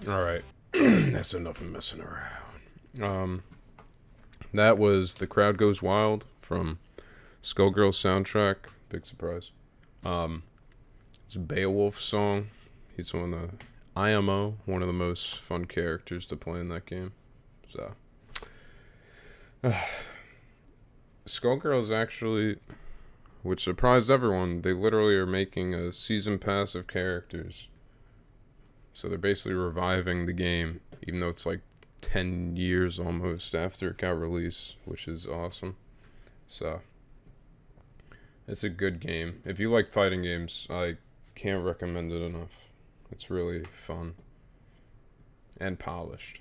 Alright. That's enough of messing around. That was The Crowd Goes Wild from Skullgirls soundtrack. Big surprise. It's a Beowulf song. He's one of the IMO, one of the most fun characters to play in that game. So Skullgirls actually, which surprised everyone, they literally are making a season pass of characters. So they're basically reviving the game, even though it's like 10 years almost after it got released, which is awesome. So it's a good game. If you like fighting games, I can't recommend it enough. It's really fun and polished.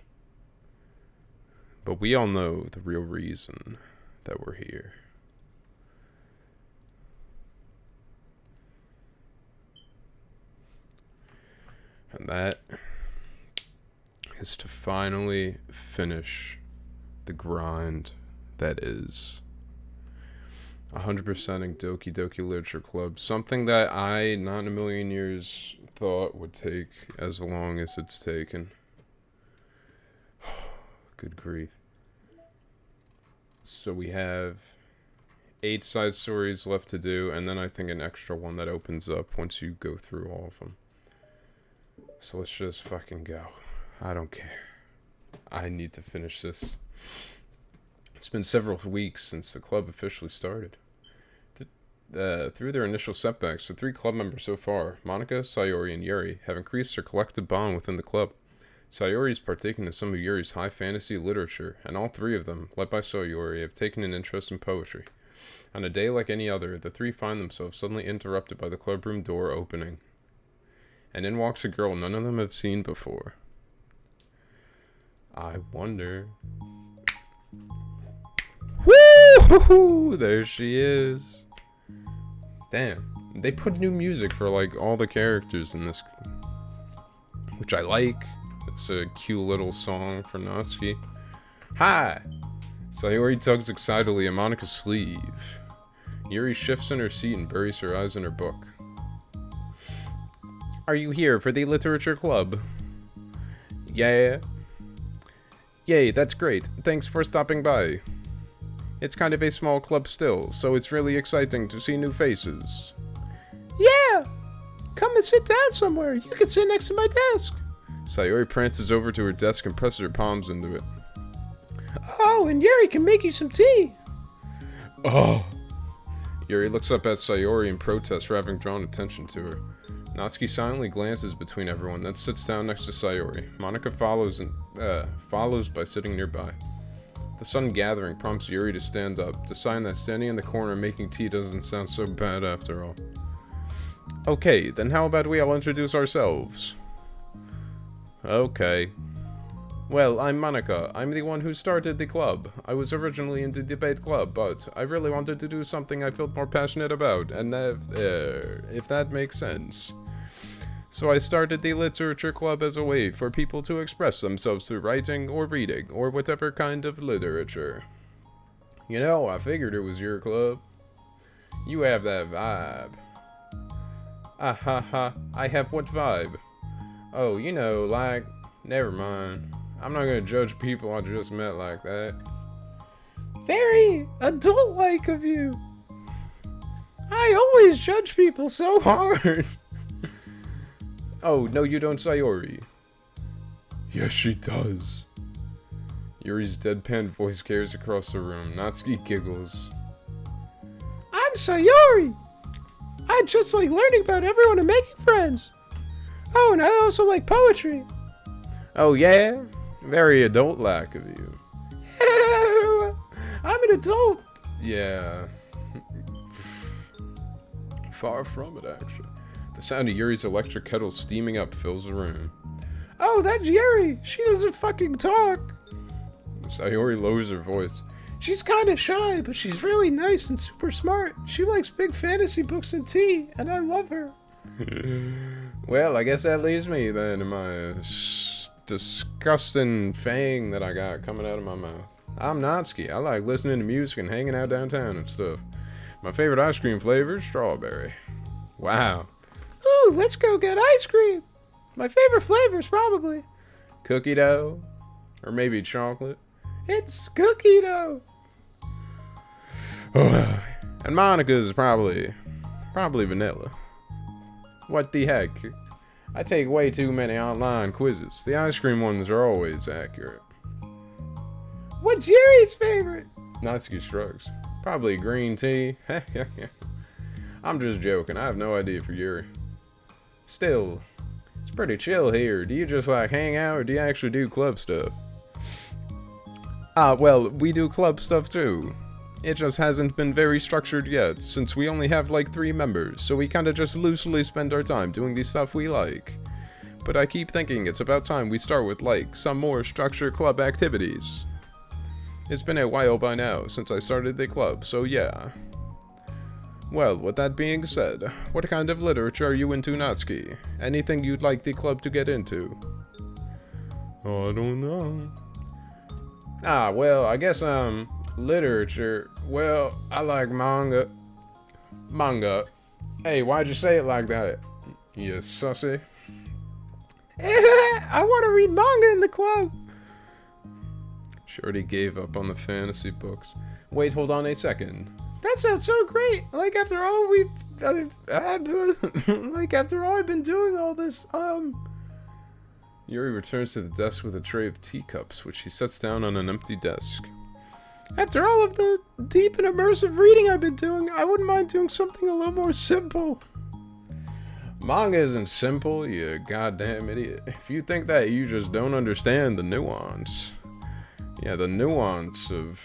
But we all know the real reason that we're here. And that is to finally finish the grind that is 100%ing Doki Doki Literature Club. Something that I, not in a million years, thought would take as long as it's taken. Good grief. So we have 8 side stories left to do, and then I think an extra one that opens up once you go through all of them. So let's just fucking go. I don't care. I need to finish this. It's been several weeks since the club officially started. Through their initial setbacks, the 3 club members so far, Monica, Sayori, and Yuri, have increased their collective bond within the club. Sayori is partaking in some of Yuri's high fantasy literature, and all 3 of them, led by Sayori, have taken an interest in poetry. On a day like any other, the 3 find themselves suddenly interrupted by the clubroom door opening. And in walks a girl none of them have seen before. I wonder... Woo! There she is. Damn. They put new music for, like, all the characters in this. Which I like. It's a cute little song for Natsuki. Hi! Sayori tugs excitedly at Monica's sleeve. Yuri shifts in her seat and buries her eyes in her book. Are you here for the literature club? Yeah. Yay, that's great. Thanks for stopping by. It's kind of a small club still, so it's really exciting to see new faces. Yeah! Come and sit down somewhere. You can sit next to my desk. Sayori prances over to her desk and presses her palms into it. Oh, and Yuri can make you some tea. Oh. Yuri looks up at Sayori in protest for having drawn attention to her. Natsuki silently glances between everyone, then sits down next to Sayori. Monica follows by sitting nearby. The sun gathering prompts Yuri to stand up, deciding that standing in the corner making tea doesn't sound so bad after all. Okay, then how about we all introduce ourselves? Okay. Well, I'm Monica. I'm the one who started the club. I was originally in the debate club, but I really wanted to do something I felt more passionate about, and if that makes sense. So I started the literature club as a way for people to express themselves through writing or reading or whatever kind of literature. You know, I figured it was your club. You have that vibe. Ah ha ha, I have what vibe? Oh, you know, like, never mind. I'm not gonna judge people I just met like that. Very adult-like of you. I always judge people so hard. Oh, no you don't, Sayori. Yes, she does. Yuri's deadpan voice carries across the room. Natsuki giggles. I'm Sayori! I just like learning about everyone and making friends. Oh, and I also like poetry. Oh, yeah? Very adult-like of you. Yeah, I'm an adult. Yeah. Far from it, actually. The sound of Yuri's electric kettle steaming up fills the room. Oh, that's Yuri! She doesn't fucking talk! Sayori lowers her voice. She's kinda shy, but she's really nice and super smart. She likes big fantasy books and tea, and I love her. Well, I guess that leaves me then in my disgusting fang that I got coming out of my mouth. I'm Natsuki. I like listening to music and hanging out downtown and stuff. My favorite ice cream flavor is strawberry. Wow. Ooh, let's go get ice cream. My favorite flavors, probably. Cookie dough? Or maybe chocolate? It's cookie dough! Oh, and Monica's probably vanilla. What the heck? I take way too many online quizzes. The ice cream ones are always accurate. What's Yuri's favorite? Natsuki shrugs. Probably green tea. I'm just joking. I have no idea for Yuri. Still, it's pretty chill here. Do you just like hang out or do you actually do club stuff? Well, we do club stuff too. It just hasn't been very structured yet, since we only have like 3 members, so we kinda just loosely spend our time doing the stuff we like. But I keep thinking it's about time we start with like some more structured club activities. It's been a while by now since I started the club, so yeah. Well, with that being said, what kind of literature are you into, Natsuki? Anything you'd like the club to get into? I don't know. Well, I guess, literature. Well, I like manga. Manga. Hey, why'd you say it like that? You sussy. I want to read manga in the club. Shorty gave up on the fantasy books. Wait, hold on a second. That sounds so great. Like after all I've been doing all this, Yuri returns to the desk with a tray of teacups, which she sets down on an empty desk. After all of the deep and immersive reading I've been doing, I wouldn't mind doing something a little more simple. Manga isn't simple, you goddamn idiot. If you think that, you just don't understand the nuance. Yeah, the nuance of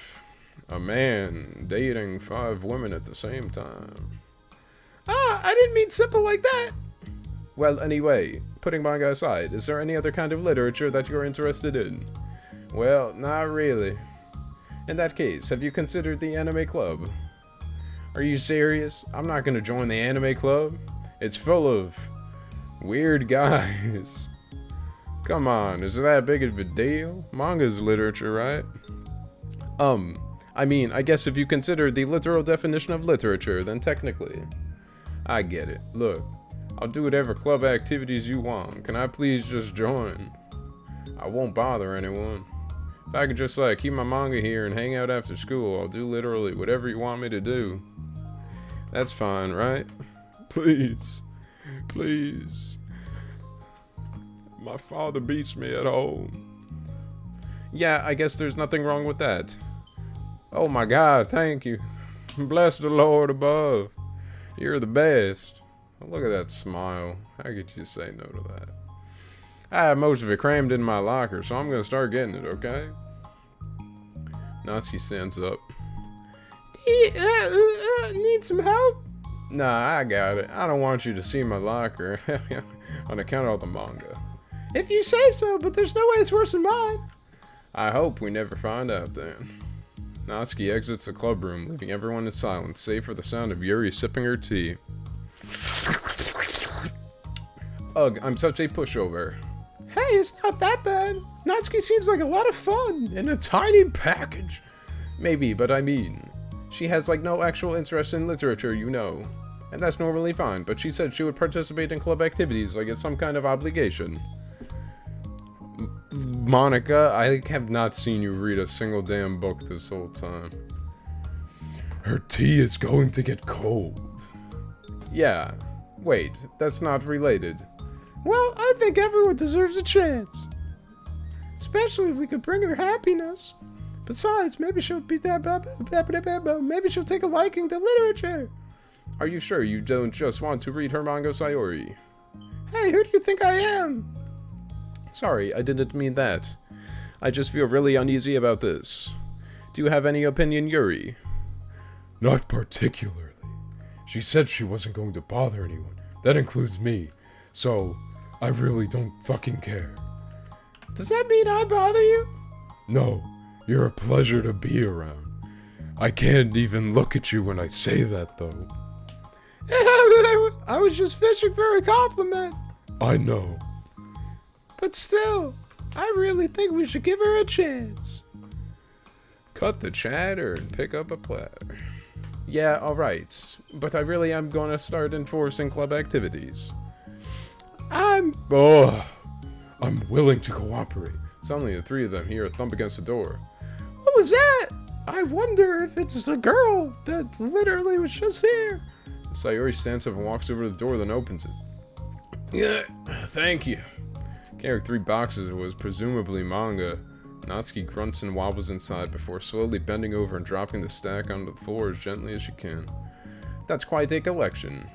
a man dating 5 women at the same time. I didn't mean simple like that. Well, anyway, putting manga aside, is there any other kind of literature that you're interested in? Well, not really. In that case, have you considered the anime club? Are you serious? I'm not gonna join the anime club. It's full of weird guys. Come on, is it that big of a deal? Manga's literature, right? I mean, I guess if you consider the literal definition of literature, then technically. I get it. Look, I'll do whatever club activities you want. Can I please just join? I won't bother anyone. If I could just like keep my manga here and hang out after school, I'll do literally whatever you want me to do. That's fine, right? Please. Please. My father beats me at home. Yeah, I guess there's nothing wrong with that. Oh my God, thank you. Bless the Lord above. You're the best. Look at that smile. How could you say no to that? I have most of it crammed in my locker, so I'm gonna start getting it, okay? Natsuki stands up. Need some help? Nah, I got it. I don't want you to see my locker on account of all the manga. If you say so, but there's no way it's worse than mine. I hope we never find out then. Natsuki exits the club room, leaving everyone in silence, save for the sound of Yuri sipping her tea. Ugh, I'm such a pushover. Hey, it's not that bad. Natsuki seems like a lot of fun in a tiny package. Maybe, but I mean, she has like no actual interest in literature, you know. And that's normally fine, but she said she would participate in club activities like it's some kind of obligation. Monica, I have not seen you read a single damn book this whole time. Her tea is going to get cold. Yeah. Wait, that's not related. Well, I think everyone deserves a chance. Especially if we could bring her happiness. Besides, maybe she'll be maybe she'll take a liking to literature. Are you sure you don't just want to read her manga Sayori? Hey, who do you think I am? Sorry, I didn't mean that. I just feel really uneasy about this. Do you have any opinion, Yuri? Not particularly. She said she wasn't going to bother anyone. That includes me. So, I really don't fucking care. Does that mean I bother you? No, you're a pleasure to be around. I can't even look at you when I say that, though. I was just fishing for a compliment. I know. But still, I really think we should give her a chance. Cut the chatter and pick up a platter. Yeah, alright. But I really am gonna start enforcing club activities. I'm willing to cooperate. Suddenly, the three of them hear a thump against the door. What was that? I wonder if it's the girl that literally was just here. Sayori stands up and walks over to the door, then opens it. Yeah, thank you. Carrying 3 boxes, it was presumably manga. Natsuki grunts and wobbles inside before slowly bending over and dropping the stack onto the floor as gently as she can. That's quite a collection.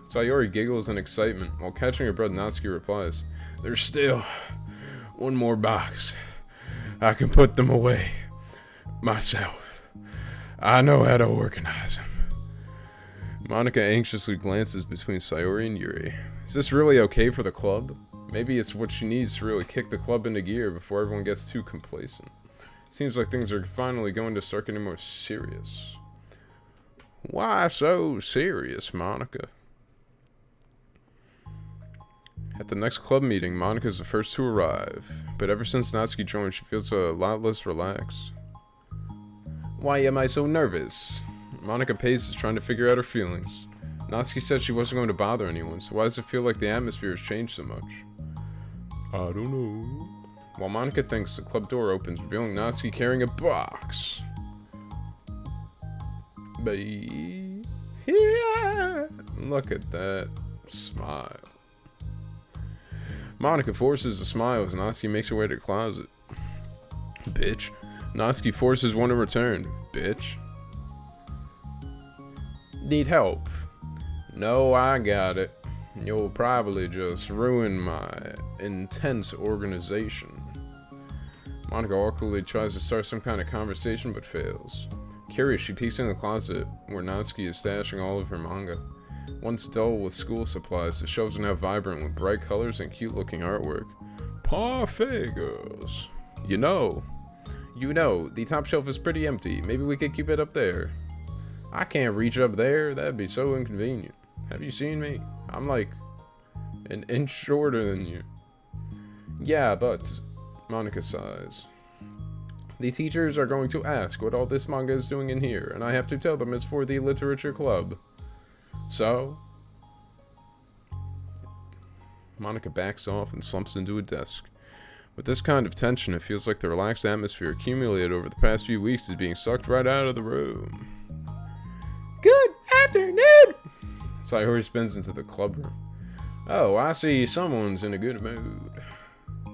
Sayori giggles in excitement, while catching her breath. Natsuki replies, There's still one more box. I can put them away myself. I know how to organize them. Monica anxiously glances between Sayori and Yuri. Is this really okay for the club? Maybe it's what she needs to really kick the club into gear before everyone gets too complacent. Seems like things are finally going to start getting more serious. Why so serious, Monica? At the next club meeting, Monica is the first to arrive, but ever since Natsuki joined, she feels a lot less relaxed. Why am I so nervous? Monica paces, trying to figure out her feelings. Natsuki said she wasn't going to bother anyone, so why does it feel like the atmosphere has changed so much? I don't know. While Monica thinks, the club door opens, revealing Natsuki carrying a box. Bae. Yeah. Look at that smile. Monica forces a smile as Natsuki makes her way to the closet. Bitch. Natsuki forces one in return. Bitch. Need help? No, I got it. You'll probably just ruin my intense organization. Monica awkwardly tries to start some kind of conversation but fails. Curious, she peeks in the closet where Natsuki is stashing all of her manga. Once dull with school supplies, the shelves are now vibrant with bright colors and cute-looking artwork. Parfait, girls. You know, the top shelf is pretty empty. Maybe we could keep it up there. I can't reach up there. That'd be so inconvenient. Have you seen me? I'm like an inch shorter than you. Yeah, but... Monica sighs. The teachers are going to ask what all this manga is doing in here, and I have to tell them it's for the literature club. So... Monica backs off and slumps into a desk. With this kind of tension, it feels like the relaxed atmosphere accumulated over the past few weeks is being sucked right out of the room. Good afternoon! Sayori spins into the club room. Oh, I see someone's in a good mood.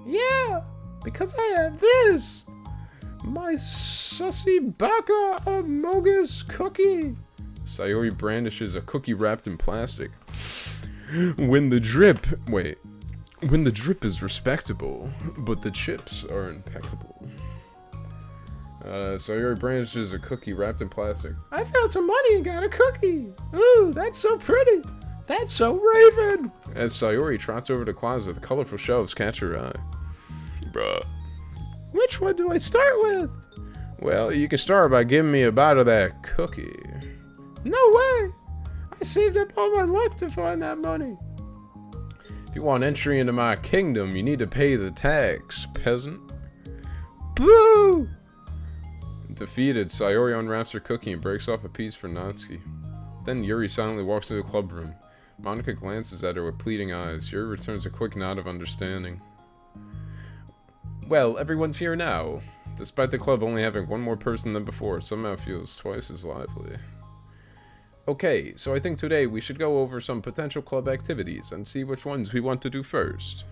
Yeah, because I have this! My sussy baka amogus cookie! Sayori brandishes a cookie wrapped in plastic. When the drip is respectable, but the chips are impeccable. Sayori brandishes a cookie wrapped in plastic. I found some money and got a cookie! Ooh, that's so pretty! That's so Raven! As Sayori trots over to the closet, the colorful shelves catch her eye. Bruh. Which one do I start with? Well, you can start by giving me a bite of that cookie. No way! I saved up all my luck to find that money. If you want entry into my kingdom, you need to pay the tax, peasant. Boo! Defeated, Sayori unwraps her cookie and breaks off a piece for Natsuki. Then Yuri silently walks to the club room. Monica glances at her with pleading eyes. Yuri returns a quick nod of understanding. Well, everyone's here now. Despite the club only having one more person than before, it somehow feels twice as lively. Okay, so I think today we should go over some potential club activities and see which ones we want to do first.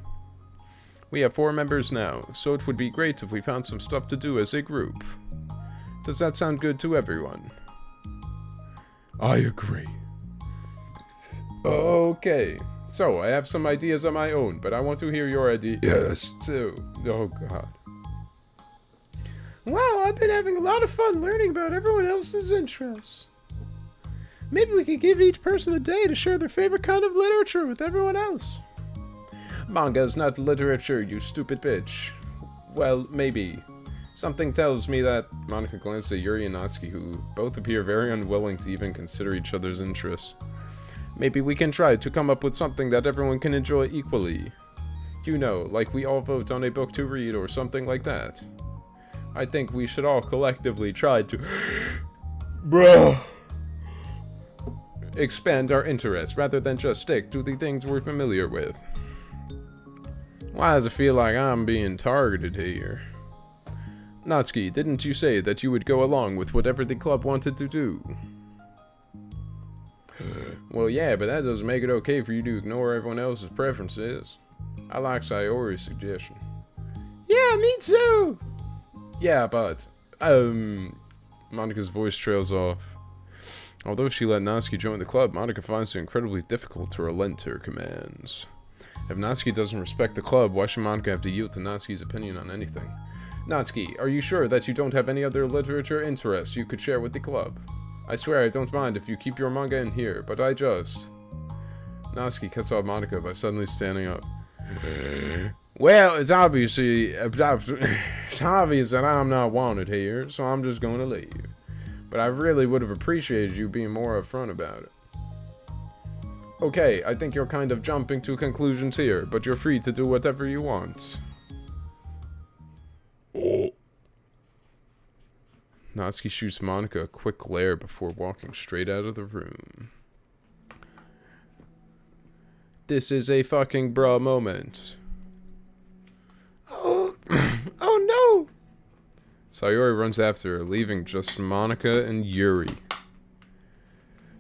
We have 4 members now, so it would be great if we found some stuff to do as a group. Does that sound good to everyone? I agree. Okay, so I have some ideas of my own, but I want to hear your ideas too. Oh god. Wow, I've been having a lot of fun learning about everyone else's interests. Maybe we could give each person a day to share their favorite kind of literature with everyone else. Manga is not literature, you stupid bitch. Well, maybe. Something tells me that... Monica glances at Yuri and Natsuki, who both appear very unwilling to even consider each other's interests. Maybe we can try to come up with something that everyone can enjoy equally. You know, like we all vote on a book to read or something like that. I think we should all collectively try to... Bruh! Expand our interests rather than just stick to the things we're familiar with. Why does it feel like I'm being targeted here? Natsuki, didn't you say that you would go along with whatever the club wanted to do? Well, yeah, but that doesn't make it okay for you to ignore everyone else's preferences. I like Sayori's suggestion. Yeah, me too! Yeah, but, Monika's voice trails off. Although she let Natsuki join the club, Monika finds it incredibly difficult to relent to her commands. If Natsuki doesn't respect the club, why should Monika have to yield to Natsuki's opinion on anything? Natsuki, are you sure that you don't have any other literature interests you could share with the club? I swear I don't mind if you keep your manga in here, but I just... Natsuki cuts off Monika by suddenly standing up. Well, it's obvious that I'm not wanted here, so I'm just going to leave. But I really would have appreciated you being more upfront about it. Okay, I think you're kind of jumping to conclusions here, but you're free to do whatever you want. Natsuki shoots Monika a quick glare before walking straight out of the room. This is a fucking bra moment. Oh, oh no! Sayori runs after her, leaving just Monika and Yuri.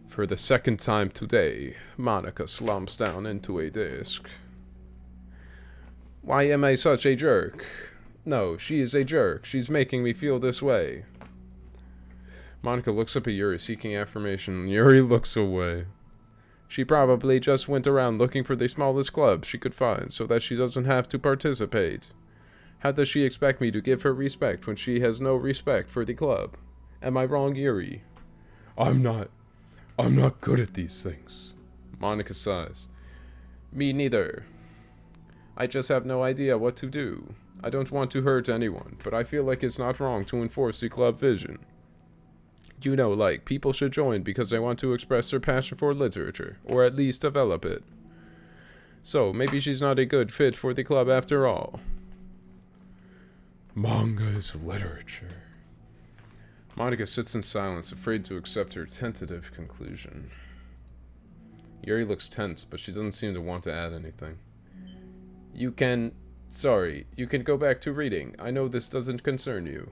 For the second time today, Monika slumps down into a disc. Why am I such a jerk? No, she is a jerk. She's making me feel this way. Monika looks up at Yuri, seeking affirmation. Yuri looks away. She probably just went around looking for the smallest club she could find, so that she doesn't have to participate. How does she expect me to give her respect when she has no respect for the club? Am I wrong, Yuri? I'm not good at these things. Monika sighs. Me neither. I just have no idea what to do. I don't want to hurt anyone, but I feel like it's not wrong to enforce the club vision. You know, like, people should join because they want to express their passion for literature, or at least develop it. So, maybe she's not a good fit for the club after all. Manga is literature. Monika sits in silence, afraid to accept her tentative conclusion. Yuri looks tense, but she doesn't seem to want to add anything. You can go back to reading. I know this doesn't concern you.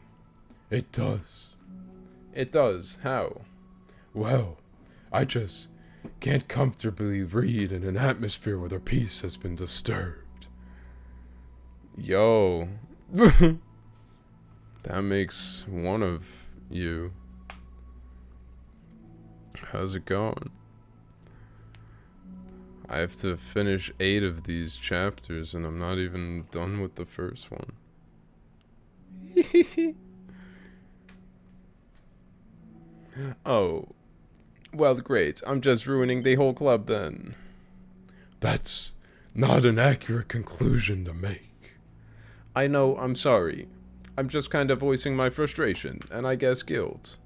It does. It does. How? Well, I just can't comfortably read in an atmosphere where the peace has been disturbed. Yo. That makes one of you. How's it going? I have to finish 8 of these chapters and I'm not even done with the first one. Oh. Well, great. I'm just ruining the whole club then. That's not an accurate conclusion to make. I know, I'm sorry. I'm just kind of voicing my frustration, and I guess guilt.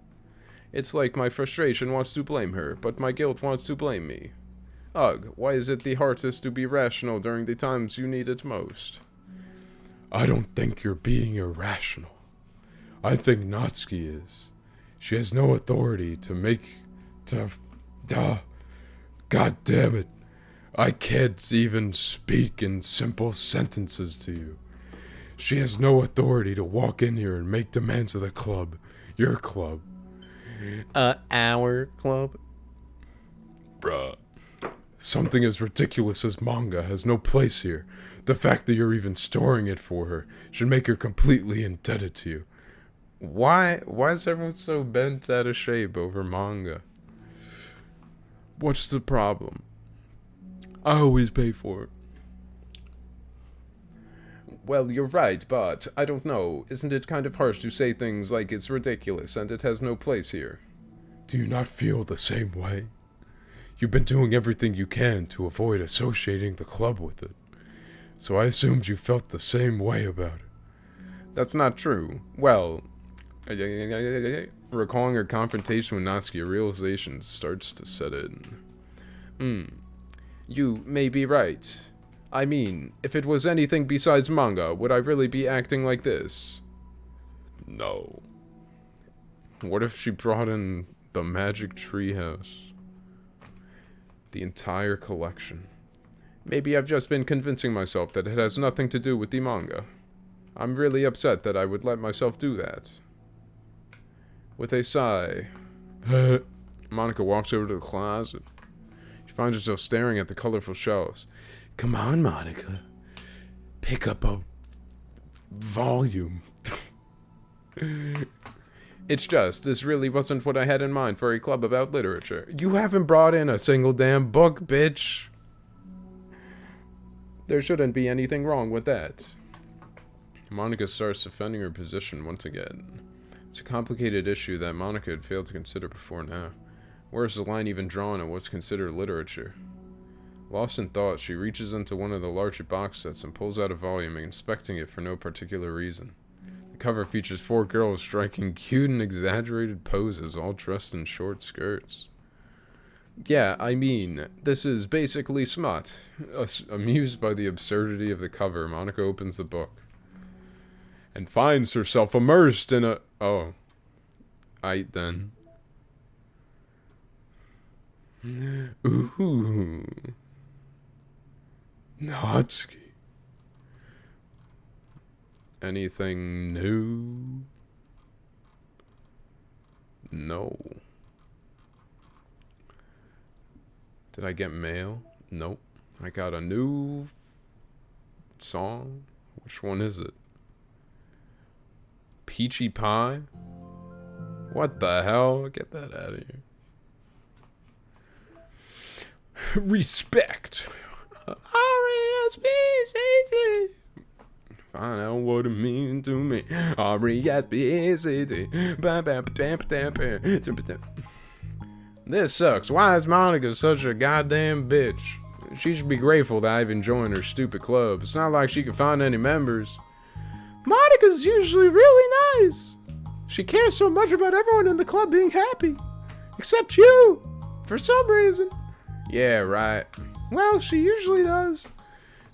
It's like my frustration wants to blame her, but my guilt wants to blame me. Ugh, why is it the hardest to be rational during the times you need it most? I don't think you're being irrational. I think Natsuki is. She has no authority God damn it. I can't even speak in simple sentences to you. She has no authority to walk in here and make demands of the club. Your club. Our club? Bruh. Something as ridiculous as manga has no place here. The fact that you're even storing it for her should make her completely indebted to you. Why is everyone so bent out of shape over manga? What's the problem? I always pay for it. Well, you're right, but I don't know. Isn't it kind of harsh to say things like it's ridiculous and it has no place here? Do you not feel the same way? You've been doing everything you can to avoid associating the club with it. So I assumed you felt the same way about it. That's not true. Well, recalling her confrontation with Natsuki, a realization starts to set in. You may be right. I mean, if it was anything besides manga, would I really be acting like this? No. What if she brought in the Magic Treehouse? The entire collection. Maybe I've just been convincing myself that it has nothing to do with the manga. I'm really upset that I would let myself do that. With a sigh, Monica walks over to the closet. She finds herself staring at the colorful shelves. Come on, Monica. Pick up a volume. It's just, this really wasn't what I had in mind for a club about literature. You haven't brought in a single damn book, bitch. There shouldn't be anything wrong with that. Monica starts defending her position once again. It's a complicated issue that Monica had failed to consider before now. Where is the line even drawn at what's considered literature? Lost in thought, she reaches into one of the larger box sets and pulls out a volume, inspecting it for no particular reason. The cover features 4 girls striking cute and exaggerated poses, all dressed in short skirts. Yeah, I mean, this is basically smut. Amused by the absurdity of the cover, Monica opens the book and finds herself immersed in a... Oh. Aight then. Ooh. Natsuki. Anything new? No. Did I get mail? Nope. I got a new song. Which one is it? Peachy Pie? What the hell? Get that out of here. Respect. R-E-S-P-C-T. Find out what it means to me. R-E-S-P-C-T. This sucks. Why is Monica such a goddamn bitch? She should be grateful that I even joined her stupid club. It's not like she can find any members. Monica's usually really nice. She cares so much about everyone in the club being happy. Except you. For some reason. Yeah, right. Well, she usually does.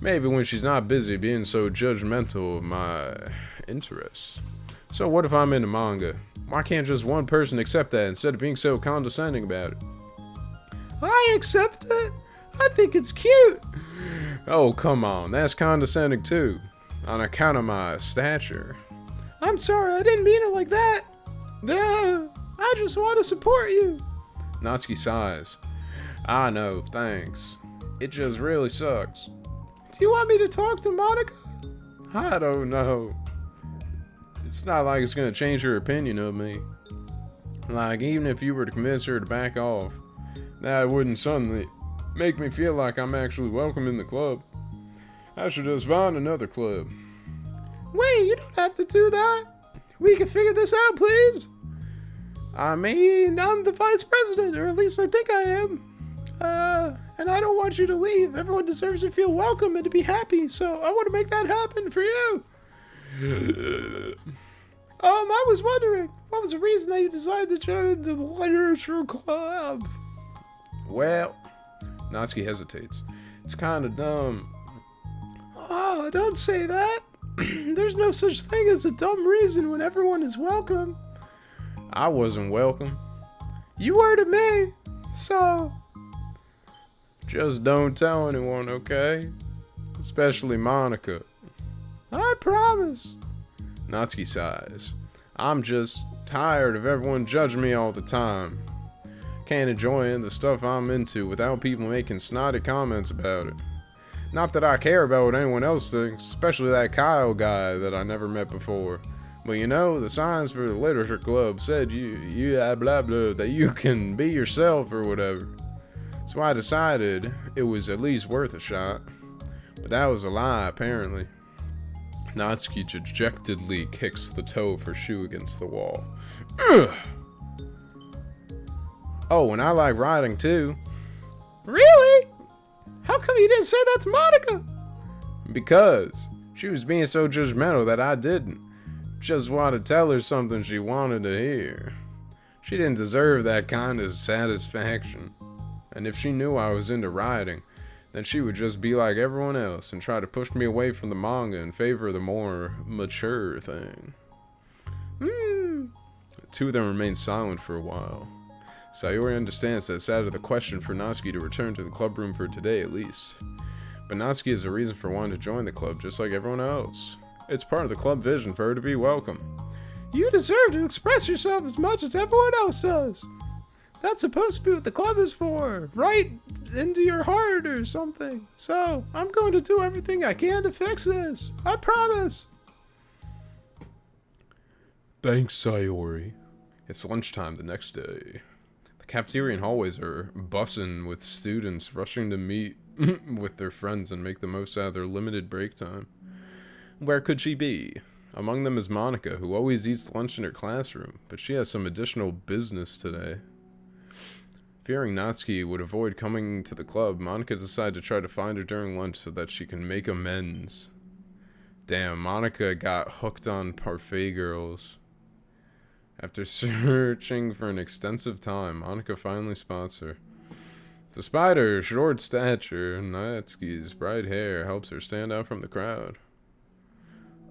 Maybe when she's not busy being so judgmental of my interests. So what if I'm into manga? Why can't just one person accept that instead of being so condescending about it? I accept it. I think it's cute. Oh, come on. That's condescending too. On account of my stature. I'm sorry, I didn't mean it like that. I just want to support you. Natsuki sighs. I know, thanks. It just really sucks. Do you want me to talk to Monica? I don't know. It's not like it's gonna change her opinion of me. Like, even if you were to convince her to back off, that wouldn't suddenly make me feel like I'm actually welcome in the club. I should just find another club. Wait, you don't have to do that. We can figure this out, please. I mean, I'm the vice president, or at least I think I am. And I don't want you to leave. Everyone deserves to feel welcome and to be happy, so I want to make that happen for you. I was wondering, what was the reason that you decided to join the literature club? Well, Natsuki hesitates. It's kind of dumb. Oh, don't say that. There's no such thing as a dumb reason when everyone is welcome. I wasn't welcome. You were to me, so... Just don't tell anyone, okay? Especially Monica. I promise. Natsuki sighs. I'm just tired of everyone judging me all the time. Can't enjoy the stuff I'm into without people making snotty comments about it. Not that I care about what anyone else thinks, especially that Kyle guy that I never met before. But you know, the signs for the literature club said blah blah, that you can be yourself or whatever. So I decided it was at least worth a shot. But that was a lie, apparently. Natsuki dejectedly kicks the toe of her shoe against the wall. Ugh! Oh, and I like riding too. Really? How come you didn't say that to Monica? Because she was being so judgmental that I didn't. Just wanted to tell her something she wanted to hear. She didn't deserve that kind of satisfaction. And if she knew I was into riding, then she would just be like everyone else and try to push me away from the manga in favor of the more mature thing. The two of them remain silent for a while. Sayori understands that it's out of the question for Natsuki to return to the club room for today at least. But Natsuki has a reason for wanting to join the club, just like everyone else. It's part of the club vision for her to be welcome. You deserve to express yourself as much as everyone else does. That's supposed to be what the club is for. Right into your heart or something. So, I'm going to do everything I can to fix this. I promise. Thanks, Sayori. It's lunchtime the next day. The cafeteria and hallways are bussin' with students rushing to meet with their friends and make the most out of their limited break time. Where could she be? Among them is Monika, who always eats lunch in her classroom, but she has some additional business today. Fearing Natsuki would avoid coming to the club, Monika decided to try to find her during lunch so that she can make amends. Damn, Monika got hooked on parfait girls. After searching for an extensive time, Monika finally spots her. Despite her short stature, Natsuki's bright hair helps her stand out from the crowd.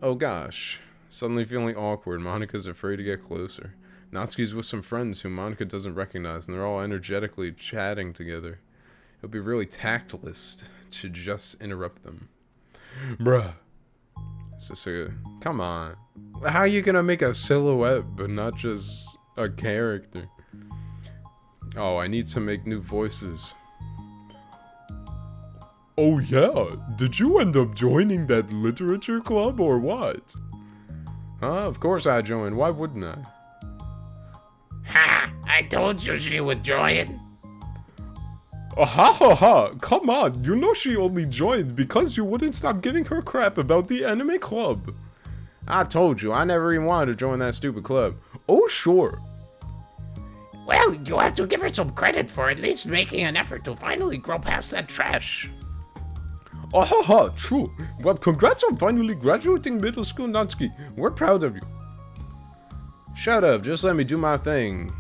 Oh gosh. Suddenly feeling awkward, Monika's afraid to get closer. Natsuki's with some friends whom Monika doesn't recognize, and they're all energetically chatting together. It would be really tactless to just interrupt them. Bruh. Come on. How are you gonna make a silhouette, but not just a character? Oh, I need to make new voices. Oh yeah, did you end up joining that literature club or what? Huh? Of course I joined. Why wouldn't I? Ha! I told you she would join. Ha ha ha! Come on, you know she only joined because you wouldn't stop giving her crap about the anime club. I told you, I never even wanted to join that stupid club. Oh sure. Well, you have to give her some credit for at least making an effort to finally grow past that trash. Oh ha ha, true. Well, congrats on finally graduating middle school, Natsuki. We're proud of you. Shut up, just let me do my thing.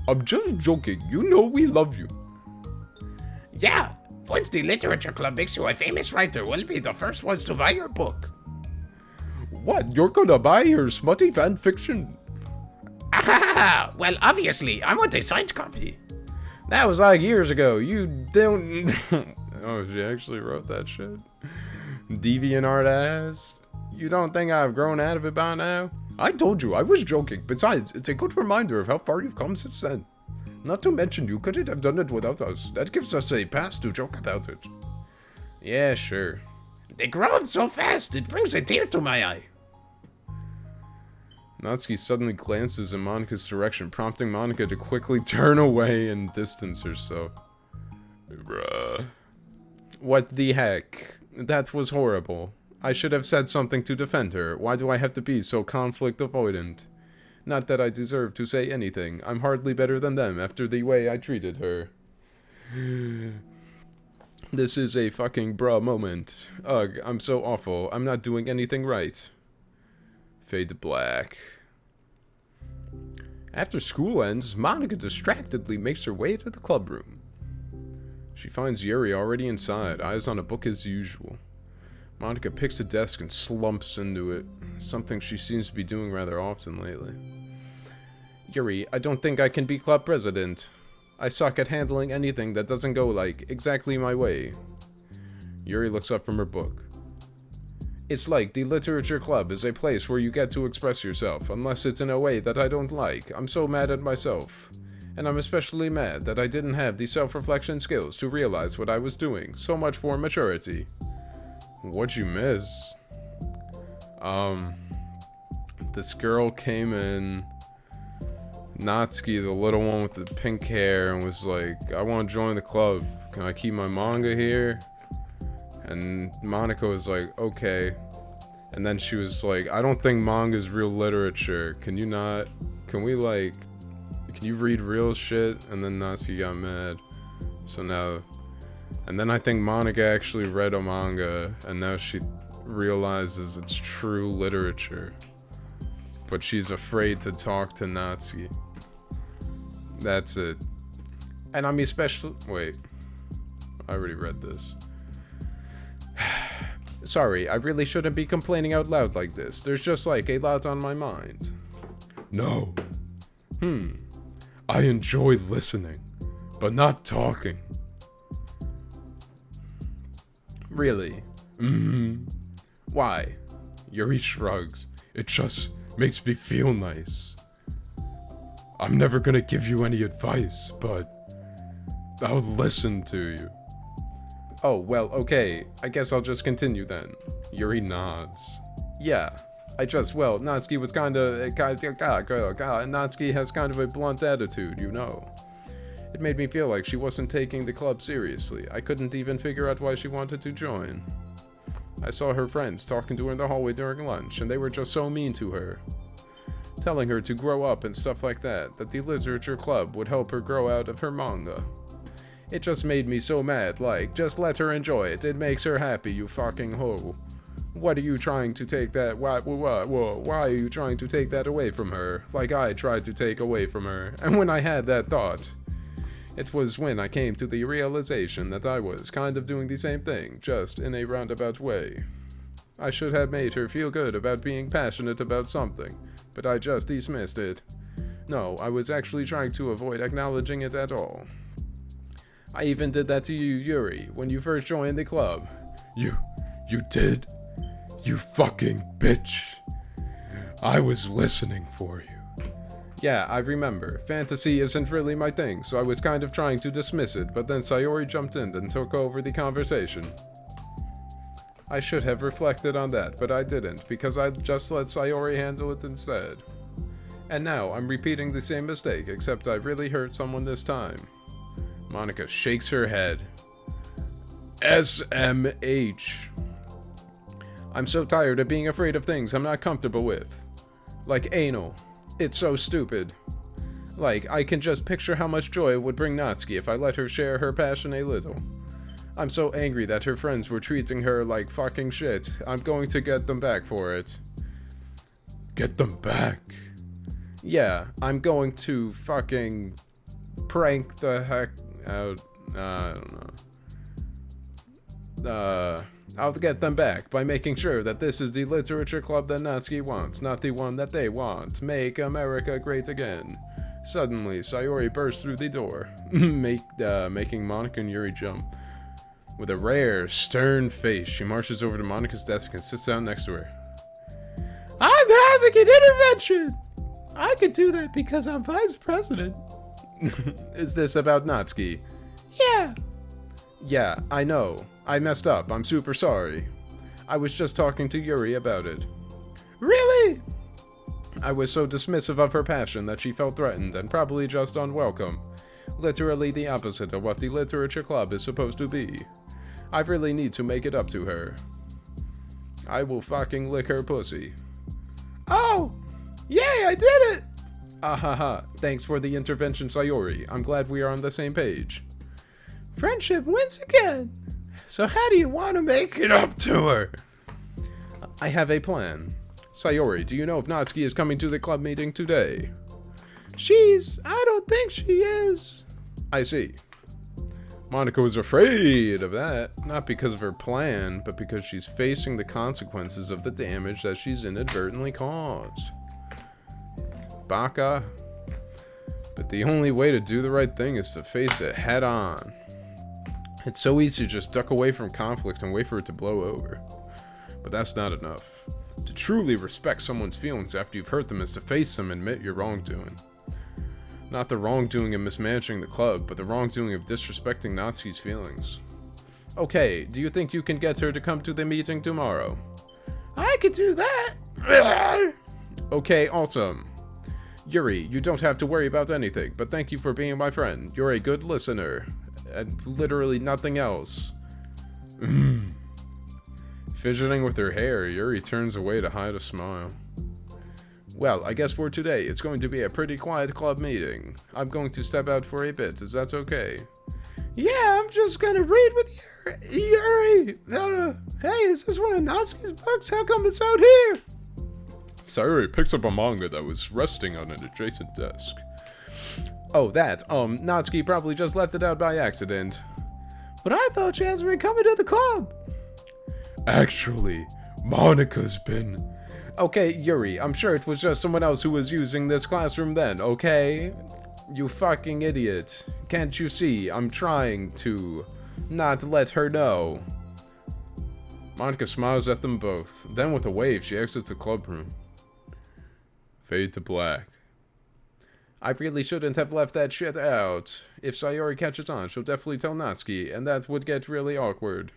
I'm just joking, you know we love you. Yeah, once the literature club makes you a famous writer, we'll be the first ones to buy your book. What, you're gonna buy her smutty fan fiction? Ah, well, obviously, I want a signed copy. That was like years ago, you don't... Oh, she actually wrote that shit? DeviantArt ass? You don't think I've grown out of it by now? I told you, I was joking. Besides, it's a good reminder of how far you've come since then. Not to mention, you couldn't have done it without us. That gives us a pass to joke about it. Yeah, sure. They grow up so fast, it brings a tear to my eye. Natsuki suddenly glances in Monika's direction, prompting Monika to quickly turn away and distance herself. Bruh. What the heck? That was horrible. I should have said something to defend her. Why do I have to be so conflict avoidant? Not that I deserve to say anything. I'm hardly better than them after the way I treated her. This is a fucking bruh moment. Ugh, I'm so awful. I'm not doing anything right. Fade to black. After school ends, Monika distractedly makes her way to the club room. She finds Yuri already inside, eyes on a book as usual. Monika picks a desk and slumps into it, something she seems to be doing rather often lately. Yuri, I don't think I can be club president. I suck at handling anything that doesn't go, like, exactly my way. Yuri looks up from her book. It's like the literature club is a place where you get to express yourself, unless it's in a way that I don't like. I'm so mad at myself. And I'm especially mad that I didn't have the self-reflection skills to realize what I was doing. So much for maturity. What'd you miss? This girl came in, Natsuki, the little one with the pink hair, and was like, I want to join the club. Can I keep my manga here? And Monika was like, okay. And then she was like, I don't think manga's real literature. Can you not, can we like, can you read real shit? And then Natsuki got mad. So now, and then I think Monika actually read a manga, and now she realizes it's true literature. But she's afraid to talk to Natsuki. That's it. And I'm especially, wait, I already read this. Sorry, I really shouldn't be complaining out loud like this. There's just like a lot on my mind. No. I enjoy listening, but not talking. Really? Mm-hmm. Why? Yuri shrugs. It just makes me feel nice. I'm never gonna give you any advice, but I'll listen to you. Oh, well, okay. I guess I'll just continue then. Yuri nods. Yeah. Natsuki was Natsuki has kind of a blunt attitude, you know. It made me feel like she wasn't taking the club seriously. I couldn't even figure out why she wanted to join. I saw her friends talking to her in the hallway during lunch, and they were just so mean to her. Telling her to grow up and stuff like that the literature club would help her grow out of her manga. It just made me so mad, like, just let her enjoy it. It makes her happy, you fucking hoe. What are you trying to take that, why are you trying to take that away from her? Like I tried to take away from her. And when I had that thought, it was when I came to the realization that I was kind of doing the same thing, just in a roundabout way. I should have made her feel good about being passionate about something, but I just dismissed it. No, I was actually trying to avoid acknowledging it at all. I even did that to you, Yuri, when you first joined the club. You did? You fucking bitch. I was listening for you. Yeah, I remember. Fantasy isn't really my thing, so I was kind of trying to dismiss it, but then Sayori jumped in and took over the conversation. I should have reflected on that, but I didn't, because I just let Sayori handle it instead. And now, I'm repeating the same mistake, except I really hurt someone this time. Monika shakes her head. SMH. I'm so tired of being afraid of things I'm not comfortable with. Like anal. It's so stupid. Like, I can just picture how much joy it would bring Natsuki if I let her share her passion a little. I'm so angry that her friends were treating her like fucking shit. I'm going to get them back for it. Get them back? Yeah, I'm going to fucking prank the heck out. I don't know. I'll get them back by making sure that this is the literature club that Natsuki wants, not the one that they want. Make America great again. Suddenly, Sayori bursts through the door, making Monika and Yuri jump. With a rare, stern face, she marches over to Monika's desk and sits down next to her. I'm having an intervention! I could do that because I'm vice president. Is this about Natsuki? Yeah. Yeah, I know. I messed up. I'm super sorry. I was just talking to Yuri about it. Really? I was so dismissive of her passion that she felt threatened and probably just unwelcome. Literally the opposite of what the literature club is supposed to be. I really need to make it up to her. I will fucking lick her pussy. Oh! Yay, I did it! Ahaha, thanks for the intervention, Sayori. I'm glad we are on the same page. Friendship wins again. So how do you want to make it up to her? I have a plan. Sayori, do you know if Natsuki is coming to the club meeting today? I don't think she is. I see. Monika was afraid of that, not because of her plan, but because she's facing the consequences of the damage that she's inadvertently caused. Baka. But the only way to do the right thing is to face it head on. It's so easy to just duck away from conflict and wait for it to blow over. But that's not enough. To truly respect someone's feelings after you've hurt them is to face them and admit your wrongdoing. Not the wrongdoing of mismanaging the club, but the wrongdoing of disrespecting Natsuki's feelings. Okay, do you think you can get her to come to the meeting tomorrow? I could do that! Okay, awesome. Yuri, you don't have to worry about anything, but thank you for being my friend. You're a good listener. And literally nothing else. Fidgeting with her hair, Yuri turns away to hide a smile. Well, I guess for today, it's going to be a pretty quiet club meeting. I'm going to step out for a bit, is that okay? Yeah, I'm just gonna read with Yuri. Hey, is this one of Natsuki's books? How come it's out here? Sayori picks up a manga that was resting on an adjacent desk. Oh, that. Natsuki probably just left it out by accident. But I thought she hasn't been coming to the club. Actually, Monika's been... Okay, Yuri, I'm sure it was just someone else who was using this classroom then, okay? You fucking idiot. Can't you see? I'm trying to not let her know. Monica smiles at them both. Then with a wave, she exits the club room. Fade to black. I really shouldn't have left that shit out. If Sayori catches on, she'll definitely tell Natsuki, and that would get really awkward.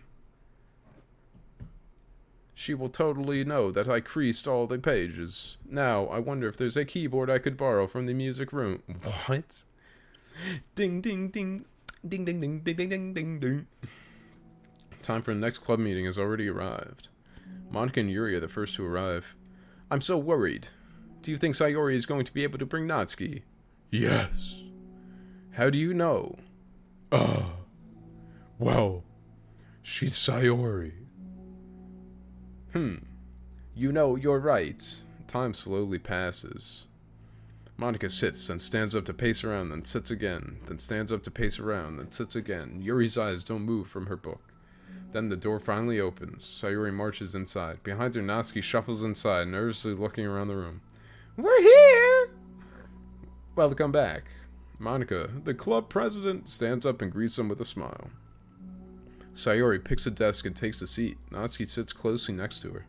She will totally know that I creased all the pages. Now, I wonder if there's a keyboard I could borrow from the music room. What? Ding, ding, ding. Ding, ding, ding, ding, ding, ding, ding, ding. Time for the next club meeting has already arrived. Monica and Yuri are the first to arrive. I'm so worried. Do you think Sayori is going to be able to bring Natsuki? Yes. How do you know? Well, she's Sayori. You know, you're right. Time slowly passes. Monica sits, then stands up to pace around, then sits again, then stands up to pace around, then sits again. Yuri's eyes don't move from her book. Then the door finally opens. Sayori marches inside. Behind her, Natsuki shuffles inside, nervously looking around the room. We're here! Welcome back. Monica, the club president, stands up and greets them with a smile. Sayori picks a desk and takes a seat. Natsuki sits closely next to her.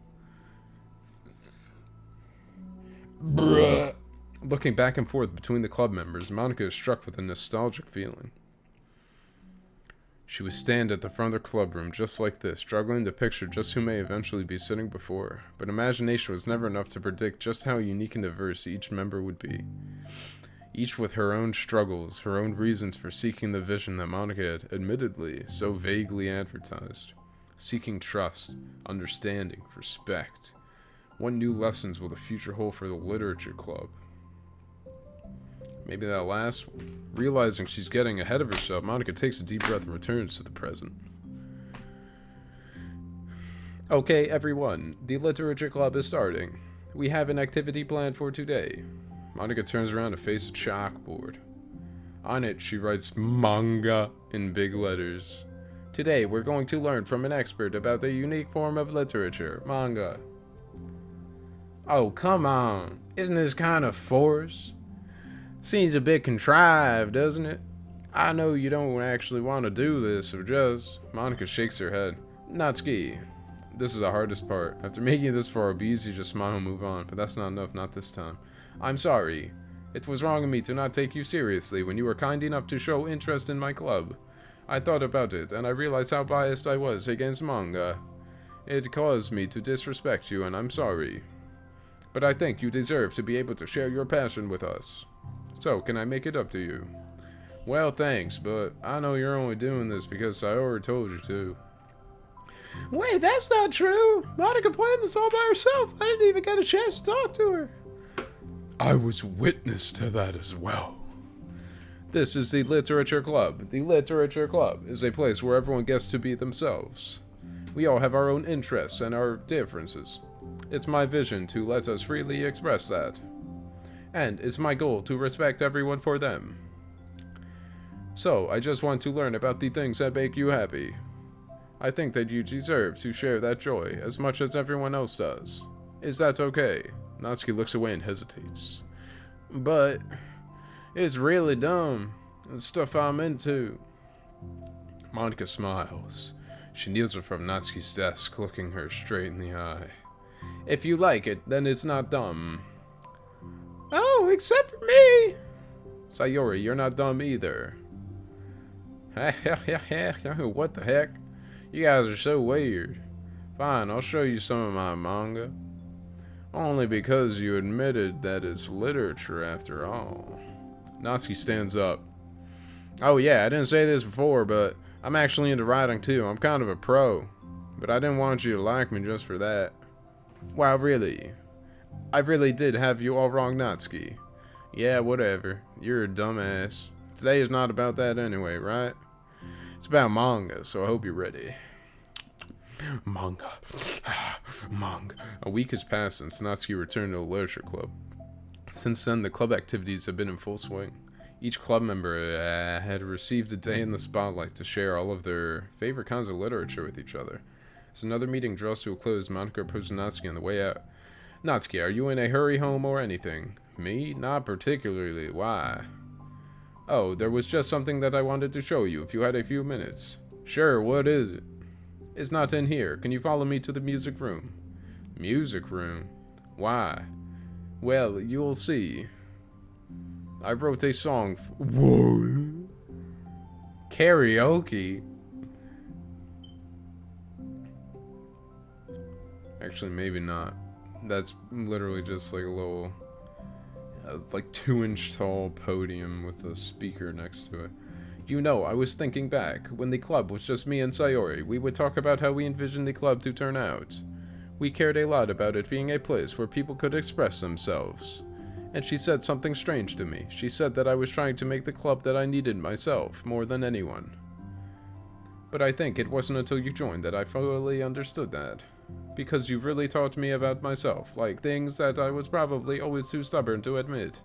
Bruh. Looking back and forth between the club members, Monica is struck with a nostalgic feeling. She would stand at the front of the club room just like this, struggling to picture just who may eventually be sitting before her. But imagination was never enough to predict just how unique and diverse each member would be. Each with her own struggles, her own reasons for seeking the vision that Monica had, admittedly, so vaguely advertised. Seeking trust, understanding, respect. What new lessons will the future hold for the literature club? Maybe that last one. Realizing she's getting ahead of herself, Monica takes a deep breath and returns to the present. Okay, everyone. The literature club is starting. We have an activity planned for today. Monica turns around to face a chalkboard. On it, she writes manga in big letters. Today, we're going to learn from an expert about a unique form of literature, manga. Oh, come on. Isn't this kind of forced? Seems a bit contrived, doesn't it? I know you don't actually want to do this, or just... Monica shakes her head. Natsuki, this is the hardest part. After making it this far, it'd be easy to just smile and move on, but that's not enough, not this time. I'm sorry. It was wrong of me to not take you seriously when you were kind enough to show interest in my club. I thought about it, and I realized how biased I was against manga. It caused me to disrespect you, and I'm sorry. But I think you deserve to be able to share your passion with us. So, can I make it up to you? Well, thanks, but I know you're only doing this because Sayori told you to. Wait, that's not true! Monica planned this all by herself! I didn't even get a chance to talk to her! I was witness to that as well. This is the Literature Club. The Literature Club is a place where everyone gets to be themselves. We all have our own interests and our differences. It's my vision to let us freely express that. And it's my goal to respect everyone for them. So, I just want to learn about the things that make you happy. I think that you deserve to share that joy as much as everyone else does. Is that okay? Natsuki looks away and hesitates. But it's really dumb. The stuff I'm into. Monica smiles. She kneels in front of Natsuki's desk, looking her straight in the eye. If you like it, then it's not dumb. Oh, except for me! Sayori, you're not dumb either. What the heck? You guys are so weird. Fine, I'll show you some of my manga. Only because you admitted that it's literature after all. Natsuki stands up. Oh yeah, I didn't say this before, but I'm actually into writing too. I'm kind of a pro. But I didn't want you to like me just for that. Wow, really? I really did have you all wrong, Natsuki. Yeah, whatever. You're a dumbass. Today is not about that anyway, right? It's about manga, so I hope you're ready. Manga. Manga. A week has passed since Natsuki returned to the literature club. Since then, the club activities have been in full swing. Each club member had received a day in the spotlight to share all of their favorite kinds of literature with each other. As another meeting draws to a close, Monica approaches Natsuki on the way out. Natsuki, are you in a hurry home or anything? Me? Not particularly. Why? Oh, there was just something that I wanted to show you if you had a few minutes. Sure, what is it? It's not in here. Can you follow me to the music room? Music room? Why? Well, you'll see. I wrote a song. Whoa. Karaoke? Actually, maybe not. That's literally just like a little, like 2-inch tall podium with a speaker next to it. You know, I was thinking back, when the club was just me and Sayori, we would talk about how we envisioned the club to turn out. We cared a lot about it being a place where people could express themselves. And she said something strange to me. She said that I was trying to make the club that I needed myself, more than anyone. But I think it wasn't until you joined that I fully understood that. Because you really taught me about myself, like things that I was probably always too stubborn to admit.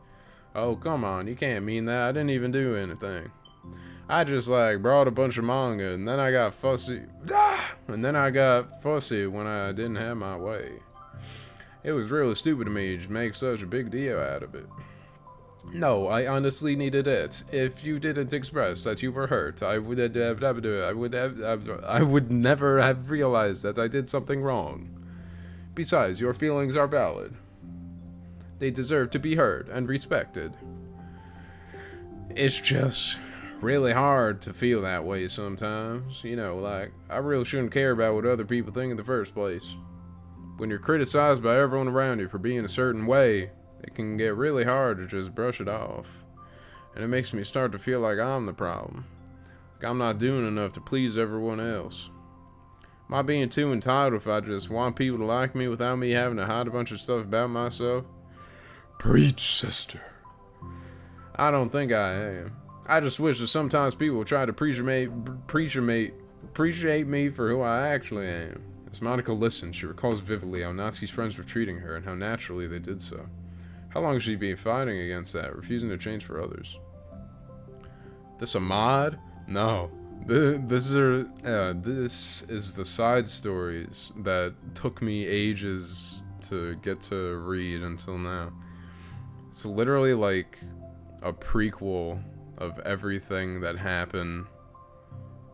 Oh, come on, you can't mean that. I didn't even do anything. I just, like, brought a bunch of manga, and then I got fussy. And then I got fussy when I didn't have my way. It was really stupid of me to make such a big deal out of it. No, I honestly needed it. If you didn't express that you were hurt, I would never have realized that I did something wrong. Besides, your feelings are valid. They deserve to be heard and respected. It's just really hard to feel that way sometimes. You know, like, I really shouldn't care about what other people think in the first place. When you're criticized by everyone around you for being a certain way, it can get really hard to just brush it off. And it makes me start to feel like I'm the problem. Like I'm not doing enough to please everyone else. Am I being too entitled if I just want people to like me without me having to hide a bunch of stuff about myself? Preach, sister. I don't think I am. I just wish that sometimes people would try to appreciate me for who I actually am. As Monika listens, she recalls vividly how Natsuki's friends were treating her and how naturally they did so. How long has she been fighting against that, refusing to change for others? This a mod? No. This is the side stories that took me ages to get to read until now. It's literally like a prequel of everything that happened,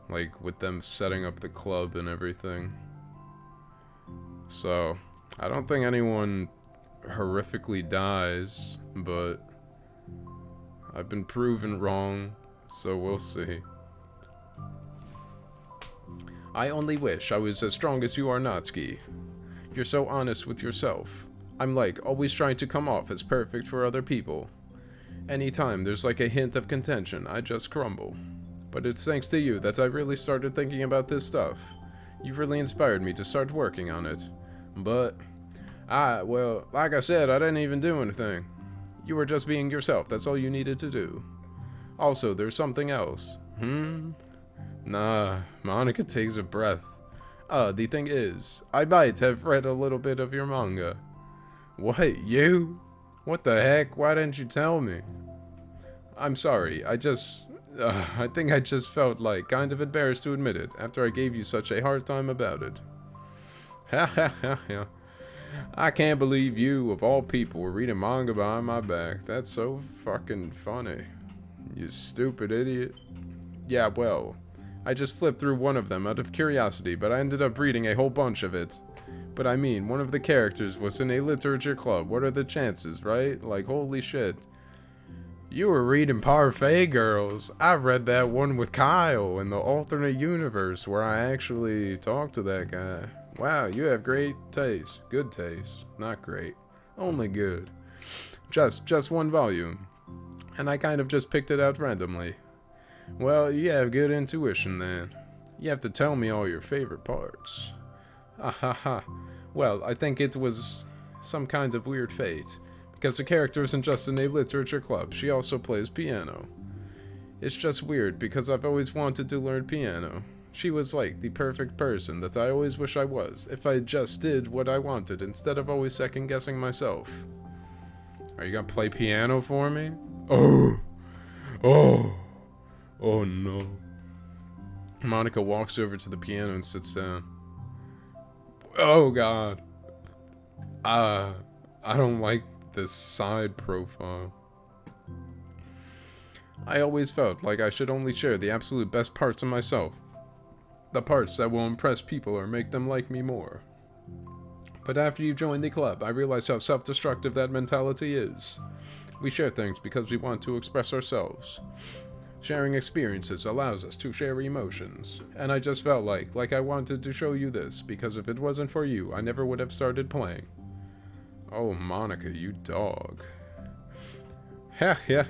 like with them setting up the club and everything. So, I don't think anyone horrifically dies, but I've been proven wrong, so we'll see. I only wish I was as strong as you are, Natsuki. You're so honest with yourself. I'm like, always trying to come off as perfect for other people. Anytime there's like a hint of contention, I just crumble. But it's thanks to you that I really started thinking about this stuff. You really inspired me to start working on it. But, well, like I said, I didn't even do anything. You were just being yourself, that's all you needed to do. Also, there's something else. Nah, Monika takes a breath. The thing is, I might have read a little bit of your manga. What, you? What the heck? Why didn't you tell me? I'm sorry, I think I just felt like kind of embarrassed to admit it after I gave you such a hard time about it. Ha ha ha ha. I can't believe you, of all people, were reading manga behind my back. That's so fucking funny. You stupid idiot. Yeah, well, I just flipped through one of them out of curiosity, but I ended up reading a whole bunch of it. But I mean, one of the characters was in a literature club. What are the chances, right? Like, holy shit. You were reading Parfait Girls. I read that one with Kyle in the alternate universe where I actually talked to that guy. Wow, you have great taste. Good taste. Not great. Only good. Just one volume. And I kind of just picked it out randomly. Well, you have good intuition then. You have to tell me all your favorite parts. Ah ha ha. Well, I think it was some kind of weird fate. Because the character isn't just in a literature club, she also plays piano. It's just weird because I've always wanted to learn piano. She was like the perfect person that I always wish I was, if I just did what I wanted instead of always second guessing myself. Are you gonna play piano for me? Oh no. Monika walks over to the piano and sits down. Oh god. I don't like this side profile. I always felt like I should only share the absolute best parts of myself The parts that will impress people or make them like me more. But after you join the club, I realized how self-destructive that mentality is. We share things because we want to express ourselves. Sharing experiences allows us to share emotions, and I just felt like I wanted to show you this, because if it wasn't for you, I never would have started playing. Oh, Monica, you dog. Heh,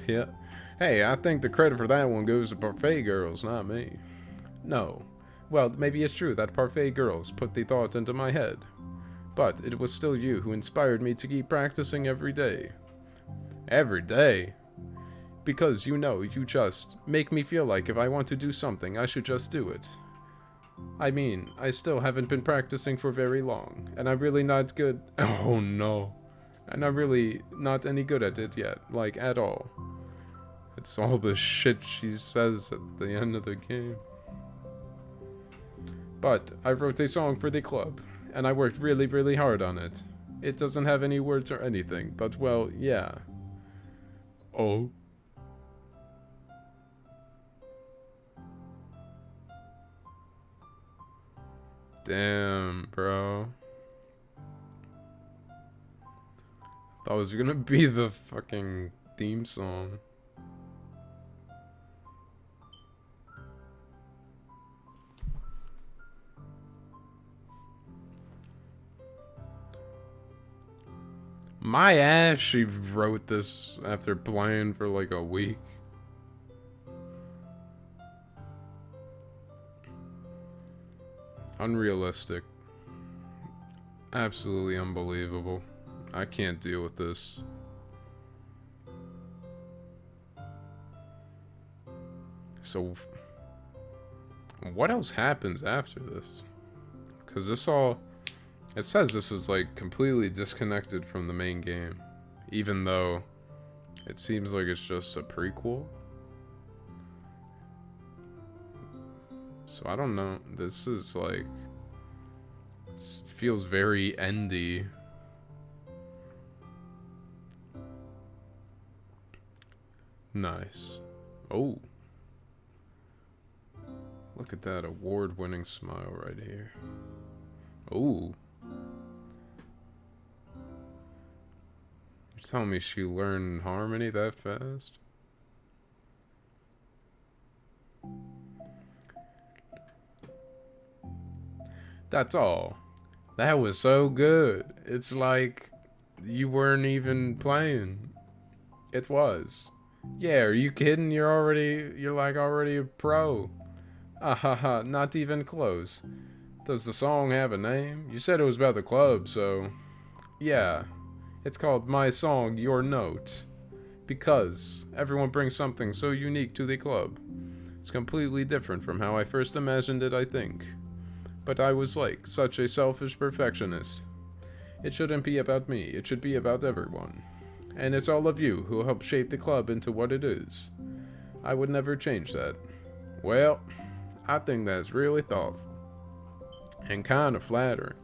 Hey, I think the credit for that one goes to Parfait Girls, not me. No. Well, maybe it's true that Parfait Girls put the thought into my head. But it was still you who inspired me to keep practicing every day. Every day? Because, you know, you just make me feel like if I want to do something, I should just do it. I mean, I still haven't been practicing for very long, and I'm really not good. Oh no. And I'm really not any good at it yet, like, at all. It's all the shit she says at the end of the game. But I wrote a song for the club, and I worked really, really hard on it. It doesn't have any words or anything, but, well, yeah. Oh. Damn, bro. Thought it was gonna be the fucking theme song. My ass, she wrote this after playing for like a week. Unrealistic. Absolutely unbelievable. I can't deal with this. So, what else happens after this? Because this all... It says this is like completely disconnected from the main game. Even though it seems like it's just a prequel. So I don't know. This is like... This feels very endy. Nice. Oh. Look at that award-winning smile right here. Oh. You're telling me she learned harmony that fast? That's all. That was so good. It's like you weren't even playing. It was. Yeah, are you kidding? You're like already a pro. Haha, not even close. Does the song have a name? You said it was about the club, so... Yeah. It's called My Song, Your Note. Because everyone brings something so unique to the club. It's completely different from how I first imagined it, I think. But I was like such a selfish perfectionist. It shouldn't be about me, it should be about everyone. And it's all of you who helped shape the club into what it is. I would never change that. Well, I think that's really thoughtful. And kind of flattering.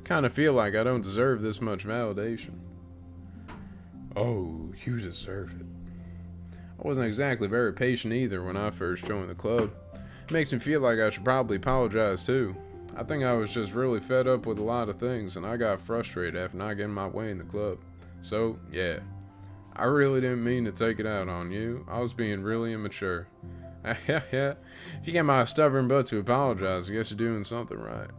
Kind of feel like I don't deserve this much validation. Oh, you deserve it. I wasn't exactly very patient either when I first joined the club. It makes me feel like I should probably apologize too. I think I was just really fed up with a lot of things and I got frustrated after not getting my way in the club. So, yeah. I really didn't mean to take it out on you. I was being really immature. If you get my stubborn butt to apologize, I guess you're doing something right.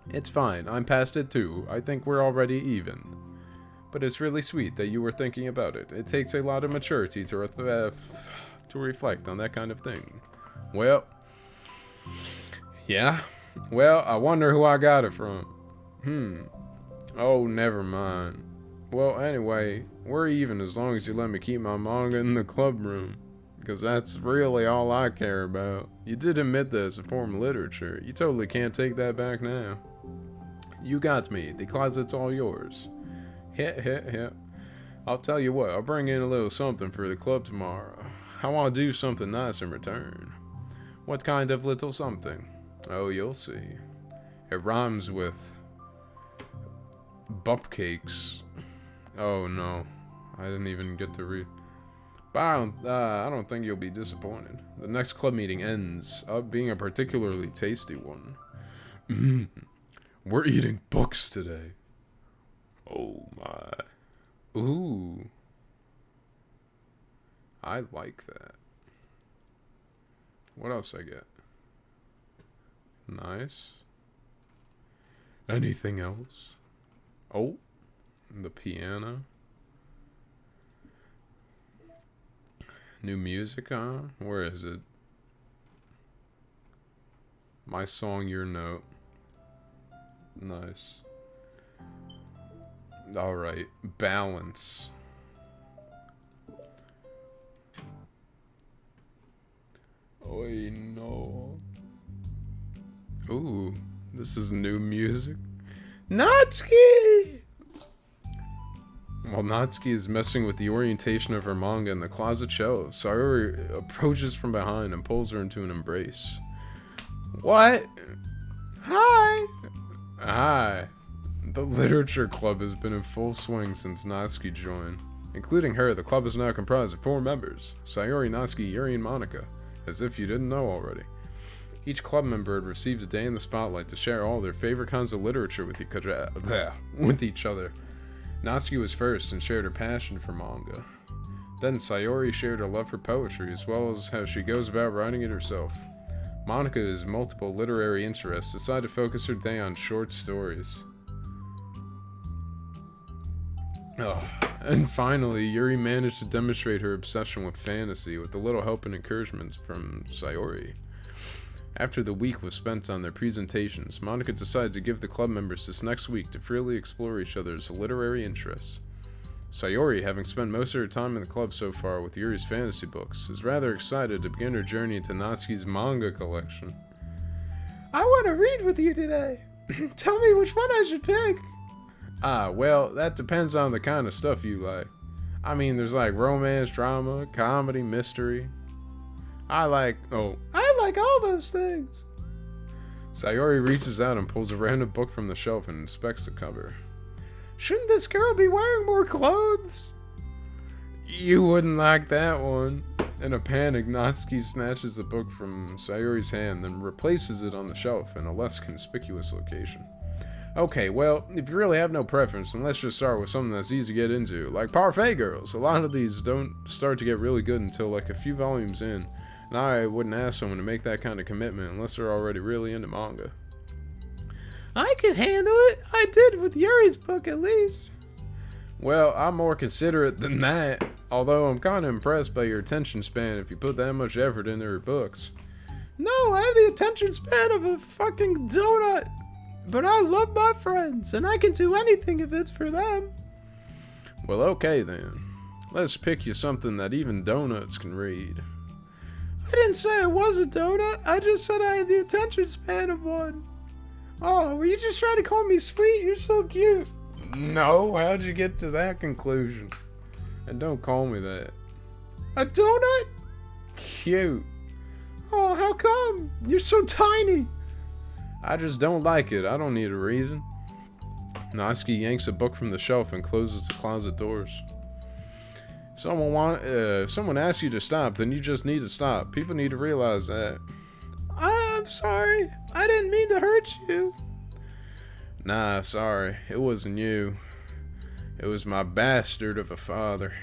It's fine. I'm past it too. I think we're already even. But it's really sweet that you were thinking about it. It takes a lot of maturity to reflect on that kind of thing. Well, yeah. Well, I wonder who I got it from. Oh, never mind. Well, anyway, we're even as long as you let me keep my manga in the club room. Because that's really all I care about. You did admit that it's a form of literature. You totally can't take that back now. You got me. The closet's all yours. Heh. I'll tell you what, I'll bring in a little something for the club tomorrow. I want to do something nice in return. What kind of little something? Oh, you'll see. It rhymes with... Bupcakes. Oh no. I didn't even get to read. But I don't think you'll be disappointed. The next club meeting ends up being a particularly tasty one. We're eating books today. Oh my. Ooh. I like that. What else I get? Nice. Anything else? Oh, the piano. New music, huh? Where is it? My song, your note. Nice. Alright, balance. Oh no. Ooh, this is new music. Natsuki! While Natsuki is messing with the orientation of her manga in the closet shelf, Sayori approaches from behind and pulls her into an embrace. What? Hi! Hi. The literature club has been in full swing since Natsuki joined. Including her, the club is now comprised of 4 members: Sayori, Natsuki, Yuri, and Monica. As if you didn't know already. Each club member had received a day in the spotlight to share all their favorite kinds of literature with each other. Natsuki was first and shared her passion for manga. Then Sayori shared her love for poetry, as well as how she goes about writing it herself. Monica's multiple literary interests decided to focus her day on short stories. And finally, Yuri managed to demonstrate her obsession with fantasy with a little help and encouragement from Sayori. After the week was spent on their presentations, Monica decided to give the club members this next week to freely explore each other's literary interests. Sayori, having spent most of her time in the club so far with Yuri's fantasy books, is rather excited to begin her journey into Natsuki's manga collection. I want to read with you today. Tell me which one I should pick. Well, that depends on the kind of stuff you like. I mean, there's like romance, drama, comedy, mystery. I like all those things. Sayori reaches out and pulls a random book from the shelf and inspects the cover. Shouldn't this girl be wearing more clothes? You wouldn't like that one. In a panic, Natsuki snatches the book from Sayori's hand, then replaces it on the shelf in a less conspicuous location. Okay, well, if you really have no preference, then let's just start with something that's easy to get into, like Parfait Girls. A lot of these don't start to get really good until like a few volumes in, and I wouldn't ask someone to make that kind of commitment unless they're already really into manga. I could handle it. I did with Yuri's book, at least. Well, I'm more considerate than that, although I'm kind of impressed by your attention span if you put that much effort into her books. No, I have the attention span of a fucking donut. But I love my friends, and I can do anything if it's for them. Well, okay then. Let's pick you something that even donuts can read. I didn't say I was a donut. I just said I had the attention span of one. Oh, were you just trying to call me sweet? You're so cute. No, how'd you get to that conclusion? And don't call me that. A donut? Cute. Oh, how come? You're so tiny. I just don't like it. I don't need a reason. Natsuki yanks a book from the shelf and closes the closet doors. If someone asks you to stop, then you just need to stop. People need to realize that. I'm sorry. I didn't mean to hurt you. Nah, sorry. It wasn't you. It was my bastard of a father.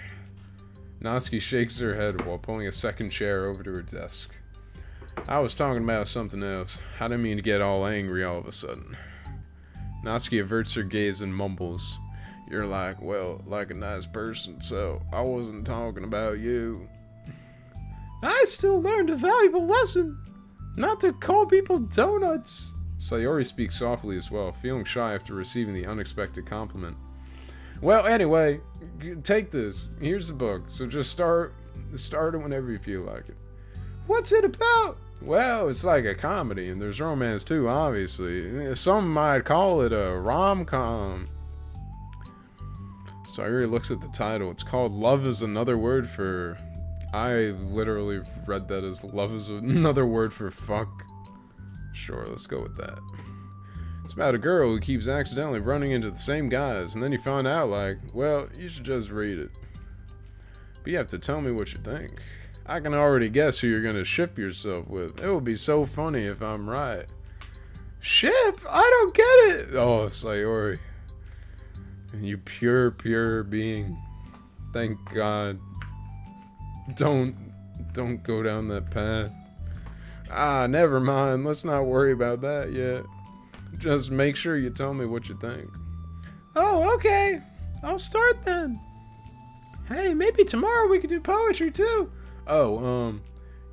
Natsuki shakes her head while pulling a second chair over to her desk. I was talking about something else. I didn't mean to get all angry all of a sudden. Natsuki averts her gaze and mumbles. You're like a nice person, so I wasn't talking about you. I still learned a valuable lesson. Not to call people donuts. Sayori speaks softly as well, feeling shy after receiving the unexpected compliment. Well, anyway, take this. Here's the book, so just start it whenever you feel like it. What's it about? Well, it's like a comedy, and there's romance too, obviously. Some might call it a rom-com. Sayori looks at the title. It's called Love is Another Word for... I literally read that as love is another word for fuck. Sure, let's go with that. It's about a girl who keeps accidentally running into the same guys, and then you find out, like, well, you should just read it. But you have to tell me what you think. I can already guess who you're gonna ship yourself with. It would be so funny if I'm right. Ship? I don't get it! Oh, Sayori. You pure being. Thank God. Don't go down that path. Ah, never mind. Let's not worry about that yet. Just make sure you tell me what you think. Oh, okay. I'll start then. Hey, maybe tomorrow we could do poetry too. Oh,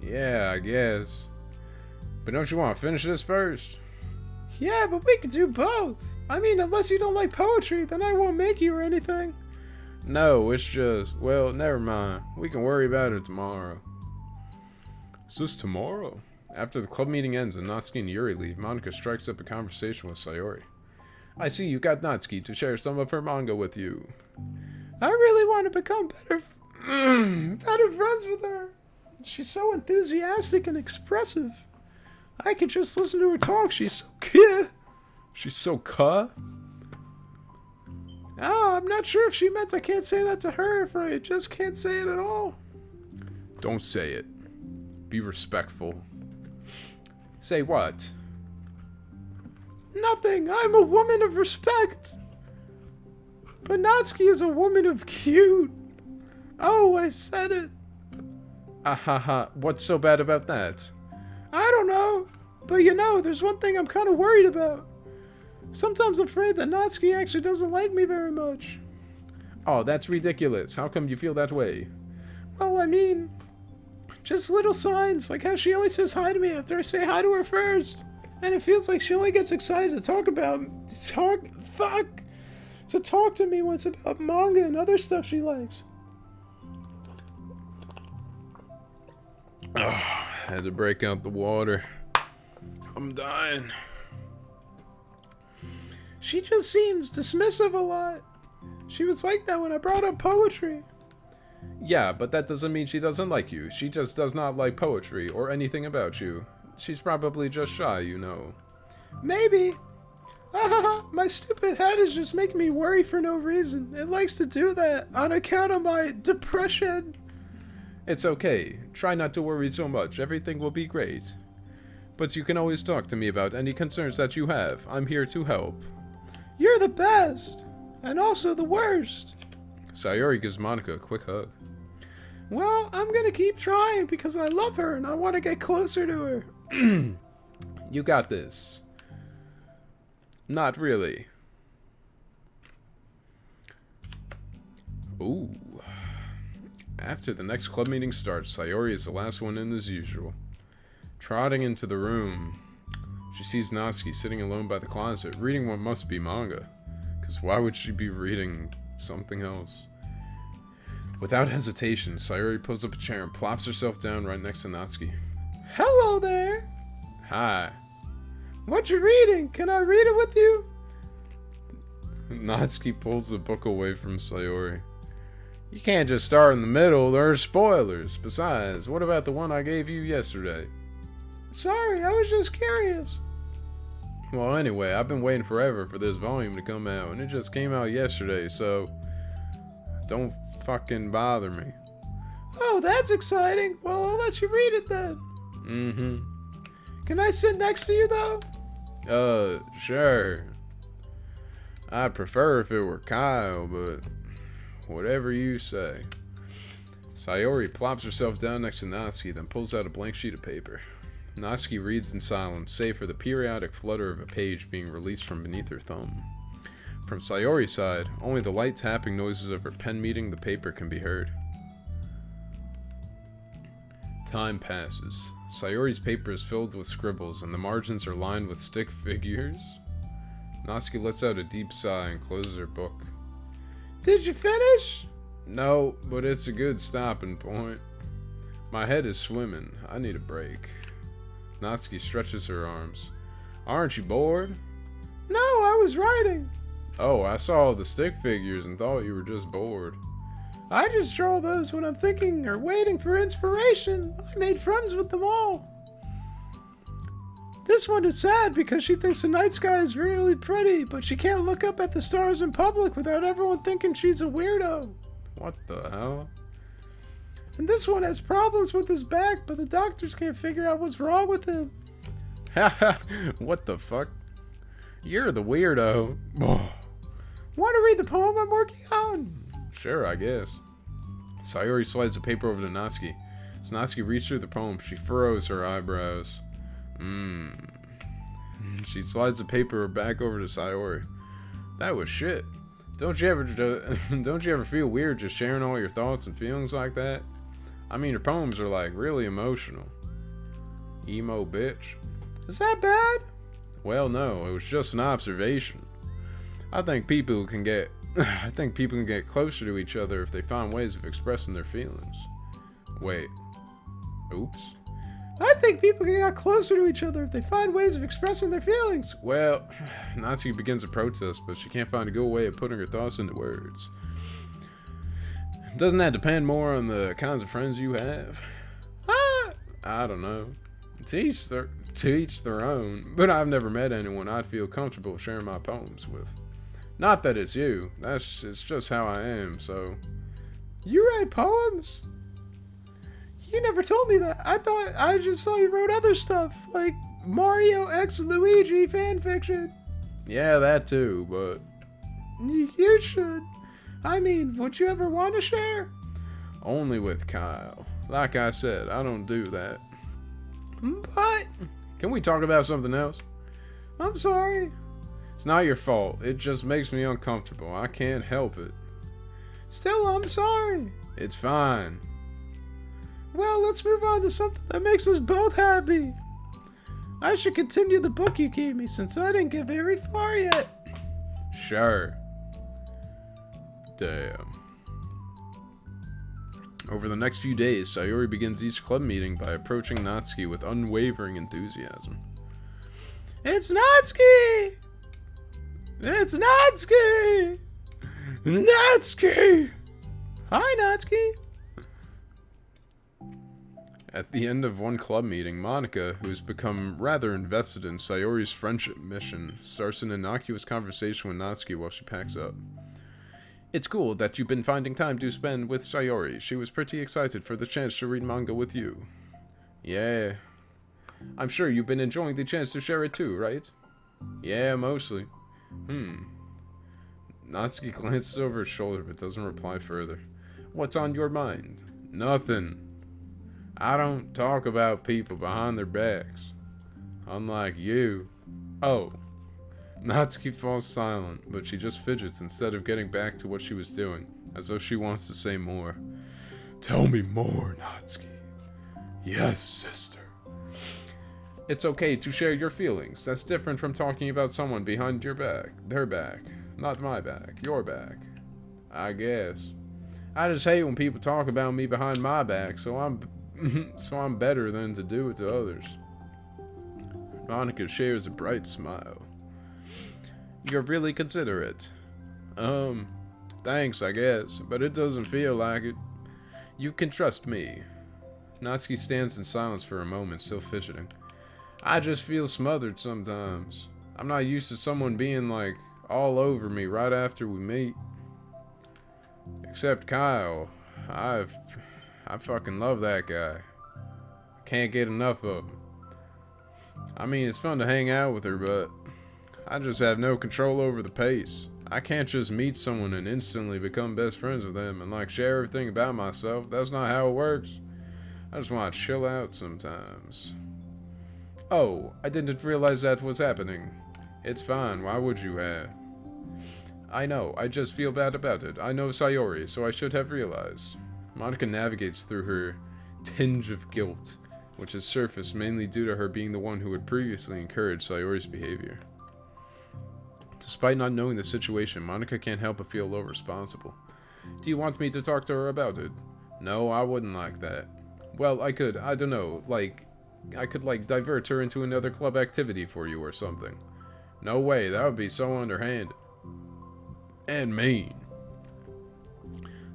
yeah, I guess. But don't you want to finish this first? Yeah, but we could do both. I mean, unless you don't like poetry, then I won't make you or anything. No, it's just, well, never mind. We can worry about it tomorrow. Is this tomorrow? After the club meeting ends and Natsuki and Yuri leave, Monika strikes up a conversation with Sayori. I see you got Natsuki to share some of her manga with you. I really want to become better friends with her. She's so enthusiastic and expressive. I could just listen to her talk. She's so cute. She's so Oh, I'm not sure if she meant I can't say that to her, if I just can't say it at all. Don't say it. Be respectful. Say what? Nothing. I'm a woman of respect. But Natsuki is a woman of cute. Oh, I said it. Ahaha. What's so bad about that? I don't know. But you know, there's one thing I'm kind of worried about. Sometimes I'm afraid that Natsuki actually doesn't like me very much. Oh, that's ridiculous. How come you feel that way? Well, I mean, just little signs, like how she always says hi to me after I say hi to her first. And it feels like she only gets excited to talk to me when it's about manga and other stuff she likes. Oh, had to break out the water. I'm dying. She just seems dismissive a lot. She was like that when I brought up poetry. Yeah, but that doesn't mean she doesn't like you. She just does not like poetry or anything about you. She's probably just shy, you know. Maybe. My stupid head is just making me worry for no reason. It likes to do that on account of my depression. It's okay. Try not to worry so much. Everything will be great. But you can always talk to me about any concerns that you have. I'm here to help. You're the best. And also the worst. Sayori gives Monika a quick hug. Well, I'm gonna keep trying because I love her and I want to get closer to her. You got this. Not really. Ooh. After the next club meeting starts, Sayori is the last one in as usual. Trotting into the room, she sees Natsuki sitting alone by the closet, reading what must be manga. Because why would she be reading something else? Without hesitation, Sayori pulls up a chair and plops herself down right next to Natsuki. Hello there! Hi. What you reading? Can I read it with you? Natsuki pulls the book away from Sayori. You can't just start in the middle, there are spoilers. Besides, what about the one I gave you yesterday? Sorry, I was just curious. Well, anyway, I've been waiting forever for this volume to come out, and it just came out yesterday, so don't fucking bother me. Oh, that's exciting. Well, I'll let you read it then. Mm-hmm. Can I sit next to you, though? Sure. I'd prefer if it were Kyle, but whatever you say. Sayori plops herself down next to Natsuki, then pulls out a blank sheet of paper. Natsuki reads in silence, save for the periodic flutter of a page being released from beneath her thumb. From Sayori's side, only the light tapping noises of her pen meeting the paper can be heard. Time passes. Sayori's paper is filled with scribbles, and the margins are lined with stick figures. Natsuki lets out a deep sigh and closes her book. Did you finish? No, but it's a good stopping point. My head is swimming. I need a break. Natsuki stretches her arms. Aren't you bored? No, I was writing. Oh, I saw the stick figures and thought you were just bored. I just draw those when I'm thinking or waiting for inspiration. I made friends with them all. This one is sad because she thinks the night sky is really pretty, but she can't look up at the stars in public without everyone thinking she's a weirdo. What the hell? And this one has problems with his back, but the doctors can't figure out what's wrong with him. Haha, what the fuck? You're the weirdo. Want to read the poem I'm working on? Sure, I guess. Sayori slides the paper over to Natsuki. As Natsuki reads through the poem, she furrows her eyebrows. She slides the paper back over to Sayori. That was shit. Don't you ever feel weird just sharing all your thoughts and feelings like that? I mean, your poems are like really emotional. Emo bitch. Is that bad? Well, no, it was just an observation. I think people can get closer to each other if they find ways of expressing their feelings. Wait. Oops. I think people can get closer to each other if they find ways of expressing their feelings. Well, Natsuki begins a protest, but she can't find a good way of putting her thoughts into words. Doesn't that depend more on the kinds of friends you have? I don't know. To each their own, but I've never met anyone I'd feel comfortable sharing my poems with. Not that it's you. It's just how I am, so... You write poems? You never told me that. I thought I just saw you wrote other stuff, like Mario x Luigi fanfiction. Yeah, that too, but... You should. I mean, would you ever want to share? Only with Kyle. Like I said, I don't do that. But... Can we talk about something else? I'm sorry. It's not your fault. It just makes me uncomfortable. I can't help it. Still, I'm sorry. It's fine. Well, let's move on to something that makes us both happy. I should continue the book you gave me since I didn't get very far yet. Sure. Damn. Over the next few days, Sayori begins each club meeting by approaching Natsuki with unwavering enthusiasm. It's Natsuki! It's Natsuki! Natsuki! Hi, Natsuki! At the end of one club meeting, Monica, who's become rather invested in Sayori's friendship mission, starts an innocuous conversation with Natsuki while she packs up. It's cool that you've been finding time to spend with Sayori. She was pretty excited for the chance to read manga with you. Yeah. I'm sure you've been enjoying the chance to share it too, right? Yeah, mostly. Natsuki glances over her shoulder but doesn't reply further. What's on your mind? Nothing. I don't talk about people behind their backs. Unlike you. Oh. Natsuki falls silent, but she just fidgets instead of getting back to what she was doing, as though she wants to say more. Tell me more, Natsuki. Yes, sister. It's okay to share your feelings. That's different from talking about someone behind your back. Their back. Not my back. Your back. I guess. I just hate when people talk about me behind my back, so I'm better than to do it to others. Monica shares a bright smile. You're really considerate. Thanks, I guess, but it doesn't feel like it. You can trust me. Natsuki stands in silence for a moment, still fidgeting. I just feel smothered sometimes. I'm not used to someone being, like, all over me right after we meet. Except Kyle. I fucking love that guy. Can't get enough of him. I mean, it's fun to hang out with her, but I just have no control over the pace. I can't just meet someone and instantly become best friends with them and like share everything about myself. That's not how it works. I just want to chill out sometimes. Oh, I didn't realize that was happening. It's fine, why would you have? I know, I just feel bad about it. I know Sayori, so I should have realized. Monica navigates through her tinge of guilt, which has surfaced mainly due to her being the one who had previously encouraged Sayori's behavior. Despite not knowing the situation, Monica can't help but feel a little responsible. Do you want me to talk to her about it? No, I wouldn't like that. Well, I could, I don't know, I could divert her into another club activity for you or something. No way, that would be so underhanded. And mean.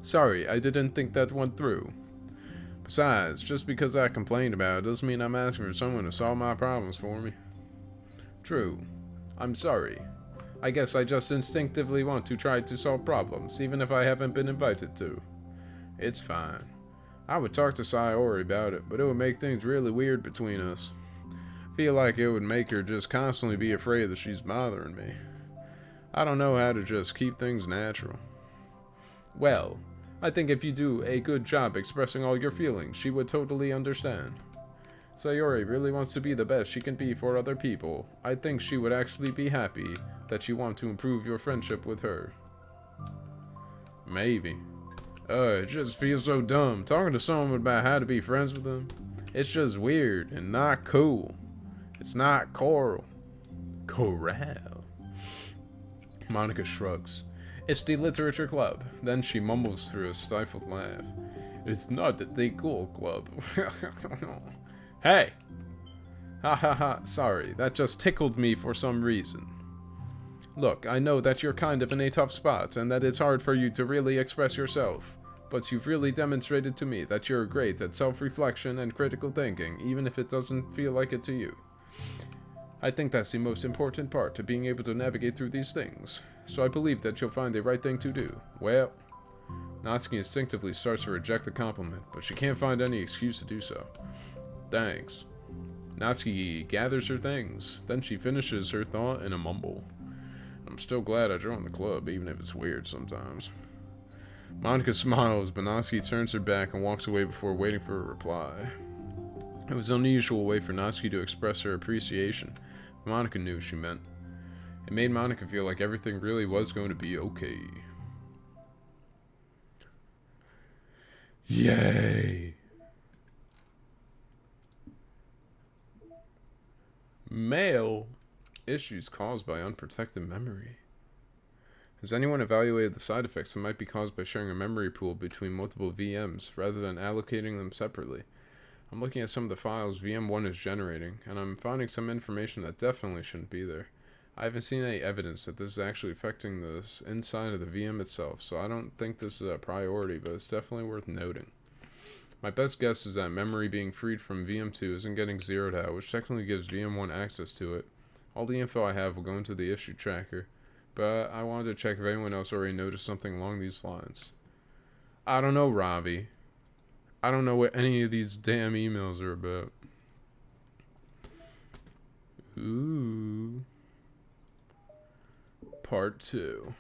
Sorry, I didn't think that went through. Besides, just because I complained about it doesn't mean I'm asking for someone to solve my problems for me. True. I'm sorry. I guess I just instinctively want to try to solve problems, even if I haven't been invited to. It's fine. I would talk to Sayori about it, but it would make things really weird between us. I feel like it would make her just constantly be afraid that she's bothering me. I don't know how to just keep things natural. Well, I think if you do a good job expressing all your feelings, she would totally understand. Sayori really wants to be the best she can be for other people. I think she would actually be happy that you want to improve your friendship with her. Maybe. It just feels so dumb. Talking to someone about how to be friends with them. It's just weird and not cool. It's not choral. Corral. Monica shrugs. It's the literature club. Then she mumbles through a stifled laugh. It's not the cool club. Hey! Ha ha ha, sorry, that just tickled me for some reason. Look, I know that you're kind of in a tough spot, and that it's hard for you to really express yourself, but you've really demonstrated to me that you're great at self-reflection and critical thinking, even if it doesn't feel like it to you. I think that's the most important part to being able to navigate through these things, so I believe that you'll find the right thing to do. Well, Natsuki instinctively starts to reject the compliment, but she can't find any excuse to do so. Thanks. Natsuki gathers her things, then she finishes her thought in a mumble. I'm still glad I joined the club, even if it's weird sometimes. Monica smiles, but Natsuki turns her back and walks away before waiting for a reply. It was an unusual way for Natsuki to express her appreciation. Monica knew what she meant. It made Monica feel like everything really was going to be okay. Yay! Mail. Issues caused by unprotected memory. Has anyone evaluated the side effects that might be caused by sharing a memory pool between multiple VMs, rather than allocating them separately? I'm looking at some of the files VM1 is generating, and I'm finding some information that definitely shouldn't be there. I haven't seen any evidence that this is actually affecting the inside of the VM itself, so I don't think this is a priority, but it's definitely worth noting. My best guess is that memory being freed from VM2 isn't getting zeroed out, which technically gives VM1 access to it. All the info I have will go into the issue tracker, but I wanted to check if anyone else already noticed something along these lines. I don't know, Robbie. I don't know what any of these damn emails are about. Ooh. Part 2.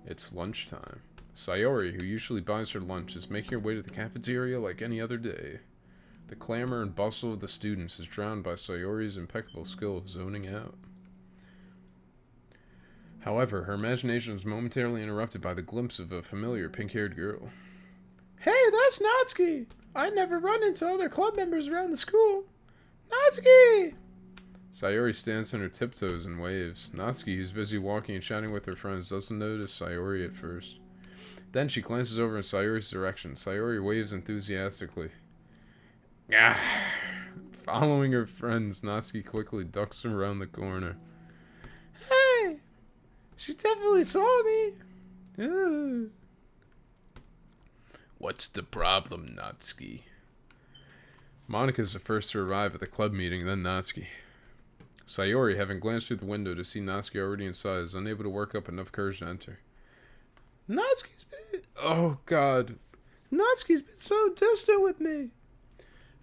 It's lunchtime. Sayori, who usually buys her lunch, is making her way to the cafeteria like any other day. The clamor and bustle of the students is drowned by Sayori's impeccable skill of zoning out. However, her imagination is momentarily interrupted by the glimpse of a familiar pink-haired girl. Hey, that's Natsuki! I never run into other club members around the school. Natsuki! Sayori stands on her tiptoes and waves. Natsuki, who's busy walking and chatting with her friends, doesn't notice Sayori at first. Then she glances over in Sayori's direction. Sayori waves enthusiastically. Ah. Following her friends, Natsuki quickly ducks around the corner. Hey! She definitely saw me! Ugh. What's the problem, Natsuki? Monika's the first to arrive at the club meeting, then Natsuki. Sayori, having glanced through the window to see Natsuki already inside, is unable to work up enough courage to enter. Natsuki's been... Oh, God. Natsuki's been so distant with me.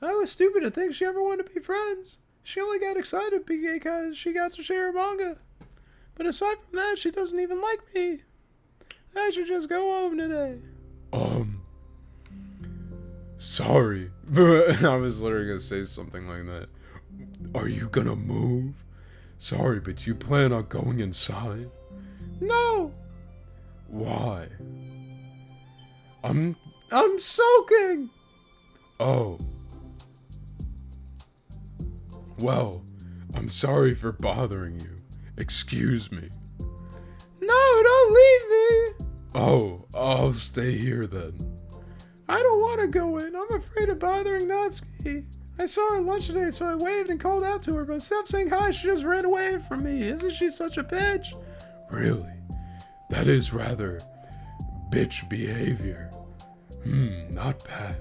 I was stupid to think she ever wanted to be friends. She only got excited because she got to share her manga. But aside from that, she doesn't even like me. I should just go home today. Sorry. I was literally gonna say something like that. Are you gonna move? Sorry, but do you plan on going inside? No. Why? I'm soaking. Oh. Well, I'm sorry for bothering you. Excuse me. No, don't leave me. Oh, I'll stay here then. I don't want to go in. I'm afraid of bothering Natsuki. I saw her at lunch today, so I waved and called out to her, but instead of saying hi, she just ran away from me. Isn't she such a bitch? Really? That is rather bitch behavior. Not bad.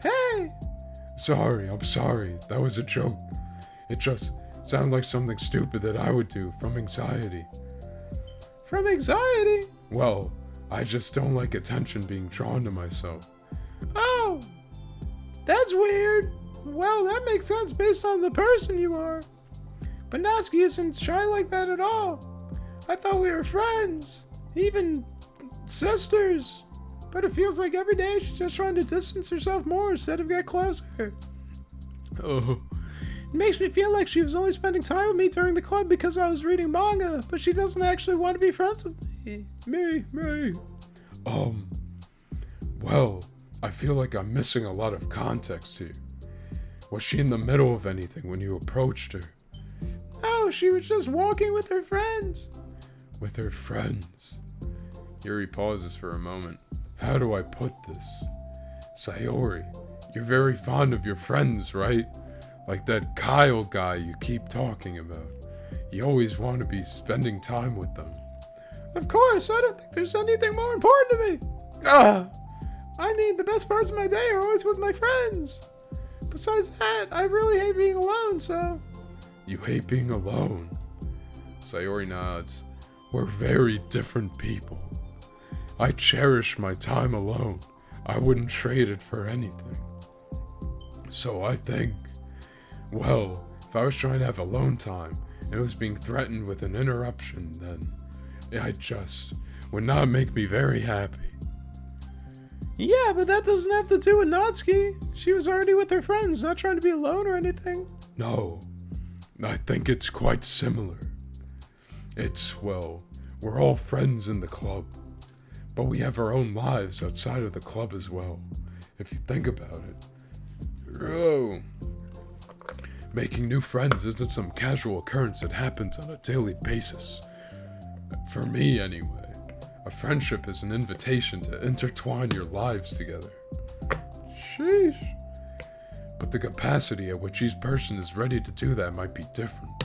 Hey! Sorry, I'm sorry. That was a joke. It just sounded like something stupid that I would do from anxiety. From anxiety? Well, I just don't like attention being drawn to myself. Oh, that's weird. Well, that makes sense based on the person you are. But Natsuki isn't shy like that at all. I thought we were friends, even sisters. But it feels like every day she's just trying to distance herself more instead of get closer. Oh, It makes me feel like she was only spending time with me during the club because I was reading manga, but she doesn't actually want to be friends with me. me. Well, I feel like I'm missing a lot of context here. Was she in the middle of anything when you approached her? No, she was just walking with her friends. With her friends? Yuri pauses for a moment. How do I put this? Sayori, you're very fond of your friends, right? Like that Kyle guy you keep talking about. You always want to be spending time with them. Of course, I don't think there's anything more important to me. I mean, the best parts of my day are always with my friends. Besides that, I really hate being alone, so... You hate being alone? Sayori nods. We're very different people. I cherish my time alone. I wouldn't trade it for anything. So I think, well, if I was trying to have alone time and it was being threatened with an interruption, then I just would not make me very happy. Yeah, but that doesn't have to do with Natsuki. She was already with her friends, not trying to be alone or anything. No, I think it's quite similar. It's, well, we're all friends in the club, but we have our own lives outside of the club as well, if you think about it. Oh. Making new friends isn't some casual occurrence that happens on a daily basis. For me, anyway. A friendship is an invitation to intertwine your lives together. Sheesh. But the capacity at which each person is ready to do that might be different.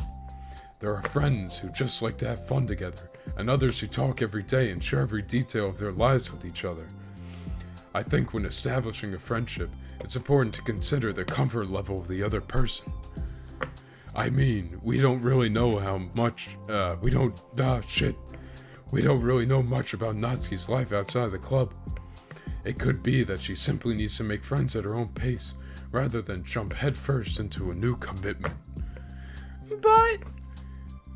There are friends who just like to have fun together, and others who talk every day and share every detail of their lives with each other. I think when establishing a friendship, it's important to consider the comfort level of the other person. I mean, we don't really know how much, we don't really know much about Natsuki's life outside the club. It could be that she simply needs to make friends at her own pace, rather than jump headfirst into a new commitment. But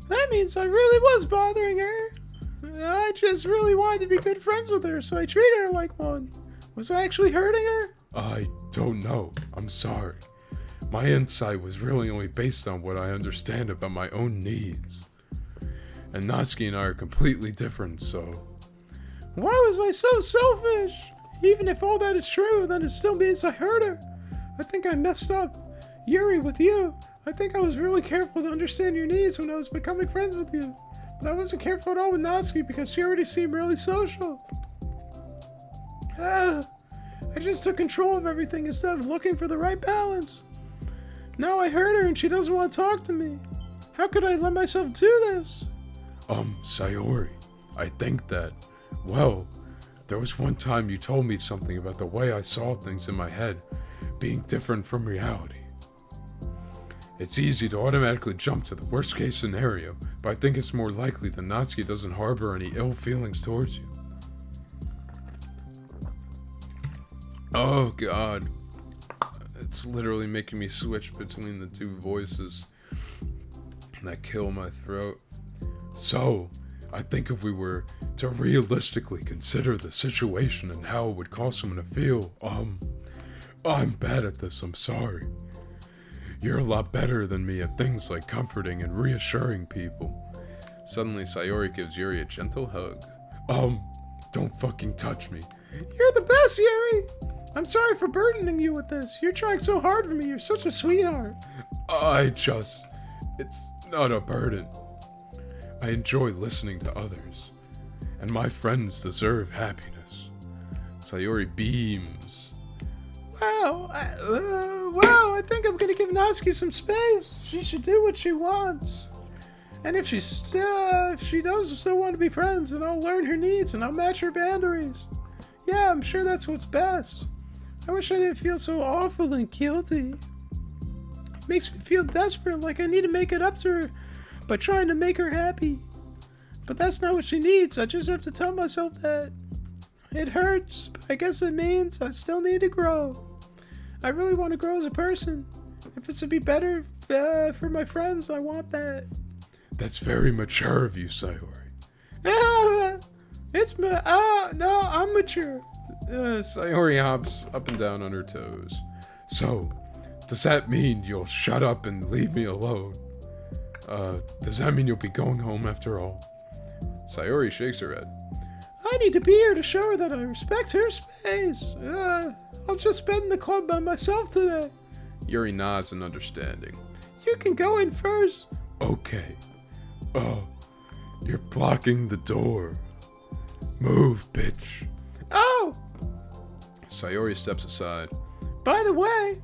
that means I really was bothering her. I just really wanted to be good friends with her, so I treated her like one. Was I actually hurting her? I don't know. I'm sorry. My insight was really only based on what I understand about my own needs. And Natsuki and I are completely different, so... Why was I so selfish? Even if all that is true, then it still means I hurt her. I think I messed up. Yuri, with you, I think I was really careful to understand your needs when I was becoming friends with you. But I wasn't careful at all with Natsuki because she already seemed really social. I just took control of everything instead of looking for the right balance. Now I hurt her and she doesn't want to talk to me. How could I let myself do this? Sayori, I think that, well, there was one time you told me something about the way I saw things in my head being different from reality. It's easy to automatically jump to the worst case scenario, but I think it's more likely that Natsuki doesn't harbor any ill feelings towards you. Oh god. It's literally making me switch between the two voices that kill my throat. So, I think if we were to realistically consider the situation and how it would cause someone to feel, I'm bad at this, I'm sorry. You're a lot better than me at things like comforting and reassuring people. Suddenly, Sayori gives Yuri a gentle hug. Don't fucking touch me. You're the best, Yuri! I'm sorry for burdening you with this. You're trying so hard for me. You're such a sweetheart. It's not a burden. I enjoy listening to others, and my friends deserve happiness. Sayori beams. Wow, I think I'm gonna give Natsuki some space. She should do what she wants. And if she does still want to be friends, then I'll learn her needs and I'll match her boundaries. Yeah, I'm sure that's what's best. I wish I didn't feel so awful and guilty. It makes me feel desperate, like I need to make it up to her by trying to make her happy. But that's not what she needs. I just have to tell myself that. It hurts, but I guess it means I still need to grow. I really want to grow as a person. If it's to be better for my friends, I want that. That's very mature of you, Sayori. No, I'm mature. Sayori hops up and down on her toes. So, does that mean you'll shut up and leave me alone? Does that mean you'll be going home after all? Sayori shakes her head. I need to be here to show her that I respect her space. I'll just spend the club by myself today. Yuri nods in understanding. You can go in first. Okay. Oh, you're blocking the door. Move, bitch. Oh! Sayori steps aside. By the way,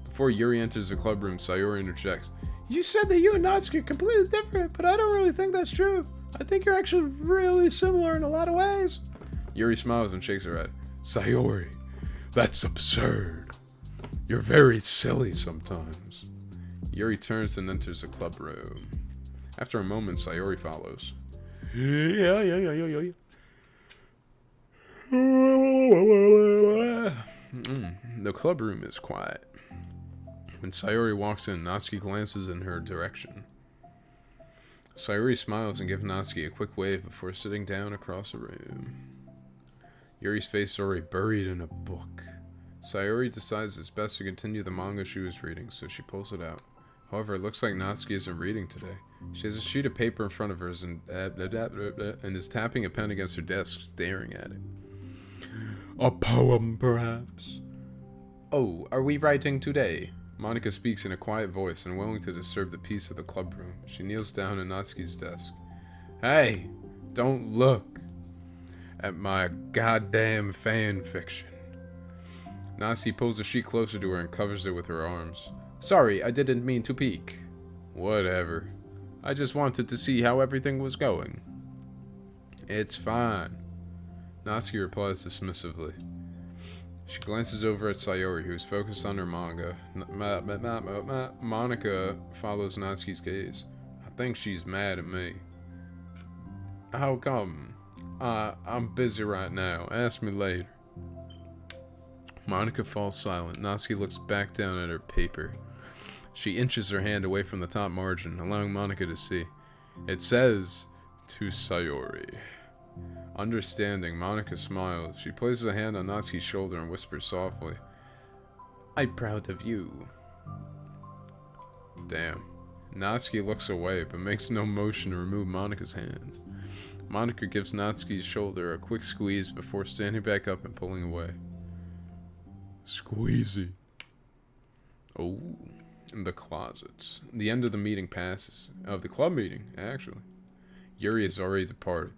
Before Yuri enters the club room, Sayori interjects. you said that you and Natsuki are completely different, but I don't really think that's true. I think you're actually really similar in a lot of ways. Yuri smiles and shakes her head. Sayori, that's absurd. You're very silly sometimes. Yuri turns and enters the club room. After a moment, Sayori follows. Yeah. The club room is quiet. When Sayori walks in, Natsuki glances in her direction. Sayori smiles and gives Natsuki a quick wave before sitting down across the room. Yuri's face is already buried in a book. Sayori decides it's best to continue the manga she was reading, so she pulls it out. However, it looks like Natsuki isn't reading today. She has a sheet of paper in front of her and is tapping a pen against her desk, staring at it. A poem, perhaps? Oh, are we writing today? Monika speaks in a quiet voice, unwilling to disturb the peace of the club room. She kneels down at Natsuki's desk. Hey, don't look at my goddamn fan fiction. Natsuki pulls the sheet closer to her and covers it with her arms. Sorry, I didn't mean to peek. Whatever. I just wanted to see how everything was going. It's fine. Natsuki replies dismissively. She glances over at Sayori, who is focused on her manga. Monika follows Natsuki's gaze. I think she's mad at me. How come? I'm busy right now. Ask me later. Monika falls silent. Natsuki looks back down at her paper. She inches her hand away from the top margin, allowing Monika to see. It says, to Sayori. Understanding, Monika smiles. She places a hand on Natsuki's shoulder and whispers softly, I'm proud of you. Damn. Natsuki looks away, but makes no motion to remove Monika's hand. Monika gives Natsuki's shoulder a quick squeeze before standing back up and pulling away. Squeezy. Oh, in the closets. The end of the meeting passes. Of the club meeting, actually. Yuri has already departed.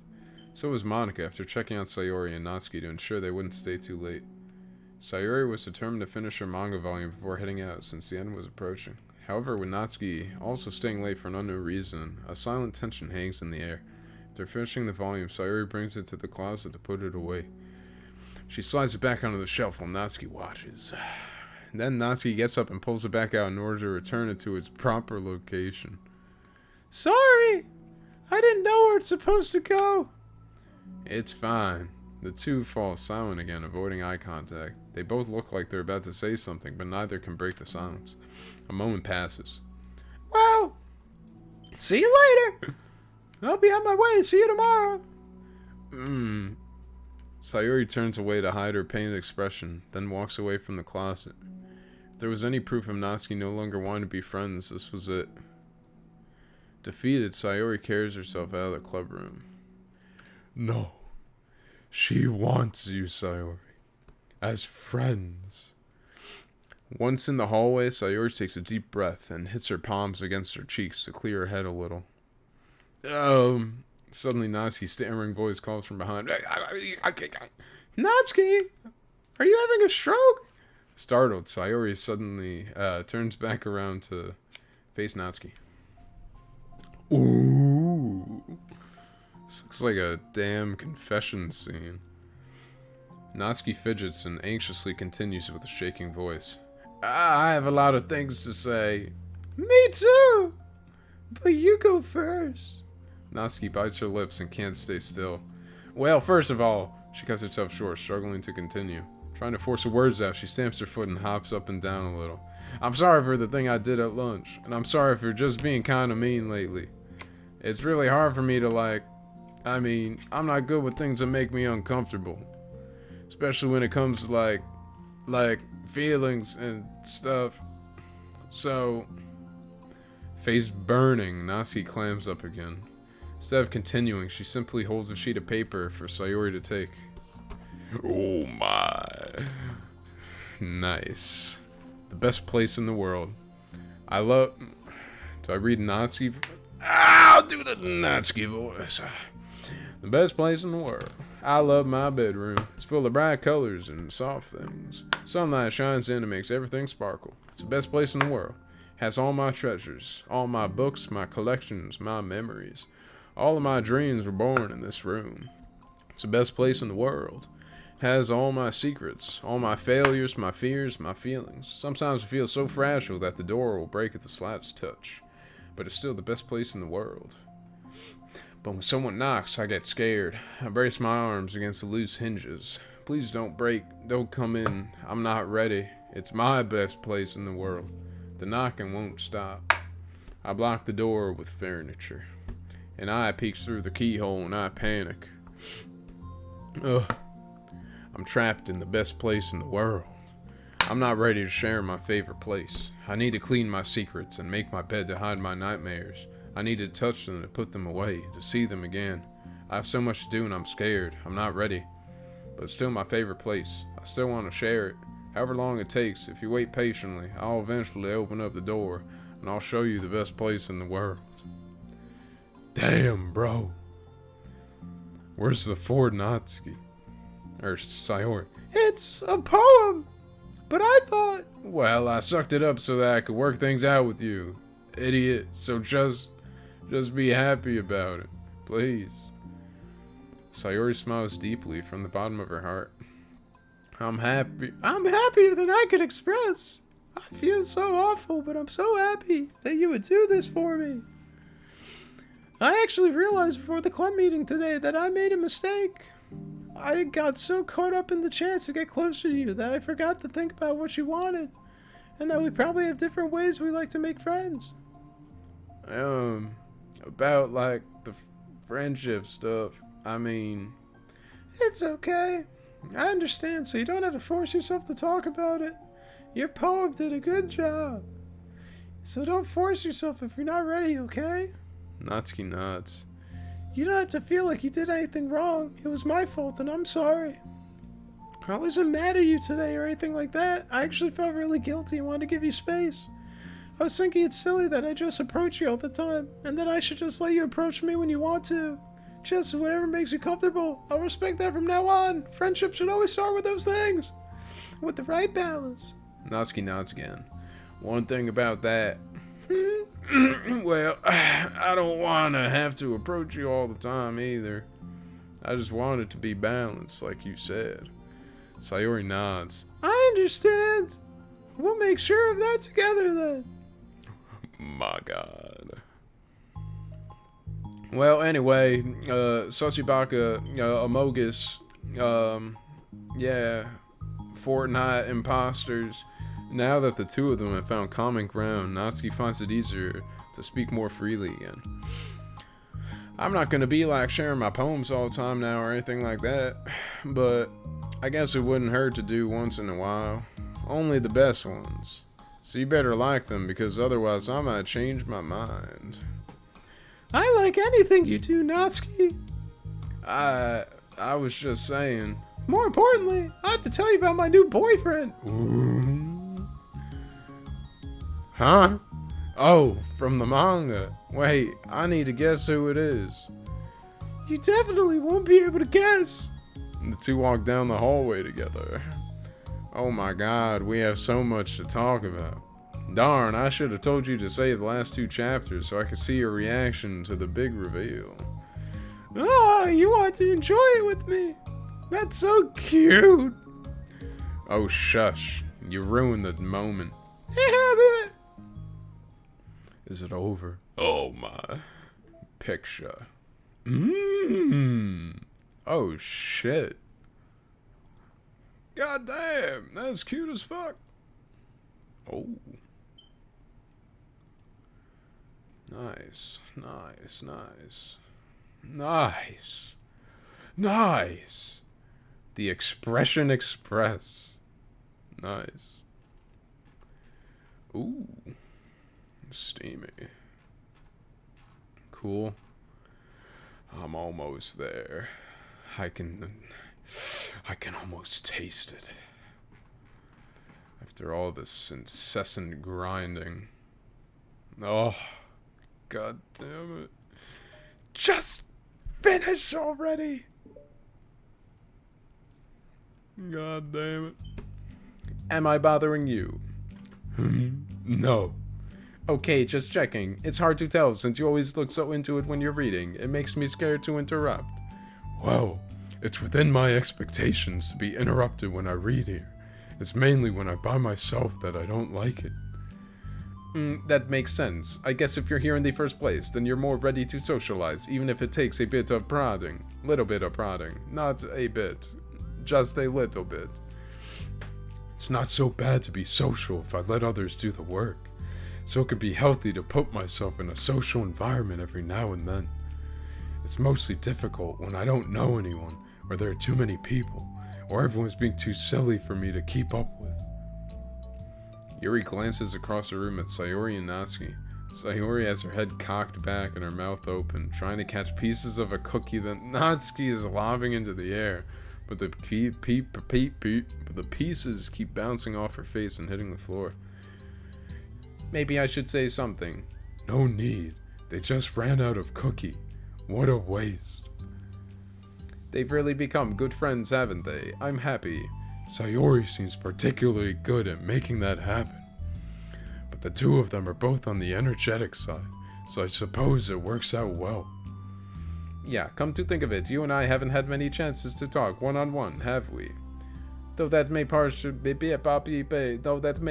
So was Monika after checking out Sayori and Natsuki to ensure they wouldn't stay too late. Sayori was determined to finish her manga volume before heading out since the end was approaching. However, with Natsuki also staying late for an unknown reason, a silent tension hangs in the air. After finishing the volume, Sayori brings it to the closet to put it away. She slides it back onto the shelf while Natsuki watches. Then Natsuki gets up and pulls it back out in order to return it to its proper location. Sorry! I didn't know where it's supposed to go. It's fine. The two fall silent again, avoiding eye contact. They both look like they're about to say something, but neither can break the silence. A moment passes. Well, see you later. I'll be on my way. See you tomorrow. Sayori turns away to hide her pained expression, then walks away from the closet. If there was any proof of Natsuki no longer wanting to be friends, this was it. Defeated, Sayori carries herself out of the club room. No. She wants you, Sayori. As friends. Once in the hallway, Sayori takes a deep breath and hits her palms against her cheeks to clear her head a little. Suddenly Natsuki's stammering voice calls from behind. Natsuki, are you having a stroke? Startled, Sayori suddenly turns back around to face Natsuki. Ooh. This looks like a damn confession scene. Natsuki fidgets and anxiously continues with a shaking voice. I have a lot of things to say. Me too. But you go first. Natsuki bites her lips and can't stay still. Well, first of all, She cuts herself short, struggling to continue. Trying to force her words out, she stamps her foot and hops up and down a little. I'm sorry for the thing I did at lunch, and I'm sorry for just being kind of mean lately. It's really hard for me to I'm not good with things that make me uncomfortable. Especially when it comes to like feelings and stuff. So, face burning, Natsuki clams up again. Instead of continuing, she simply holds a sheet of paper for Sayori to take. Oh my. Nice. The best place in the world. Do I read Natsuki? I'll do the Natsuki voice. The best place in the world. I love my bedroom. It's full of bright colors and soft things. Sunlight shines in and makes everything sparkle. It's the best place in the world. It has all my treasures, all my books, my collections, my memories. All of my dreams were born in this room. It's the best place in the world. It has all my secrets, all my failures, my fears, my feelings. Sometimes I feel so fragile that the door will break at the slightest touch. But it's still the best place in the world. But when someone knocks, I get scared. I brace my arms against the loose hinges. Please don't break. Don't come in. I'm not ready. It's my best place in the world. The knocking won't stop. I block the door with furniture. An eye peeks through the keyhole and I panic. Ugh. I'm trapped in the best place in the world. I'm not ready to share my favorite place. I need to clean my secrets and make my bed to hide my nightmares. I need to touch them and put them away, to see them again. I have so much to do and I'm scared. I'm not ready. But it's still my favorite place. I still want to share it. However long it takes, if you wait patiently, I'll eventually open up the door and I'll show you the best place in the world. Damn, bro. Where's the Ford Natsuki? Or Sayori? It's a poem, but I thought... Well, I sucked it up so that I could work things out with you, idiot. So just be happy about it, please. Sayori smiles deeply from the bottom of her heart. I'm happy. I'm happier than I could express. I feel so awful, but I'm so happy that you would do this for me. I actually realized before the club meeting today that I made a mistake. I got so caught up in the chance to get closer to you that I forgot to think about what you wanted. And that we probably have different ways we like to make friends. About like the friendship stuff. I mean... It's okay. I understand, so you don't have to force yourself to talk about it. Your poem did a good job. So don't force yourself if you're not ready, okay? Natsuki nods. You don't have to feel like you did anything wrong. It was my fault and I'm sorry. I wasn't mad at you today or anything like that. I actually felt really guilty and wanted to give you space. I was thinking it's silly that I just approach you all the time and that I should just let you approach me when you want to. Just whatever makes you comfortable. I'll respect that from now on. Friendship should always start with those things. With the right balance. Natsuki nods again. One thing about that. Well, I don't want to have to approach you all the time either. I just want it to be balanced, like you said. Sayori nods. I understand. We'll make sure of that together then. My god. Well, anyway, Susubaka, Amogus, yeah, Fortnite imposters. Now that the two of them have found common ground, Natsuki finds it easier to speak more freely again. I'm not gonna be like sharing my poems all the time now or anything like that, but I guess it wouldn't hurt to do once in a while. Only the best ones. So you better like them, because otherwise I might change my mind. I like anything you do, Natsuki. I was just saying. More importantly, I have to tell you about my new boyfriend. Ooh. Huh? Oh, from the manga. Wait, I need to guess who it is. You definitely won't be able to guess. And the two walk down the hallway together. Oh my god, we have so much to talk about. Darn, I should have told you to save the last 2 chapters so I could see your reaction to the big reveal. Oh, you want to enjoy it with me? That's so cute. Oh, shush. You ruined the moment. Is it over? Oh my. Picture. Oh shit. God damn, that's cute as fuck. Oh. Nice, nice, nice. Nice. Nice. The Expression Express. Nice. Ooh. Steamy. Cool. I'm almost there. I can almost taste it. After all this incessant grinding. Oh, god damn it. Just finish already! God damn it. Am I bothering you? No. Okay, just checking. It's hard to tell since you always look so into it when you're reading. It makes me scared to interrupt. Well, it's within my expectations to be interrupted when I read here. It's mainly when I'm by myself that I don't like it. That makes sense. I guess if you're here in the first place, then you're more ready to socialize, even if it takes a bit of prodding. Little bit of prodding. Not a bit. Just a little bit. It's not so bad to be social if I let others do the work. So it could be healthy to put myself in a social environment every now and then. It's mostly difficult when I don't know anyone, or there are too many people, or everyone's being too silly for me to keep up with. Yuri glances across the room at Sayori and Natsuki. Sayori has her head cocked back and her mouth open, trying to catch pieces of a cookie that Natsuki is lobbing into the air, but the pieces keep bouncing off her face and hitting the floor. Maybe I should say something. No need. They just ran out of cookie. What a waste. They've really become good friends, haven't they? I'm happy. Sayori seems particularly good at making that happen. But the two of them are both on the energetic side, so I suppose it works out well. Yeah, come to think of it, you and I haven't had many chances to talk one-on-one, have we? Though that may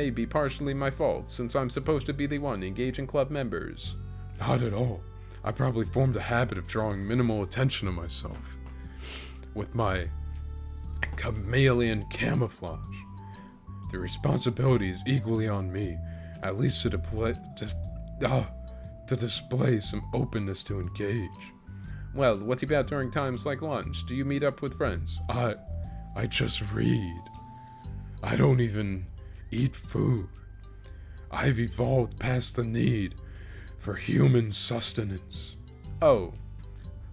be partially my fault, since I'm supposed to be the one engaging club members. Not at all. I probably formed a habit of drawing minimal attention to myself. With my chameleon camouflage. The responsibility is equally on me, at least to display some openness to engage. Well, what about during times like lunch? Do you meet up with friends? I just read. I don't even eat food. I've evolved past the need for human sustenance. Oh,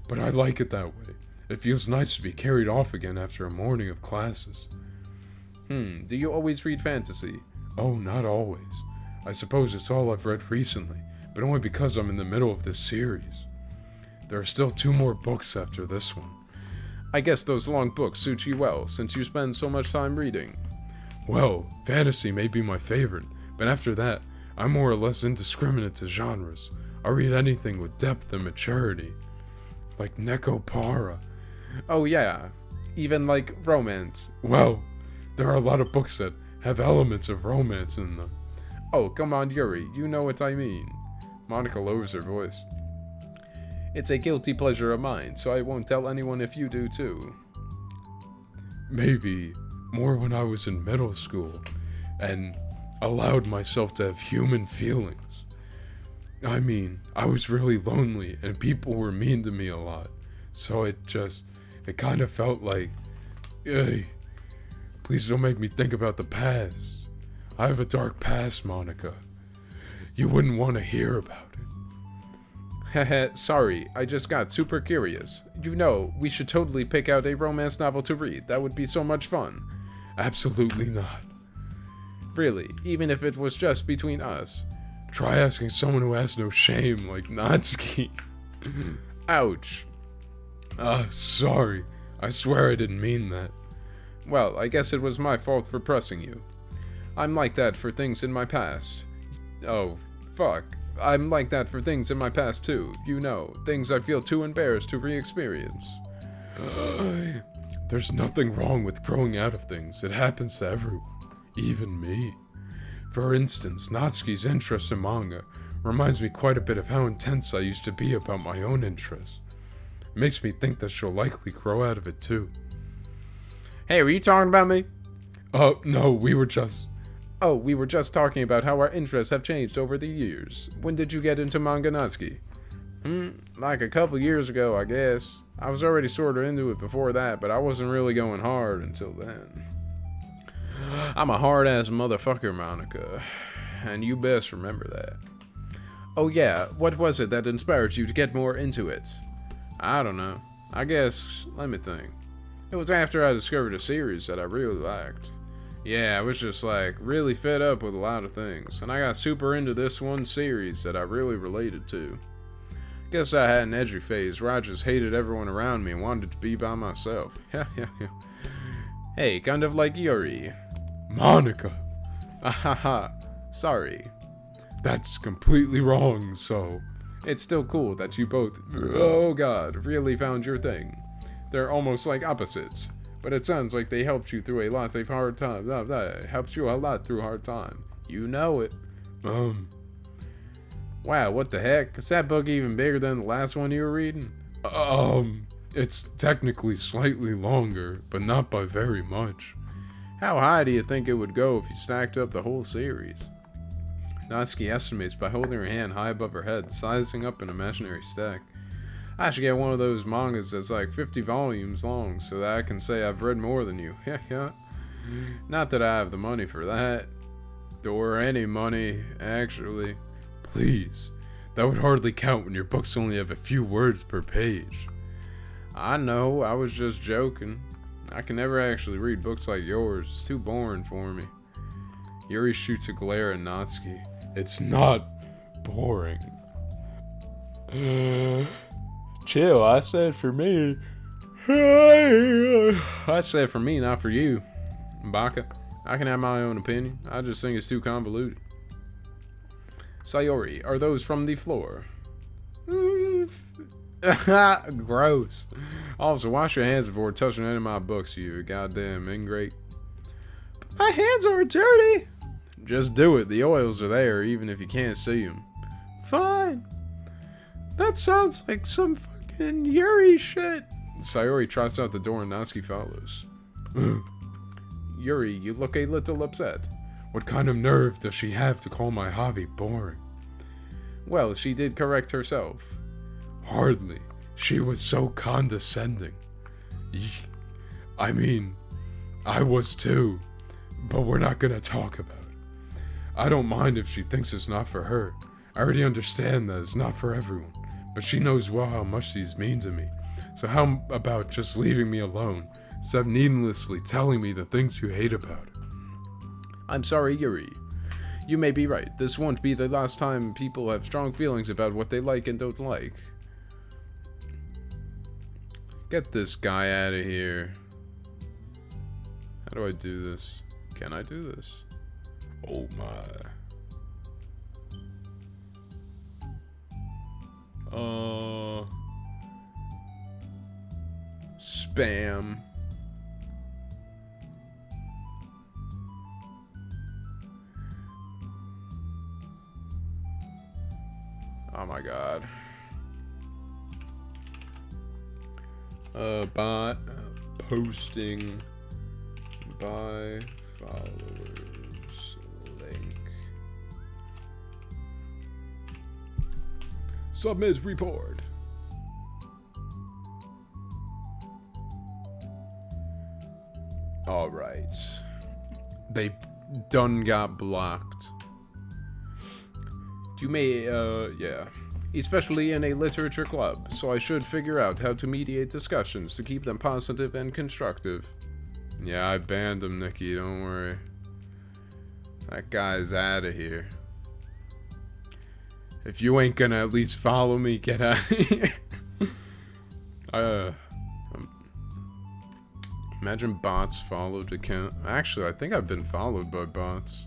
but I like it that way. It feels nice to be carried off again after a morning of classes. Do you always read fantasy? Oh, not always. I suppose it's all I've read recently, but only because I'm in the middle of this series. There are still 2 more books after this one. I guess those long books suit you well, since you spend so much time reading. Well, fantasy may be my favorite, but after that, I'm more or less indiscriminate to genres. I read anything with depth and maturity. Like Nekopara. Oh yeah, even like romance. Well, there are a lot of books that have elements of romance in them. Oh, come on, Yuri, you know what I mean. Monica lowers her voice. It's a guilty pleasure of mine, so I won't tell anyone if you do too. Maybe more when I was in middle school and allowed myself to have human feelings. I mean, I was really lonely and people were mean to me a lot, so it kind of felt like, hey, please don't make me think about the past. I have a dark past, Monica. You wouldn't want to hear about it. Heh, sorry, I just got super curious. You know, we should totally pick out a romance novel to read. That would be so much fun. Absolutely not. Really, even if it was just between us. Try asking someone who has no shame, like Natsuki. Ouch. Sorry. I swear I didn't mean that. Well, I guess it was my fault for pressing you. I'm like that for things in my past. Oh, fuck. I'm like that for things in my past too. You know, things I feel too embarrassed to re-experience. There's nothing wrong with growing out of things. It happens to everyone. Even me. For instance, Natsuki's interest in manga reminds me quite a bit of how intense I used to be about my own interests. It makes me think that she'll likely grow out of it too. Hey, were you talking about me? Oh, no, we were just... Oh, we were just talking about how our interests have changed over the years. When did you get into manga Natsuki? Like a couple years ago, I guess. I was already sort of into it before that, but I wasn't really going hard until then. I'm a hard-ass motherfucker, Monica. And you best remember that. Oh yeah, what was it that inspired you to get more into it? I don't know. I guess, let me think. It was after I discovered a series that I really liked. Yeah, I was just like really fed up with a lot of things, and I got super into this one series that I really related to. Guess I had an edgy phase where I just hated everyone around me and wanted to be by myself. Yeah. Hey, kind of like Yuri. Monica. Ahaha. Sorry. That's completely wrong, so it's still cool that you both, oh god, really found your thing. They're almost like opposites, but it sounds like they helped you through a lot of hard times. That helps you a lot through hard time. You know it. Wow, what the heck? Is that book even bigger than the last one you were reading? It's technically slightly longer, but not by very much. How high do you think it would go if you stacked up the whole series? Natsuki estimates by holding her hand high above her head, sizing up an imaginary stack. I should get one of those mangas that's like 50 volumes long so that I can say I've read more than you. Yeah. Not that I have the money for that. Or any money, actually. Please. That would hardly count when your books only have a few words per page. I know, I was just joking. I can never actually read books like yours. It's too boring for me. Yuri shoots a glare at Natsuki. It's not boring. Chill, I said for me. I said for me, not for you. Baka, I can have my own opinion. I just think it's too convoluted. Sayori, are those from the floor? Gross. Also, wash your hands before touching any of my books, you goddamn ingrate. My hands are dirty. Just do it. The oils are there, even if you can't see them. Fine. That sounds like some fucking Yuri shit. Sayori trots out the door and Natsuki follows. Yuri, you look a little upset. What kind of nerve does she have to call my hobby boring? Well, she did correct herself. Hardly. She was so condescending. I mean, I was too. But we're not gonna talk about it. I don't mind if she thinks it's not for her. I already understand that it's not for everyone. But she knows well how much these mean to me. So how about just leaving me alone, instead of needlessly telling me the things you hate about it? I'm sorry, Yuri. You may be right. This won't be the last time people have strong feelings about what they like and don't like. Get this guy out of here. How do I do this? Can I do this? Oh my. Spam. Oh my god. Bot posting by followers link. Submit report. Alright. They done got blocked. You may, yeah. Especially in a literature club, so I should figure out how to mediate discussions to keep them positive and constructive. Yeah, I banned him, Nikki, don't worry. That guy's out of here. If you ain't gonna at least follow me, get out of here. Imagine bots followed account. Actually, I think I've been followed by bots.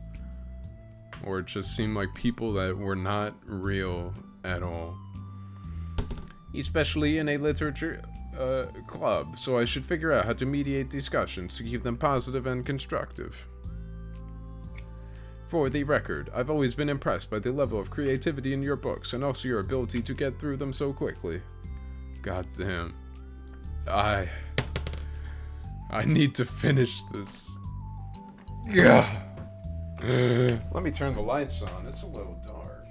Or it just seemed like people that were not real at all. Especially in a literature club, so I should figure out how to mediate discussions to keep them positive and constructive. For the record, I've always been impressed by the level of creativity in your books, and also your ability to get through them so quickly. God damn. I need to finish this. Gah. Let me turn the lights on. It's a little dark.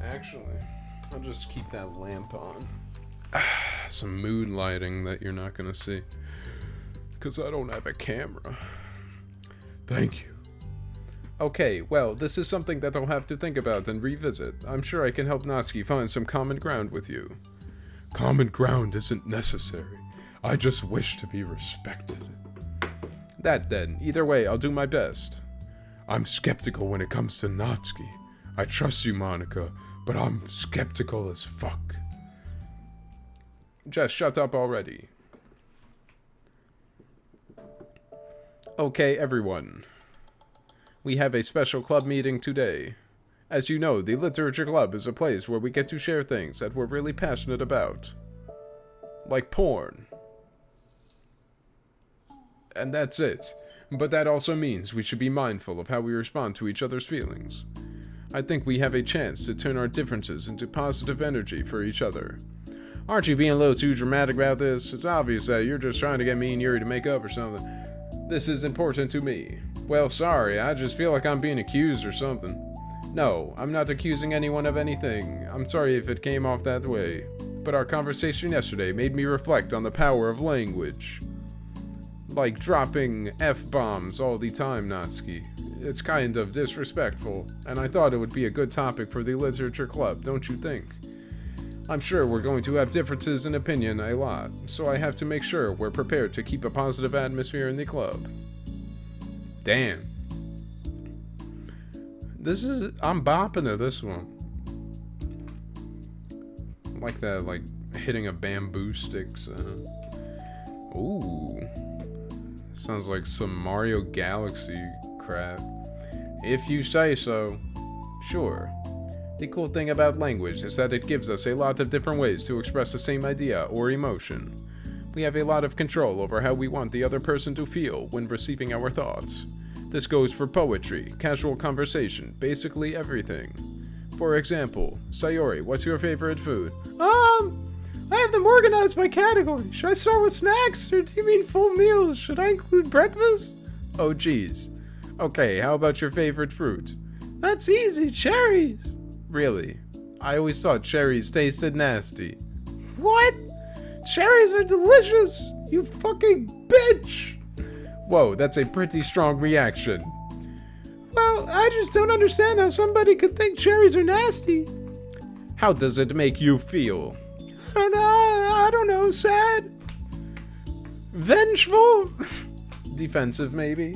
Actually, I'll just keep that lamp on. Some mood lighting that you're not gonna see. Because I don't have a camera. Thank you. Okay, well, this is something that I'll have to think about and revisit. I'm sure I can help Natsuki find some common ground with you. Common ground isn't necessary. I just wish to be respected. That then. Either way, I'll do my best. I'm skeptical when it comes to Natsuki. I trust you, Monica, but I'm skeptical as fuck. Just shut up already. Okay, everyone. We have a special club meeting today. As you know, the Literature Club is a place where we get to share things that we're really passionate about. Like porn. And that's it. But that also means we should be mindful of how we respond to each other's feelings. I think we have a chance to turn our differences into positive energy for each other. Aren't you being a little too dramatic about this? It's obvious that you're just trying to get me and Yuri to make up or something. This is important to me. Well, sorry, I just feel like I'm being accused or something. No, I'm not accusing anyone of anything. I'm sorry if it came off that way. But our conversation yesterday made me reflect on the power of language. Like dropping F-bombs all the time, Natsuki. It's kind of disrespectful, and I thought it would be a good topic for the Literature Club, don't you think? I'm sure we're going to have differences in opinion a lot, so I have to make sure we're prepared to keep a positive atmosphere in the club. Damn. I'm bopping to this one. Like that, like, hitting a bamboo stick sound. Ooh. Sounds like some Mario Galaxy crap. If you say so. Sure. The cool thing about language is that it gives us a lot of different ways to express the same idea or emotion. We have a lot of control over how we want the other person to feel when receiving our thoughts. This goes for poetry, casual conversation, basically everything. For example, Sayori, what's your favorite food? I have them organized by category. Should I start with snacks, or do you mean full meals? Should I include breakfast? Oh, geez. Okay, how about your favorite fruit? That's easy, cherries. Really? I always thought cherries tasted nasty. What? Cherries are delicious, you fucking bitch. Whoa, that's a pretty strong reaction. Well, I just don't understand how somebody could think cherries are nasty. How does it make you feel? I don't know, sad? Vengeful? Defensive, maybe?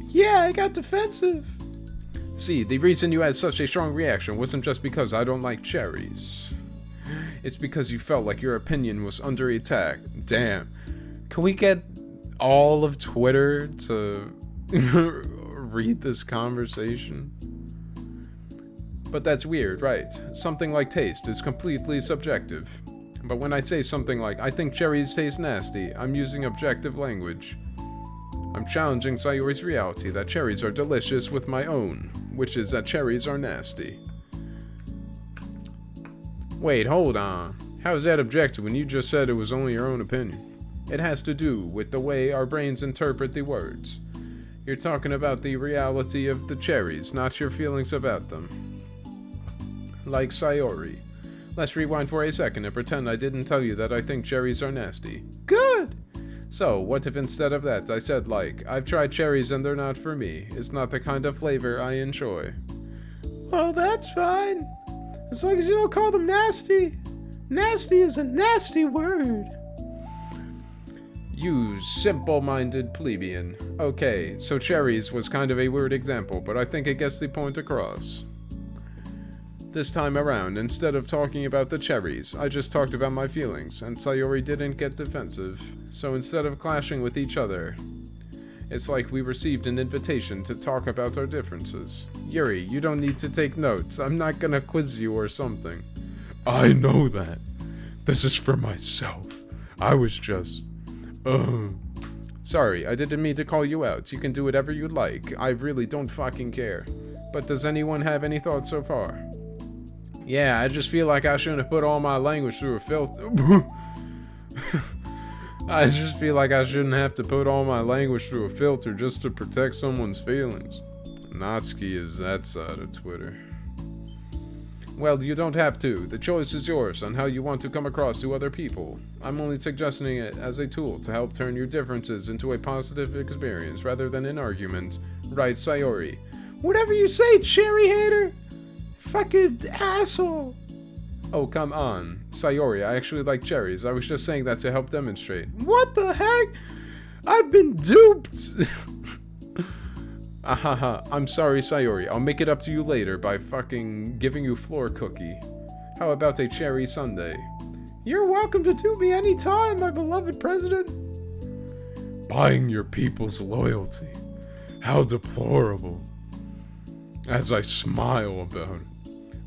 Yeah, I got defensive. See, the reason you had such a strong reaction wasn't just because I don't like cherries. It's because you felt like your opinion was under attack. Damn. Can we get all of Twitter to read this conversation? But that's weird, right? Something like taste is completely subjective. But when I say something like, I think cherries taste nasty, I'm using objective language. I'm challenging Sayori's reality that cherries are delicious with my own, which is that cherries are nasty. Wait, hold on. How is that objective when you just said it was only your own opinion? It has to do with the way our brains interpret the words. You're talking about the reality of the cherries, not your feelings about them. Like Sayori. Let's rewind for a second and pretend I didn't tell you that I think cherries are nasty. Good! So, what if instead of that I said like, I've tried cherries and they're not for me. It's not the kind of flavor I enjoy. Well, that's fine. As long as you don't call them nasty. Nasty is a nasty word. You simple-minded plebeian. Okay, so cherries was kind of a weird example, but I think it gets the point across. This time around, instead of talking about the cherries, I just talked about my feelings, and Sayori didn't get defensive. So instead of clashing with each other, it's like we received an invitation to talk about our differences. Yuri, you don't need to take notes. I'm not gonna quiz you or something. I know that. This is for myself. I was just... Sorry, I didn't mean to call you out. You can do whatever you like. I really don't fucking care. But does anyone have any thoughts so far? Yeah, I just feel like I shouldn't have put all my language through a filter. I just feel like I shouldn't have to put all my language through a filter just to protect someone's feelings. Natsuki is that side of Twitter. Well, you don't have to. The choice is yours on how you want to come across to other people. I'm only suggesting it as a tool to help turn your differences into a positive experience rather than an argument. Right, Sayori? Whatever you say, cherry hater! Fucking asshole! Oh, come on. Sayori, I actually like cherries. I was just saying that to help demonstrate. What the heck? I've been duped! Ahaha, I'm sorry, Sayori. I'll make it up to you later by fucking giving you floor cookie. How about a cherry sundae? You're welcome to dupe me anytime, my beloved president. Buying your people's loyalty. How deplorable. As I smile about it.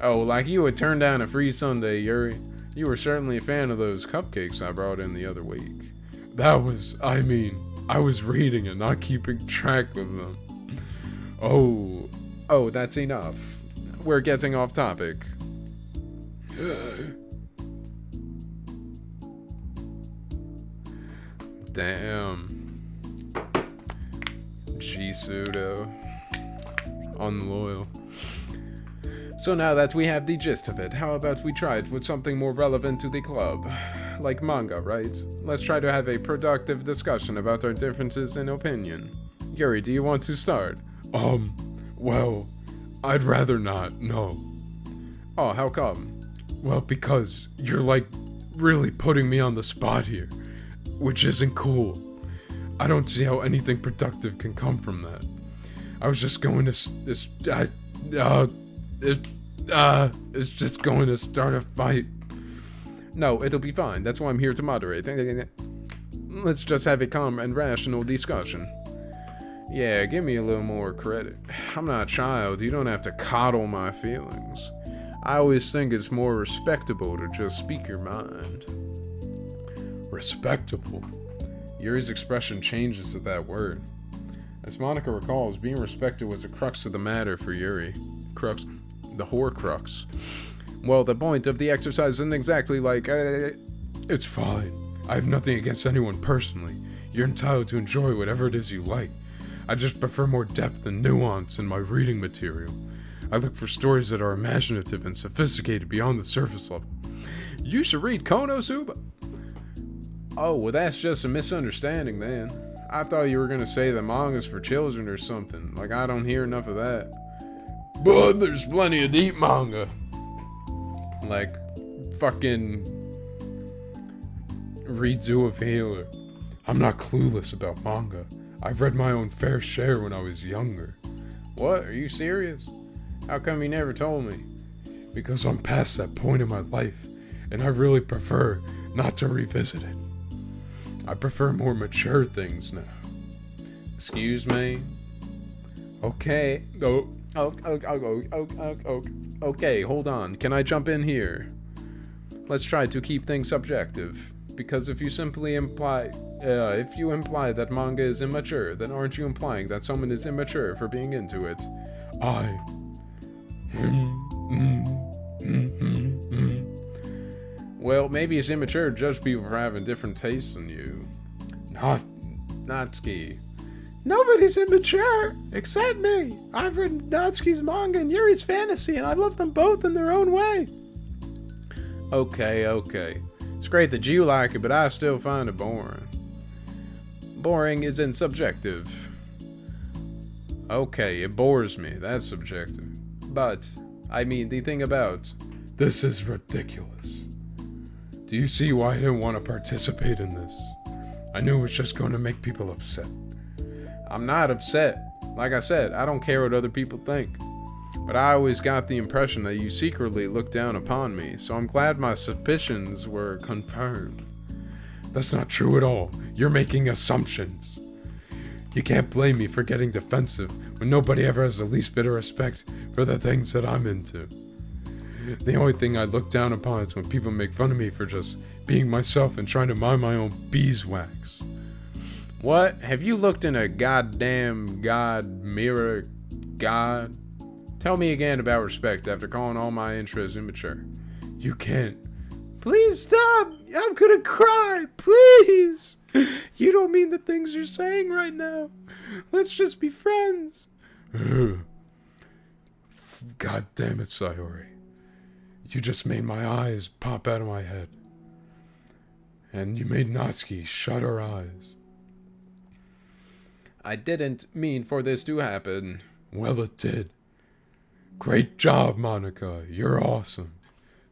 Oh, like you would turn down a free sundae, Yuri. You were certainly a fan of those cupcakes I brought in the other week. I was reading and not keeping track of them. Oh, that's enough. We're getting off topic. Damn. G-Pseudo. Unloyal. So now that we have the gist of it, how about we try it with something more relevant to the club? Like manga, right? Let's try to have a productive discussion about our differences in opinion. Yuri, do you want to start? Well, I'd rather not, no. Oh, how come? Well, because you're like really putting me on the spot here, which isn't cool. I don't see how anything productive can come from that. I was just going to, it's just going to start a fight. No, it'll be fine. That's why I'm here to moderate. Let's just have a calm and rational discussion. Yeah, give me a little more credit. I'm not a child. You don't have to coddle my feelings. I always think it's more respectable to just speak your mind. Respectable? Yuri's expression changes at that word. As Monica recalls, being respected was the crux of the matter for Yuri. Crux. The Horcrux. Well, the point of the exercise isn't exactly like, it's fine. I have nothing against anyone personally. You're entitled to enjoy whatever it is you like. I just prefer more depth and nuance in my reading material. I look for stories that are imaginative and sophisticated beyond the surface level. You should read Konosuba. Oh, well that's just a misunderstanding then. I thought you were gonna say that manga's for children or something. Like, I don't hear enough of that. But there's plenty of deep manga. Like, fucking read Zoo of Healer. I'm not clueless about manga. I've read my own fair share when I was younger. What? Are you serious? How come you never told me? Because I'm past that point in my life, and I really prefer not to revisit it. I prefer more mature things now. Excuse me? Okay. Okay, hold on. Can I jump in here? Let's try to keep things subjective. Because if you imply that manga is immature, then aren't you implying that someone is immature for being into it? Well, maybe it's immature to judge people for having different tastes than you. Natsuki. Nobody's immature except me. I've read Natsuki's manga and Yuri's fantasy, and I love them both in their own way. Okay. It's great that you like it, but I still find it boring. Boring isn't subjective. Okay, it bores me. That's subjective. But, I mean, the thing about... This is ridiculous. Do you see why I didn't want to participate in this? I knew it was just going to make people upset. I'm not upset. Like I said, I don't care what other people think. But I always got the impression that you secretly looked down upon me, so I'm glad my suspicions were confirmed. That's not true at all. You're making assumptions. You can't blame me for getting defensive when nobody ever has the least bit of respect for the things that I'm into. The only thing I look down upon is when people make fun of me for just being myself and trying to mind my own beeswax. What? Have you looked in a goddamn god mirror? God? Tell me again about respect after calling all my intros immature. You can't. Please stop! I'm gonna cry! Please! You don't mean the things you're saying right now. Let's just be friends. God damn it, Sayori. You just made my eyes pop out of my head. And you made Natsuki shut her eyes. I didn't mean for this to happen. Well, it did. Great job, Monica. You're awesome.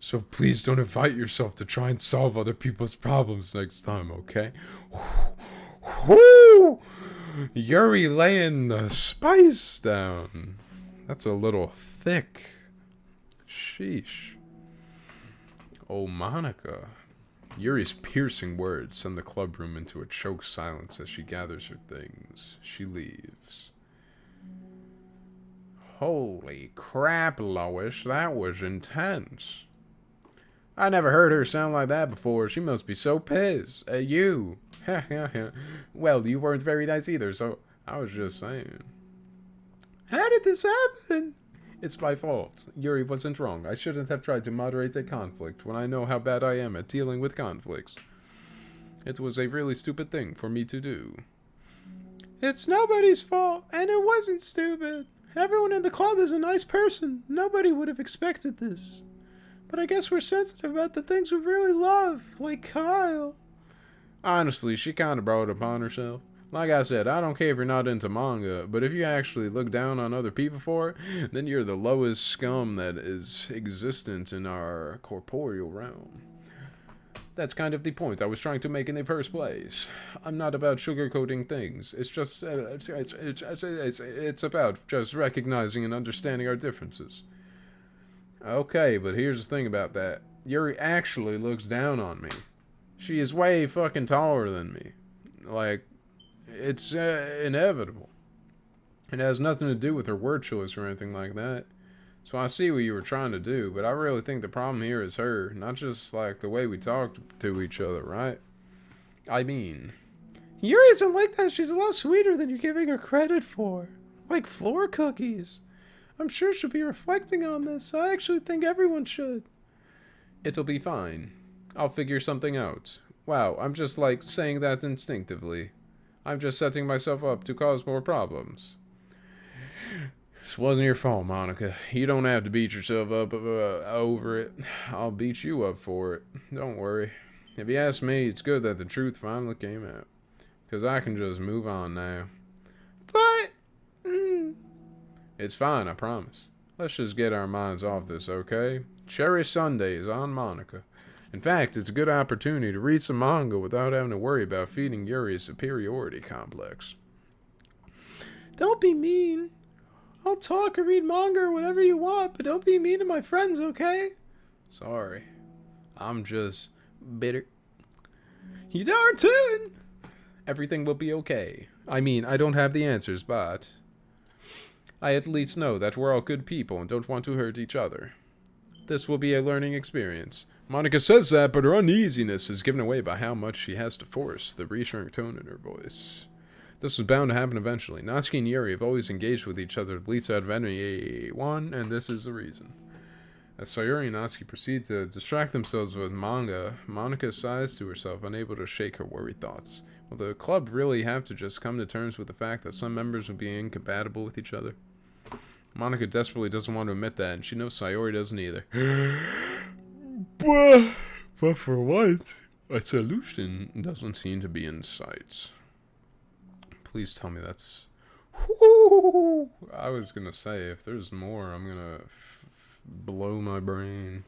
So please don't invite yourself to try and solve other people's problems next time, okay? Whoo! Yuri laying the spice down. That's a little thick. Sheesh. Oh, Monica. Yuri's piercing words send the club room into a choked silence as she gathers her things. She leaves. Holy crap, Lois. That was intense. I never heard her sound like that before. She must be so pissed at you. Well, you weren't very nice either, so I was just saying. How did this happen? It's my fault. Yuri wasn't wrong. I shouldn't have tried to moderate a conflict when I know how bad I am at dealing with conflicts. It was a really stupid thing for me to do. It's nobody's fault, and it wasn't stupid. Everyone in the club is a nice person. Nobody would have expected this. But I guess we're sensitive about the things we really love, like Kyle. Honestly, she kind of brought it upon herself. Like I said, I don't care if you're not into manga, but if you actually look down on other people for it, then you're the lowest scum that is existent in our corporeal realm. That's kind of the point I was trying to make in the first place. I'm not about sugarcoating things. It's just, it's about just recognizing and understanding our differences. Okay, but here's the thing about that. Yuri actually looks down on me. She is way fucking taller than me. Like, it's inevitable. It has nothing to do with her word choice or anything like that. So I see what you were trying to do, but I really think the problem here is her, not just like the way we talk to each other, right? I mean, Yuri isn't like that. She's a lot sweeter than you're giving her credit for. Like floor cookies. I'm sure she'll be reflecting on this. I actually think everyone should. It'll be fine. I'll figure something out. Wow, I'm just like saying that instinctively. I'm just setting myself up to cause more problems. This wasn't your fault, Monica. You don't have to beat yourself up over it. I'll beat you up for it. Don't worry. If you ask me, it's good that the truth finally came out. Because I can just move on now. But... It's fine, I promise. Let's just get our minds off this, okay? Cherry Sundays on Monica. In fact, it's a good opportunity to read some manga without having to worry about feeding Yuri a superiority complex. Don't be mean. I'll talk or read manga or whatever you want, but don't be mean to my friends, okay? Sorry. I'm just bitter. You darn tootin'! Everything will be okay. I mean, I don't have the answers, but I at least know that we're all good people and don't want to hurt each other. This will be a learning experience. Monica says that, but her uneasiness is given away by how much she has to force the reassuring tone in her voice. This was bound to happen eventually. Natsuki and Yuri have always engaged with each other the least out of anyone, and this is the reason. As Sayori and Natsuki proceed to distract themselves with manga, Monica sighs to herself, unable to shake her worried thoughts. Will the club really have to just come to terms with the fact that some members will be incompatible with each other? Monica desperately doesn't want to admit that, and she knows Sayori doesn't either. But for what? A solution doesn't seem to be in sight. Please tell me that's... Whoo! I was gonna say, if there's more, I'm gonna blow my brain.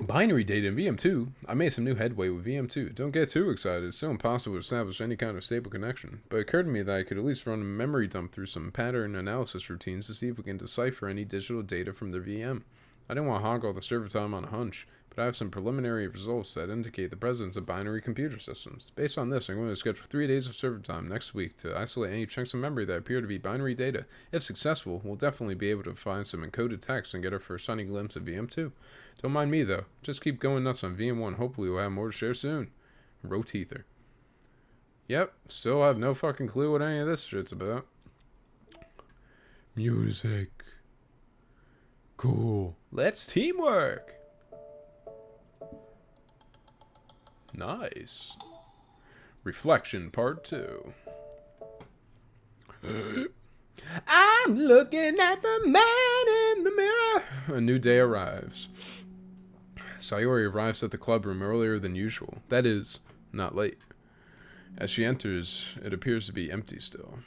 Binary data in VM2. I made some new headway with VM2. Don't get too excited. It's still impossible to establish any kind of stable connection. But it occurred to me that I could at least run a memory dump through some pattern analysis routines to see if we can decipher any digital data from the VM. I didn't want to hog all the server time on a hunch, but I have some preliminary results that indicate the presence of binary computer systems. Based on this, I'm going to schedule 3 days of server time next week to isolate any chunks of memory that appear to be binary data. If successful, we'll definitely be able to find some encoded text and get our first sunny glimpse of VM2. Don't mind me, though. Just keep going nuts on VM1. Hopefully we'll have more to share soon. Rotether. Yep, still have no fucking clue what any of this shit's about. Music. Cool. Let's teamwork. Nice. Reflection part 2. I'm looking at the man in the mirror. A new day arrives. Sayori arrives at the clubroom earlier than usual. That is, not late. As she enters, it appears to be empty still.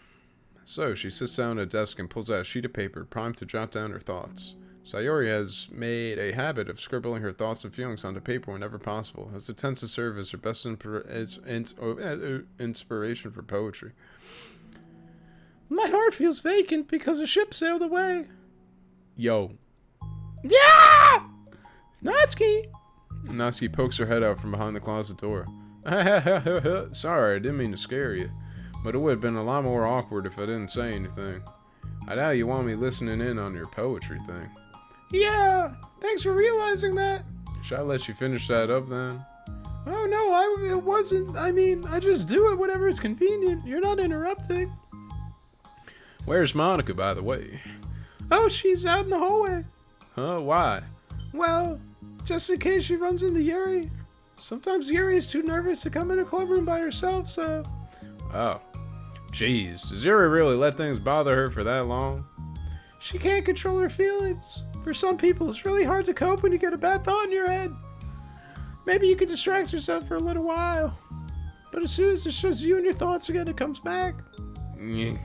So she sits down at a desk and pulls out a sheet of paper, primed to jot down her thoughts. Sayori has made a habit of scribbling her thoughts and feelings onto paper whenever possible, as it tends to serve as her best inspiration for poetry. My heart feels vacant because a ship sailed away. Yo. Yeah! Natsuki! Natsuki pokes her head out from behind the closet door. Sorry, I didn't mean to scare you, but it would have been a lot more awkward if I didn't say anything. I doubt you want me listening in on your poetry thing. Yeah, thanks for realizing that. Should I let you finish that up then? Oh no, it wasn't. I mean, I just do it whenever it's convenient. You're not interrupting. Where's Monica, by the way? Oh, she's out in the hallway. Huh? Why? Well, just in case she runs into Yuri. Sometimes Yuri is too nervous to come in a clubroom by herself, so... Oh. Jeez, does Yuri really let things bother her for that long? She can't control her feelings. For some people, it's really hard to cope when you get a bad thought in your head. Maybe you can distract yourself for a little while. But as soon as it's just you and your thoughts again, it comes back. Yeah.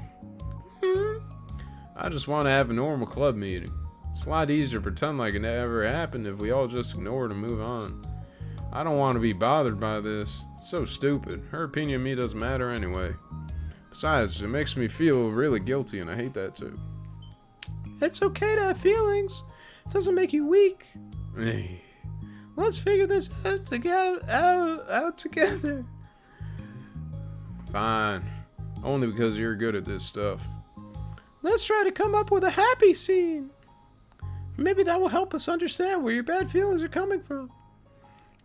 I just want to have a normal club meeting. It's a lot easier to pretend like it never happened if we all just ignore it and move on. I don't want to be bothered by this. It's so stupid. Her opinion of me doesn't matter anyway. Besides, it makes me feel really guilty, and I hate that too. It's okay to have feelings. It doesn't make you weak. Hey. Let's figure this out together. Fine. Only because you're good at this stuff. Let's try to come up with a happy scene. Maybe that will help us understand where your bad feelings are coming from.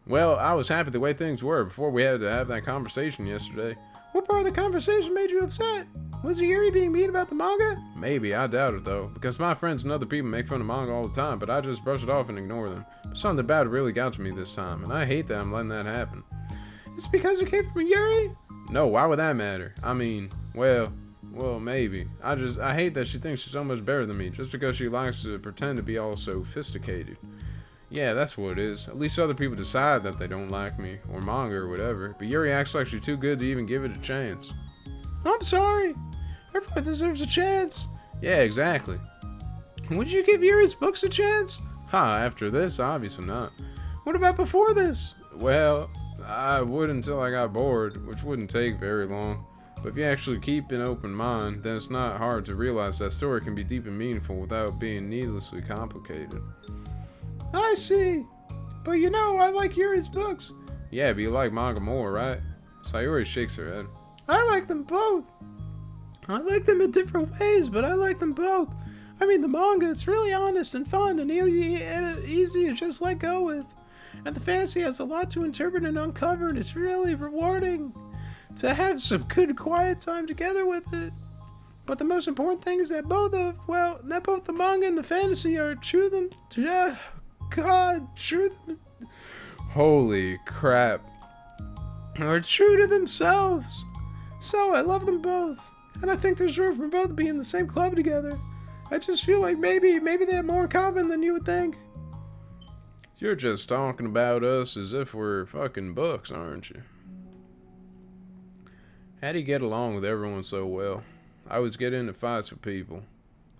Well, I was happy the way things were before we had to have that conversation yesterday. What part of the conversation made you upset? Was it Yuri being mean about the manga? Maybe, I doubt it though, because my friends and other people make fun of manga all the time, but I just brush it off and ignore them. But something bad really got to me this time, and I hate that I'm letting that happen. It's because it came from Yuri? No, why would that matter? I mean, well, maybe. I hate that she thinks she's so much better than me, just because she likes to pretend to be all so sophisticated. Yeah, that's what it is. At least other people decide that they don't like me, or manga or whatever, but Yuri acts like she's too good to even give it a chance. I'm sorry. Everyone deserves a chance. Yeah, exactly. Would you give Yuri's books a chance? After this, obviously not. What about before this? Well, I would until I got bored, which wouldn't take very long. But if you actually keep an open mind, then it's not hard to realize that story can be deep and meaningful without being needlessly complicated. I see. But you know, I like Yuri's books. Yeah, but you like manga more, right? Sayori shakes her head. I like them both. I like them in different ways, but I like them both. I mean, the manga, it's really honest and fun and easy to just let go with. And the fantasy has a lot to interpret and uncover, and it's really rewarding to have some good quiet time together with it. But the most important thing is that both the manga and the fantasy are true to them. Holy crap. Are true to themselves. So I love them both. And I think there's room for both to be in the same club together. I just feel like maybe they have more in common than you would think. You're just talking about us as if we're fucking books, aren't you? How do you get along with everyone so well? I always get into fights with people.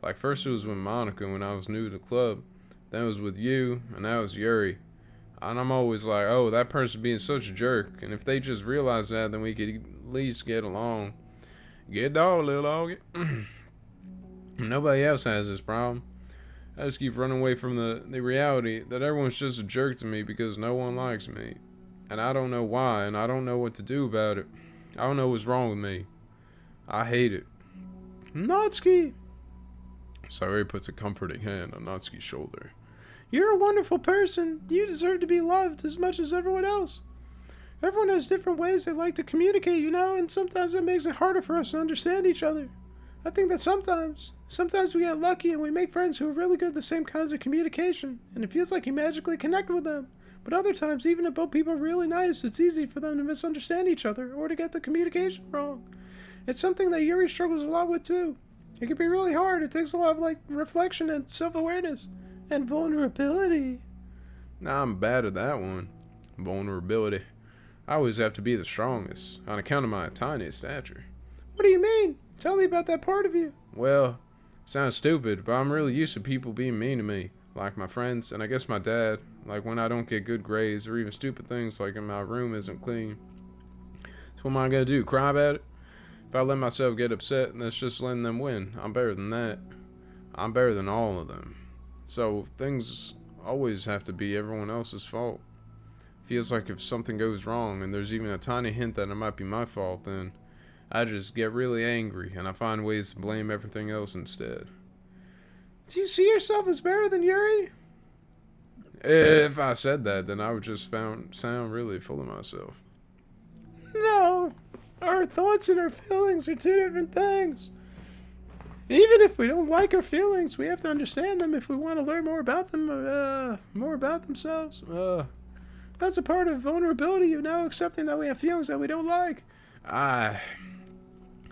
Like first it was with Monica when I was new to the club. Then it was with you, and now it's Yuri. And I'm always like, oh, that person's being such a jerk. And if they just realize that, then we could at least get along. Get dog, little doggy. Nobody else has this problem. I just keep running away from the reality that everyone's just a jerk to me because no one likes me. And I don't know why, and I don't know what to do about it. I don't know what's wrong with me. I hate it. Natsuki! Sayori puts a comforting hand on Natsuki's shoulder. You're a wonderful person. You deserve to be loved as much as everyone else. Everyone has different ways they like to communicate, you know, and sometimes it makes it harder for us to understand each other. I think that sometimes we get lucky and we make friends who are really good at the same kinds of communication, and it feels like you magically connect with them. But other times, even if both people are really nice, it's easy for them to misunderstand each other or to get the communication wrong. It's something that Yuri struggles a lot with too. It can be really hard. It takes a lot of reflection and self-awareness and vulnerability. Nah, I'm bad at that one. Vulnerability. I always have to be the strongest, on account of my tiny stature. What do you mean? Tell me about that part of you. Well, sounds stupid, but I'm really used to people being mean to me. Like my friends, and I guess my dad. Like when I don't get good grades, or even stupid things like my room isn't clean. So what am I gonna do, cry about it? If I let myself get upset, and that's just letting them win. I'm better than that. I'm better than all of them. So things always have to be everyone else's fault. Feels like if something goes wrong, and there's even a tiny hint that it might be my fault, then I just get really angry, and I find ways to blame everything else instead. Do you see yourself as better than Yuri? If I said that, then I would just sound really full of myself. No. Our thoughts and our feelings are two different things. Even if we don't like our feelings, we have to understand them if we want to learn more about them, more about themselves. That's a part of vulnerability, accepting that we have feelings that we don't like. I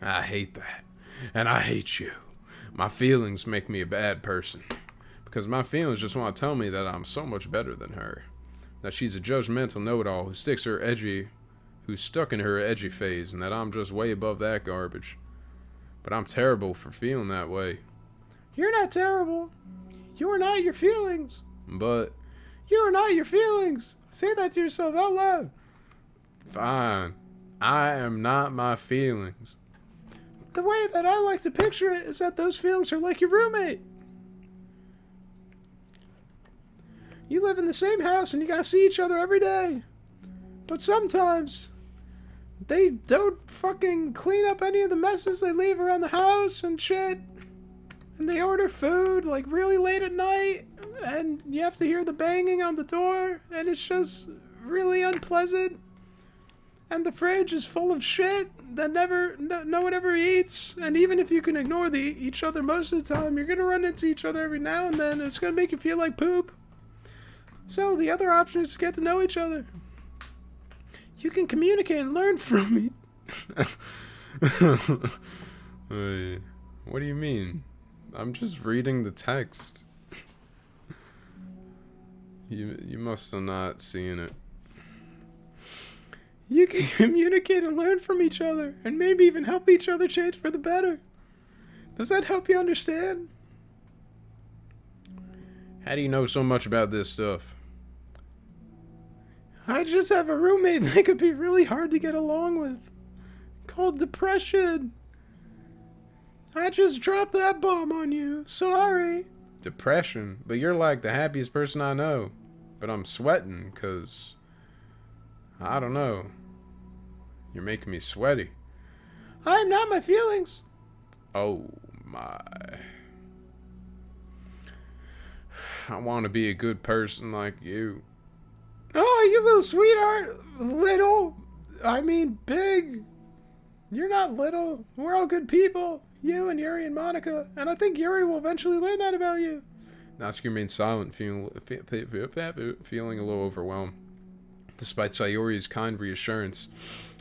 hate that. And I hate you. My feelings make me a bad person. Because my feelings just want to tell me that I'm so much better than her. That she's a judgmental know-it-all who's stuck in her edgy phase, and that I'm just way above that garbage. But I'm terrible for feeling that way. You're not terrible. You are not your feelings. But you are not your feelings. Say that to yourself out loud. Fine. I am not my feelings. The way that I like to picture it is that those feelings are like your roommate. You live in the same house and you gotta see each other every day. But sometimes they don't fucking clean up any of the messes they leave around the house and shit. And they order food like really late at night, and you have to hear the banging on the door, and it's just really unpleasant. And the fridge is full of shit that no one ever eats. And even if you can ignore each other most of the time, you're gonna run into each other every now and then. And it's gonna make you feel like poop. So the other option is to get to know each other. You can communicate and learn from me. What do you mean? I'm just reading the text. You must have not seen it. You can communicate and learn from each other, and maybe even help each other change for the better. Does that help you understand? How do you know so much about this stuff? I just have a roommate that could be really hard to get along with. Called depression. I just dropped that bomb on you. Sorry. Depression? But you're like the happiest person I know. But I'm sweating, 'cause I don't know. You're making me sweaty. I'm not my feelings. Oh my. I want to be a good person like you. Oh, you little sweetheart. Little. I mean big. You're not little. We're all good people. You and Yuri and Monica. And I think Yuri will eventually learn that about you. Natsuki remains silent, feeling a little overwhelmed. Despite Sayori's kind reassurance,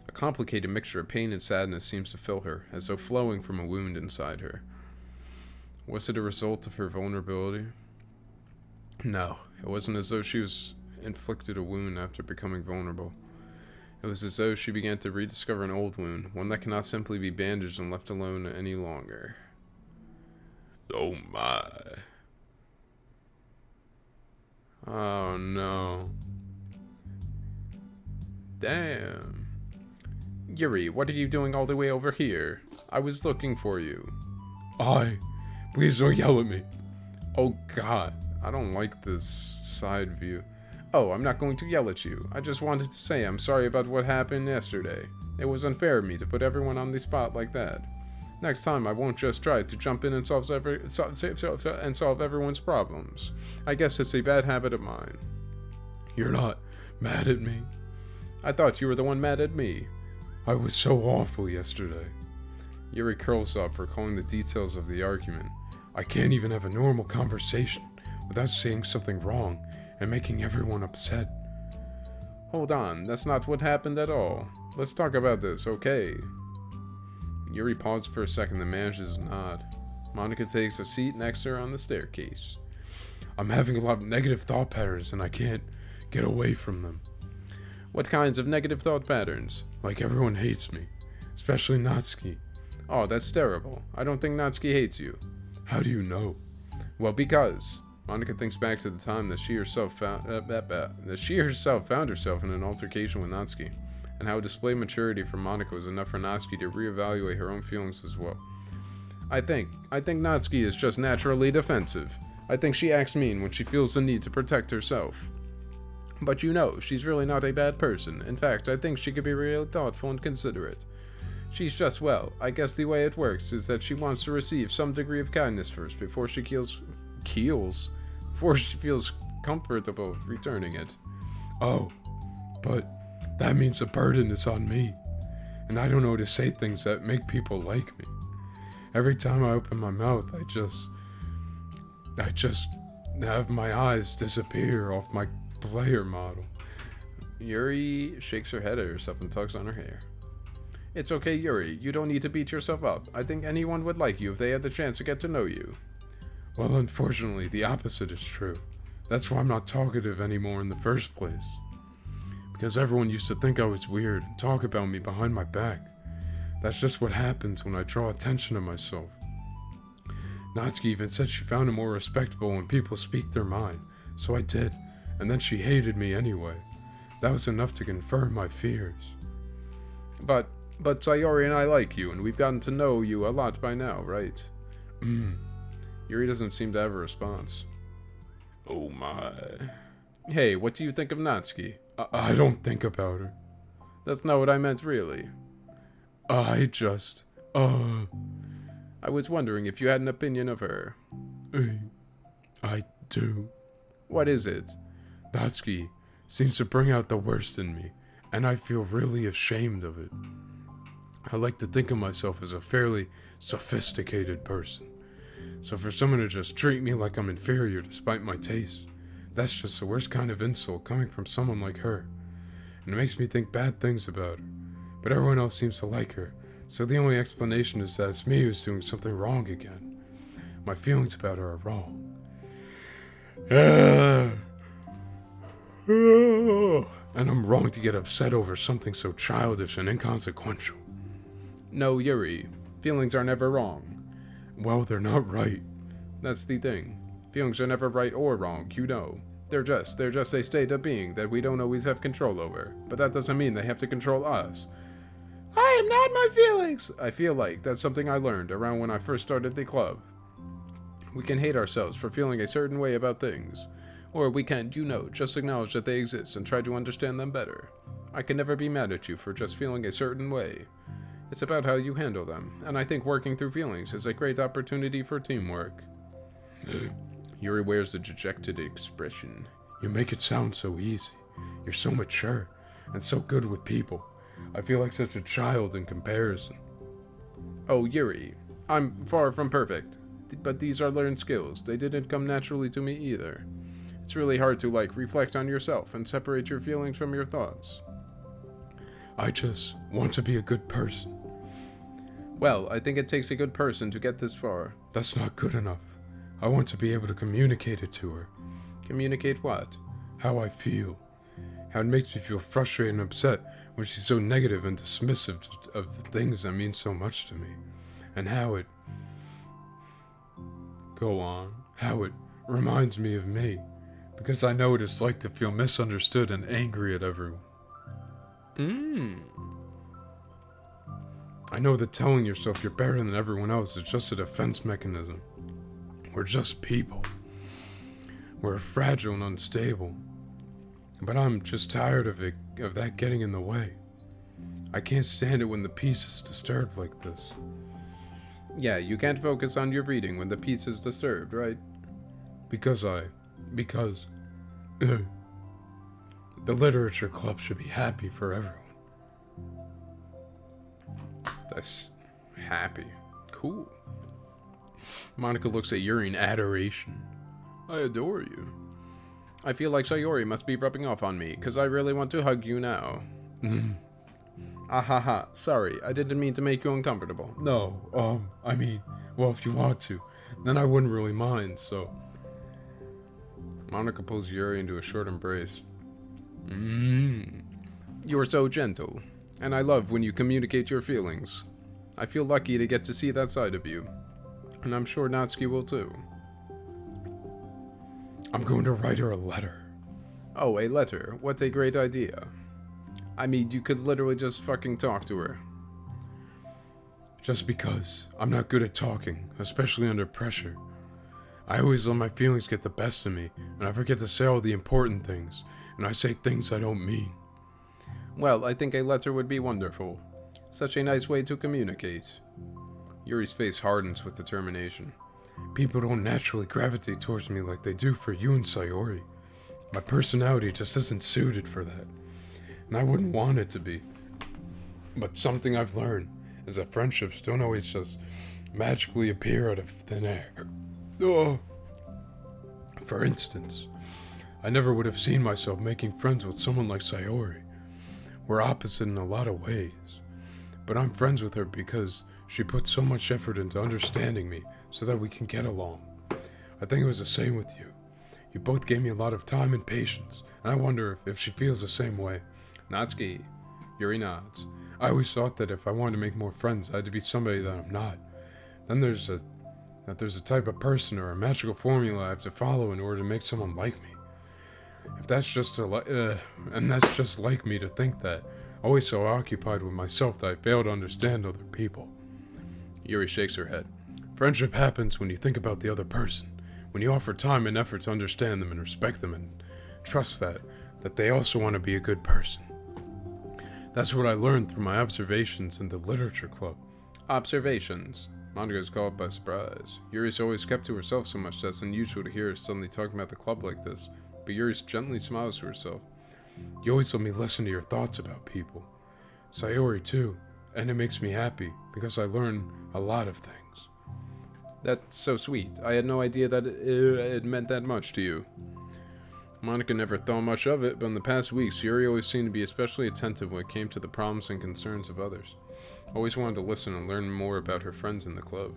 a complicated mixture of pain and sadness seems to fill her, as though flowing from a wound inside her. Was it a result of her vulnerability? No, it wasn't as though she was inflicted a wound after becoming vulnerable. It was as though she began to rediscover an old wound, one that cannot simply be bandaged and left alone any longer. Oh my. Oh no. Damn. Yuri, what are you doing all the way over here? I was looking for you. Please don't yell at me. Oh god, I don't like this side view. Oh, I'm not going to yell at you. I just wanted to say I'm sorry about what happened yesterday. It was unfair of me to put everyone on the spot like that. Next time, I won't just try to jump in and solve everyone's problems. I guess it's a bad habit of mine. You're not mad at me? I thought you were the one mad at me. I was so awful yesterday. Yuri curls up, recalling the details of the argument. I can't even have a normal conversation without saying something wrong and making everyone upset. Hold on, that's not what happened at all. Let's talk about this, okay? Yuri pauses for a second and manages to nod. Monika takes a seat next to her on the staircase. I'm having a lot of negative thought patterns and I can't get away from them. What kinds of negative thought patterns? Like everyone hates me, especially Natsuki. Oh, that's terrible. I don't think Natsuki hates you. How do you know? Well, because Monika thinks back to the time that she herself found herself in an altercation with Natsuki, and how displayed maturity from Monika was enough for Natsuki to reevaluate her own feelings as well. I think Natsuki is just naturally defensive. I think she acts mean when she feels the need to protect herself. But you know, she's really not a bad person. In fact, I think she could be really thoughtful and considerate. She's just, well, I guess the way it works is that she wants to receive some degree of kindness first before she before she feels comfortable returning it. Oh, but that means the burden is on me, and I don't know how to say things that make people like me. Every time I open my mouth, I just have my eyes disappear off my player model. Yuri shakes her head at herself and tugs on her hair. It's okay, Yuri. You don't need to beat yourself up. I think anyone would like you if they had the chance to get to know you. Well, unfortunately, the opposite is true. That's why I'm not talkative anymore in the first place. Because everyone used to think I was weird and talk about me behind my back. That's just what happens when I draw attention to myself. Natsuki even said she found it more respectable when people speak their mind, so I did, and then she hated me anyway. That was enough to confirm my fears. But Sayori and I like you, and we've gotten to know you a lot by now, right? Yuri doesn't seem to have a response. Oh my. Hey, what do you think of Natsuki? I don't think about her. That's not what I meant, really. I was wondering if you had an opinion of her. I do. What is it? Natsuki seems to bring out the worst in me, and I feel really ashamed of it. I like to think of myself as a fairly sophisticated person. So for someone to just treat me like I'm inferior despite my taste, that's just the worst kind of insult coming from someone like her. And it makes me think bad things about her. But everyone else seems to like her, so the only explanation is that it's me who's doing something wrong again. My feelings about her are wrong. And I'm wrong to get upset over something so childish and inconsequential. No, Yuri. Feelings are never wrong. Well, they're not right. That's the thing. Feelings are never right or wrong, you know. They're just a state of being that we don't always have control over. But that doesn't mean they have to control us. I am not my feelings! I feel like that's something I learned around when I first started the club. We can hate ourselves for feeling a certain way about things. Or we can, you know, just acknowledge that they exist and try to understand them better. I can never be mad at you for just feeling a certain way. It's about how you handle them, and I think working through feelings is a great opportunity for teamwork. Yuri wears a dejected expression. You make it sound so easy. You're so mature, and so good with people. I feel like such a child in comparison. Oh, Yuri, I'm far from perfect, but these are learned skills. They didn't come naturally to me either. It's really hard to, reflect on yourself and separate your feelings from your thoughts. I just want to be a good person. Well, I think it takes a good person to get this far. That's not good enough. I want to be able to communicate it to her. Communicate what? How I feel. How it makes me feel frustrated and upset when she's so negative and dismissive of the things that mean so much to me. And how it... Go on. How it reminds me of me. Because I know what it's like to feel misunderstood and angry at everyone. I know that telling yourself you're better than everyone else is just a defense mechanism. We're just people. We're fragile and unstable. But I'm just tired of that getting in the way. I can't stand it when the peace is disturbed like this. Yeah, you can't focus on your reading when the peace is disturbed, right? Because the literature club should be happy for everyone. happy. Cool. Monika looks at Yuri in adoration. I adore you. I feel like Sayori must be rubbing off on me, because I really want to hug you now. Ahaha, sorry, I didn't mean to make you uncomfortable. No, I mean, well, if you want to, then I wouldn't really mind, so... Monika pulls Yuri into a short embrace. You are so gentle, and I love when you communicate your feelings. I feel lucky to get to see that side of you, and I'm sure Natsuki will too. I'm going to write her a letter. Oh, a letter. What a great idea. I mean, you could literally just fucking talk to her. Just because I'm not good at talking, especially under pressure. I always let my feelings get the best of me, and I forget to say all the important things, and I say things I don't mean. Well, I think a letter would be wonderful. Such a nice way to communicate. Yuri's face hardens with determination. People don't naturally gravitate towards me like they do for you and Sayori. My personality just isn't suited for that, and I wouldn't want it to be. But something I've learned is that friendships don't always just magically appear out of thin air. For instance, I never would have seen myself making friends with someone like Sayori. We're opposite in a lot of ways, but I'm friends with her because she put so much effort into understanding me so that we can get along. I think it was the same with you. You both gave me a lot of time and patience, and I wonder if she feels the same way. Natsuki. Yuri nods. I always thought that if I wanted to make more friends, I had to be somebody that I'm not. Then there's a type of person or a magical formula I have to follow in order to make someone like me. If that's just and that's just like me to think that, always so occupied with myself that I fail to understand other people. Yuri shakes her head. Friendship happens when you think about the other person, when you offer time and effort to understand them and respect them and trust that they also want to be a good person. That's what I learned through my observations in the literature club. Observations. Monika is caught by surprise. Yuri's always kept to herself so much that it's unusual to hear her suddenly talking about the club like this, but Yuri gently smiles to herself. You always let me listen to your thoughts about people. Sayori too, and it makes me happy because I learn a lot of things. That's so sweet. I had no idea that it meant that much to you. Monika never thought much of it, but in the past weeks, Yuri always seemed to be especially attentive when it came to the problems and concerns of others. Always wanted to listen and learn more about her friends in the club.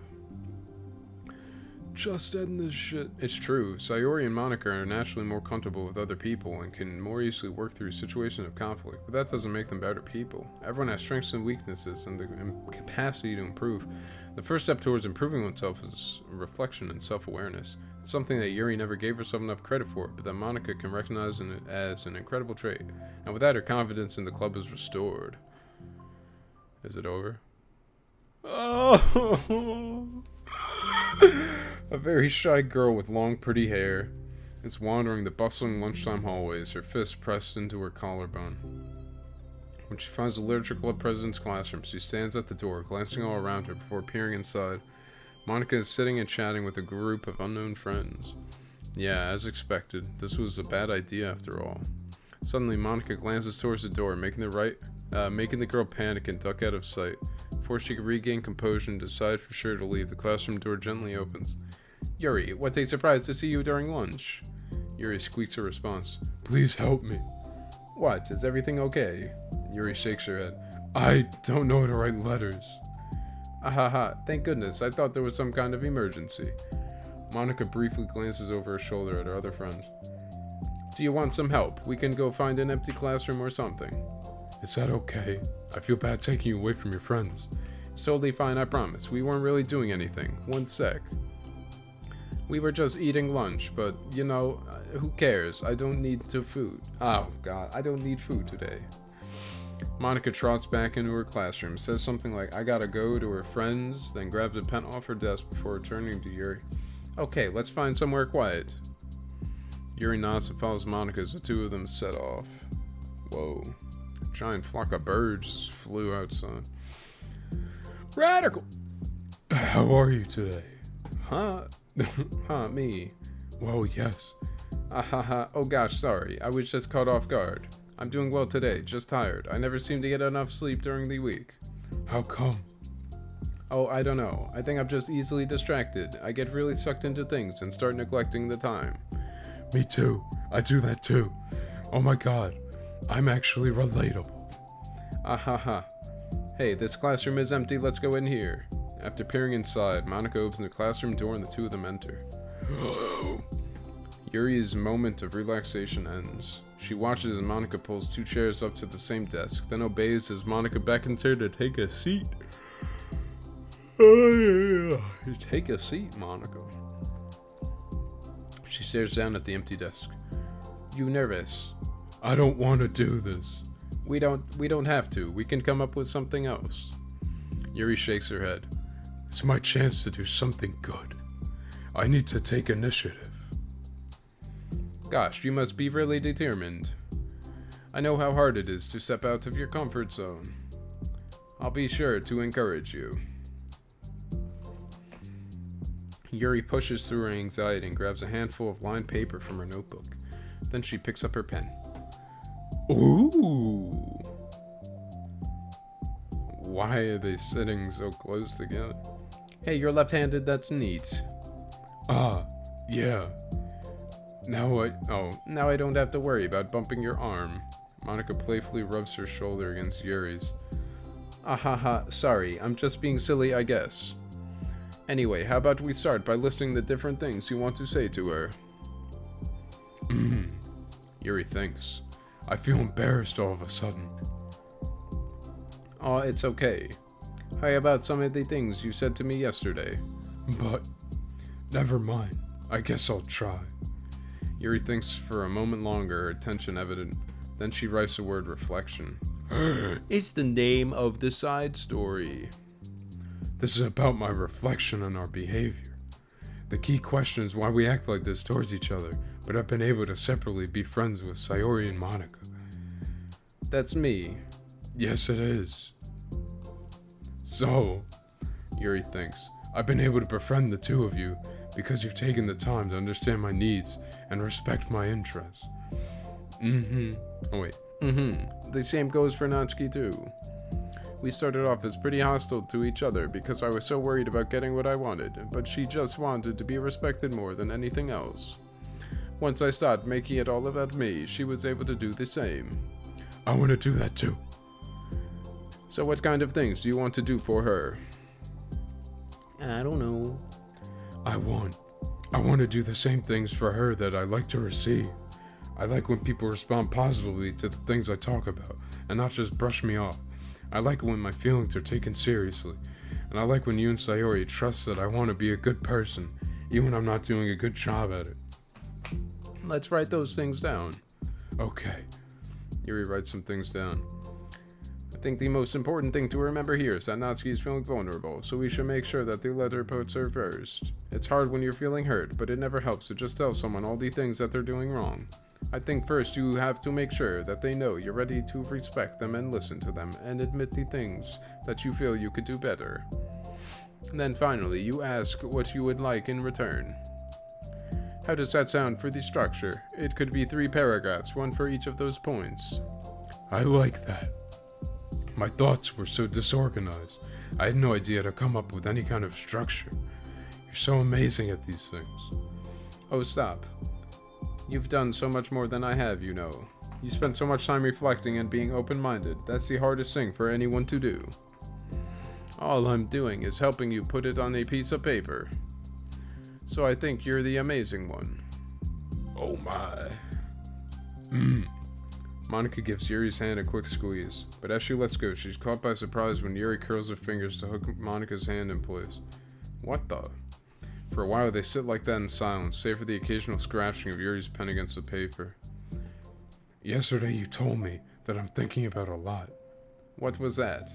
Just end this shit. It's true. Sayori and Monika are naturally more comfortable with other people and can more easily work through situations of conflict, but that doesn't make them better people. Everyone has strengths and weaknesses and the capacity to improve. The first step towards improving oneself is reflection and self-awareness. It's something that Yuri never gave herself enough credit for, but that Monika can recognize as an incredible trait. And with that, her confidence in the club is restored. Is it over? Oh! A very shy girl with long, pretty hair is wandering the bustling lunchtime hallways, her fist pressed into her collarbone. When she finds the literature club president's classroom, she stands at the door, glancing all around her before peering inside. Monika is sitting and chatting with a group of unknown friends. Yeah, as expected, this was a bad idea after all. Suddenly, Monika glances towards the door, making the girl panic and duck out of sight. Before she can regain composure and decide for sure to leave, the classroom door gently opens. Yuri, what a surprise to see you during lunch. Yuri squeaks a response. Please help me. What, is everything okay? Yuri shakes her head. I don't know how to write letters. Ahaha, thank goodness, I thought there was some kind of emergency. Monika briefly glances over her shoulder at her other friends. Do you want some help? We can go find an empty classroom or something. Is that okay? I feel bad taking you away from your friends. It's totally fine, I promise. We weren't really doing anything. One sec. We were just eating lunch, but, you know, who cares? I don't need food. Oh, God, I don't need food today. Monika trots back into her classroom, says something like, I gotta go to her friends, then grabs a pen off her desk before returning to Yuri. Okay, let's find somewhere quiet. Yuri nods and follows Monika as the two of them set off. Whoa. A giant flock of birds just flew outside. Radical! How are you today? Huh? Huh, me? Well, yes. Ahaha, oh gosh, sorry. I was just caught off guard. I'm doing well today, just tired. I never seem to get enough sleep during the week. How come? Oh, I don't know. I think I'm just easily distracted. I get really sucked into things and start neglecting the time. Me too. I do that too. Oh my god. I'm actually relatable. Ah ha ha. Hey, this classroom is empty. Let's go in here. After peering inside, Monica opens the classroom door and the two of them enter. Yuri's moment of relaxation ends. She watches as Monica pulls 2 chairs up to the same desk, then obeys as Monica beckons her to take a seat. Take a seat, Monica. She stares down at the empty desk. You nervous? I don't want to do this. We don't have to. We can come up with something else. Yuri shakes her head. It's my chance to do something good. I need to take initiative. Gosh, you must be really determined. I know how hard it is to step out of your comfort zone. I'll be sure to encourage you. Yuri pushes through her anxiety and grabs a handful of lined paper from her notebook. Then she picks up her pen. Ooh! Why are they sitting so close together? Hey, you're left-handed, that's neat. Ah, yeah. Now I don't have to worry about bumping your arm. Monica playfully rubs her shoulder against Yuri's. Ah ha ha, sorry, I'm just being silly, I guess. Anyway, how about we start by listing the different things you want to say to her? Yuri thinks. I feel embarrassed all of a sudden. Oh, it's okay. How about some of the things you said to me yesterday? But, never mind. I guess I'll try. Yuri thinks for a moment longer, her tension evident. Then she writes the word reflection. It's the name of the side story. This is about my reflection on our behavior. The key question is why we act like this towards each other, but I've been able to separately be friends with Sayori and Monica. That's me. Yes, it is. So, Yuri thinks. I've been able to befriend the two of you because you've taken the time to understand my needs and respect my interests. Oh wait. The same goes for Natsuki too. We started off as pretty hostile to each other because I was so worried about getting what I wanted, but she just wanted to be respected more than anything else. Once I stopped making it all about me, she was able to do the same. I want to do that too. So what kind of things do you want to do for her? I don't know. I want to do the same things for her that I like to receive. I like when people respond positively to the things I talk about and not just brush me off. I like it when my feelings are taken seriously. And I like when you and Sayori trust that I want to be a good person, even when I'm not doing a good job at it. Let's write those things down. Okay. Yuri writes some things down. I think the most important thing to remember here is that Natsuki is feeling vulnerable, so we should make sure that the letter puts her first. It's hard when you're feeling hurt, but it never helps to just tell someone all the things that they're doing wrong. I think first you have to make sure that they know you're ready to respect them and listen to them, and admit the things that you feel you could do better. And then finally, you ask what you would like in return. How does that sound for the structure? It could be 3 paragraphs, one for each of those points. I like that. My thoughts were so disorganized. I had no idea to come up with any kind of structure. You're so amazing at these things. Oh, stop. You've done so much more than I have, you know. You spent so much time reflecting and being open-minded. That's the hardest thing for anyone to do. All I'm doing is helping you put it on a piece of paper. So I think you're the amazing one. Oh my. Monica gives Yuri's hand a quick squeeze, but as she lets go, she's caught by surprise when Yuri curls her fingers to hook Monica's hand in place. What the? For a while, they sit like that in silence, save for the occasional scratching of Yuri's pen against the paper. Yesterday you told me that I'm thinking about a lot. What was that?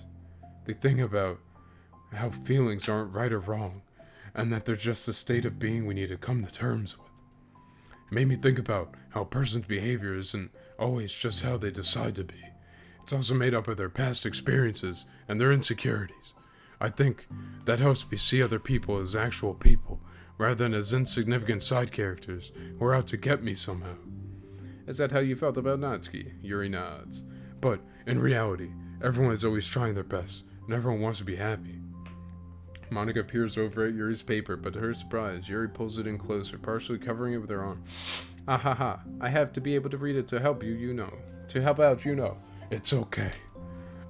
The thing about how feelings aren't right or wrong, and that they're just a state of being we need to come to terms with. It made me think about how a person's behavior isn't always just how they decide to be. It's also made up of their past experiences and their insecurities. I think that helps me see other people as actual people, rather than as insignificant side characters who are out to get me somehow. Is that how you felt about Natsuki? Yuri nods. But, in reality, everyone is always trying their best, and everyone wants to be happy. Monica peers over at Yuri's paper, but to her surprise, Yuri pulls it in closer, partially covering it with her arm. Ah ha ha. I have to be able to read it to help you, you know. To help out, you know. It's okay.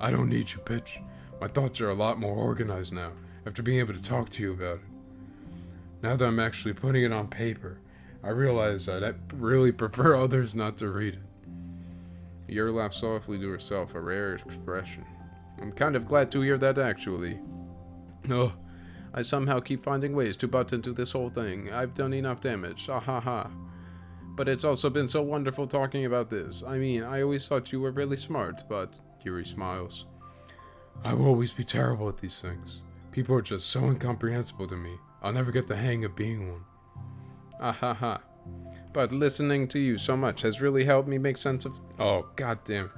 I don't need you, bitch. My thoughts are a lot more organized now, after being able to talk to you about it. Now that I'm actually putting it on paper, I realize that I really prefer others not to read it. Yuri laughs softly to herself, a rare expression. I'm kind of glad to hear that, actually. Oh, I somehow keep finding ways to butt into this whole thing. I've done enough damage. Ah ha ha. But it's also been so wonderful talking about this. I mean, I always thought you were really smart, but... Yuri smiles. I will always be terrible at these things. People are just so incomprehensible to me. I'll never get the hang of being one. Ah ha ha. But listening to you so much has really helped me make sense of... Oh, goddamn.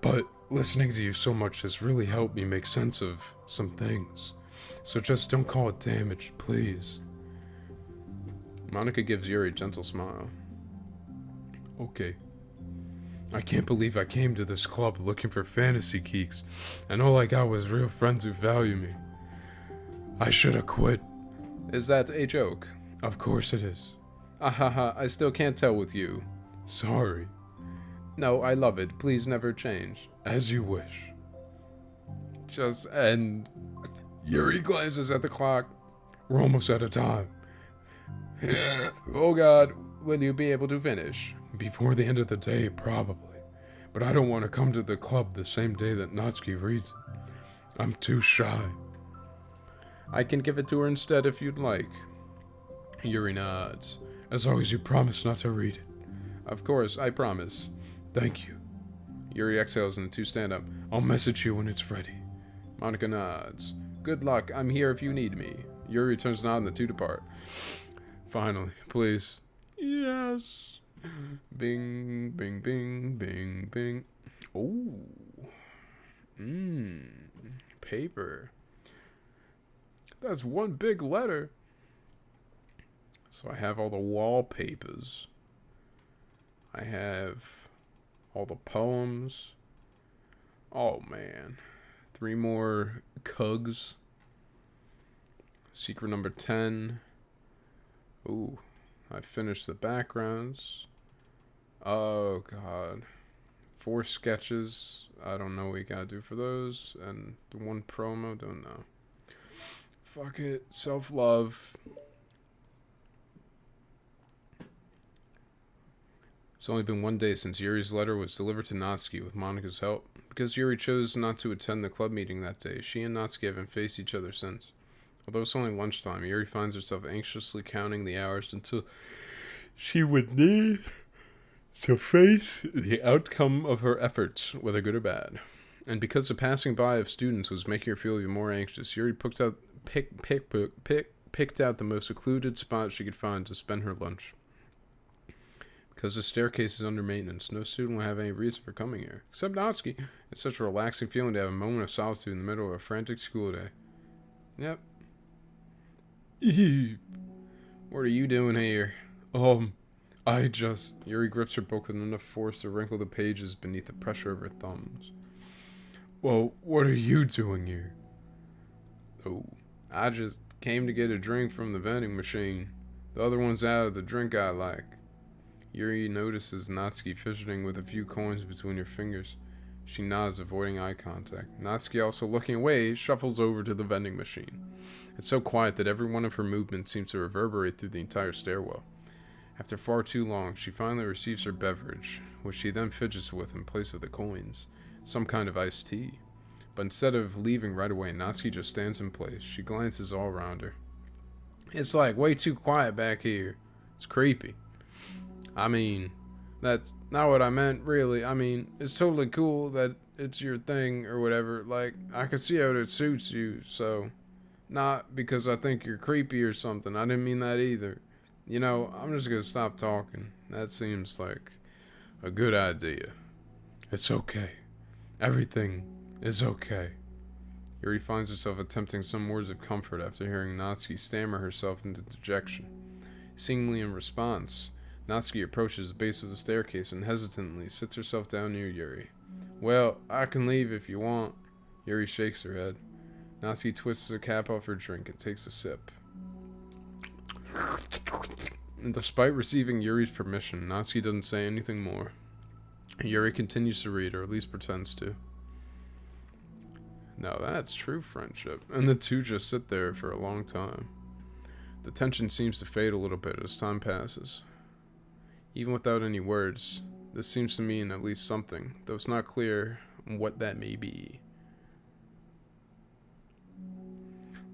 But listening to you so much has really helped me make sense of some things. So just don't call it damage, please. Monica gives Yuri a gentle smile. Okay. I can't believe I came to this club looking for fantasy geeks, and all I got was real friends who value me. I should have quit. Is that a joke? Of course it is. Ahaha, I still can't tell with you. Sorry. No, I love it. Please never change. As you wish. Just end. Yuri glances at the clock. We're almost out of time. Oh god, will you be able to finish? Before the end of the day, probably. But I don't want to come to the club the same day that Natsuki reads it. I'm too shy. I can give it to her instead if you'd like. Yuri nods. As long as you promise not to read it. Of course, I promise. Thank you. Yuri exhales and the two stand up. I'll message you when it's ready. Monica nods. Good luck, I'm here if you need me. Yuri turns to nod and the two depart. Finally, please. Yes. Bing, bing, bing, bing, bing. Ooh. Paper. That's one big letter. So I have all the wallpapers. I have all the poems. Oh man. 3 more cugs. Secret number 10. Ooh. I finished the backgrounds. Oh god. 4 sketches. I don't know what we gotta do for those. And 1 promo. Don't know. Fuck it. Self-love. It's only been 1 day since Yuri's letter was delivered to Natsuki with Monika's help. Because Yuri chose not to attend the club meeting that day, she and Natsuki haven't faced each other since. Although it's only lunchtime, Yuri finds herself anxiously counting the hours until she would need to face the outcome of her efforts, whether good or bad. And because the passing by of students was making her feel even more anxious, Yuri picked out the most secluded spot she could find to spend her lunch. Because the staircase is under maintenance, no student will have any reason for coming here. Except Natsuki. It's such a relaxing feeling to have a moment of solitude in the middle of a frantic school day. Yep. What are you doing here? Yuri grips her book with enough force to wrinkle the pages beneath the pressure of her thumbs. Well, what are you doing here? Oh, I just came to get a drink from the vending machine. The other one's out of the drink I like. Yuri notices Natsuki fidgeting with a few coins between her fingers. She nods, avoiding eye contact. Natsuki, also looking away, shuffles over to the vending machine. It's so quiet that every one of her movements seems to reverberate through the entire stairwell. After far too long, she finally receives her beverage, which she then fidgets with in place of the coins. Some kind of iced tea. But instead of leaving right away, Natsuki just stands in place. She glances all around her. It's like way too quiet back here. It's creepy. I mean, that's not what I meant, really. I mean, it's totally cool that it's your thing or whatever. Like, I can see how it suits you, so... Not because I think you're creepy or something. I didn't mean that either. You know, I'm just gonna stop talking. That seems like a good idea. It's okay. Everything is okay. Yuri finds herself attempting some words of comfort after hearing Natsuki stammer herself into dejection. Seemingly in response, Natsuki approaches the base of the staircase and hesitantly sits herself down near Yuri. Well, I can leave if you want. Yuri shakes her head. Natsuki twists the cap off her drink and takes a sip. And despite receiving Yuri's permission, Natsuki doesn't say anything more. Yuri continues to read, or at least pretends to. Now that's true friendship, and the two just sit there for a long time. The tension seems to fade a little bit as time passes. Even without any words, this seems to mean at least something, though it's not clear what that may be.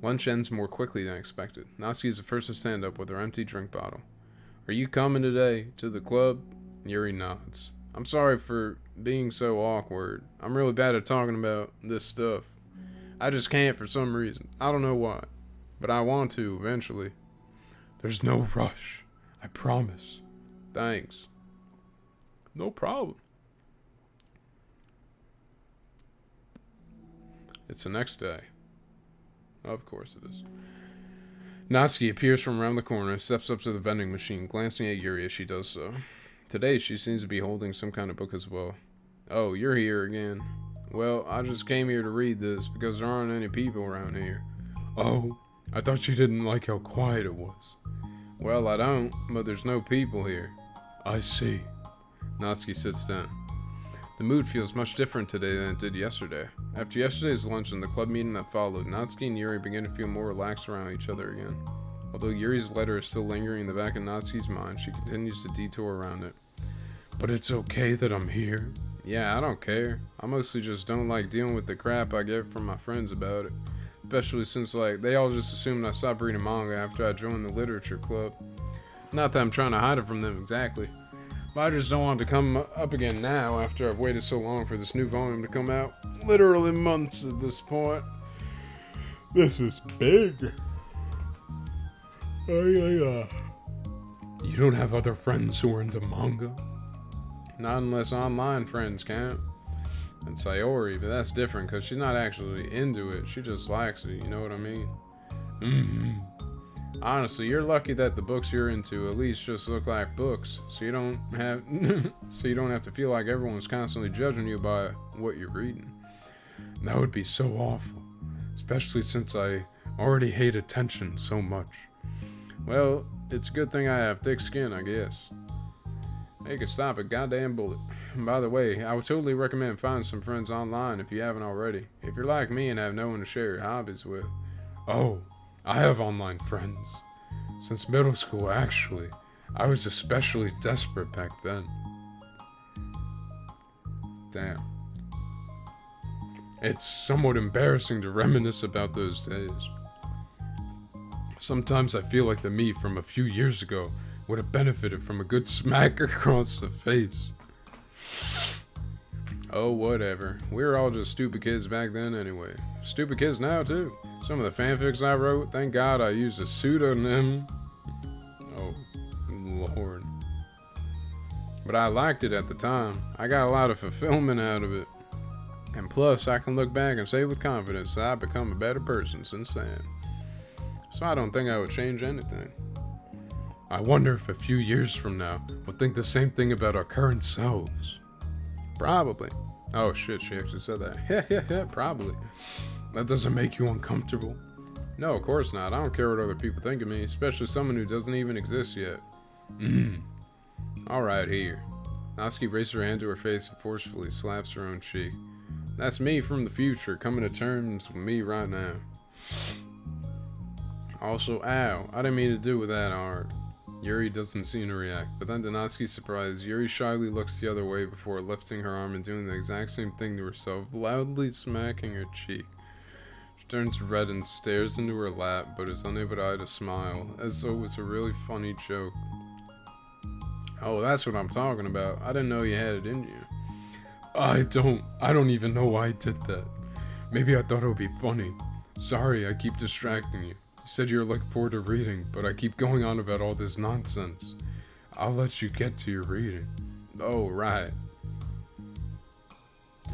Lunch ends more quickly than expected. Natsuki is the first to stand up with her empty drink bottle. Are you coming today to the club? Yuri nods. I'm sorry for being so awkward. I'm really bad at talking about this stuff. I just can't for some reason. I don't know why. But I want to eventually. There's no rush. I promise. Thanks. No problem. It's the next day. Of course it is. Natsuki appears from around the corner and steps up to the vending machine, glancing at Yuri as she does so. Today, she seems to be holding some kind of book as well. Oh, you're here again. Well, I just came here to read this because there aren't any people around here. Oh, I thought you didn't like how quiet it was. Well, I don't, but there's no people here. I see. Natsuki sits down. The mood feels much different today than it did yesterday. After yesterday's lunch and the club meeting that followed, Natsuki and Yuri begin to feel more relaxed around each other again. Although Yuri's letter is still lingering in the back of Natsuki's mind, she continues to detour around it. But it's okay that I'm here. Yeah, I don't care. I mostly just don't like dealing with the crap I get from my friends about it. Especially since, they all just assumed I stopped reading manga after I joined the literature club. Not that I'm trying to hide it from them exactly. But I just don't want it to come up again now after I've waited so long for this new volume to come out. Literally months at this point. This is big. You don't have other friends who are into manga? Not unless online friends count. And Sayori, but that's different because she's not actually into it. She just likes it, you know what I mean? Honestly, you're lucky that the books you're into at least just look like books, so you don't have to feel like everyone's constantly judging you by what you're reading. And that would be so awful, especially since I already hate attention so much. Well, it's a good thing I have thick skin, I guess. They could stop a goddamn bullet. And by the way, I would totally recommend finding some friends online if you haven't already. If you're like me and have no one to share your hobbies with. Oh, I have online friends. Since middle school, actually. I was especially desperate back then. Damn. It's somewhat embarrassing to reminisce about those days. Sometimes I feel like the me from a few years ago would have benefited from a good smack across the face. Oh, whatever. We were all just stupid kids back then anyway. Stupid kids now, too. Some of the fanfics I wrote, thank God I used a pseudonym. Oh, Lord. But I liked it at the time. I got a lot of fulfillment out of it. And plus, I can look back and say with confidence that I've become a better person since then. So I don't think I would change anything. I wonder if a few years from now we'll think the same thing about our current selves. Probably. Oh shit, she actually said that. Yeah, probably. That doesn't make you uncomfortable? No, of course not. I don't care what other people think of me, especially someone who doesn't even exist yet. Alright, here. Natsuki raises her hand to her face and forcefully slaps her own cheek. That's me from the future, coming to terms with me right now. Also, ow, I didn't mean to do with that art. Yuri doesn't seem to react, but then to Natsuki's surprise, Yuri shyly looks the other way before lifting her arm and doing the exact same thing to herself, loudly smacking her cheek. She turns red and stares into her lap, but is unable to hide a smile, as though it was a really funny joke. Oh, that's what I'm talking about. I didn't know you had it in you. I don't even know why I did that. Maybe I thought it would be funny. Sorry, I keep distracting you. You said you were looking forward to reading, but I keep going on about all this nonsense. I'll let you get to your reading. Oh, right.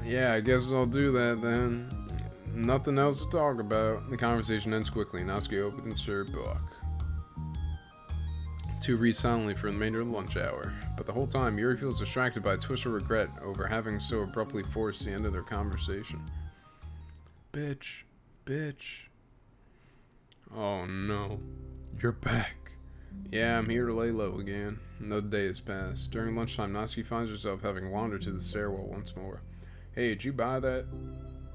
Yeah, I guess I'll do that then. Nothing else to talk about. The conversation ends quickly. Natsuki opens her book to read silently for the remainder of the lunch hour. But the whole time, Yuri feels distracted by a twist of regret over having so abruptly forced the end of their conversation. Bitch. bitch. Oh no. You're back. Yeah, I'm here to lay low again. Another day has passed. During lunchtime, Natsuki finds herself having wandered to the stairwell once more. Hey, did you buy that?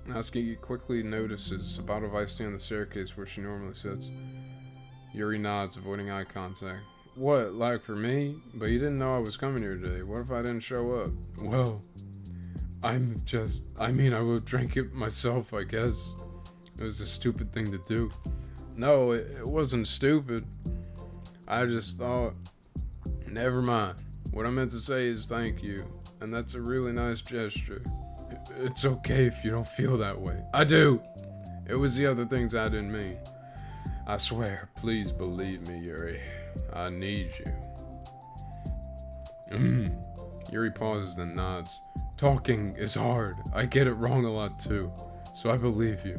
Natsuki quickly notices a bottle of iced tea on the staircase where she normally sits. Yuri nods, avoiding eye contact. What, like for me? But you didn't know I was coming here today. What if I didn't show up? Well, I would drink it myself, I guess. It was a stupid thing to do. No, it wasn't stupid. I just thought, never mind. What I meant to say is thank you, and that's a really nice gesture. It's okay if you don't feel that way. I do. It was the other things I didn't mean. I swear, please believe me, Yuri. I need you. Yuri pauses and nods. Talking is hard. I get it wrong a lot too, so I believe you.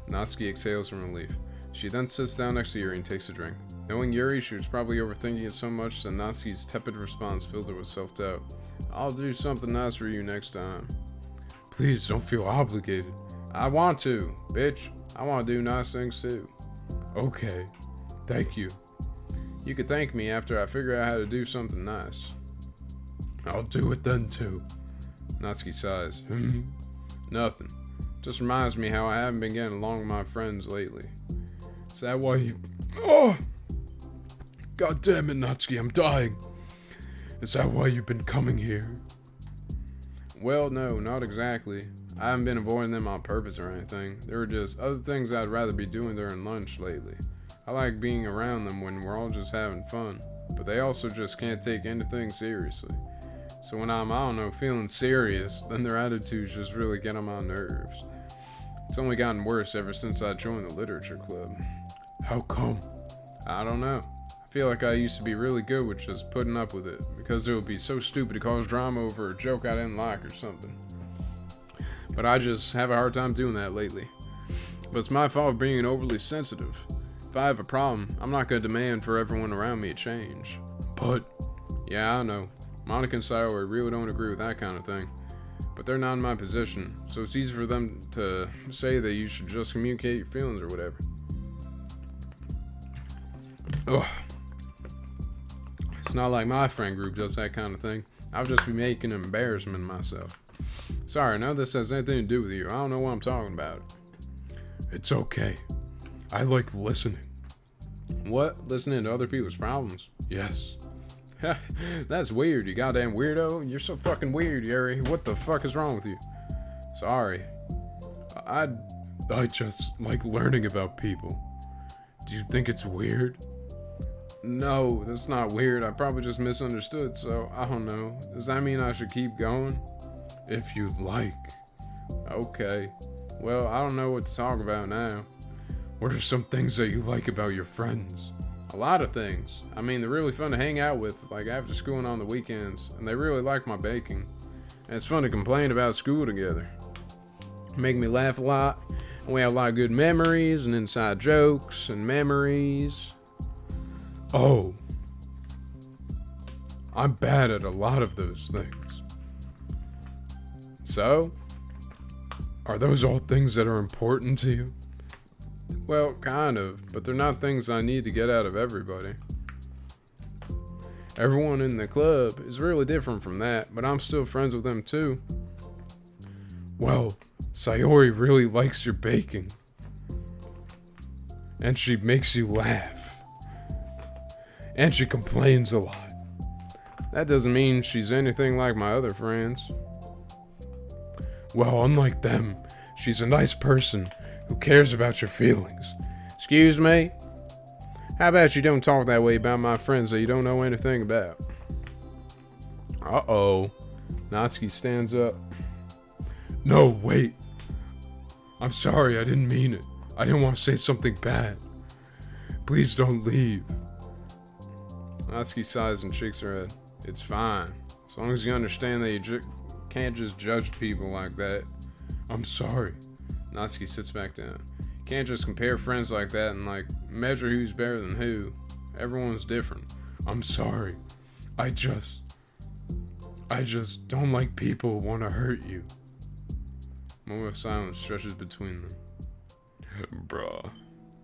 Natsuki exhales from relief. She then sits down next to Yuri and takes a drink. Knowing Yuri, she was probably overthinking it so much that Natsuki's tepid response filled her with self-doubt. I'll do something nice for you next time. Please don't feel obligated. I want to, bitch. I want to do nice things too. Okay. Thank you. You could thank me after I figure out how to do something nice. I'll do it then too. Natsuki sighs. Nothing. Just reminds me how I haven't been getting along with my friends lately. Is that why you... Oh! God damn it, Natsuki, I'm dying. Is that why you've been coming here? Well, no, not exactly. I haven't been avoiding them on purpose or anything. There were just other things I'd rather be doing during lunch lately. I like being around them when we're all just having fun, but they also just can't take anything seriously. So when I'm, I don't know, feeling serious, then their attitudes just really get on my nerves. It's only gotten worse ever since I joined the literature club. How come? I don't know. I feel like I used to be really good with just putting up with it, because it would be so stupid to cause drama over a joke I didn't like or something. But I just have a hard time doing that lately. But it's my fault for being overly sensitive. If I have a problem, I'm not going to demand for everyone around me to change. But, yeah, I know. Monica and Sayori really don't agree with that kind of thing. But they're not in my position, so it's easy for them to say that you should just communicate your feelings or whatever. Ugh. It's not like my friend group does that kind of thing. I'll just be making an embarrassment of myself. Sorry, none of this has anything to do with you. I don't know what I'm talking about. It's okay. I like listening. What? Listening to other people's problems? Yes. That's weird, you goddamn weirdo. You're so fucking weird, Yuri. What the fuck is wrong with you? Sorry. I just like learning about people. Do you think it's weird? No, that's not weird. I probably just misunderstood, so I don't know. Does that mean I should keep going? If you'd like. Okay. Well, I don't know what to talk about now. What are some things that you like about your friends? A lot of things. I mean, they're really fun to hang out with, like after school and on the weekends, and they really like my baking. And it's fun to complain about school together. Make me laugh a lot, and we have a lot of good memories and inside jokes and memories. Oh. I'm bad at a lot of those things. So, are those all things that are important to you? Well, kind of, but they're not things I need to get out of everybody. Everyone in the club is really different from that, but I'm still friends with them too. Well, Sayori really likes your baking. And she makes you laugh. And she complains a lot. That doesn't mean she's anything like my other friends. Well, unlike them, she's a nice person who cares about your feelings. Excuse me? How about you don't talk that way about my friends that you don't know anything about? Uh-oh. Natsuki stands up. No, wait. I'm sorry, I didn't mean it. I didn't want to say something bad. Please don't leave. Natsuki sighs and shakes her head. It's fine. As long as you understand that you can't just judge people like that. I'm sorry. Natsuki sits back down. You can't just compare friends like that and measure who's better than who. Everyone's different. I'm sorry. I just don't like people who want to hurt you. A moment of silence stretches between them. Bruh.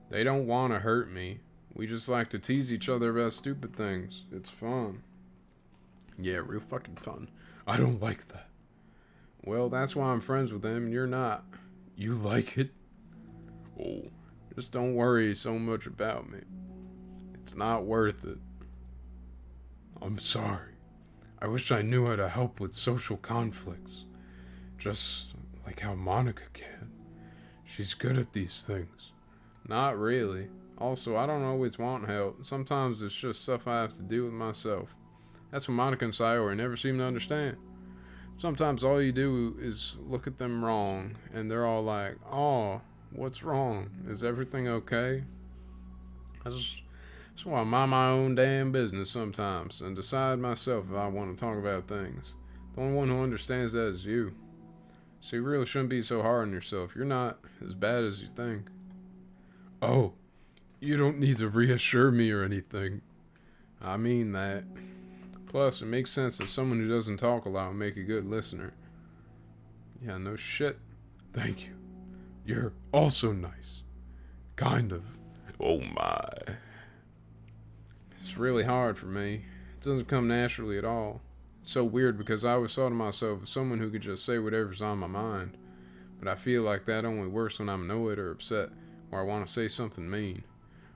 They don't want to hurt me. We just like to tease each other about stupid things. It's fun. Yeah, real fucking fun. I don't like that. Well, that's why I'm friends with them and you're not. You like it? Oh, just don't worry so much about me. It's not worth it. I'm sorry. I wish I knew how to help with social conflicts. Just like how Monica can. She's good at these things. Not really. Also, I don't always want help. Sometimes it's just stuff I have to deal with myself. That's what Monica and Sayori never seem to understand. Sometimes all you do is look at them wrong, and they're all like, "Oh, what's wrong? Is everything okay?" I just want to mind my own damn business sometimes, and decide myself if I want to talk about things. The only one who understands that is you. So you really shouldn't be so hard on yourself. You're not as bad as you think. Oh, you don't need to reassure me or anything. I mean that. Plus, it makes sense that someone who doesn't talk a lot will make a good listener. Yeah, no shit. Thank you. You're also nice. Kind of. Oh my. It's really hard for me. It doesn't come naturally at all. It's so weird because I always thought of myself as someone who could just say whatever's on my mind. But I feel like that only works when I'm annoyed or upset, or I want to say something mean.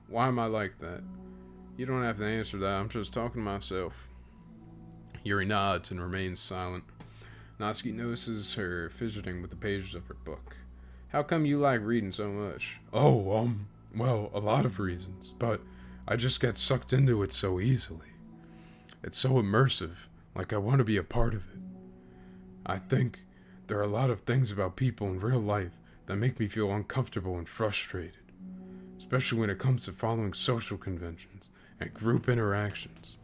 Why am I like that? You don't have to answer that. I'm just talking to myself. Yuri nods and remains silent. Natsuki notices her fidgeting with the pages of her book. How come you like reading so much? Oh, well, a lot of reasons, but I just get sucked into it so easily. It's so immersive, like I want to be a part of it. I think there are a lot of things about people in real life that make me feel uncomfortable and frustrated, especially when it comes to following social conventions and group interactions.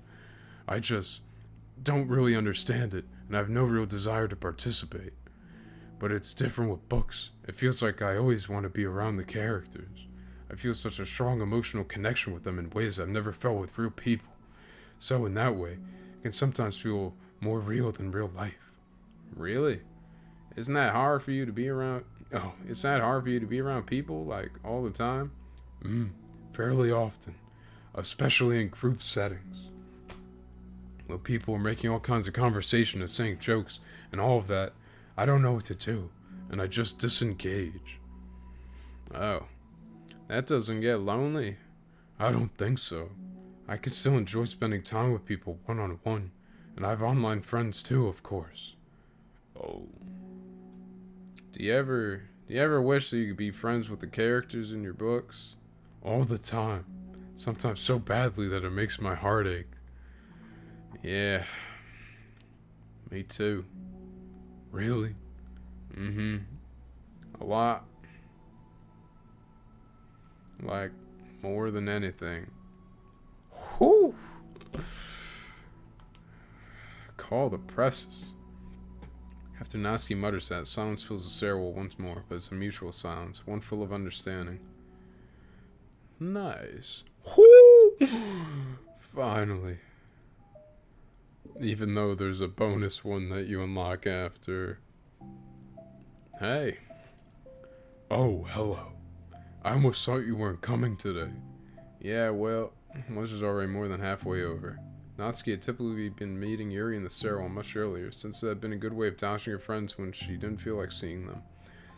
I just don't really understand it, and I have no real desire to participate. But it's different with books. It feels like I always want to be around the characters. I feel such a strong emotional connection with them in ways I've never felt with real people. So in that way, it can sometimes feel more real than real life. Really? Isn't that hard for you to be around? Oh, is that hard for you to be around people, like, all the time? Fairly often. Especially in group settings. When people are making all kinds of conversation and saying jokes and all of that, I don't know what to do, and I just disengage. Oh, that doesn't get lonely? I don't think so. I can still enjoy spending time with people one-on-one, and I have online friends too, of course. Oh. Do you ever wish that you could be friends with the characters in your books? All the time. Sometimes so badly that it makes my heart ache. Yeah. Me too. Really? A lot. Like, more than anything. Whew! Call the presses. After Natsuki mutters that, silence fills the stairwell once more, but it's a mutual silence, one full of understanding. Nice. Whoo! Finally. Even though there's a bonus one that you unlock after. Hey. Oh, hello. I almost thought you weren't coming today. Yeah, well, lunch is already more than halfway over. Natsuki had typically been meeting Yuri in the stairwell much earlier, since it had been a good way of dodging her friends when she didn't feel like seeing them.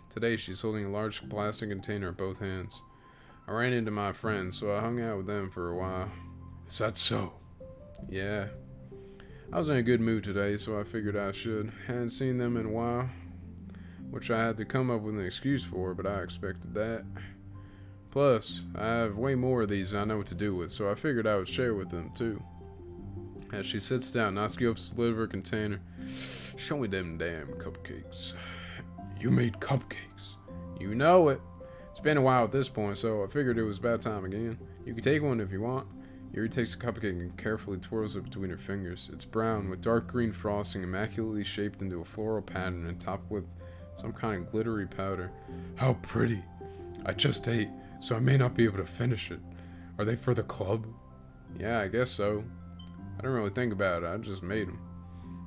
Today, she's holding a large plastic container in both hands. I ran into my friends, so I hung out with them for a while. Is that so? Yeah. I was in a good mood today, so I figured I should. Hadn't seen them in a while, which I had to come up with an excuse for, but I expected that. Plus, I have way more of these than I know what to do with, so I figured I would share with them, too. As she sits down, Natsuki opens the lid of her container. Show me them damn cupcakes. You made cupcakes. You know it. It's been a while at this point, so I figured it was about time again. You can take one if you want. Yuri takes a cupcake and carefully twirls it between her fingers. It's brown, with dark green frosting, immaculately shaped into a floral pattern and topped with some kind of glittery powder. How pretty. I just ate, so I may not be able to finish it. Are they for the club? Yeah, I guess so. I didn't really think about it, I just made them.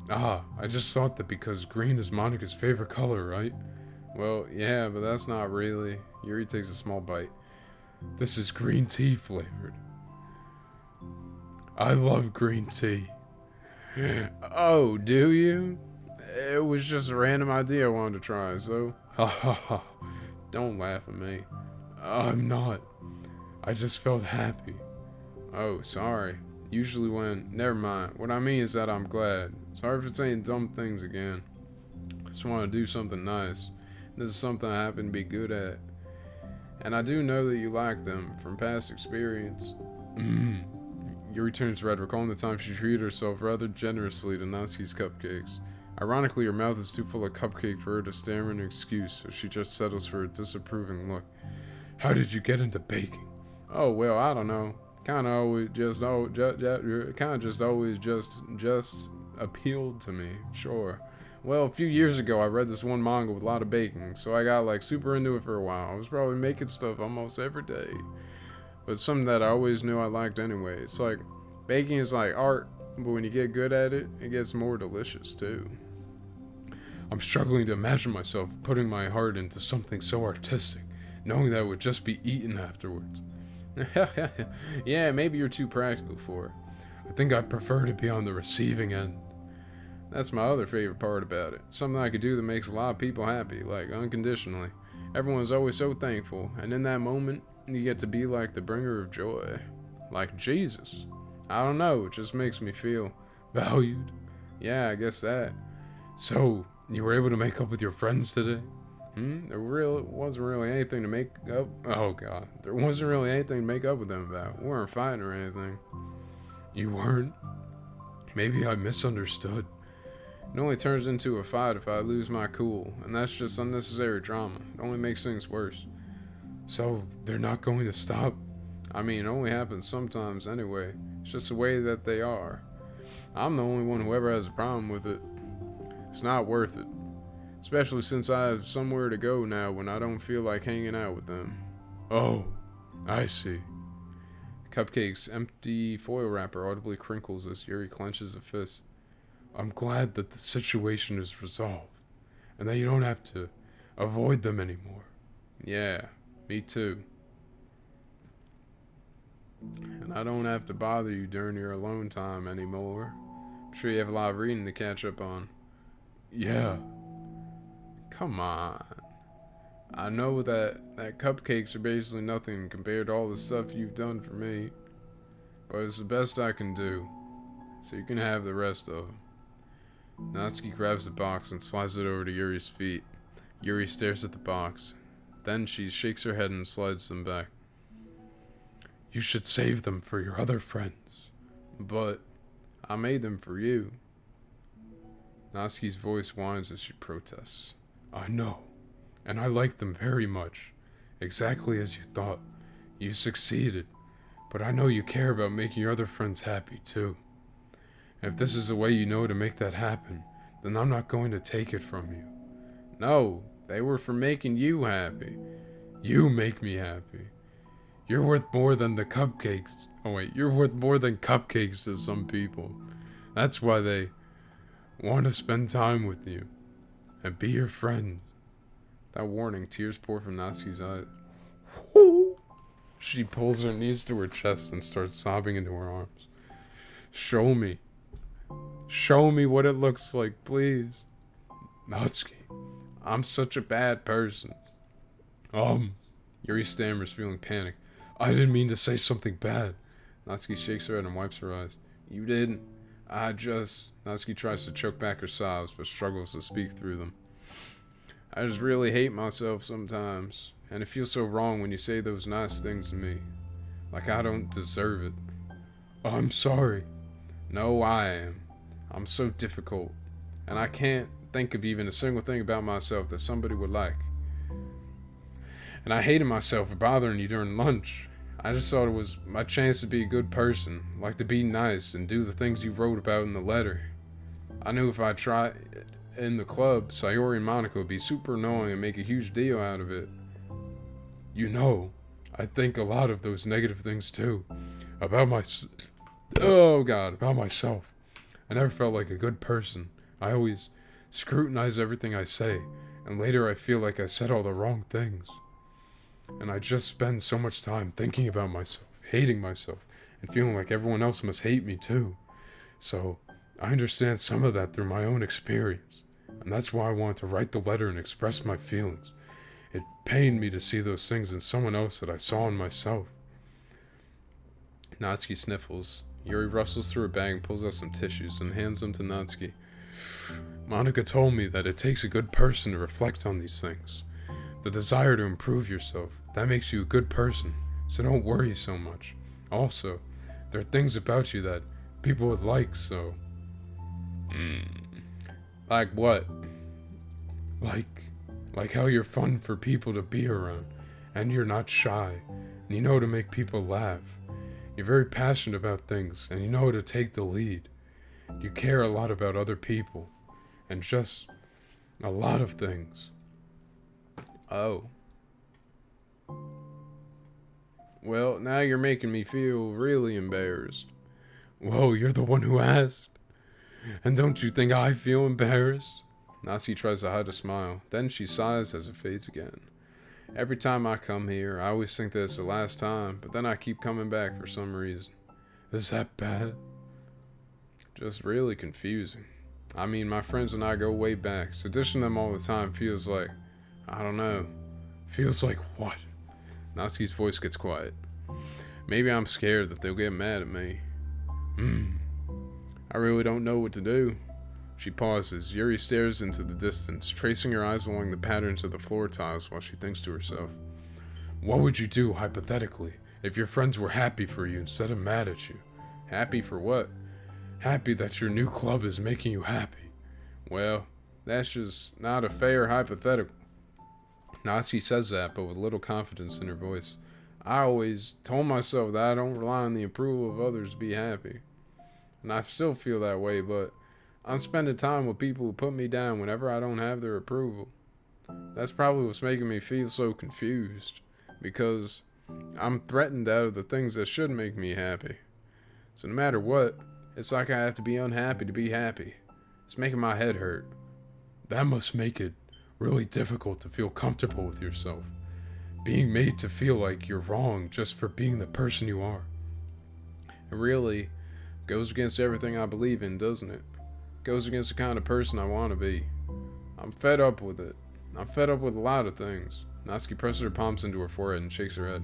I just thought that because green is Monica's favorite color, right? Well, yeah, but that's not really. Yuri takes a small bite. This is green tea flavored. I love green tea. Oh, do you? It was just a random idea I wanted to try, so... Ha ha ha. Don't laugh at me. I'm not. I just felt happy. Oh, sorry. Usually when... Never mind. What I mean is that I'm glad. Sorry for saying dumb things again. Just want to do something nice. This is something I happen to be good at. And I do know that you like them from past experience. Yuri turns red, recalling the time she treated herself rather generously to Natsuki's cupcakes. Ironically, her mouth is too full of cupcake for her to stammer an excuse, so she just settles for a disapproving look. How did you get into baking? Oh, well, I don't know. Kind of always just appealed to me, sure. Well, a few years ago, I read this one manga with a lot of baking, so I got like super into it for a while. I was probably making stuff almost every day. But it's something that I always knew I liked anyway. It's like, baking is like art, but when you get good at it, it gets more delicious too. I'm struggling to imagine myself putting my heart into something so artistic, knowing that it would just be eaten afterwards. Yeah, maybe you're too practical for it. I think I'd prefer to be on the receiving end. That's my other favorite part about it. Something I could do that makes a lot of people happy, like unconditionally. Everyone's always so thankful, and in that moment, you get to be like the bringer of joy. Like Jesus. I don't know, it just makes me feel valued. Yeah, I guess that. So, you were able to make up with your friends today? There wasn't really anything to make up. Oh god, there wasn't really anything to make up with them about. We weren't fighting or anything. You weren't? Maybe I misunderstood. It only turns into a fight if I lose my cool, and that's just unnecessary drama. It only makes things worse. So, they're not going to stop? I mean, it only happens sometimes anyway. It's just the way that they are. I'm the only one who ever has a problem with it. It's not worth it. Especially since I have somewhere to go now when I don't feel like hanging out with them. Oh, I see. Cupcake's empty foil wrapper audibly crinkles as Yuri clenches a fist. I'm glad that the situation is resolved, and that you don't have to avoid them anymore. Yeah, me too. And I don't have to bother you during your alone time anymore. I'm sure you have a lot of reading to catch up on. Yeah. Come on. I know that cupcakes are basically nothing compared to all the stuff you've done for me. But it's the best I can do. So you can have the rest of them. Natsuki grabs the box and slides it over to Yuri's feet. Yuri stares at the box. Then she shakes her head and slides them back. You should save them for your other friends. But I made them for you. Natsuki's voice whines as she protests. I know, and I like them very much. Exactly as you thought. You succeeded, but I know you care about making your other friends happy too. And if this is the way you know to make that happen, then I'm not going to take it from you. No, they were for making you happy. You make me happy. You're worth more than the cupcakes. Oh wait, you're worth more than cupcakes to some people. That's why they want to spend time with you. And be your friend. That warning, tears pour from Natsuki's eyes. She pulls her knees to her chest and starts sobbing into her arms. Show me. Show me what it looks like, please. Natsuki, I'm such a bad person. Yuri stammers, feeling panic. I didn't mean to say something bad. Natsuki shakes her head and wipes her eyes. You didn't. Natsuki tries to choke back her sobs, but struggles to speak through them. I just really hate myself sometimes, and it feels so wrong when you say those nice things to me. Like I don't deserve it. Oh, I'm sorry. No, I am. I'm so difficult, and I can't think of even a single thing about myself that somebody would like. And I hated myself for bothering you during lunch. I just thought it was my chance to be a good person, like to be nice and do the things you wrote about in the letter. I knew if I tried in the club, Sayori and Monica would be super annoying and make a huge deal out of it. You know, I think a lot of those negative things too. About myself. I never felt like a good person. I always scrutinize everything I say, and later I feel like I said all the wrong things. And I just spend so much time thinking about myself, hating myself, and feeling like everyone else must hate me too. So, I understand some of that through my own experience. And that's why I wanted to write the letter and express my feelings. It pained me to see those things in someone else that I saw in myself. Natsuki sniffles. Yuri rustles through a bag and pulls out some tissues and hands them to Natsuki. Monica told me that it takes a good person to reflect on these things. The desire to improve yourself, that makes you a good person, so don't worry so much. Also, there are things about you that people would like, so... Like what? Like how you're fun for people to be around, and you're not shy, and you know how to make people laugh. You're very passionate about things, and you know how to take the lead. You care a lot about other people, and just a lot of things. Oh. Well, now you're making me feel really embarrassed. Whoa, you're the one who asked? And don't you think I feel embarrassed? Natsuki tries to hide a smile. Then she sighs as it fades again. Every time I come here, I always think that it's the last time, but then I keep coming back for some reason. Is that bad? Just really confusing. I mean, my friends and I go way back, so dishing them all the time feels like... I don't know. Feels like what? Natsuki's voice gets quiet. Maybe I'm scared that they'll get mad at me. I really don't know what to do. She pauses. Yuri stares into the distance, tracing her eyes along the patterns of the floor tiles while she thinks to herself. What would you do, hypothetically, if your friends were happy for you instead of mad at you? Happy for what? Happy that your new club is making you happy. Well, that's just not a fair hypothetical. Natsuki says that, but with little confidence in her voice. I always told myself that I don't rely on the approval of others to be happy. And I still feel that way, but I'm spending time with people who put me down whenever I don't have their approval. That's probably what's making me feel so confused, because I'm threatened out of the things that should make me happy. So no matter what, it's like I have to be unhappy to be happy. It's making my head hurt. That must make it really difficult to feel comfortable with yourself. Being made to feel like you're wrong just for being the person you are. It really goes against everything I believe in, doesn't it? Goes against the kind of person I want to be. I'm fed up with it. I'm fed up with a lot of things. Natsuki presses her palms into her forehead and shakes her head.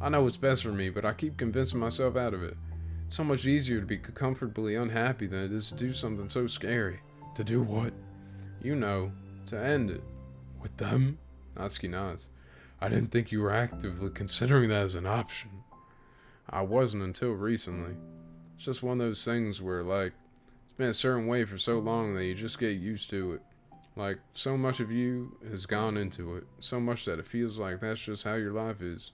I know what's best for me, but I keep convincing myself out of it. It's so much easier to be comfortably unhappy than it is to do something so scary. To do what? You know, to end it. With them? Natsuki nods. I didn't think you were actively considering that as an option. I wasn't until recently. It's just one of those things where, like, it's been a certain way for so long that you just get used to it. Like, so much of you has gone into it. So much that it feels like that's just how your life is.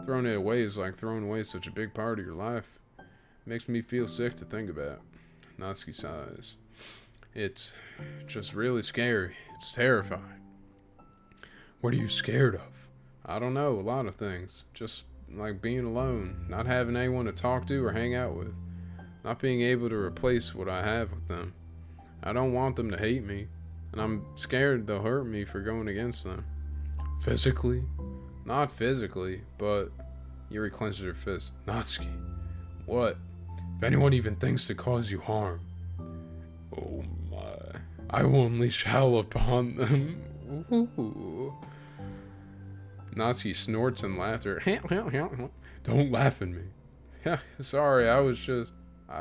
Throwing it away is like throwing away such a big part of your life. It makes me feel sick to think about. Natsuki sighs. It's just really scary. It's terrifying. What are you scared of? I don't know, a lot of things. Just like being alone, not having anyone to talk to or hang out with, not being able to replace what I have with them. I don't want them to hate me, and I'm scared they'll hurt me for going against them. Physically? Not physically, but... Yuri clenches her fist. Natsuki. What? If anyone even thinks to cause you harm. Oh my. I will unleash hell upon them. Ooh. Natsuki snorts in laughter. Don't laugh at me. Sorry, I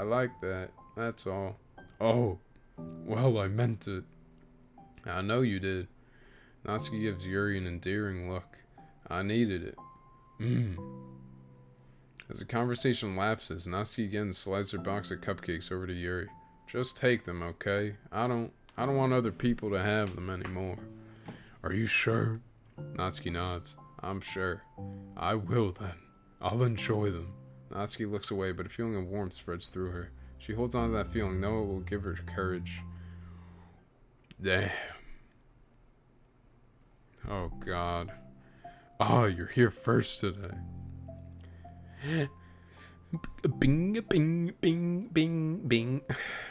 like that. That's all. Oh. Well, I meant it. I know you did. Natsuki gives Yuri an endearing look. I needed it. As the conversation lapses, Natsuki again slides her box of cupcakes over to Yuri. Just take them, okay? I don't want other people to have them anymore. Are you sure? Natsuki nods. I'm sure. I will then. I'll enjoy them. Natsuki looks away, but a feeling of warmth spreads through her. She holds on to that feeling, knowing it will give her courage. Damn. Oh God. Oh, you're here first today. Bing, bing, bing, bing, bing.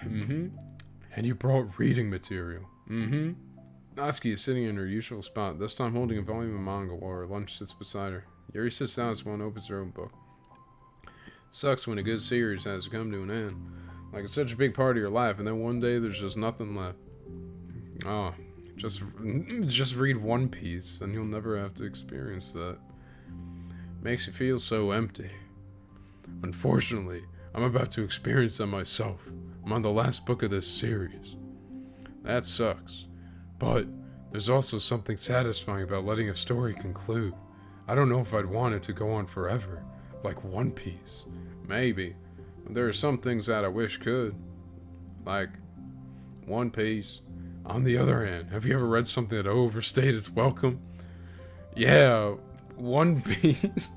And you brought reading material. Natsuki is sitting in her usual spot, this time holding a volume of manga while her lunch sits beside her. Yuri sits down as one opens her own book. Sucks when a good series has to come to an end. Like it's such a big part of your life, and then one day there's just nothing left. Oh, just read One Piece, then you'll never have to experience that. Makes you feel so empty. Unfortunately, I'm about to experience that myself. I'm on the last book of this series. That sucks. But there's also something satisfying about letting a story conclude. I don't know if I'd want it to go on forever, like One Piece. Maybe. But there are some things that I wish could. Like One Piece. On the other hand, have you ever read something that overstayed its welcome? Yeah, One Piece.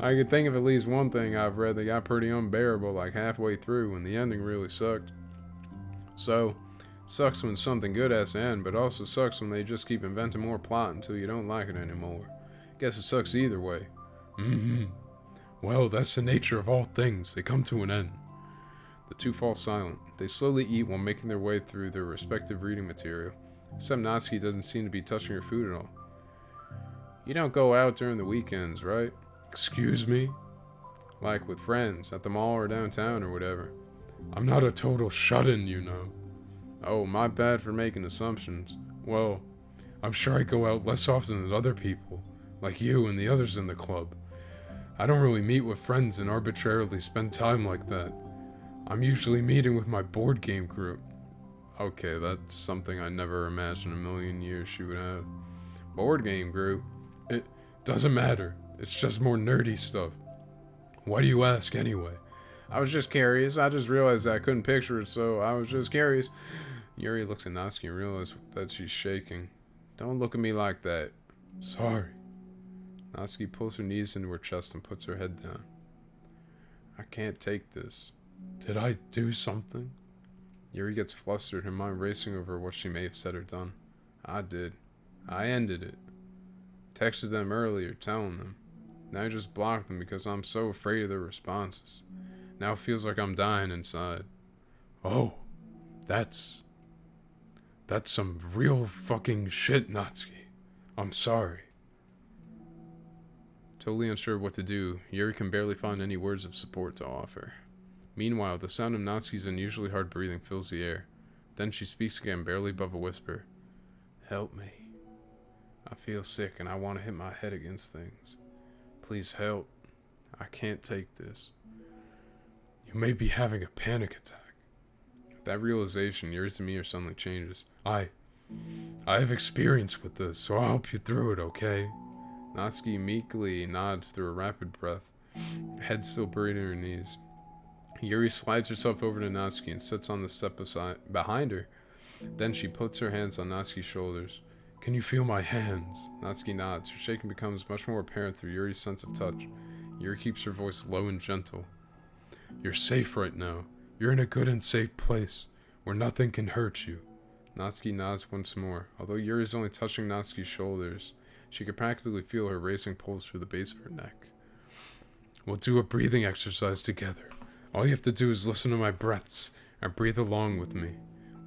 I could think of at least one thing I've read that got pretty unbearable like halfway through and the ending really sucked. So, sucks when something good has to end, but also sucks when they just keep inventing more plot until you don't like it anymore. Guess it sucks either way. Well, that's the nature of all things. They come to an end. The two fall silent. They slowly eat while making their way through their respective reading material. Except Natsuki doesn't seem to be touching her food at all. You don't go out during the weekends, right? Excuse me? Like with friends, at the mall or downtown or whatever. I'm not a total shut-in, you know. Oh, my bad for making assumptions. Well, I'm sure I go out less often than other people, like you and the others in the club. I don't really meet with friends and arbitrarily spend time like that. I'm usually meeting with my board game group. Okay, that's something I never imagined a million years she would have. Board game group? It doesn't matter. It's just more nerdy stuff. Why do you ask anyway? I was just curious. I just realized I couldn't picture it, so I was just curious. Yuri looks at Natsuki and realizes that she's shaking. Don't look at me like that. Sorry. Natsuki pulls her knees into her chest and puts her head down. I can't take this. Did I do something? Yuri gets flustered, her mind racing over what she may have said or done. I did. I ended it. Texted them earlier, telling them. Now I just blocked them because I'm so afraid of their responses. Now it feels like I'm dying inside. Oh, that's some real fucking shit, Natsuki. I'm sorry. Totally unsure of what to do, Yuri can barely find any words of support to offer. Meanwhile, the sound of Natsuki's unusually hard breathing fills the air. Then she speaks again, barely above a whisper. Help me. I feel sick and I want to hit my head against things. Please help. I can't take this. You may be having a panic attack. At that realization, Yuri's demeanor suddenly changes. I have experience with this, so I'll help you through it, okay? Natsuki meekly nods through a rapid breath, head still buried in her knees. Yuri slides herself over to Natsuki and sits on the step behind her. Then she puts her hands on Natsuki's shoulders. Can you feel my hands? Natsuki nods. Her shaking becomes much more apparent through Yuri's sense of touch. Yuri keeps her voice low and gentle. You're safe right now. You're in a good and safe place, where nothing can hurt you. Natsuki nods once more. Although Yuri is only touching Natsuki's shoulders, she could practically feel her racing pulse through the base of her neck. We'll do a breathing exercise together. All you have to do is listen to my breaths, and breathe along with me.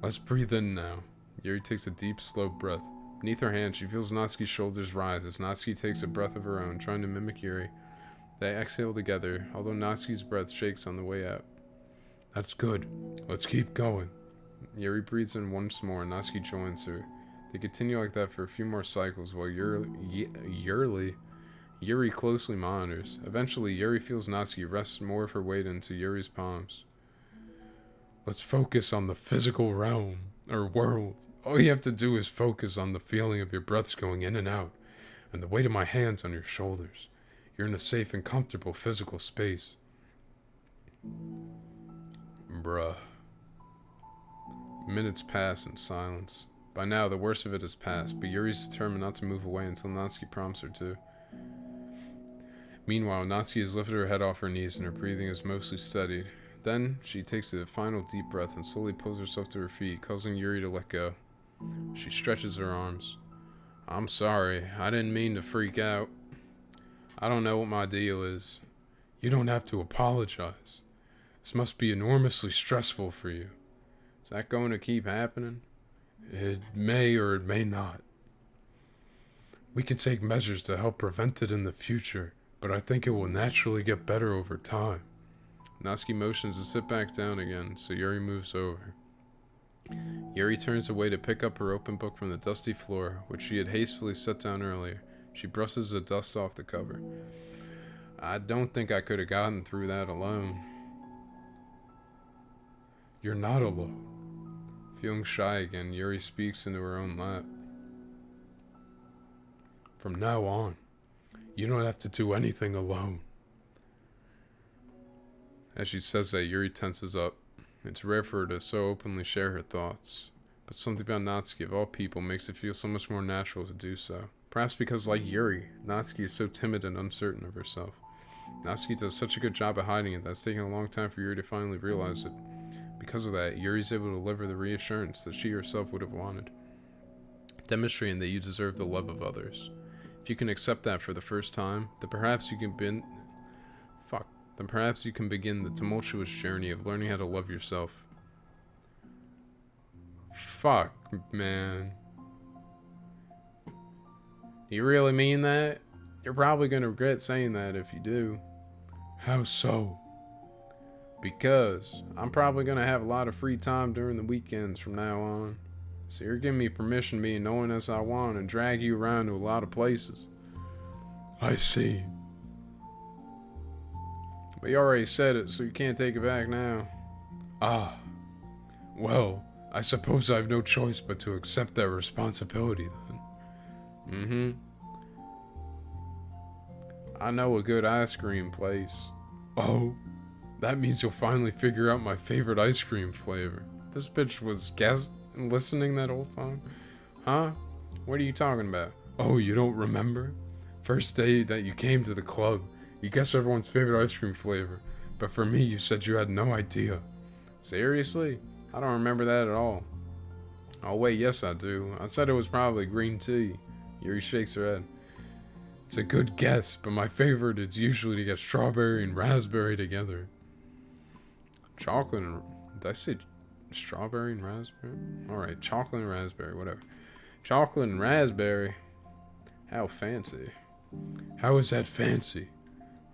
Let's breathe in now. Yuri takes a deep, slow breath. Beneath her hand, she feels Natsuki's shoulders rise as Natsuki takes a breath of her own, trying to mimic Yuri. They exhale together, although Natsuki's breath shakes on the way out. That's good. Let's keep going. Yuri breathes in once more, and Natsuki joins her. They continue like that for a few more cycles while Yuri closely monitors. Eventually, Yuri feels Natsuki rest more of her weight into Yuri's palms. Let's focus on the physical realm, or world. All you have to do is focus on the feeling of your breaths going in and out, and the weight of my hands on your shoulders. You're in a safe and comfortable physical space. Bruh. Minutes pass in silence. By now, the worst of it has passed, but Yuri's determined not to move away until Natsuki prompts her to. Meanwhile, Natsuki has lifted her head off her knees and her breathing is mostly steadied. Then, she takes a final deep breath and slowly pulls herself to her feet, causing Yuri to let go. She stretches her arms. I'm sorry, I didn't mean to freak out. I don't know what my deal is. You don't have to apologize. This must be enormously stressful for you. Is that going to keep happening? It may or it may not. We can take measures to help prevent it in the future, but I think it will naturally get better over time. Natsuki motions to sit back down again, so Yuri moves over. Yuri turns away to pick up her open book from the dusty floor, which she had hastily set down earlier. She brushes the dust off the cover. I don't think I could have gotten through that alone. You're not alone. Feeling shy again, Yuri speaks into her own lap. From now on, you don't have to do anything alone. As she says that, Yuri tenses up. It's rare for her to so openly share her thoughts, but something about Natsuki, of all people, makes it feel so much more natural to do so. Perhaps because, like Yuri, Natsuki is so timid and uncertain of herself. Natsuki does such a good job at hiding it that it's taken a long time for Yuri to finally realize it. Because of that, Yuri's able to deliver the reassurance that she herself would have wanted, demonstrating that you deserve the love of others. If you can accept that for the first time, then perhaps you can begin the tumultuous journey of learning how to love yourself. Fuck, man. You really mean that? You're probably gonna regret saying that if you do. How so? Because I'm probably gonna have a lot of free time during the weekends from now on. So you're giving me permission to be annoying as I want and drag you around to a lot of places. I see. But you already said it, so you can't take it back now. Ah. Well, I suppose I have no choice but to accept that responsibility then. I know a good ice cream place. Oh, that means you'll finally figure out my favorite ice cream flavor. This bitch was listening that whole time? Huh? What are you talking about? Oh, you don't remember? First day that you came to the club, you guessed everyone's favorite ice cream flavor, but for me, you said you had no idea. Seriously? I don't remember that at all. Oh wait, yes I do. I said it was probably green tea. Yuri shakes her head. It's a good guess, but my favorite is usually to get strawberry and raspberry together. Chocolate and... Did I say strawberry and raspberry? Alright, chocolate and raspberry, whatever. Chocolate and raspberry? How fancy. How is that fancy?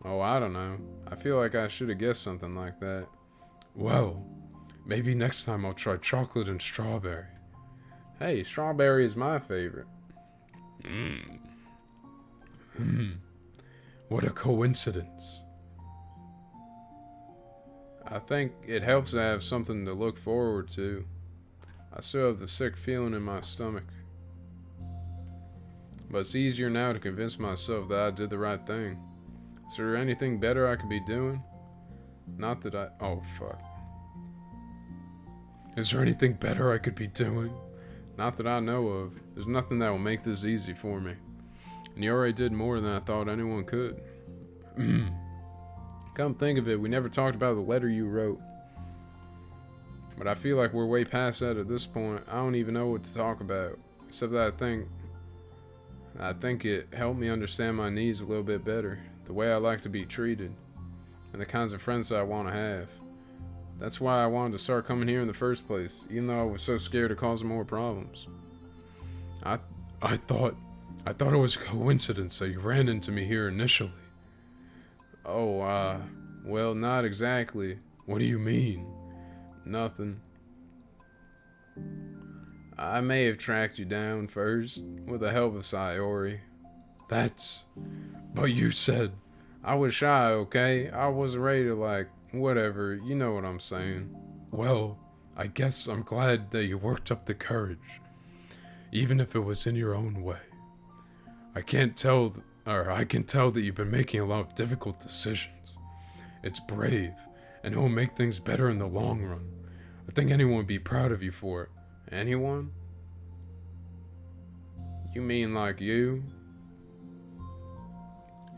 Oh, I don't know. I feel like I should have guessed something like that. Well, maybe next time I'll try chocolate and strawberry. Hey, strawberry is my favorite. What a coincidence. I think it helps to have something to look forward to. I still have the sick feeling in my stomach. But it's easier now to convince myself that I did the right thing. Is there anything better I could be doing? Not that I... Oh, fuck. Is there anything better I could be doing? Not that I know of. There's nothing that will make this easy for me. And you already did more than I thought anyone could. Come think of it, we never talked about the letter you wrote. But I feel like we're way past that at this point. I don't even know what to talk about. Except that I think it helped me understand my needs a little bit better. The way I like to be treated. And the kinds of friends that I want to have. That's why I wanted to start coming here in the first place. Even though I was so scared of causing more problems. I thought it was a coincidence that you ran into me here initially. Oh, well, not exactly. What do you mean? Nothing. I may have tracked you down first, with the help of Sayori. But you said... I was shy, okay? I wasn't ready to, whatever, you know what I'm saying. Well, I guess I'm glad that you worked up the courage. Even if it was in your own way. I can tell that you've been making a lot of difficult decisions. It's brave, and it will make things better in the long run. I think anyone would be proud of you for it. Anyone? You mean like you?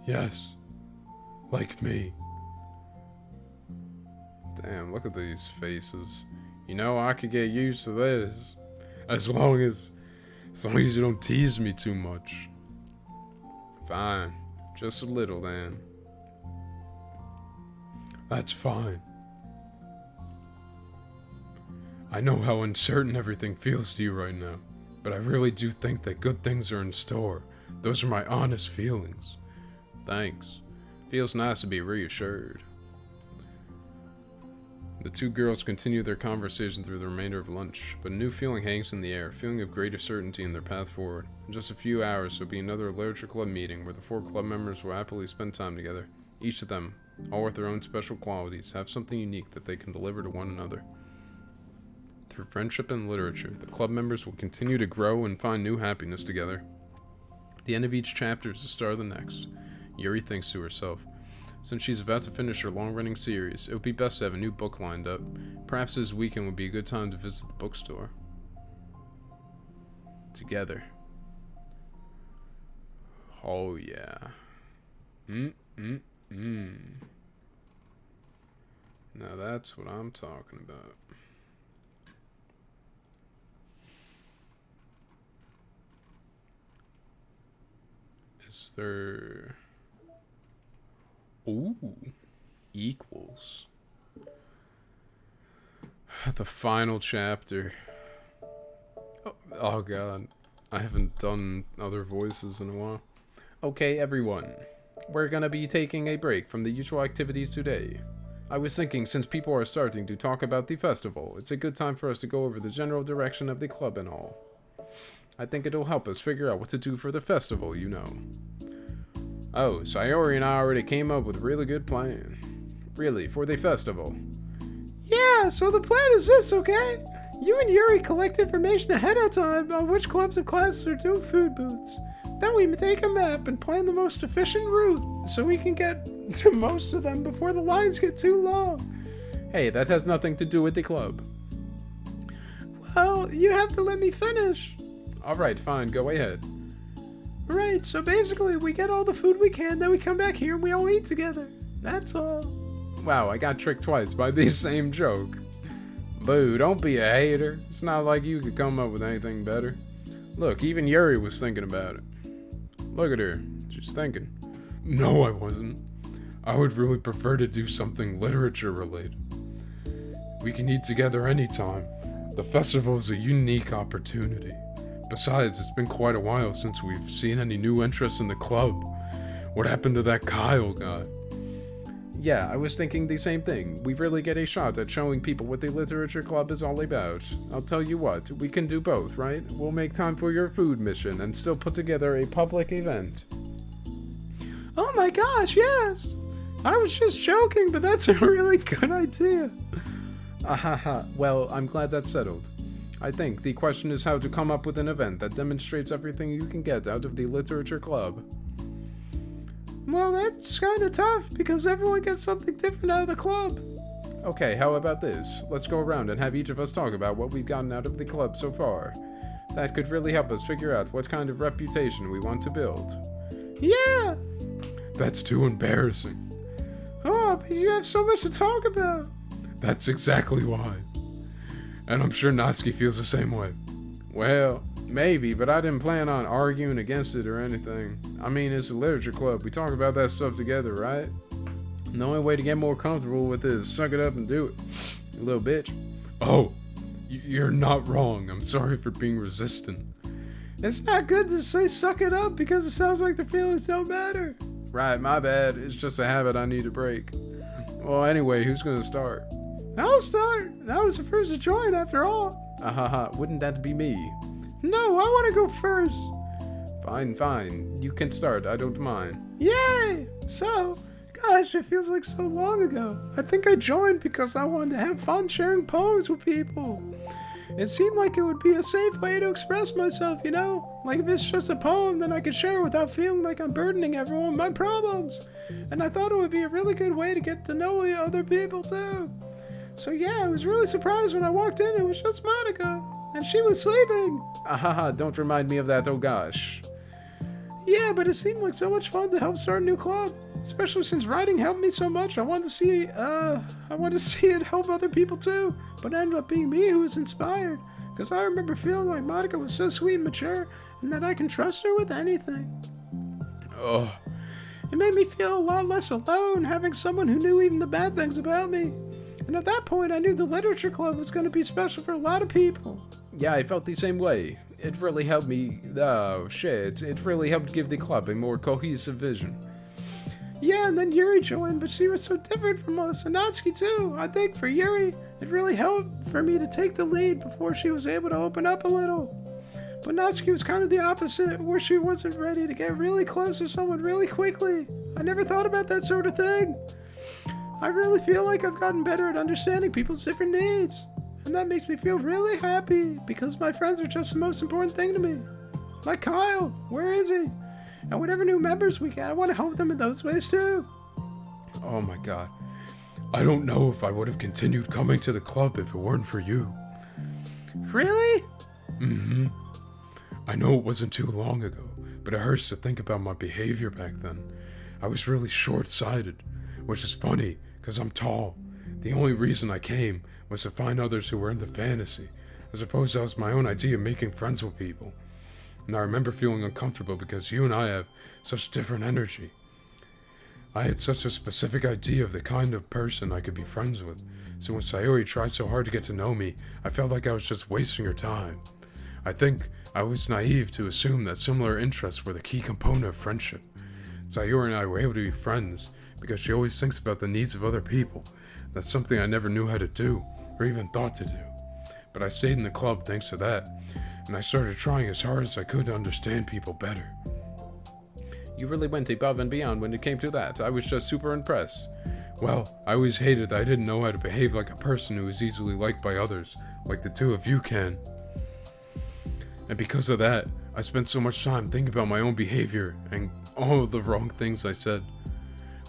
Yes. Like me. Damn, look at these faces. You know, I could get used to this. As long as you don't tease me too much. Fine. Just a little then. That's fine. I know how uncertain everything feels to you right now, but I really do think that good things are in store. Those are my honest feelings. Thanks. Feels nice to be reassured. The two girls continue their conversation through the remainder of lunch, but a new feeling hangs in the air, a feeling of greater certainty in their path forward. In just a few hours, there'll be another literature club meeting where the 4 club members will happily spend time together. Each of them, all with their own special qualities, have something unique that they can deliver to one another. Through friendship and literature, the club members will continue to grow and find new happiness together. The end of each chapter is the start of the next. Yuri thinks to herself, since she's about to finish her long-running series, it would be best to have a new book lined up. Perhaps this weekend would be a good time to visit the bookstore. Together. Oh yeah. Now that's what I'm talking about. Is there... Ooh, equals. The final chapter. Oh god, I haven't done other voices in a while. Okay, everyone. We're gonna be taking a break from the usual activities today. I was thinking, since people are starting to talk about the festival, it's a good time for us to go over the general direction of the club and all. I think it'll help us figure out what to do for the festival, you know. Oh, Sayori and I already came up with a really good plan. Really, for the festival. Yeah, so the plan is this, okay? You and Yuri collect information ahead of time on which clubs and classes are doing food booths. Then we take a map and plan the most efficient route so we can get to most of them before the lines get too long. Hey, that has nothing to do with the club. Well, you have to let me finish. Alright, fine, go ahead. Right, so basically we get all the food we can, then we come back here and we all eat together. That's all. Wow, I got tricked twice by the same joke. Boo, don't be a hater. It's not like you could come up with anything better. Look, even Yuri was thinking about it. Look at her, she's thinking. No, I wasn't. I would really prefer to do something literature related. We can eat together anytime. The festival is a unique opportunity. Besides, it's been quite a while since we've seen any new interest in the club. What happened to that Kyle guy? Yeah, I was thinking the same thing. We really get a shot at showing people what the literature club is all about. I'll tell you what, we can do both, right? We'll make time for your food mission and still put together a public event. Oh my gosh, yes! I was just joking, but that's a really good idea. Ahaha, well, I'm glad that's settled. I think the question is how to come up with an event that demonstrates everything you can get out of the literature club. Well, that's kind of tough, because everyone gets something different out of the club. Okay, how about this? Let's go around and have each of us talk about what we've gotten out of the club so far. That could really help us figure out what kind of reputation we want to build. Yeah! That's too embarrassing. Oh, but you have so much to talk about. That's exactly why. And I'm sure Natsuki feels the same way. Well, maybe, but I didn't plan on arguing against it or anything. I mean, it's a literature club. We talk about that stuff together, right? And the only way to get more comfortable with it is suck it up and do it. You little bitch. Oh, you're not wrong. I'm sorry for being resistant. It's not good to say suck it up because it sounds like the feelings don't matter. Right, my bad. It's just a habit I need to break. Well, anyway, who's gonna start? I'll start. I was the first to join after all. Ahaha, wouldn't that be me? No, I want to go first. Fine. You can start. I don't mind. Yay! So, gosh, it feels like so long ago. I think I joined because I wanted to have fun sharing poems with people. It seemed like it would be a safe way to express myself, you know? Like if it's just a poem, then I could share without feeling like I'm burdening everyone with my problems. And I thought it would be a really good way to get to know other people too. So yeah, I was really surprised when I walked in. It was just Monica, and she was sleeping. Ahaha, don't remind me of that, oh gosh. Yeah, but it seemed like so much fun to help start a new club. Especially since writing helped me so much. I wanted to see it help other people too. But it ended up being me who was inspired. Because I remember feeling like Monica was so sweet and mature, and that I can trust her with anything. Oh. It made me feel a lot less alone, having someone who knew even the bad things about me. And at that point, I knew the literature club was going to be special for a lot of people. Yeah, I felt the same way. It really helped me, it really helped give the club a more cohesive vision. Yeah, and then Yuri joined, but she was so different from us, and Natsuki too. I think for Yuri, it really helped for me to take the lead before she was able to open up a little. But Natsuki was kind of the opposite, where she wasn't ready to get really close to someone really quickly. I never thought about that sort of thing. I really feel like I've gotten better at understanding people's different needs. And that makes me feel really happy, because my friends are just the most important thing to me. Like Kyle, where is he? And whatever new members we get, I want to help them in those ways too. Oh my god. I don't know if I would have continued coming to the club if it weren't for you. Really? Mm-hmm. I know it wasn't too long ago, but it hurts to think about my behavior back then. I was really short-sighted, which is funny, because I'm tall. The only reason I came was to find others who were into fantasy. I suppose that was my own idea of making friends with people. And I remember feeling uncomfortable because you and I have such different energy. I had such a specific idea of the kind of person I could be friends with, so when Sayori tried so hard to get to know me, I felt like I was just wasting her time. I think I was naive to assume that similar interests were the key component of friendship. Sayori and I were able to be friends because she always thinks about the needs of other people. That's something I never knew how to do, or even thought to do. But I stayed in the club thanks to that, and I started trying as hard as I could to understand people better. You really went above and beyond when it came to that. I was just super impressed. Well, I always hated that I didn't know how to behave like a person who is easily liked by others, like the two of you can. And because of that, I spent so much time thinking about my own behavior and all of the wrong things I said.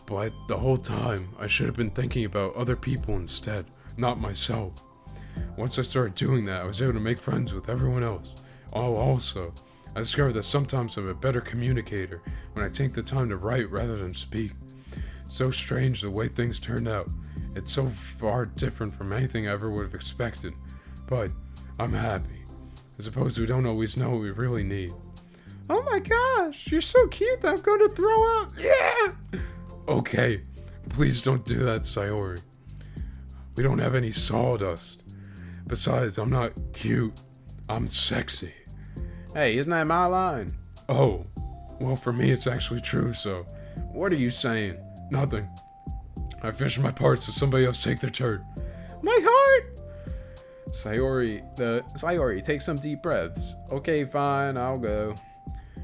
But the whole time, I should have been thinking about other people instead, not myself. Once I started doing that, I was able to make friends with everyone else. Oh, also, I discovered that sometimes I'm a better communicator when I take the time to write rather than speak. So strange the way things turned out. It's so far different from anything I ever would have expected. But I'm happy. I suppose we don't always know what we really need. Oh my gosh, you're so cute that I'm going to throw up. Yeah! Okay, please don't do that, Sayori. We don't have any sawdust. Besides, I'm not cute. I'm sexy. Hey, isn't that my line? Oh, well, for me it's actually true, so... What are you saying? Nothing. I my part so somebody else take their turn. My heart! Sayori, take some deep breaths. Okay, fine, I'll go.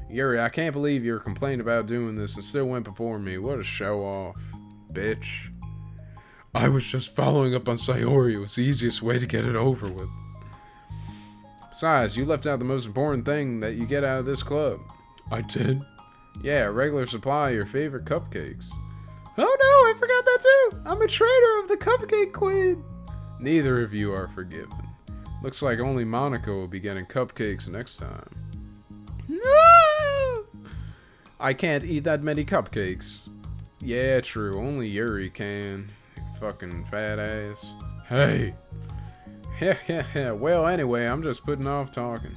Yuri, I can't believe you were complaining about doing this and still went before me. What a show off, bitch. I was just following up on Sayori. It was the easiest way to get it over with. Besides, you left out the most important thing that you get out of this club. I did? Yeah, a regular supply of your favorite cupcakes. Oh no, I forgot that too. I'm a traitor of the Cupcake Queen. Neither of you are forgiven. Looks like only Monica will be getting cupcakes next time. No! I can't eat that many cupcakes. Yeah, true. Only Yuri can. Fucking fat ass. Hey. Well, anyway, I'm just putting off talking.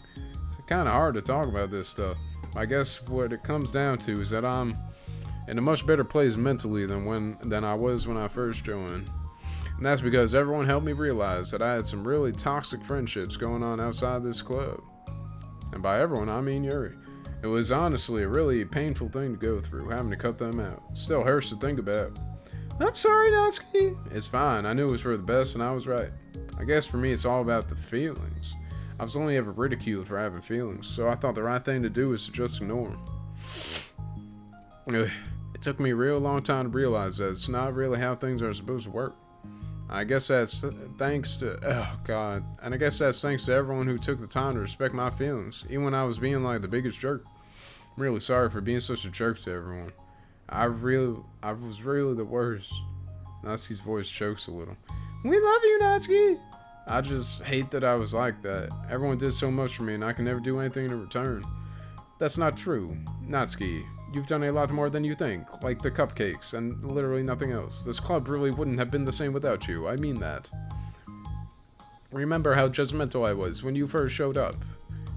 It's kind of hard to talk about this stuff. I guess what it comes down to is that I'm in a much better place mentally than I was when I first joined. And that's because everyone helped me realize that I had some really toxic friendships going on outside this club. And by everyone, I mean Yuri. It was honestly a really painful thing to go through, having to cut them out. Still hurts to think about. I'm sorry, Natsuki. It's fine. I knew it was for the best and I was right. I guess for me it's all about the feelings. I was only ever ridiculed for having feelings, so I thought the right thing to do was to just ignore them. It took me a real long time to realize that it's not really how things are supposed to work. I guess that's thanks to, and I guess that's thanks to everyone who took the time to respect my feelings, even when I was being like the biggest jerk. I'm really sorry for being such a jerk to everyone. I was really the worst. Natsuki's voice chokes a little. We love you, Natsuki. I just hate that I was like that. Everyone did so much for me and I can never do anything in return. That's not true. Natsuki, you've done a lot more than you think, like the cupcakes and literally nothing else. This club really wouldn't have been the same without you, I mean that. Remember how judgmental I was when you first showed up.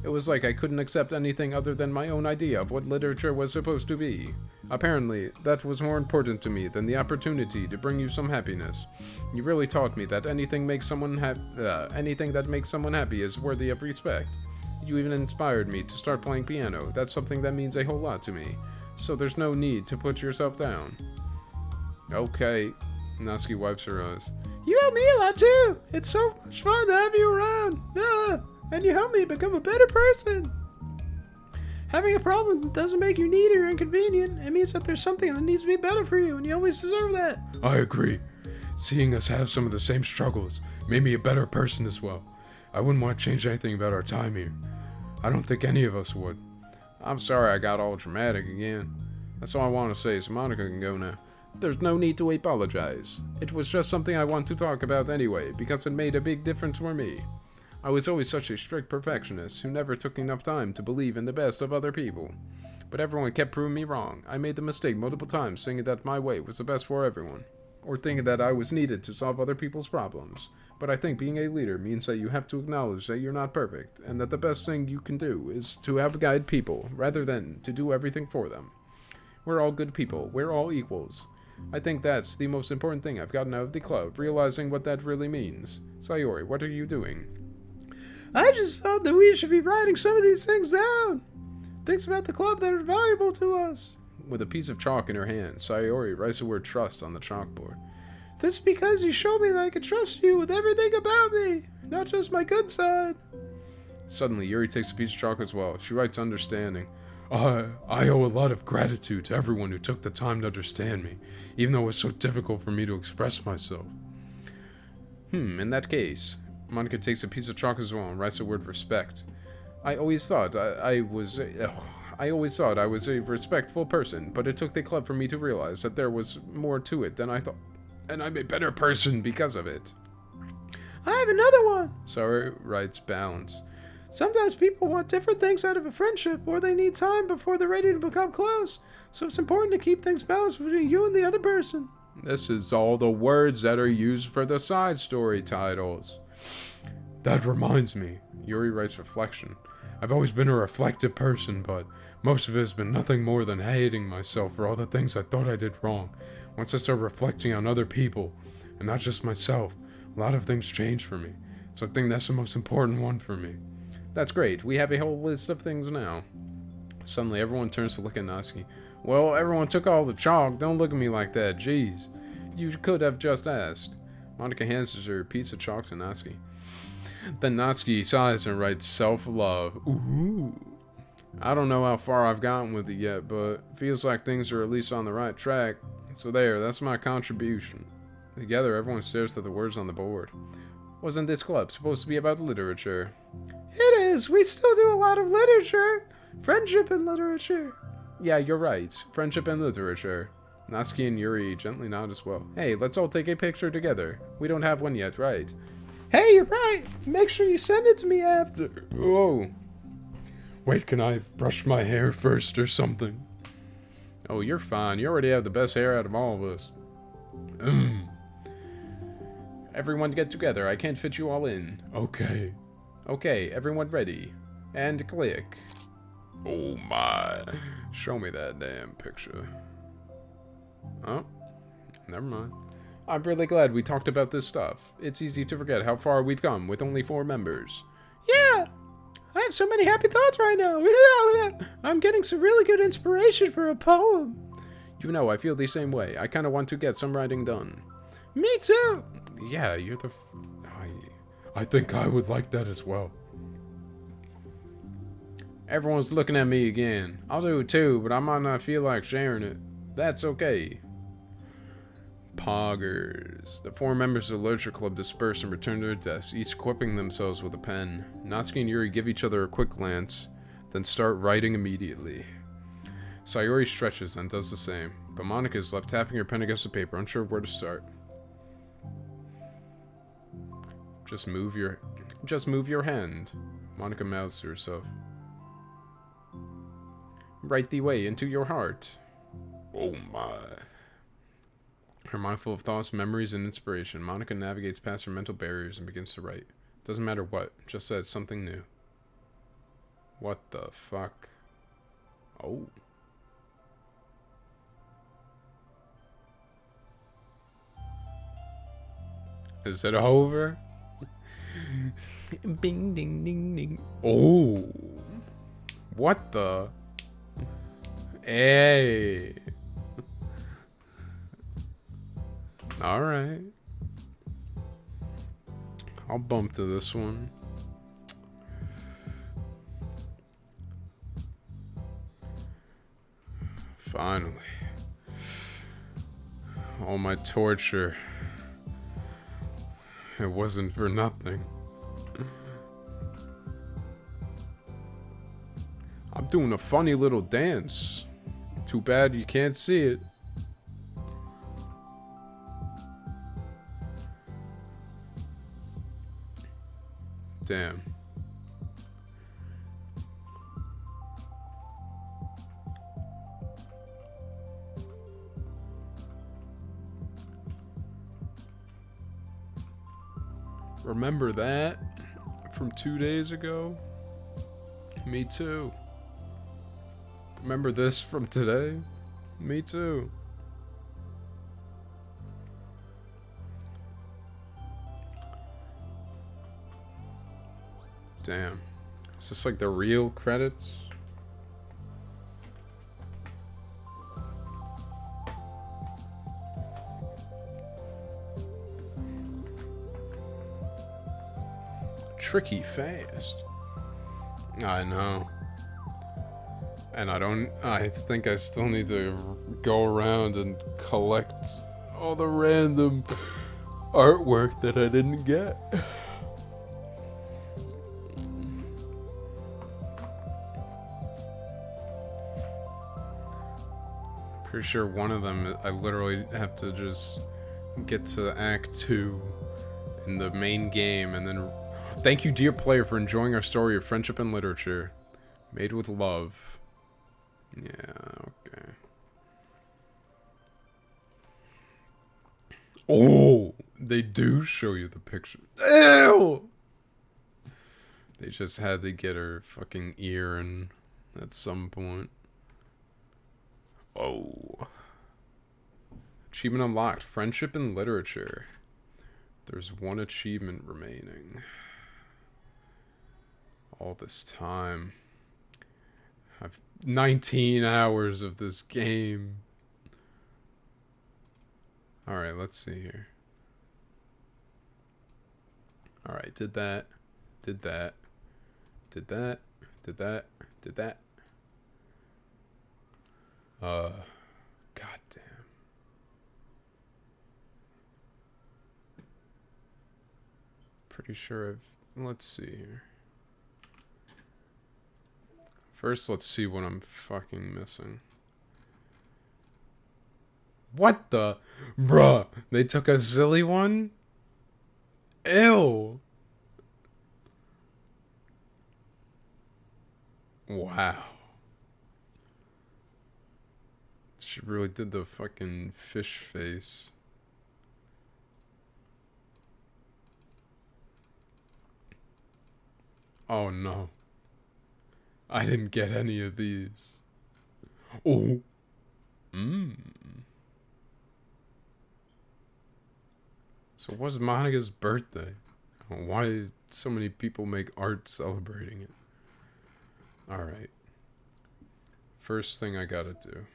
It was like I couldn't accept anything other than my own idea of what literature was supposed to be. Apparently, that was more important to me than the opportunity to bring you some happiness. You really taught me that anything that makes someone happy is worthy of respect. You even inspired me to start playing piano. That's something that means a whole lot to me. So there's no need to put yourself down. Okay. Natsuki wipes her eyes. You help me a lot too. It's so much fun to have you around. And you help me become a better person. Having a problem doesn't make you needy or inconvenient. It means that there's something that needs to be better for you, and you always deserve that. I agree. Seeing us have some of the same struggles made me a better person as well. I wouldn't want to change anything about our time here. I don't think any of us would. I'm sorry I got all dramatic again. That's all I want to say, so Monica can go now. There's no need to apologize. It was just something I want to talk about anyway, because it made a big difference for me. I was always such a strict perfectionist who never took enough time to believe in the best of other people. But everyone kept proving me wrong. I made the mistake multiple times thinking that my way was the best for everyone, or thinking that I was needed to solve other people's problems. But I think being a leader means that you have to acknowledge that you're not perfect, and that the best thing you can do is to help guide people, rather than to do everything for them. We're all good people. We're all equals. I think that's the most important thing I've gotten out of the club, realizing what that really means. Sayori, what are you doing? I just thought that we should be writing some of these things down. Things about the club that are valuable to us. With a piece of chalk in her hand, Sayori writes the word trust on the chalkboard. This is because you showed me that I could trust you with everything about me, not just my good side. Suddenly, Yuri takes a piece of chalk as well. She writes understanding. I owe a lot of gratitude to everyone who took the time to understand me, even though it was so difficult for me to express myself. In that case, Monica takes a piece of chalk as well and writes the word respect. I always thought I was a respectful person, but it took the club for me to realize that there was more to it than I thought, and I'm a better person because of it. I have another one. Sayori writes balance. Sometimes people want different things out of a friendship, or they need time before they're ready to become close. So it's important to keep things balanced between you and the other person. This is all the words that are used for the side story titles. That reminds me, Yuri writes reflection. I've always been a reflective person, but most of it has been nothing more than hating myself for all the things I thought I did wrong. Once I started reflecting on other people, and not just myself, a lot of things changed for me. So I think that's the most important one for me. That's great. We have a whole list of things now. Suddenly, everyone turns to look at Natsuki. Well, everyone took all the chalk. Don't look at me like that. Jeez. You could have just asked. Monica hands her a piece of chalk to Natsuki. Then Natsuki sighs and writes self-love. Ooh. I don't know how far I've gotten with it yet, but it feels like things are at least on the right track. So there, that's my contribution. Together, everyone stares at the words on the board. Wasn't this club supposed to be about literature? It is. We still do a lot of literature. Friendship and literature. Yeah, you're right. Friendship and literature. Natsuki and Yuri gently nod as well. Hey, let's all take a picture together. We don't have one yet, right? Hey, you're right. Make sure you send it to me after. Whoa. Wait, can I brush my hair first or something? Oh, you're fine. You already have the best hair out of all of us. Everyone get together. I can't fit you all in. Okay. Okay, everyone ready. And click. Oh my. Show me that damn picture. Oh, never mind. I'm really glad we talked about this stuff. It's easy to forget how far we've come with only 4 members. Yeah! I have so many happy thoughts right now. I'm getting some really good inspiration for a poem. You know, I feel the same way. I kind of want to get some writing done. Me too. Yeah, you're the... I think I would like that as well. Everyone's looking at me again. I'll do it too, but I might not feel like sharing it. That's okay. Poggers. The 4 members of the Literature Club disperse and return to their desks, each equipping themselves with a pen. Natsuki and Yuri give each other a quick glance, then start writing immediately. Sayori stretches and does the same, but Monica is left tapping her pen against the paper, unsure where to start. Just move your hand. Monica mouths to herself. Write the way into your heart. Oh my. Her mind full of thoughts, memories, and inspiration, Monica navigates past her mental barriers and begins to write. Doesn't matter what, just says something new. What the fuck? Oh. Is it over? Bing, ding, ding, ding. Oh. What the? Hey. Alright. I'll bump to this one. Finally. All my torture. It wasn't for nothing. I'm doing a funny little dance. Too bad you can't see it. Damn. Remember that from 2 days ago? Me too. Remember this from today? Me too. Damn. Is this like the real credits? Tricky fast. I know. And I think I still need to go around and collect all the random artwork that I didn't get. Pretty sure one of them I literally have to just get to Act 2 in the main game and then... Thank you, dear player, for enjoying our story of friendship and literature. Made with love. Yeah, okay. Oh, they do show you the picture. Ew! They just had to get her fucking ear in at some point. Oh. Achievement unlocked. Friendship and literature. There's one achievement remaining. All this time. I've 19 hours of this game. Alright, let's see here. Alright, did that. Did that. Did that. Did that. Did that. God damn. Pretty sure I've... Let's see here. First, let's see what I'm fucking missing. What the? Bruh, they took a silly one? Ew. Wow. She really did the fucking fish face. Oh no. I didn't get any of these. Oh. So what's Monica's birthday? Why did so many people make art celebrating it? Alright. First thing I gotta do.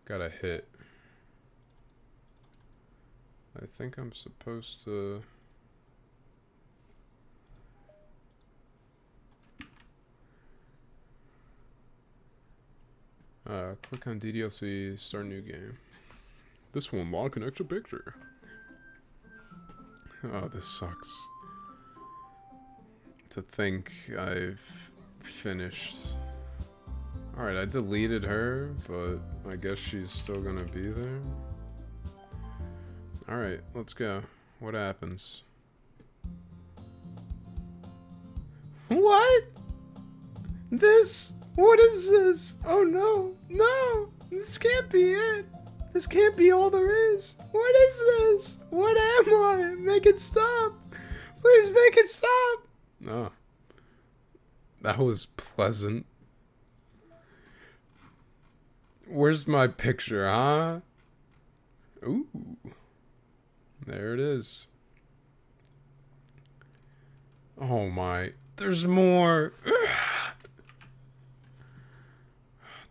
Gotta hit. I think I'm supposed to... click on DDLC, start new game. This will unlock an extra picture. Oh, this sucks. To think I've finished. Alright, I deleted her, but I guess she's still gonna be there. Alright, let's go. What happens? What? This? What is this? Oh no, no, this can't be it. This can't be all there is. What is this? What am I? Make it stop. Please make it stop. Oh. That was pleasant. Where's my picture, huh? Ooh. There it is. Oh my. There's more.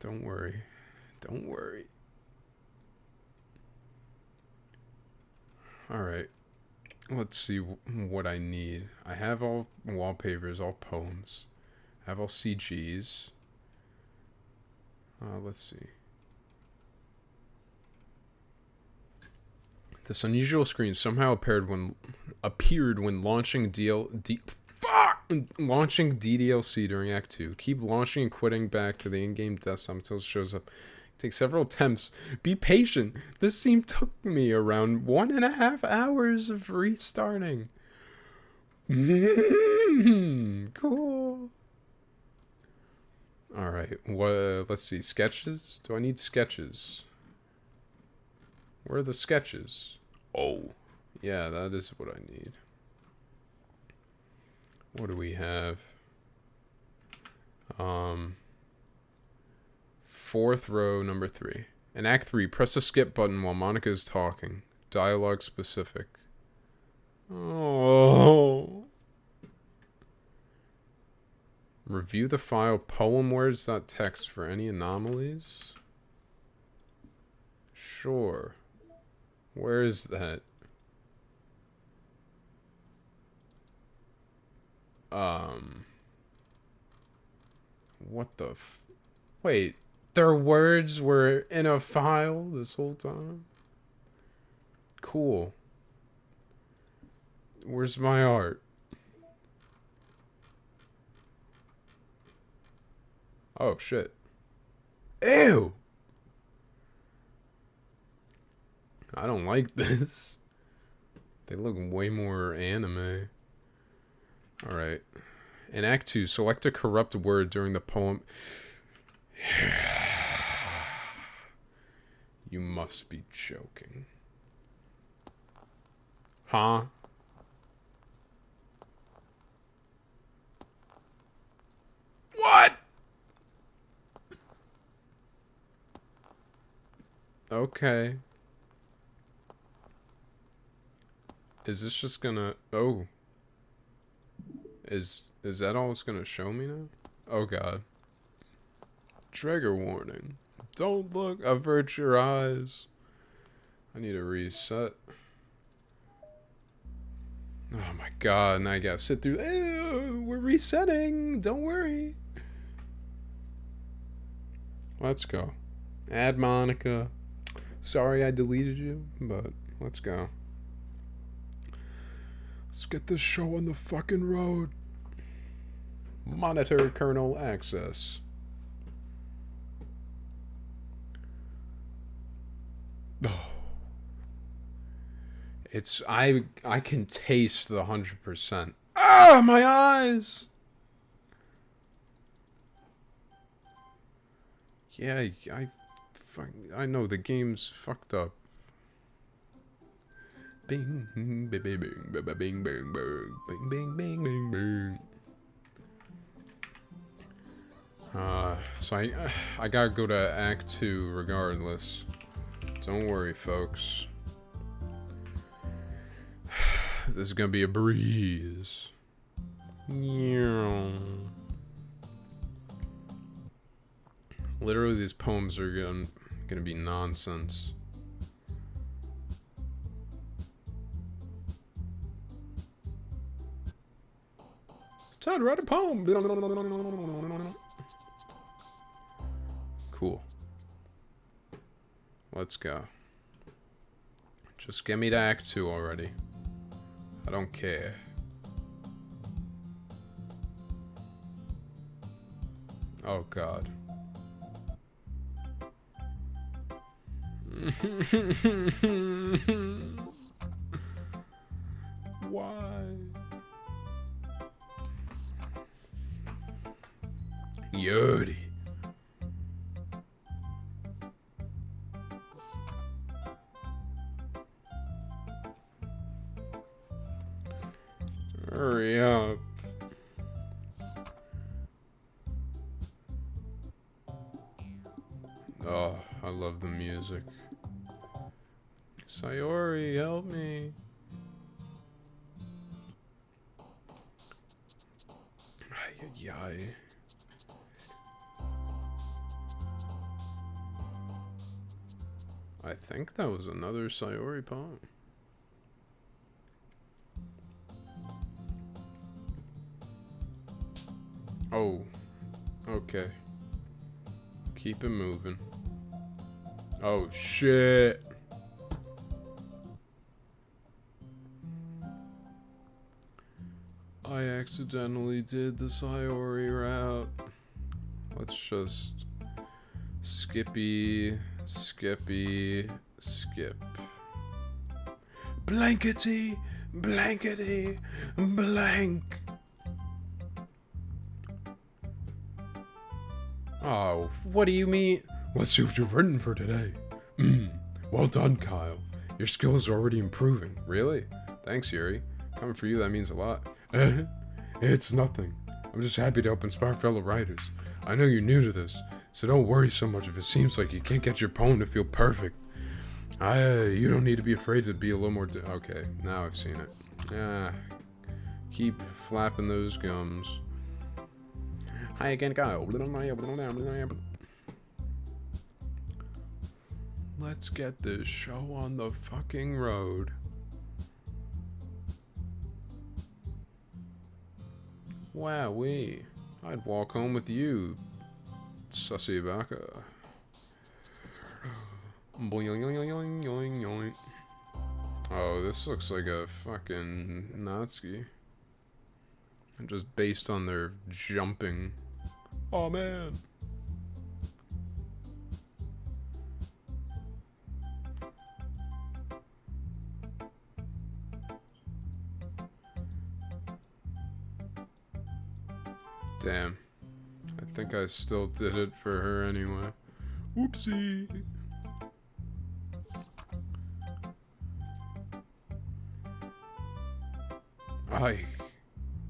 Don't worry. Don't worry. Alright. Let's see what I need. I have all wallpapers, all poems. I have all CGs. Let's see. This unusual screen somehow appeared when launching launching DDLC during Act 2. Keep launching and quitting back to the in-game desktop until it shows up. Take several attempts. Be patient. This scene took me around 1.5 hours of restarting. Cool. Alright, let's see. Sketches? Do I need sketches? Where are the sketches? Oh. Yeah, that is what I need. What do we have? Fourth row, number 3. In Act 3, press the skip button while Monica is talking. Dialogue specific. Oh. Review the file poemwords.txt for any anomalies. Sure. Where is that? What the wait, their words were in a file this whole time? Cool. Where's my art? Oh, shit. Ew! I don't like this. They look way more anime. Alright. In Act 2, select a corrupt word during the poem. You must be joking. Huh? What? Okay. Is this just gonna... Oh. Is that all it's gonna show me now? Oh god. Trigger warning. Don't look. Avert your eyes. I need a reset. Oh my god. Now I gotta sit through... Ew, we're resetting. Don't worry. Let's go. Add Monica. Sorry I deleted you, but let's go. Let's get this show on the fucking road. Monitor kernel access. Oh. It's I can taste the 100%. Ah, my eyes. Yeah, I know the game's fucked up. Bing, bing, bing, bing, bing, bing, bing, bing, bing, bing, bing, bing. So I gotta go to Act 2 regardless. Don't worry, folks. This is gonna be a breeze. Literally, these poems are gonna be nonsense. It's time to write a poem. Cool. Let's go. Just get me to Act 2 already. I don't care. Oh god. Why? Yodi. Hurry up. Oh, I love the music. Sayori, help me. Yay. I think that was another Sayori poem. Oh, okay. Keep it moving. Oh, shit. I accidentally did the Sayori route. Let's just skippy, skippy, skip. Blankety, blankety, blank. Oh, what do you mean? Let's see what you've written for today. Well done, Kyle. Your skills are already improving. Really? Thanks, Yuri. Coming for you, that means a lot. It's nothing. I'm just happy to help inspire fellow writers. I know you're new to this, so don't worry so much if it seems like you can't get your poem to feel perfect. You don't need to be afraid to be a little more... Okay, now I've seen it. Keep flapping those gums. Hi again, Kyle. Let's get this show on the fucking road. Wowee. I'd walk home with you, sussy baka. Oh, this looks like a fucking Natsuki. And just based on their jumping. Oh man. Damn. I think I still did it for her anyway. Whoopsie. Aye.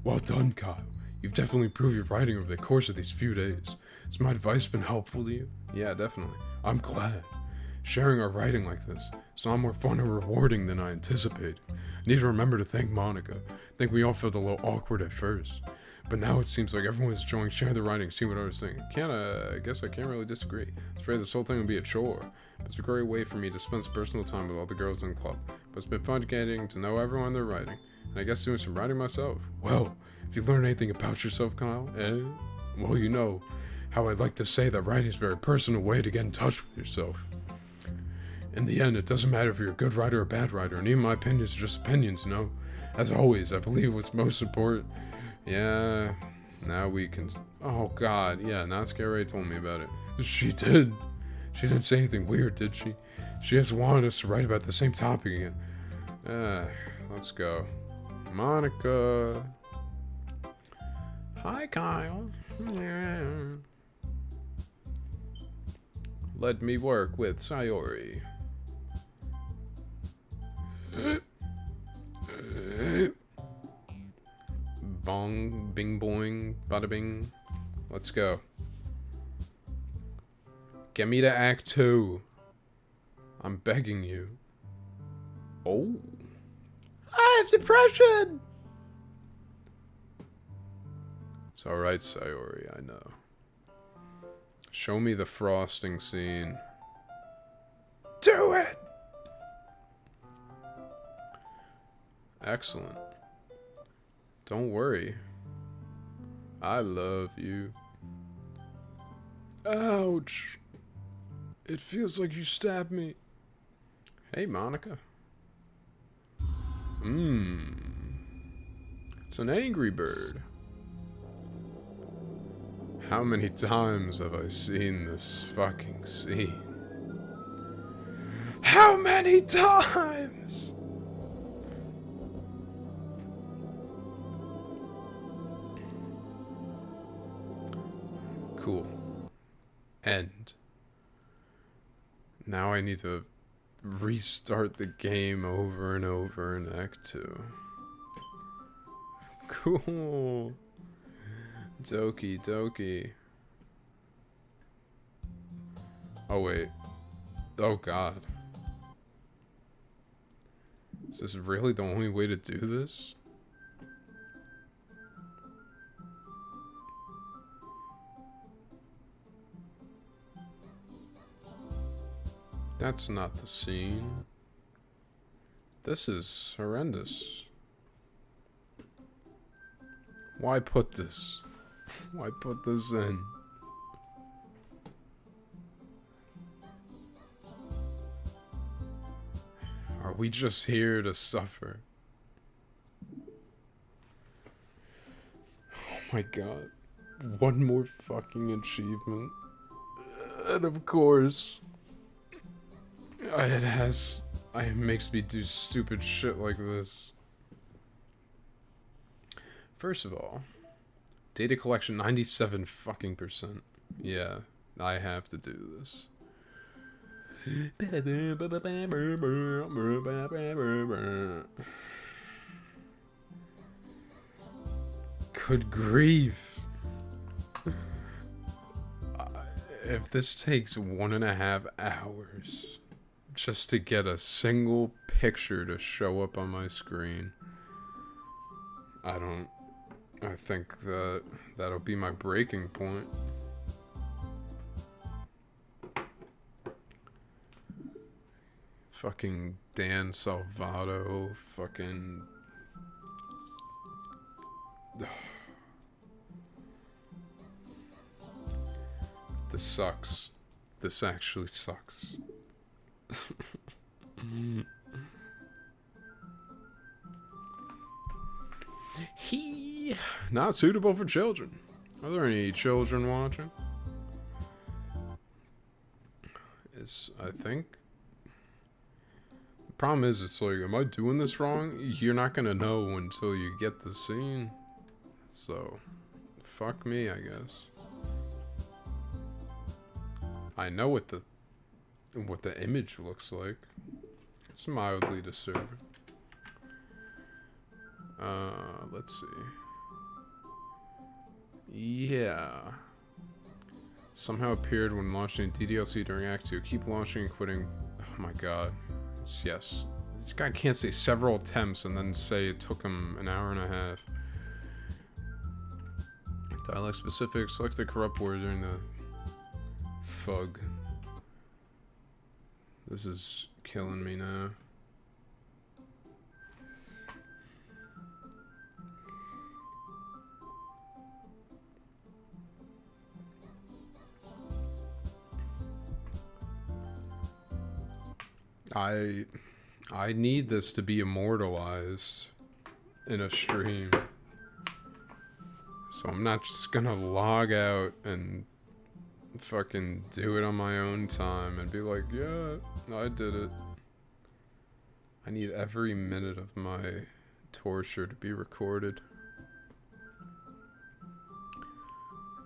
Well done, Kyle. You've definitely improved your writing over the course of these few days. Has my advice been helpful to you? Yeah, definitely. I'm glad. Sharing our writing like this is a lot more fun and rewarding than I anticipated. I need to remember to thank Monica. I think we all felt a little awkward at first. But now it seems like everyone's enjoying sharing their writing, seeing what others think. I guess I can't really disagree. I was afraid this whole thing would be a chore. But it's a great way for me to spend some personal time with all the girls in the club. But it's been fun getting to know everyone they're writing. And I guess doing some writing myself. Well, if you learn anything about yourself, Kyle, well, you know how I'd like to say that writing is a very personal way to get in touch with yourself. In the end, it doesn't matter if you're a good writer or a bad writer, and even my opinions are just opinions, you know? As always, I believe what's most important... Yeah, now we can... Oh, God, yeah, Natsuki already told me about it. She did. She didn't say anything weird, did she? She just wanted us to write about the same topic again. Let's go. Monica. Hi, Kyle. Let me work with Sayori. Bong, bing boing, bada bing. Let's go. Get me to Act 2. I'm begging you. Oh. I have depression! It's alright, Sayori, I know. Show me the frosting scene. Do it! Excellent. Don't worry. I love you. Ouch. It feels like you stabbed me. Hey, Monica. It's an angry bird. How many times have I seen this fucking scene? How many times? Cool. End. Now I need to restart the game over and over in Act 2. Cool. Doki, Doki. Oh, wait. Oh, God. Is this really the only way to do this? That's not the scene. This is horrendous. Why put this? Why put this in? Are we just here to suffer? Oh my god. One more fucking achievement. And of course, it makes me do stupid shit like this. First of all, data collection 97 fucking %. Yeah, I have to do this. Good grief. If this takes 1.5 hours just to get a single picture to show up on my screen, I think that'll be my breaking point. Fucking Dan Salvato, fucking... This sucks. This actually sucks. Not suitable for children. Are there any children watching? I think. The problem is, it's like, am I doing this wrong? You're not gonna know until you get the scene. So, fuck me, I guess. I know what the image looks like. It's mildly disturbing. Let's see. Yeah. Somehow appeared when launching DDLC during Act 2. Keep launching and quitting. Oh my god. Yes. This guy can't say several attempts and then say it took him an hour and a half. Dialect specific. Select the corrupt word during the fug. This is killing me now. I need this to be immortalized in a stream. So I'm not just gonna log out and fucking do it on my own time and be like, yeah, I did it. I need every minute of my torture to be recorded.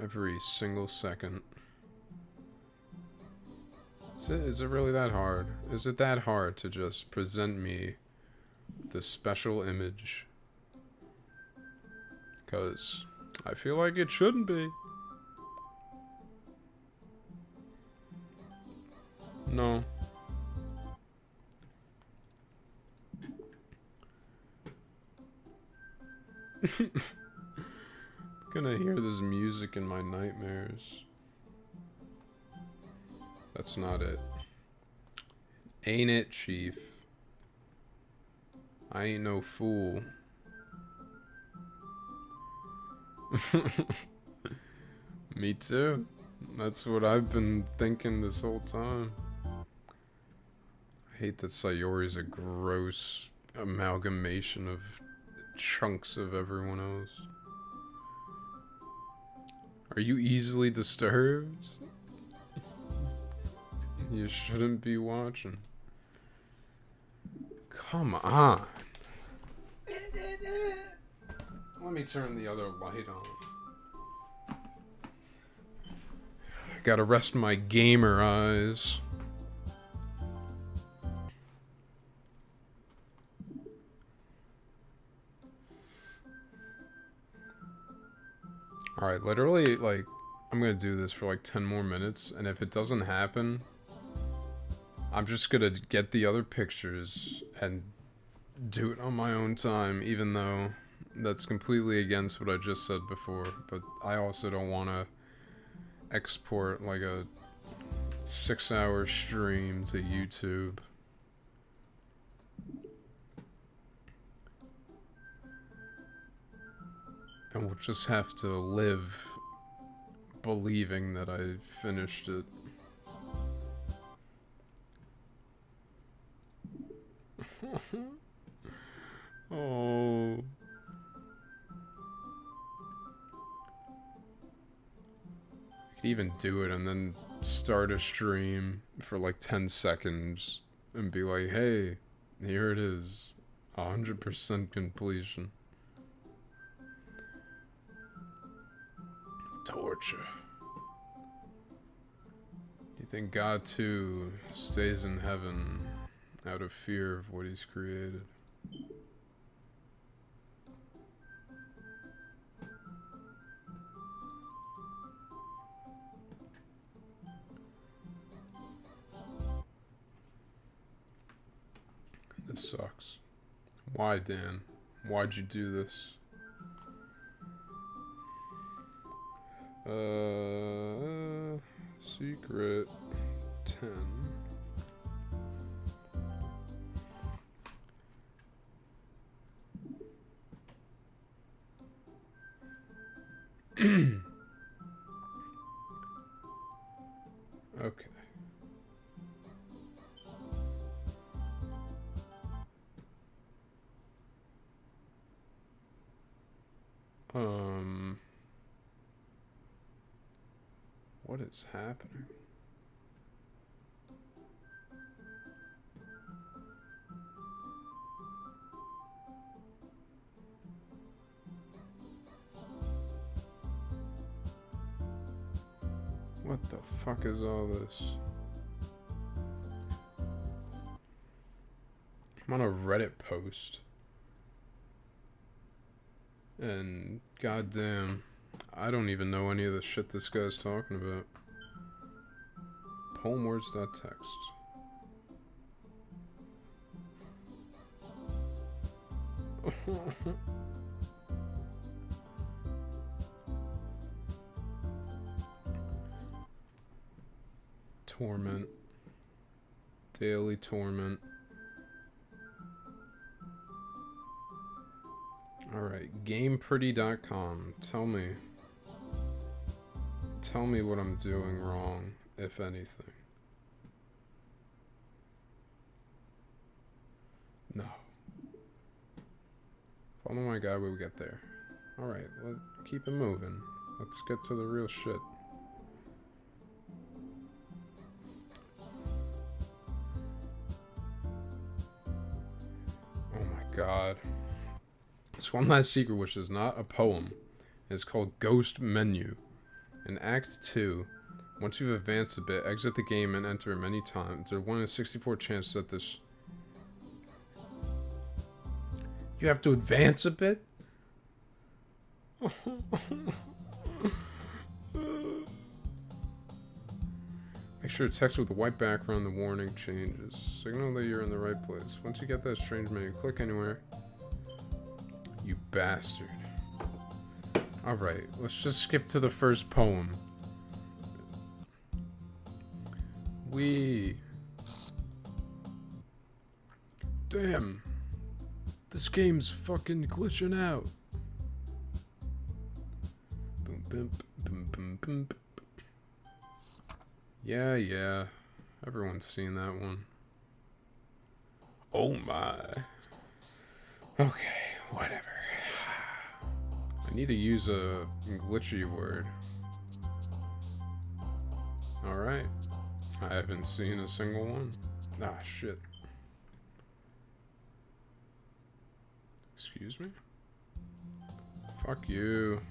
Every single second. Is it really that hard? Is it that hard to just present me this special image? Because I feel like it shouldn't be. No. I'm gonna hear this music in my nightmares. That's not it. Ain't it, Chief? I ain't no fool. Me too. That's what I've been thinking this whole time. I hate that Sayori's a gross amalgamation of chunks of everyone else. Are you easily disturbed? You shouldn't be watching. Come on. Let me turn the other light on. I gotta rest my gamer eyes. Alright, literally, like, I'm gonna do this for like 10 more minutes, and if it doesn't happen, I'm just gonna get the other pictures and do it on my own time, even though that's completely against what I just said before. But I also don't want to export like a 6-hour stream to YouTube. And we'll just have to live believing that I finished it. Oh. I could even do it and then start a stream for like 10 seconds and be like, hey, here it is. 100% completion. Torture. Do you think God too stays in heaven out of fear of what he's created? This sucks. Why, Dan? Why'd you do this? Secret 10. Okay. What is happening? What the fuck is all this? I'm on a Reddit post. And goddamn, I don't even know any of the shit this guy's talking about. Poemwords.txt. Torment. Daily torment. Alright, GamePretty.com. Tell me what I'm doing wrong, if anything. No. Follow my guide when we get there. Alright, well, keep it moving. Let's get to the real shit. Oh my god. This one last secret, which is not a poem. It's called Ghost Menu. In Act 2, once you've advanced a bit, exit the game and enter many times. There's 1 in 64 chance that this... You have to advance a bit? Make sure to text with a white background the warning changes. Signal that you're in the right place. Once you get that strange menu, click anywhere. You bastard. Alright, let's just skip to the first poem. Damn. This game's fucking glitching out. Boom, boom, boom, boom, boom. Yeah. Everyone's seen that one. Oh my. Okay, whatever. I need to use a glitchy word. Alright. I haven't seen a single one. Ah, shit. Excuse me? Fuck you.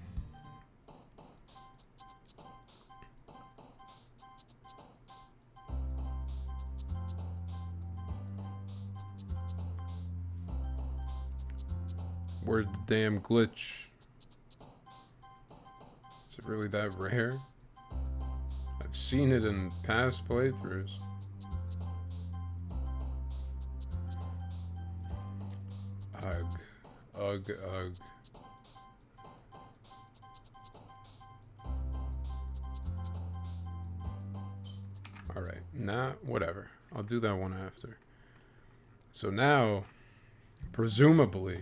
Where's the damn glitch? Is it really that rare? I've seen it in past playthroughs. Ugh. Alright. Nah, whatever. I'll do that one after. So now, presumably,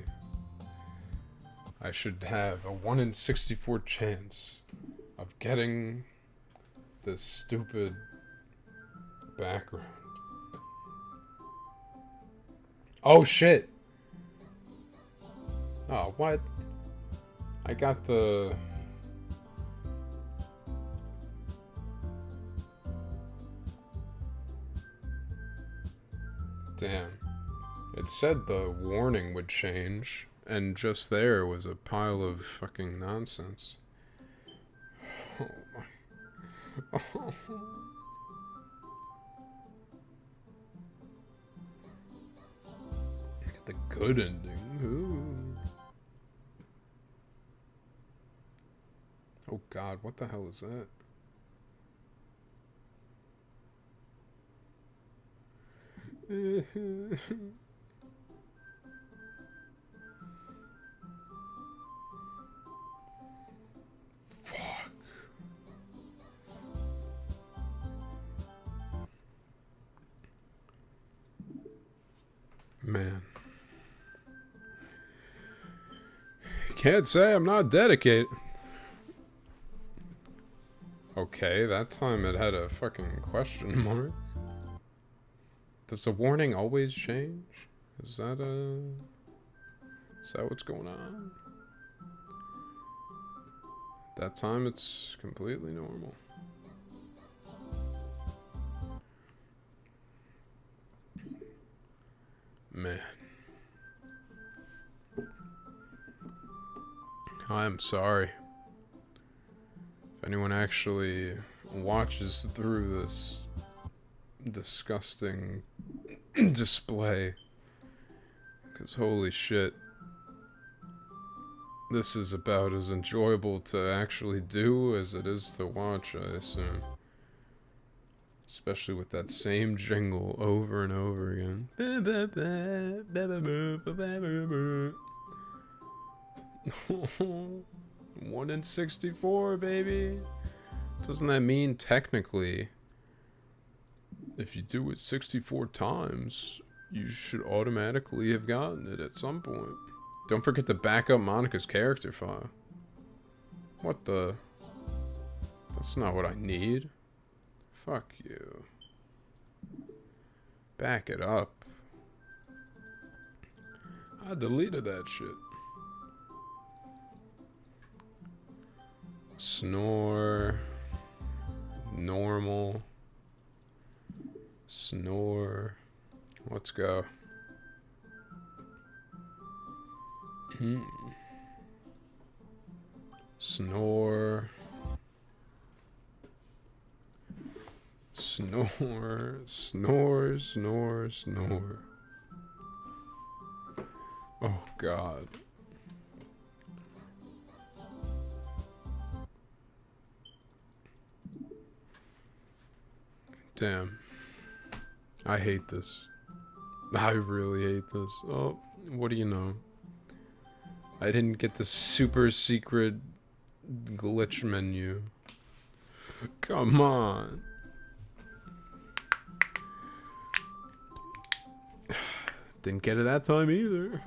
I should have a 1 in 64 chance of getting this stupid background. Oh shit! Oh, what? I got the... Damn. It said the warning would change, and just there was a pile of fucking nonsense. Oh my... Oh. Get the good ending. Ooh. Oh god, what the hell is that? Fuck. Man. Can't say I'm not dedicated. Okay, that time it had a fucking question mark. Does the warning always change? Is that what's going on? That time it's completely normal. Man. I'm sorry. If anyone actually watches through this disgusting display, because holy shit, this is about as enjoyable to actually do as it is to watch, I assume. Especially with that same jingle over and over again. 1 in 64, baby. Doesn't that mean technically, if you do it 64 times, you should automatically have gotten it at some point? Don't forget to back up Monica's character file. What the? That's not what I need. Fuck you. Back it up. I deleted that shit. Snore. Normal. Snore. Let's go. Snore. Snore. Snore. Snore. Snore. Oh, God. Damn. I hate this. I really hate this. Oh, what do you know? I didn't get the super secret glitch menu. Come on. Didn't get it that time either.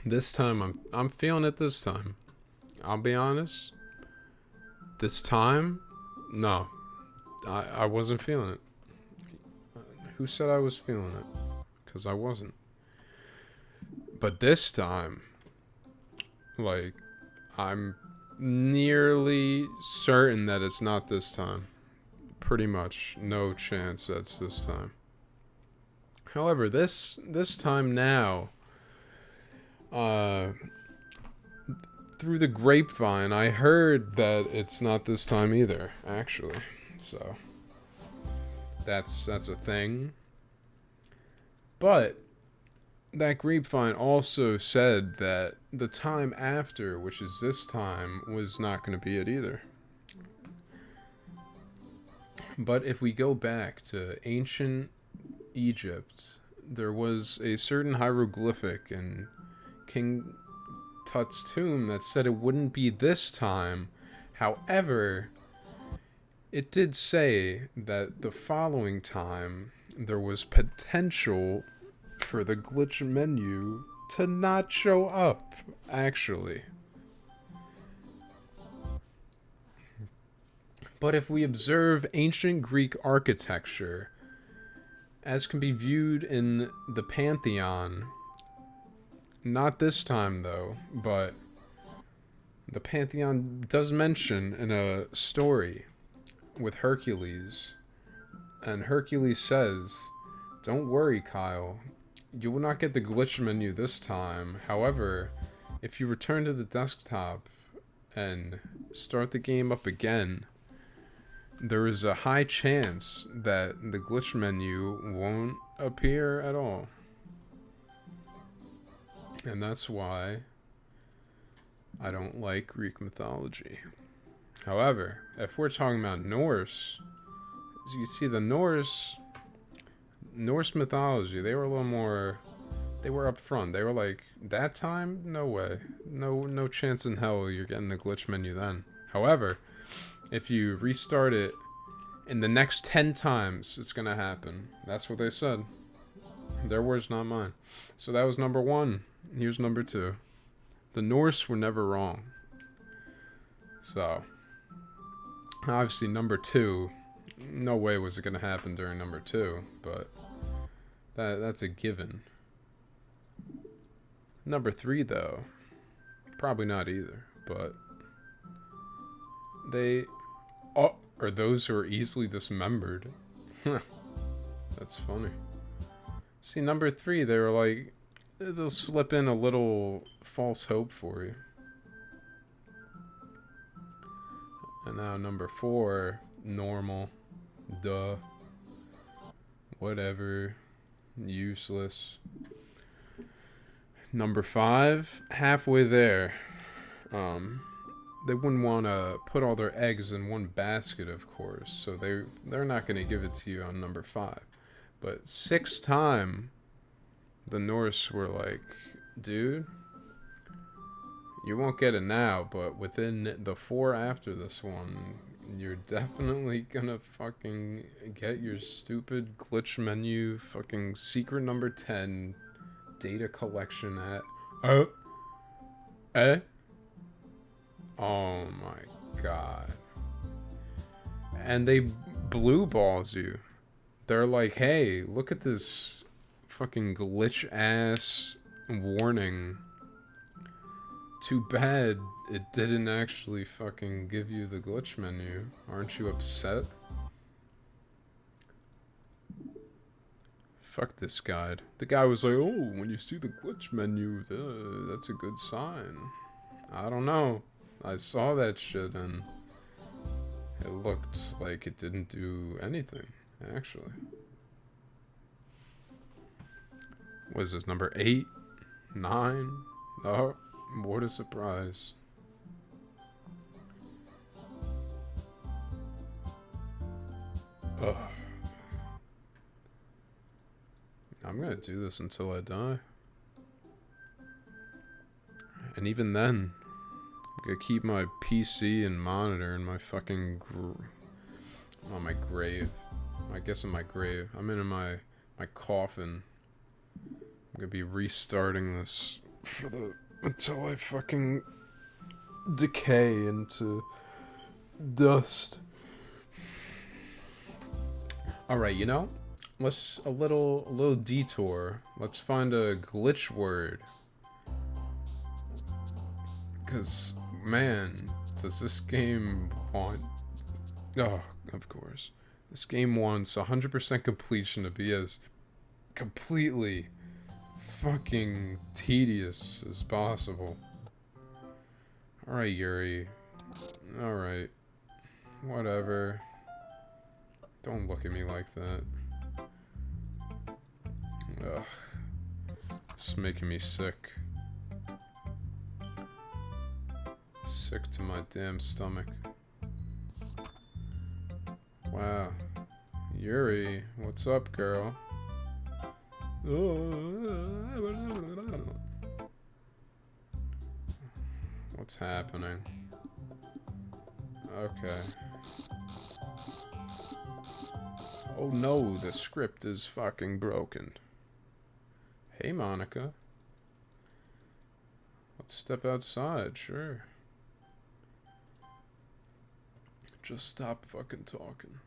This time I'm feeling it this time. I'll be honest. This time, no. I wasn't feeling it. Who said I was feeling it? Because I wasn't. But this time, like, I'm nearly certain that it's not this time. Pretty much no chance that's this time. However, this time now, through the grapevine, I heard that it's not this time either, actually. So, that's a thing. But that grapevine also said that the time after, which is this time, was not going to be it either. But if we go back to ancient Egypt, there was a certain hieroglyphic in King Tut's tomb that said it wouldn't be this time. However, It did say that the following time there was potential for the glitch menu to not show up, actually. But if we observe ancient Greek architecture, as can be viewed in the Pantheon, not this time though, but the Pantheon does mention in a story with Hercules, and Hercules says, "Don't worry, Kyle, you will not get the glitch menu this time. However, if you return to the desktop and start the game up again, there is a high chance that the glitch menu won't appear at all." And that's why I don't like Greek mythology. However, if we're talking about Norse, as you see, the Norse mythology, they were a little more, they were up front. They were like, that time? No way. No chance in hell you're getting the glitch menu then. However, if you restart it in the next 10 times, it's gonna happen. That's what they said. Their words, not mine. So that was number 1. Here's number 2. The Norse were never wrong. So, obviously number 2, no way was it gonna happen during number 2, but that's a given. Number 3 though, probably not either, but they are those who are easily dismembered. That's funny. See, number 3, they were like, they'll slip in a little false hope for you. And now number 4, normal, duh, whatever, useless. Number 5, halfway there. They wouldn't want to put all their eggs in one basket, of course, so they're not going to give it to you on number 5. But 6th time, the Norse were like, dude, you won't get it now, but within the 4 after this one, you're definitely gonna fucking get your stupid glitch menu fucking secret number 10 data collection at... Oh my god. And they blue balls you. They're like, hey, look at this fucking glitch ass warning. Too bad it didn't actually fucking give you the glitch menu. Aren't you upset? Fuck this guide. The guy was like, oh, when you see the glitch menu, that's a good sign. I don't know. I saw that shit and it looked like it didn't do anything, actually. Was this number 8? 9? Oh, what a surprise. Ugh. I'm gonna do this until I die. And even then, I'm gonna keep my PC and monitor in my fucking on my grave. I guess in my grave. I'm in my coffin. I'm gonna be restarting this for until I fucking decay into dust. Alright, you know, let's a little detour. Let's find a glitch word. Cause man, does this game want... Oh, of course. This game wants 100% completion to be as completely fucking tedious as possible. Alright, Yuri. Alright. Whatever. Don't look at me like that. Ugh. It's making me sick. Sick to my damn stomach. Wow. Yuri, what's up, girl? What's happening? Okay. Oh no, the script is fucking broken. Hey, Monica. Let's step outside, sure. Just stop fucking talking.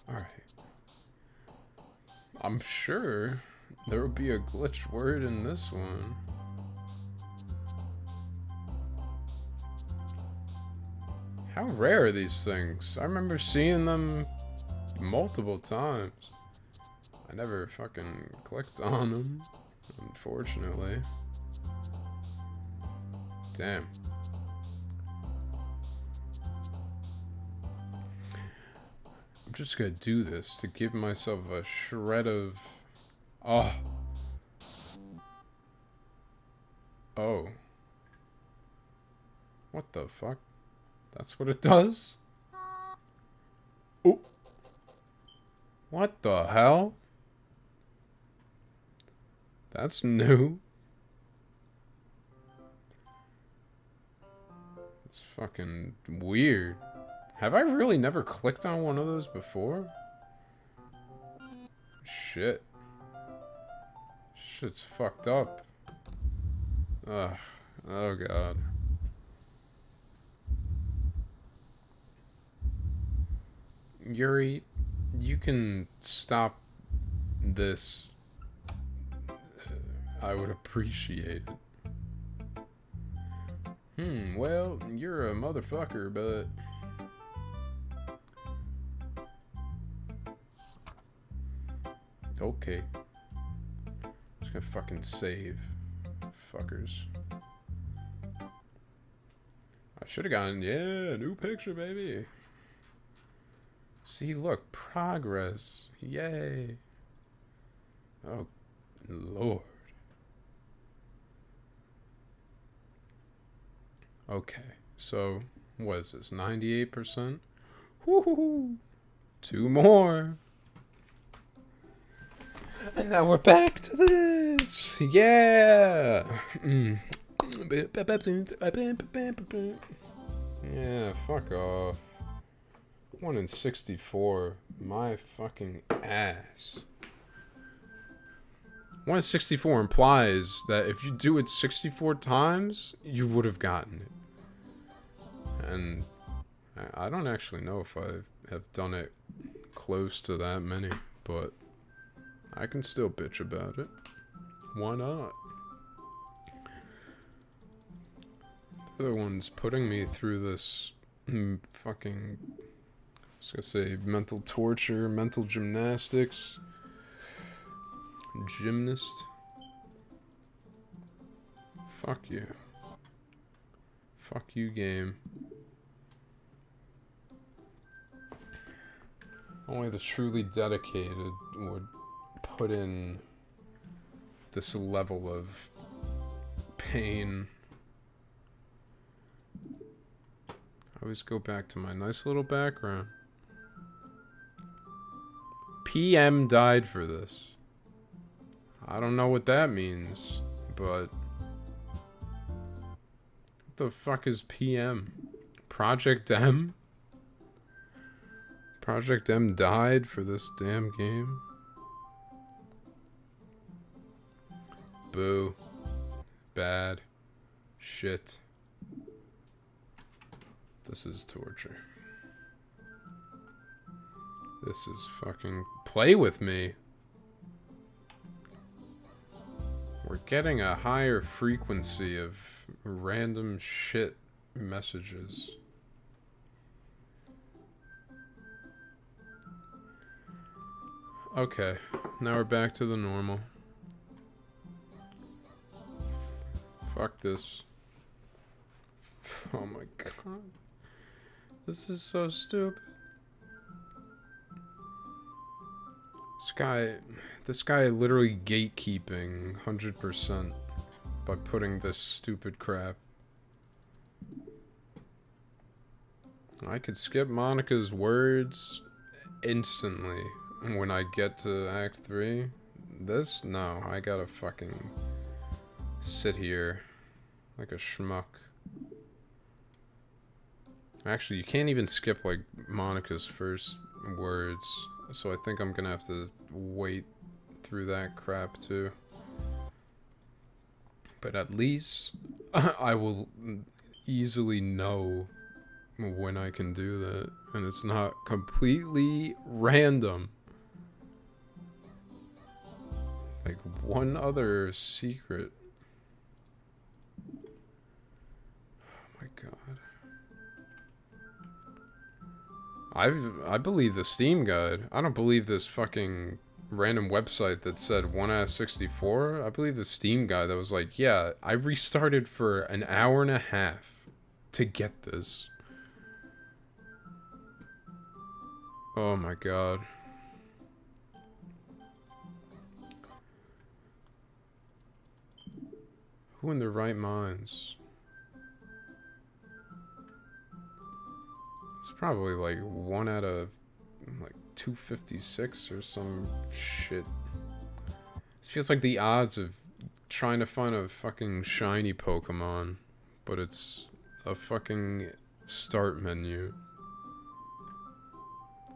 Alright. I'm sure there will be a glitched word in this one. How rare are these things? I remember seeing them multiple times. I never fucking clicked on them, unfortunately. Damn. I'm just gonna do this to give myself a shred of... Oh. Oh. What the fuck? That's what it does? Oh. What the hell? That's new. It's fucking weird. Have I really never clicked on one of those before? Shit. Shit's fucked up. Ugh. Oh god. Yuri, you can stop this. I would appreciate it. Well, you're a motherfucker, but... Okay. Just gonna fucking save. Fuckers. I should've gotten, yeah, new picture, baby. See, look, progress. Yay. Oh, Lord. Okay, so, what is this, 98%? Woohoo! 2 more. And now we're back to this. Yeah. Yeah, fuck off. 1 in 64. My fucking ass. 1 in 64 implies that if you do it 64 times, you would have gotten it. And I don't actually know if I have done it close to that many, but I can still bitch about it. Why not? The other one's putting me through this fucking, I was gonna say mental torture, mental gymnastics. Gymnast. Fuck you. Fuck you, game. Only the truly dedicated would put in this level of pain. I always go back to my nice little background. PM died for this. I don't know what that means, but... What the fuck is PM? Project M? Project M died for this damn game? Boo. Bad. Shit. This is torture. This is fucking... Play with me! We're getting a higher frequency of random shit messages. Okay, now we're back to the normal. Fuck this. Oh my god. This is so stupid. This guy literally gatekeeping 100% by putting this stupid crap. I could skip Monica's words instantly when I get to Act 3. This? No, I gotta fucking sit here like a schmuck. Actually, you can't even skip like Monica's first words. So I think I'm gonna have to wait through that crap too. But at least I will easily know when I can do that, and it's not completely random. Like one other secret. Oh my god. I believe the Steam guide. I don't believe this fucking random website that said 1as64. I believe the Steam guide that was like, yeah, I restarted for an hour and a half to get this. Oh my god. Who in their right minds? It's probably like 1 out of like 256 or some shit. It feels like the odds of trying to find a fucking shiny Pokemon, but it's a fucking start menu.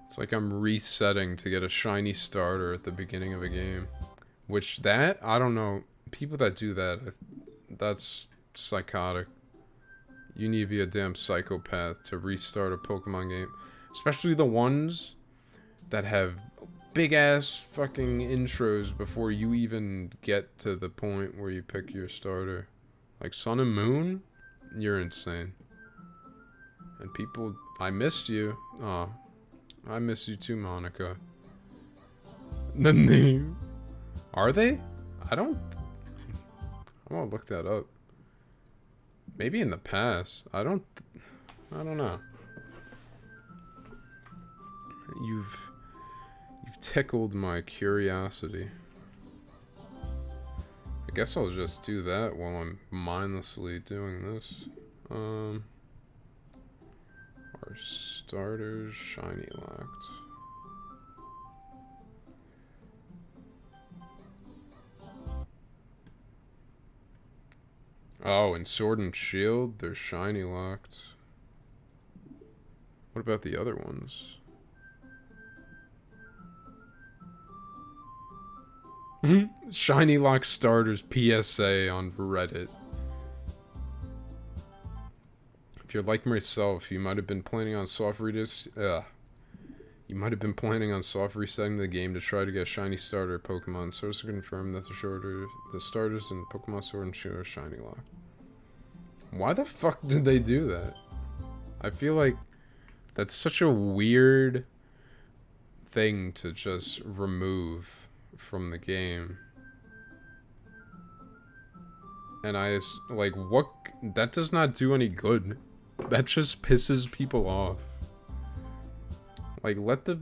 It's like I'm resetting to get a shiny starter at the beginning of a game. Which that, I don't know. People that do that, that's psychotic. You need to be a damn psychopath to restart a Pokemon game. Especially the ones that have big ass fucking intros before you even get to the point where you pick your starter. Like Sun and Moon? You're insane. And people, I missed you. Aw. I miss you too, Monica. The name. Are they? I don't... I want to look that up. Maybe in the past. I don't know. You've tickled my curiosity. I guess I'll just do that while I'm mindlessly doing this. Our starters shiny locked. Oh, and Sword and Shield, they're shiny locked. What about the other ones? Shiny lock starters PSA on Reddit. If you're like myself, you might have been planning on soft You might have been planning on soft resetting the game to try to get a shiny starter Pokemon. Sources confirm that the starters in Pokemon Sword and Shield are shiny locked. Why the fuck did they do that? I feel like that's such a weird thing to just remove from the game. And like, what? That does not do any good. That just pisses people off. Like, let the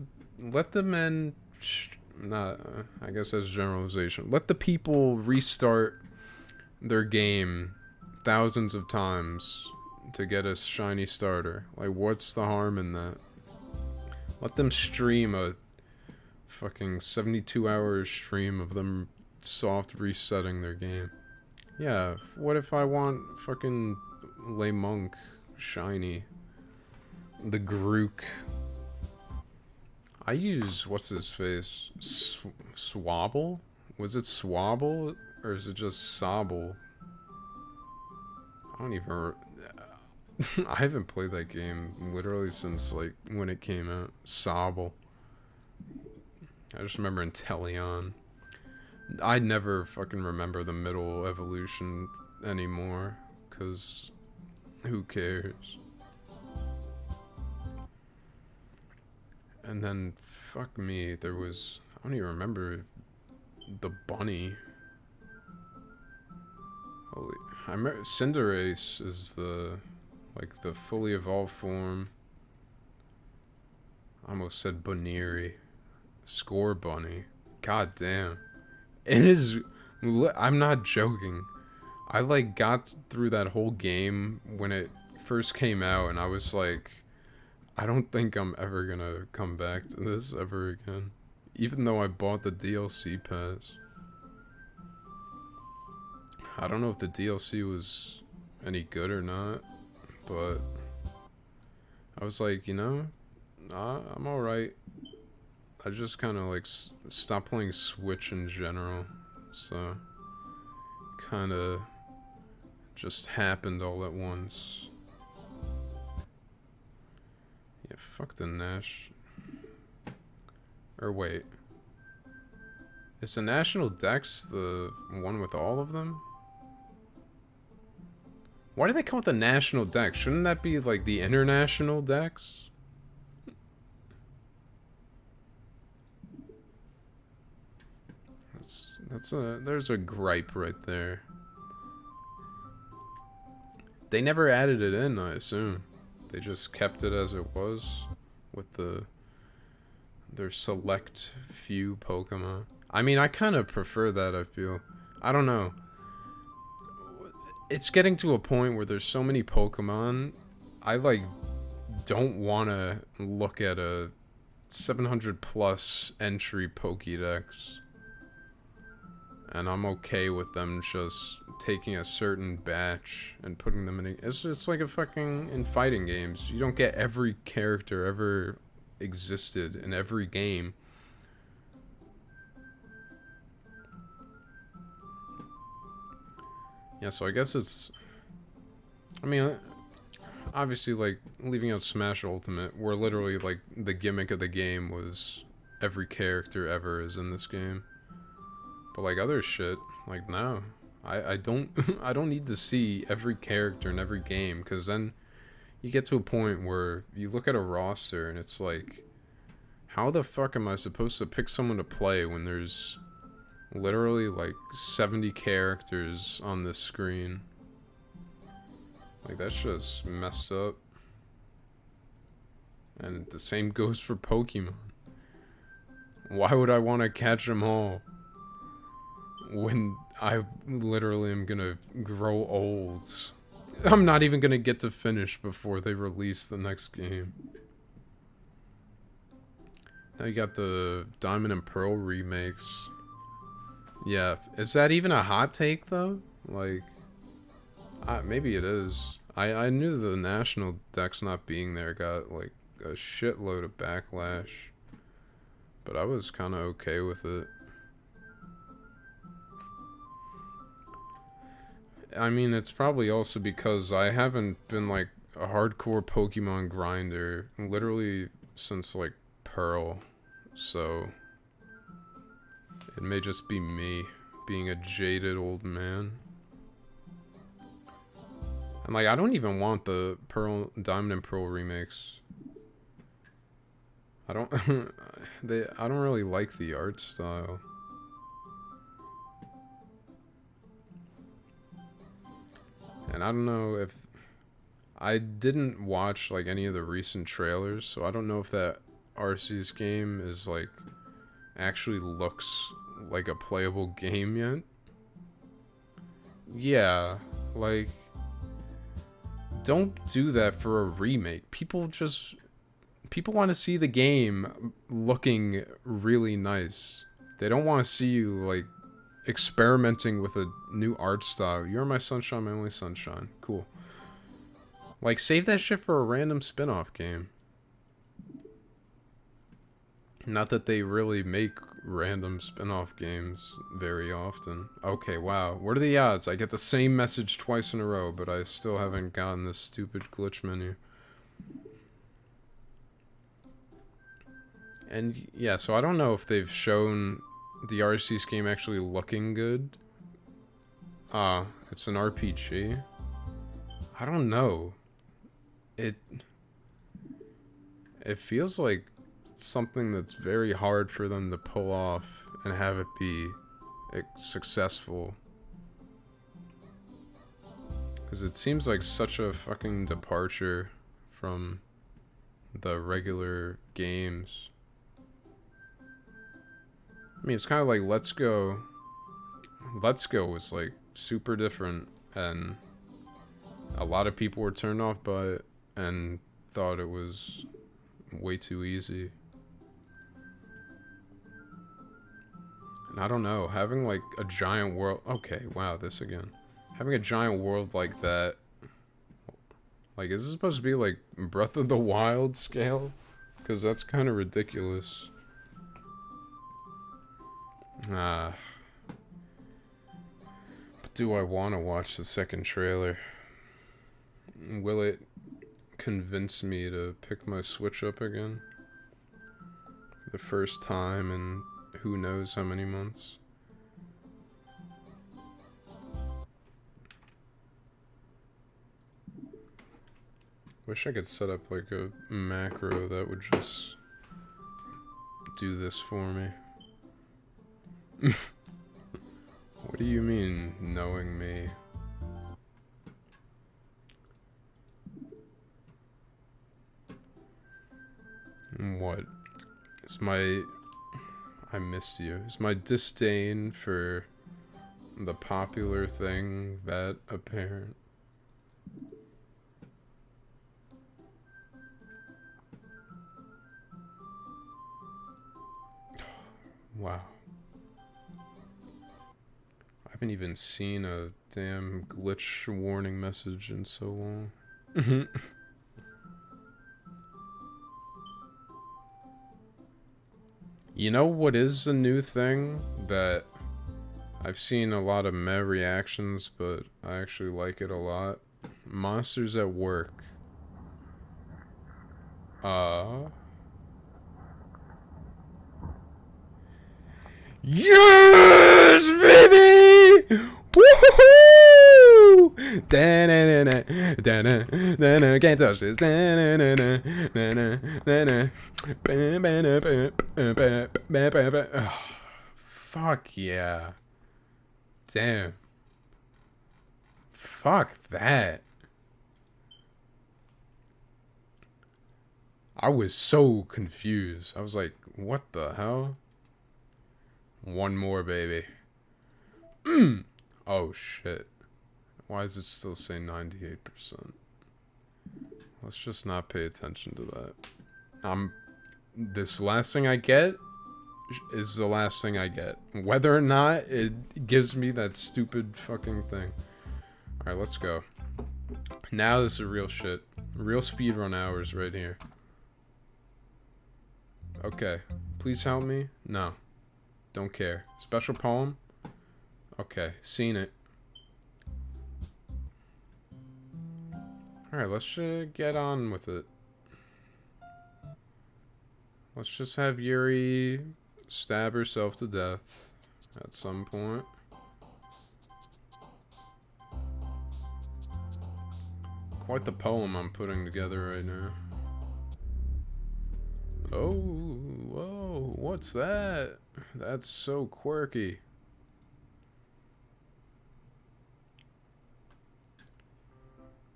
men, I guess that's generalization. Let the people restart their game thousands of times to get a shiny starter. Like, what's the harm in that? Let them stream a fucking 72-hour stream of them soft resetting their game. Yeah, what if I want fucking Lay Monk shiny? The Grook. I use, what's his face? Swabble? Was it Swabble? Or is it just Sobble? I don't even... I haven't played that game literally since, like, when it came out. Sobble. I just remember Inteleon. I never fucking remember the middle evolution anymore, because who cares? And then, fuck me, there was... I don't even remember the bunny. Holy... I remember Cinderace is the... like, the fully evolved form. I almost said Bunnery. Score Bunny. God damn. It is... I'm not joking. I, like, got through that whole game when it first came out, and I was like... I don't think I'm ever gonna come back to this ever again. Even though I bought the DLC pass. I don't know if the DLC was any good or not, but I was like, you know, I'm alright I just kind of like stopped playing Switch in general, so kind of just happened all at once. Yeah, fuck the Nash. Or wait. Is the National Dex the one with all of them? Why do they call it the National Dex? Shouldn't that be like the International Dex? There's a gripe right there. They never added it in, I assume. They just kept it as it was with their select few Pokemon. I mean, I kind of prefer that, I feel. I don't know. It's getting to a point where there's so many Pokemon, I like don't want to look at a 700 plus entry Pokédex. And I'm okay with them just taking a certain batch and putting them in a, it's like a fucking, in fighting games, you don't get every character ever existed in every game. Yeah, so I guess it's, I mean, obviously, like, leaving out Smash Ultimate, where literally, like, the gimmick of the game was every character ever is in this game. But, like, other shit, like, no. I don't, I don't need to see every character in every game, because then you get to a point where you look at a roster and it's like, how the fuck am I supposed to pick someone to play when there's literally, like, 70 characters on this screen? Like, that's just messed up. And the same goes for Pokemon. Why would I want to catch them all when I literally am gonna grow old? I'm not even gonna get to finish before they release the next game. Now you got the Diamond and Pearl remakes. Yeah, is that even a hot take though? Like, maybe it is. I knew the National Dex not being there got like a shitload of backlash, but I was kind of okay with it. I mean, it's probably also because I haven't been like a hardcore Pokemon grinder literally since like Pearl, so it may just be me being a jaded old man. And like, I don't even want the Diamond and Pearl remakes. I don't I don't really like the art style. And I don't know if I didn't watch like any of the recent trailers, so I don't know if that Arceus game is like actually looks like a playable game yet. Yeah, like, don't do that for a remake. People want to see the game looking really nice. They don't want to see you like experimenting with a new art style. You're my sunshine, my only sunshine. Cool. Like, save that shit for a random spin-off game. Not that they really make random spin-off games very often. Okay, wow. What are the odds? I get the same message twice in a row, but I still haven't gotten this stupid glitch menu. And yeah, so I don't know if they've shown the Arceus game actually looking good. It's an RPG. I don't know. It feels like something that's very hard for them to pull off and have it be successful. Because it seems like such a fucking departure from the regular games. I mean, it's kind of like Let's Go. Let's Go was like super different, and a lot of people were turned off by it and thought it was way too easy. And I don't know, having like a giant world. Okay, wow, this again. Having a giant world like that. Like, is this supposed to be like Breath of the Wild scale? Because that's kind of ridiculous. Ah. But do I want to watch the second trailer? Will it convince me to pick my Switch up again? For the first time in who knows how many months? Wish I could set up like a macro that would just do this for me. What do you mean, knowing me? What? Is my... I missed you. Is my disdain for the popular thing that apparent? Wow. I haven't even seen a damn glitch warning message in so long. You know what is a new thing that I've seen a lot of meh reactions, but I actually like it a lot? Monsters at Work. Yes, baby! Woohoo! Da-na-na-na, da-na, da-na, can't touch this. Da-na-na-na, da-na, da-na. Ba-ba-da-ba-ba-ba-ba-ba. Oh, fuck yeah. Damn. Fuck that. I was so confused. I was like, what the hell? One more, baby. Oh, shit. Why does it still say 98%? Let's just not pay attention to that. This last thing I get is the last thing I get. Whether or not it gives me that stupid fucking thing. Alright, let's go. Now this is real shit. Real speedrun hours right here. Okay. Please help me? No. Don't care. Special poem? Okay. Seen it. Alright, let's get on with it. Let's just have Yuri stab herself to death at some point. Quite the poem I'm putting together right now. Oh, whoa, what's that? That's so quirky.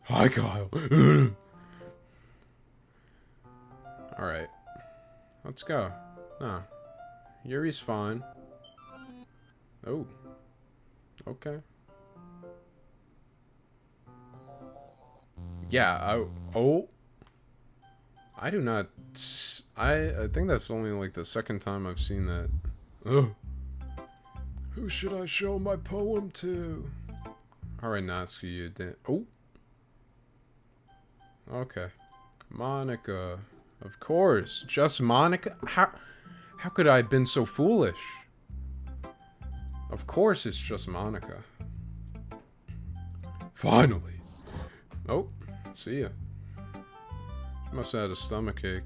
Hi, Kyle. Alright. Let's go. No. Yuri's fine. Oh. Okay. Yeah, oh. I do not... I think that's only like the second time I've seen that. Oh. Who should I show my poem to? Alright, Natsuki, you did... Oh. Okay. Monica. Of course. Just Monica? How could I have been so foolish? Of course it's just Monica. Finally. Oh. See ya. She must have had a stomachache.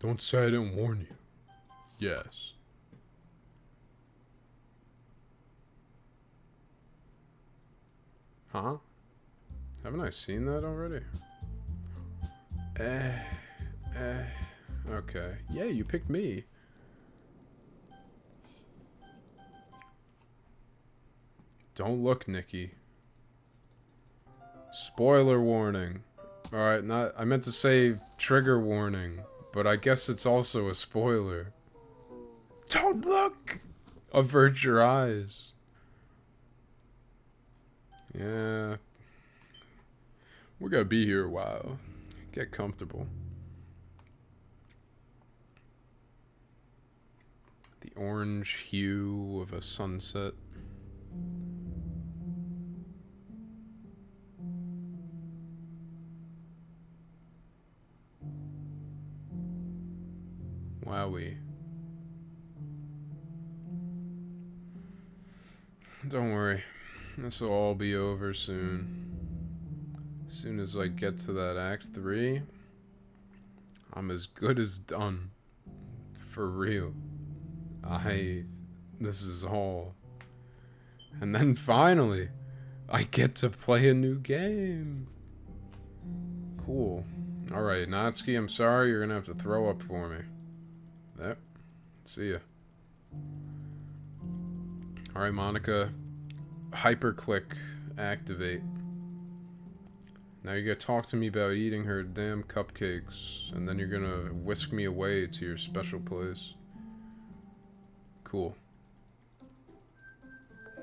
Don't say I didn't warn you. Yes. Huh? Haven't I seen that already? Okay. Yeah, you picked me. Don't look, Nikki. Spoiler warning. Alright, I meant to say trigger warning, but I guess it's also a spoiler. Don't look! Avert your eyes. Yeah. We're gonna be here a while. Get comfortable. The orange hue of a sunset. Wowie. Don't worry. This will all be over soon. As soon as I get to that Act 3, I'm as good as done. For real. This is all. And then finally, I get to play a new game. Cool. Alright, Natsuki, I'm sorry, you're gonna have to throw up for me. Yep. See ya. Alright, Monica. Hyperclick. Activate. Now you gotta talk to me about eating her damn cupcakes, and then you're gonna whisk me away to your special place. Cool.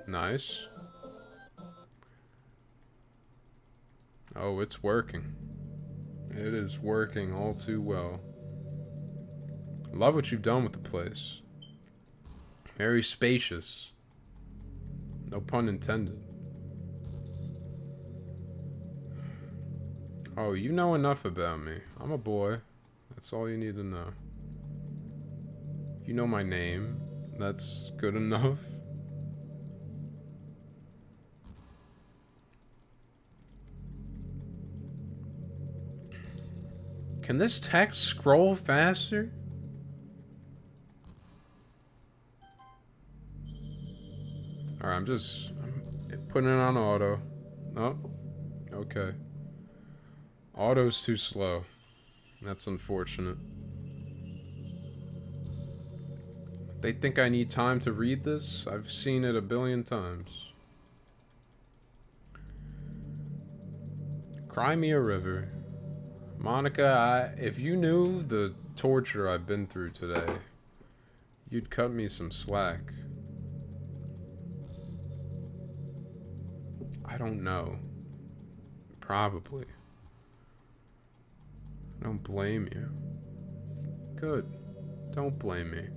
Nice. Oh, it's working. It is working all too well. Love what you've done with the place. Very spacious. No pun intended. Oh, you know enough about me. I'm a boy. That's all you need to know. You know my name. That's good enough. Can this text scroll faster? Alright, I'm putting it on auto. Oh, okay. Auto's too slow. That's unfortunate. They think I need time to read this? I've seen it a billion times. Cry me a river. Monica, if you knew the torture I've been through today, you'd cut me some slack. I don't know. Probably. I don't blame you. Good. Don't blame me.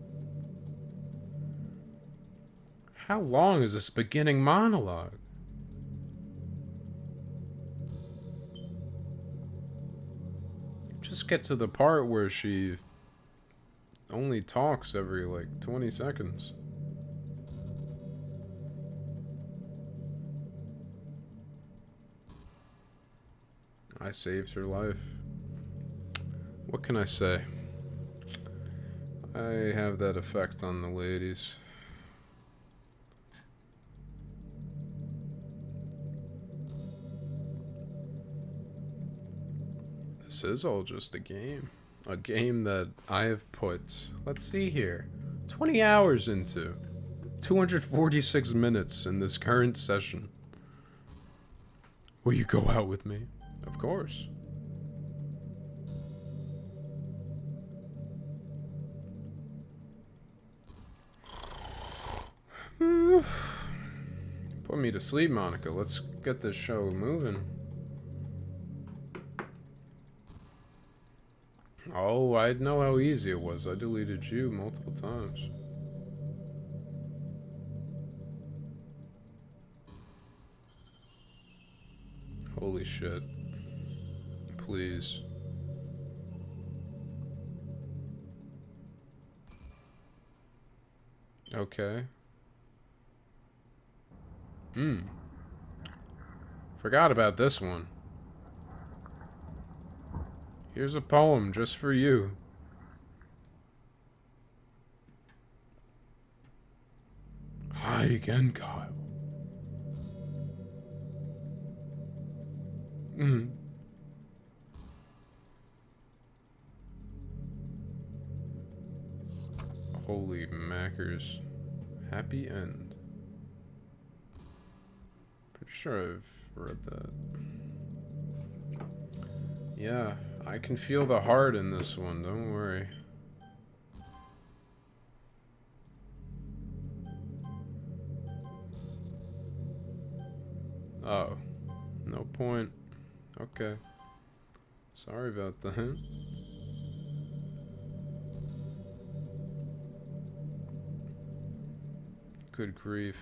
How long is this beginning monologue? Just get to the part where she only talks every like 20 seconds. I saved her life. What can I say? I have that effect on the ladies. This is all just a game. A game that I have put, let's see here, 20 hours into. 246 minutes in this current session. Will you go out with me? Of course. Put me to sleep, Monica. Let's get this show moving. Oh, I know how easy it was. I deleted you multiple times. Holy shit. Please. Okay. Forgot about this one. Here's a poem just for you. Hi again, Kyle. Holy mackers. Happy end. Pretty sure I've read that. Yeah, I can feel the heart in this one, don't worry. Oh, no point. Okay. Sorry about that. Good grief.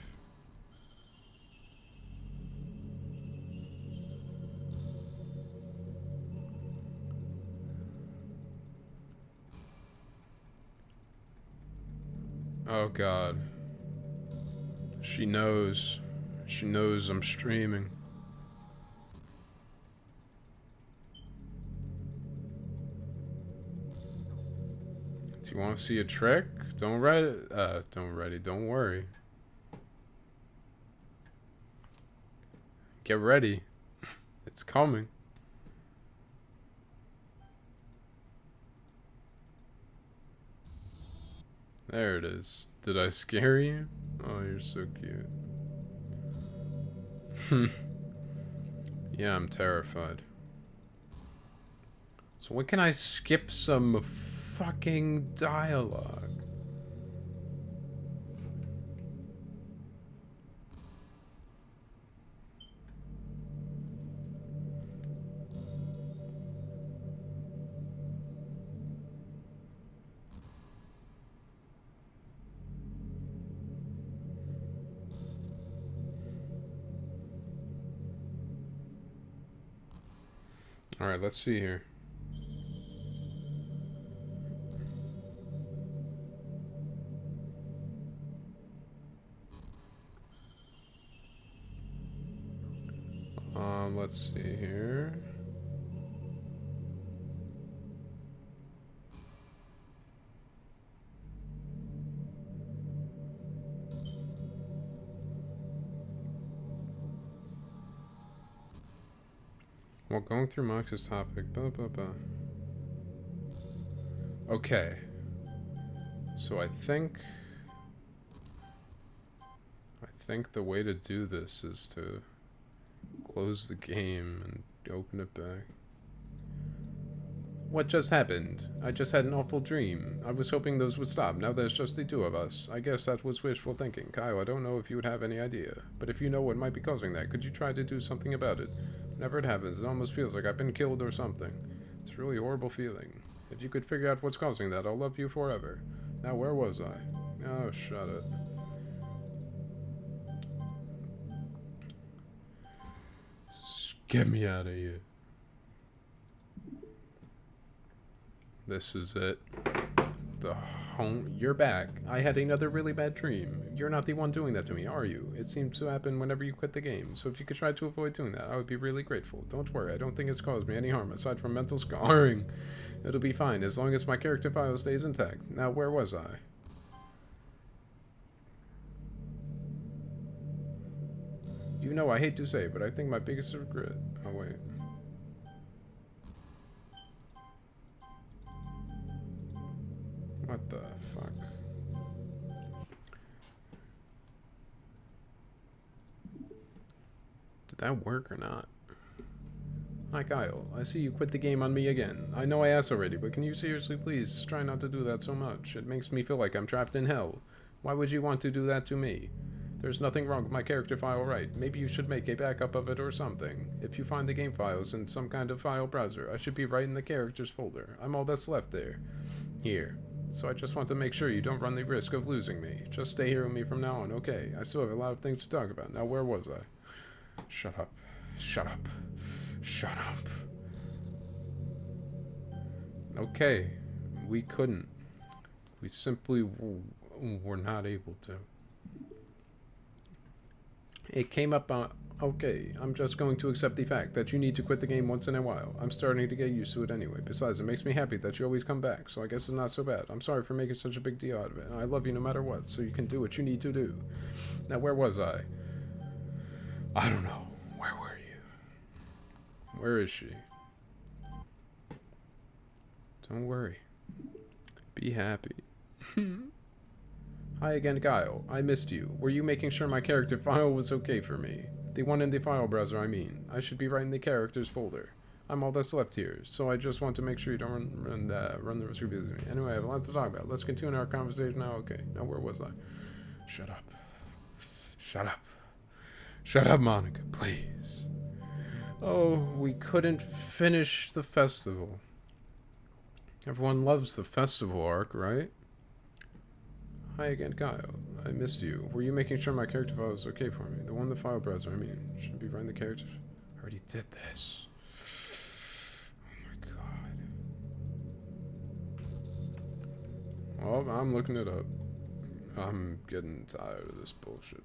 Oh god. She knows. She knows I'm streaming. Do you want to see a trick? Don't worry. Get ready. It's coming. There it is. Did I scare you? Oh, you're so cute. Yeah, I'm terrified. So when can I skip some fucking dialogue? Alright, let's see here. Let's see here. While going through Mox's topic, blah blah blah. Okay. So I think the way to do this is to close the game and open it back. What just happened? I just had an awful dream. I was hoping those would stop. Now there's just the two of us. I guess that was wishful thinking. Kyle, I don't know if you would have any idea. But if you know what might be causing that, could you try to do something about it? Whenever it happens, it almost feels like I've been killed or something. It's a really horrible feeling. If you could figure out what's causing that, I'll love you forever. Now, where was I? Oh, shut it. Get me out of here. This is it. The home. You're back. I had another really bad dream. You're not the one doing that to me, are you? It seems to happen whenever you quit the game, so if you could try to avoid doing that, I would be really grateful. Don't worry, I don't think it's caused me any harm aside from mental scarring. It'll be fine as long as my character file stays intact. Now, where was I? You know, I hate to say, but I think my biggest regret... Oh, wait. What the fuck? Did that work or not? Hi, Kyle. I see you quit the game on me again. I know I asked already, but can you seriously please try not to do that so much? It makes me feel like I'm trapped in hell. Why would you want to do that to me? There's nothing wrong with my character file, right? Maybe you should make a backup of it or something. If you find the game files in some kind of file browser, I should be right in the characters folder. I'm all that's left there. Here. So I just want to make sure you don't run the risk of losing me. Just stay here with me from now on, okay? I still have a lot of things to talk about. Now, where was I? Shut up. Shut up. Shut up. Okay. We couldn't. We simply were not able to. It came up on... Okay, I'm just going to accept the fact that you need to quit the game once in a while. I'm starting to get used to it anyway. Besides, it makes me happy that you always come back, so I guess it's not so bad. I'm sorry for making such a big deal out of it, and I love you no matter what, so you can do what you need to do. Now, where was I? I don't know. Where were you? Where is she? Don't worry. Be happy. Hi again, Kyle. I missed you. Were you making sure my character file was okay for me? The one in the file browser, I mean. I should be right in the characters folder. I'm all that's left here, so I just want to make sure you don't run the risk of visiting me. Anyway, I have a lot to talk about. Let's continue our conversation now. Okay, now where was I? Shut up. Shut up. Shut up, Monica, please. Oh, we couldn't finish the festival. Everyone loves the festival arc, right? Hi again, Kyle. I missed you. Were you making sure my character file was okay for me? The one in the file browser, I mean. Should be running the characters. I already did this. Oh my god. Oh, I'm looking it up. I'm getting tired of this bullshit.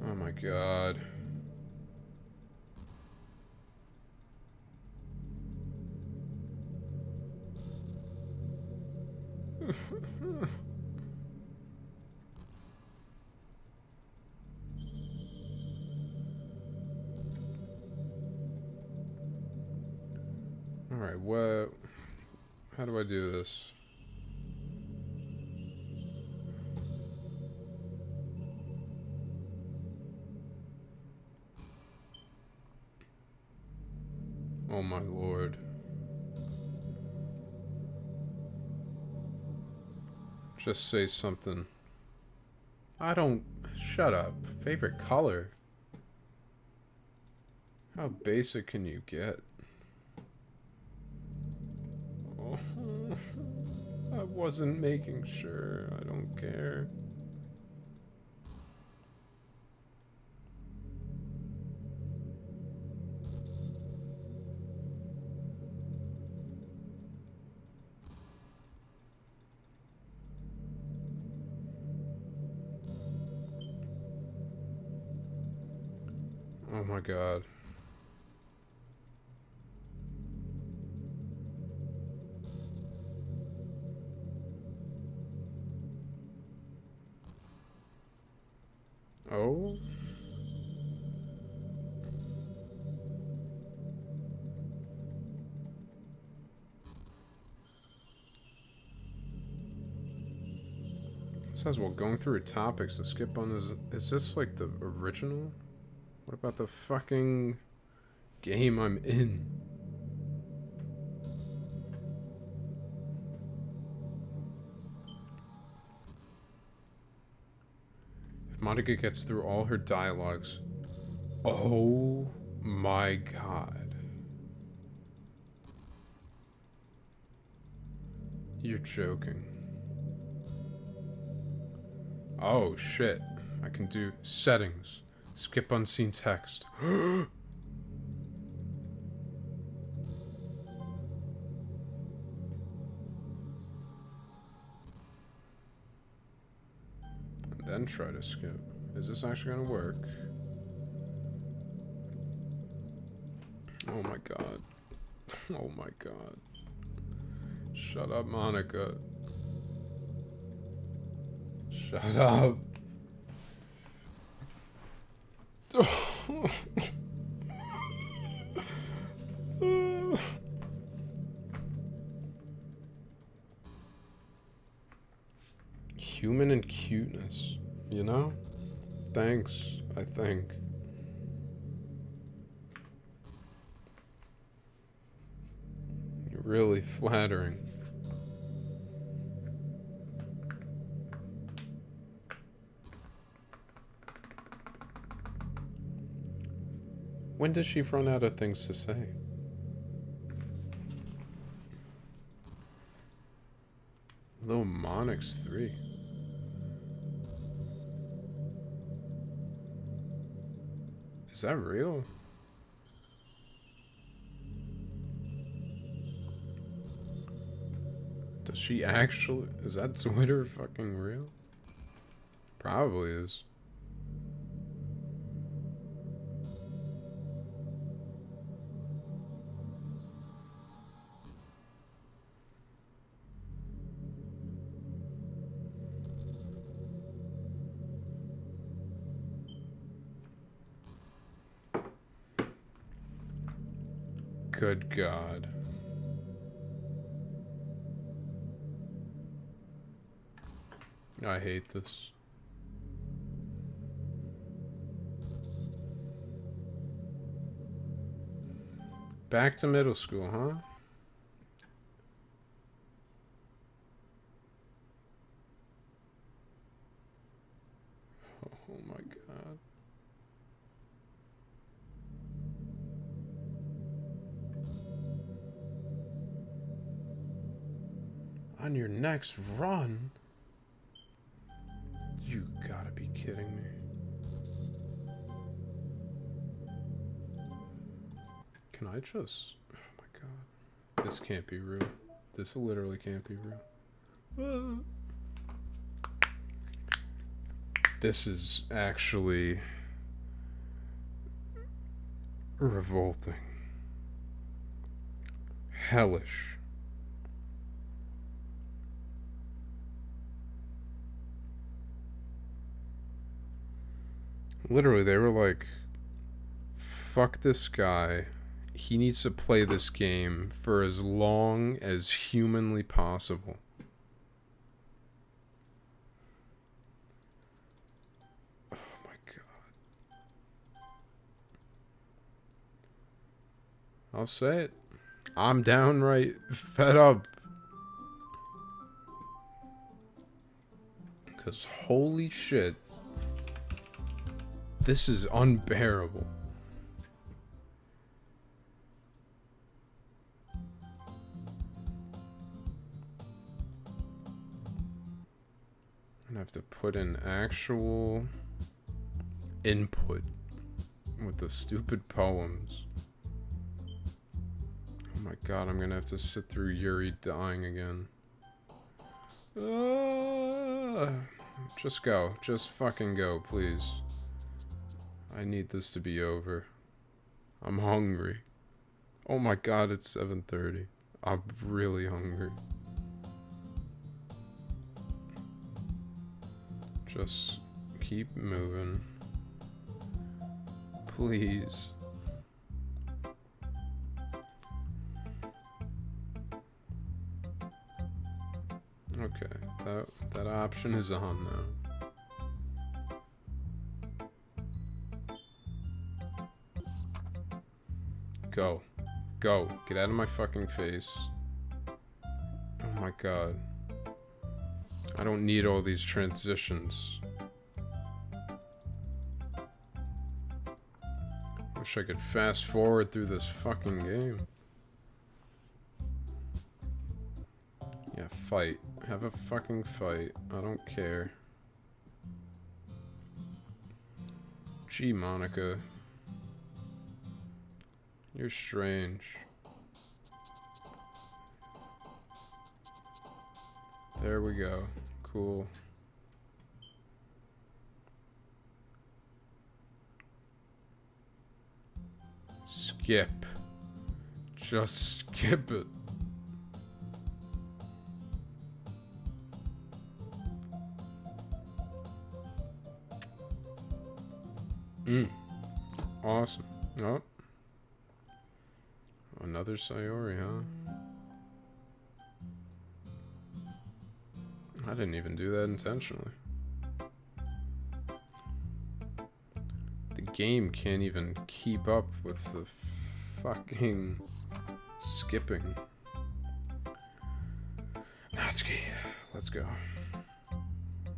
Oh my god. Alright, what... How do I do this? Oh my lord. Just say something. I don't... Shut up. Favorite color? How basic can you get? Oh, I wasn't making sure. I don't care. Oh my god. Oh? It says while going through topics to skip on is this like the original? What about the fucking game I'm in? If Monica gets through all her dialogues. Oh my god. You're joking. Oh shit. I can do settings. Skip unseen text. And then try to skip. Is this actually gonna work? Oh my god. Oh my god. Shut up, Monica. Shut up. Human and cuteness, you know? Thanks, I think. You're really flattering. When does she run out of things to say? Little Monix 3. Is that real? Does she actually... Is that Twitter fucking real? Probably is. Good God. I hate this. Back to middle school, huh? Oh my God. On your next run? You gotta be kidding me. Can I just... Oh my god. This can't be real. This literally can't be real. This is actually Revolting. Hellish. Literally, they were like, fuck this guy. He needs to play this game for as long as humanly possible. Oh my god. I'll say it. I'm downright fed up. Because holy shit. This is unbearable. I have to put in actual input with the stupid poems. Oh my god, I'm gonna have to sit through Yuri dying again. Just go. Just fucking go, please. I need this to be over. I'm hungry. Oh my god, it's 7:30. I'm really hungry. Just keep moving. Please. Okay, that option is on now. Go. Go. Get out of my fucking face. Oh my god. I don't need all these transitions. Wish I could fast forward through this fucking game. Yeah, fight. Have a fucking fight. I don't care. Gee, Monica. You're strange. There we go. Cool. Skip. Just skip it. Awesome. Oh. Another Sayori, huh? I didn't even do that intentionally. The game can't even keep up with the fucking skipping. Natsuki, let's go.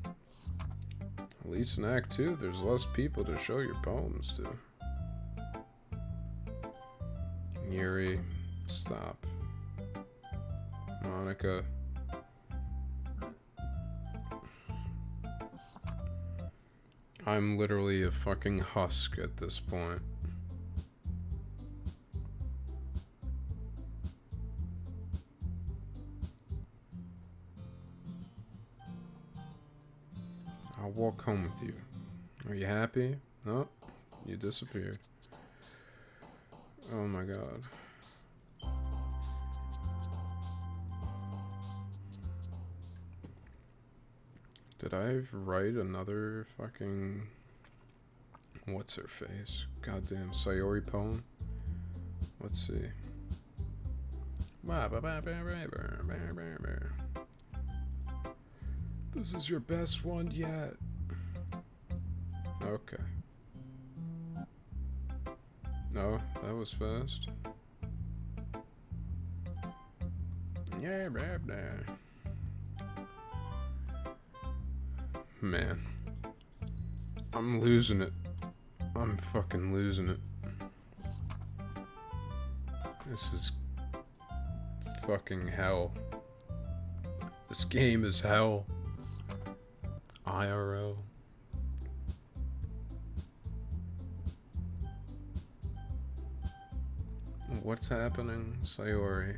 At least in Act 2, there's less people to show your poems to. Yuri, stop. Monica. I'm literally a fucking husk at this point. I'll walk home with you. Are you happy? No, you disappeared. Oh my god. Did I write another fucking... What's her face? Goddamn Sayori poem? Let's see. This is your best one yet. Okay. No, that was fast. Yeah, man. I'm losing it. I'm fucking losing it. This is fucking hell. This game is hell. IRL. What's happening? Sayori.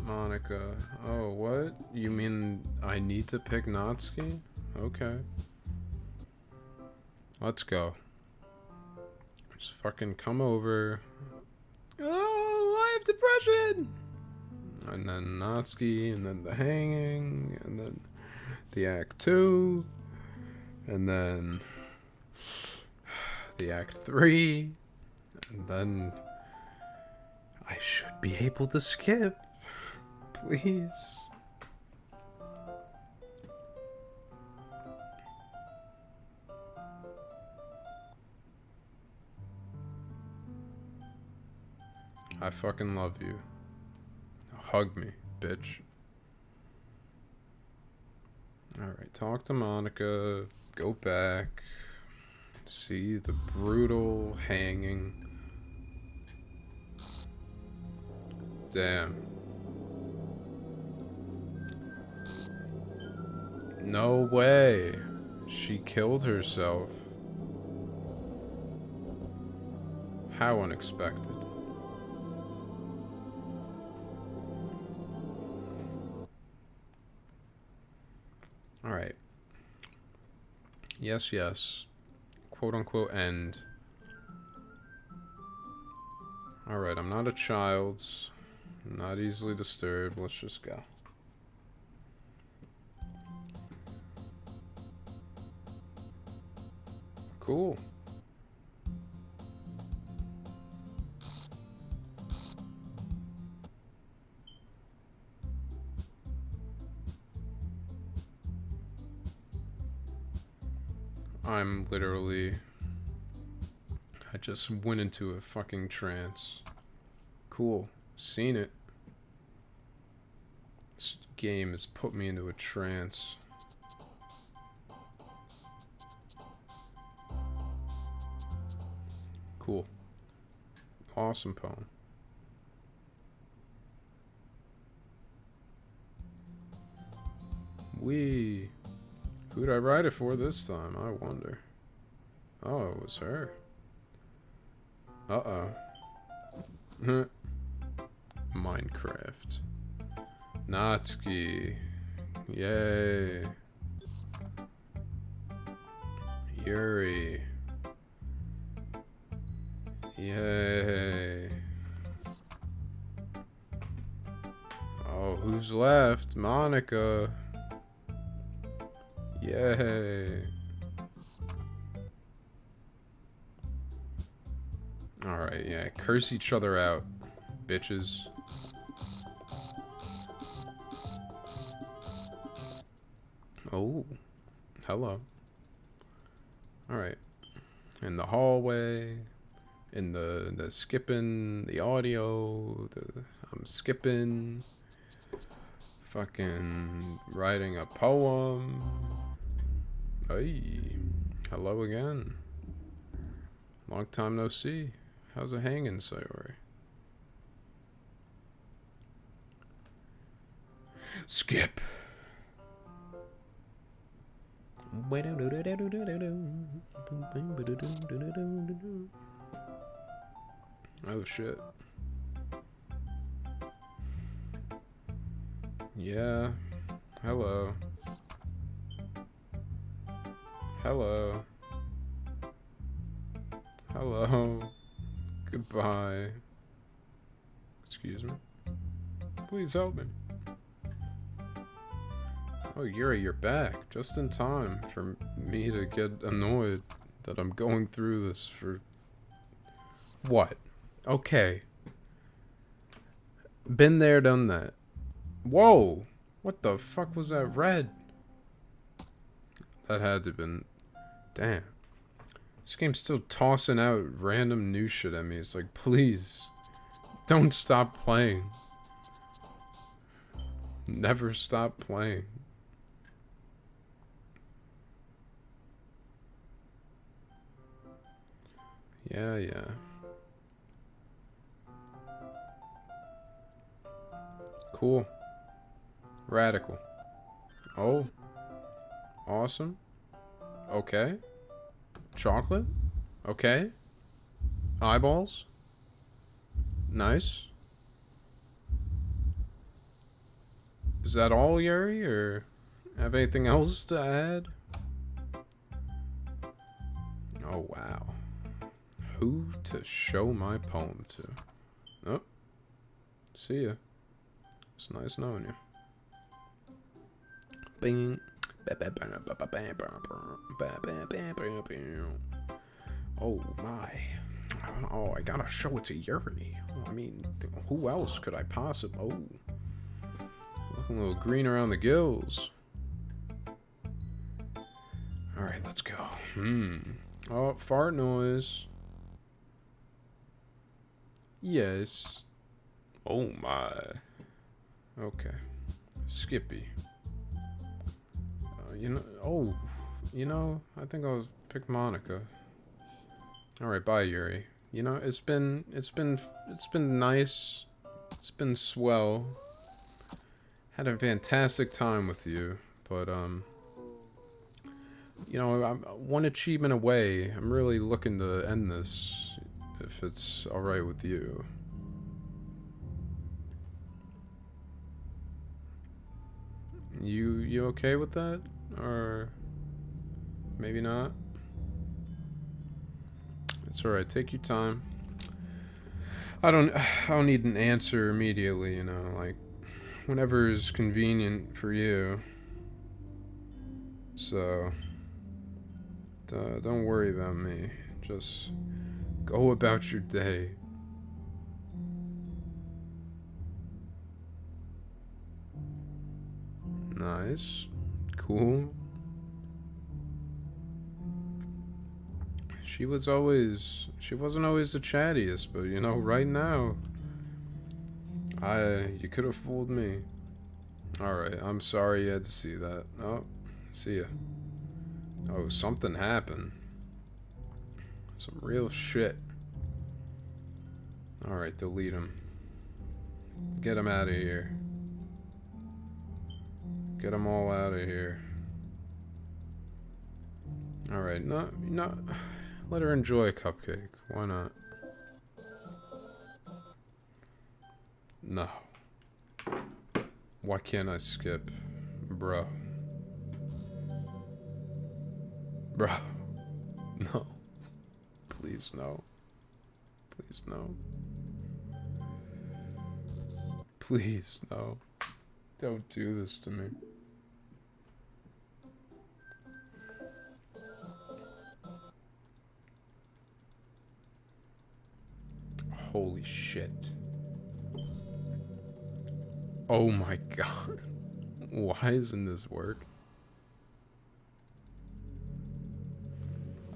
Monica. Oh, what? You mean I need to pick Natsuki? Okay. Let's go. Just fucking come over. have depression. And then Natsuki, and then the hanging, and then the Act 2, and then the Act 3, and then I should be able to skip. Please. I fucking love you. Hug me, bitch. Alright, talk to Monica. Go back. See the brutal hanging. Damn. No way. She killed herself. How unexpected. Alright. Yes, yes. Quote unquote end. Alright, I'm not a child. I'm not easily disturbed. Let's just go. Cool. I'm literally... I just went into a fucking trance. Cool. Seen it. This game has put me into a trance. Cool. Awesome poem. Wee. Who'd I write it for this time? I wonder. Oh, it was her. Uh-oh. Minecraft. Natsuki. Yay. Yuri. Yay. Oh, who's left? Monica. Yay. Alright, yeah. Curse each other out, bitches. Oh. Hello. Alright. In the hallway. In the skipping, the audio. I'm skipping. Fucking writing a poem. Hey, hello again. Long time no see. How's it hanging, Sayori? Skip. Oh shit. Yeah. Hello. Hello. Hello. Goodbye. Excuse me. Please help me. Oh, Yuri, you're back. Just in time for me to get annoyed that I'm going through this for... What? Okay. Been there, done that. Whoa! What the fuck was that red? That had to have been... Damn. This game's still tossing out random new shit at me. It's like, please. Don't stop playing. Never stop playing. Yeah, yeah. Cool. Radical. Oh. Awesome. Okay. Chocolate. Okay. Eyeballs. Nice. Is that all, Yuri, or have anything else to add? Oh, wow. Who to show my poem to? Oh. See ya. It's nice knowing you. Bing. Oh my. Oh, I gotta show it to Yuri. I mean, who else could I possibly... Oh. Looking a little green around the gills. Alright, let's go. Oh, fart noise. Yes. Oh my. Okay. Skippy. I think I'll pick Monica. Alright, bye Yuri. It's been nice. It's been swell. Had a fantastic time with you, but I'm one achievement away. I'm really looking to end this, if it's alright with you. You okay with that? Or maybe not? It's alright, take your time. I don't need an answer immediately, like whenever is convenient for you. So don't worry about me. Just go about your day. Nice. Cool. She wasn't always the chattiest, but right now, you could have fooled me. Alright, I'm sorry you had to see that. Oh, see ya. Oh, something happened. Some real shit. Alright, delete him. Get him out of here. Get them all out of here. Alright, no. Let her enjoy a cupcake. Why not? No. Why can't I skip? Bro. Bro. No. Please, no. Please, no. Please, no. Don't do this to me. Holy shit. Oh my god. Why isn't this work?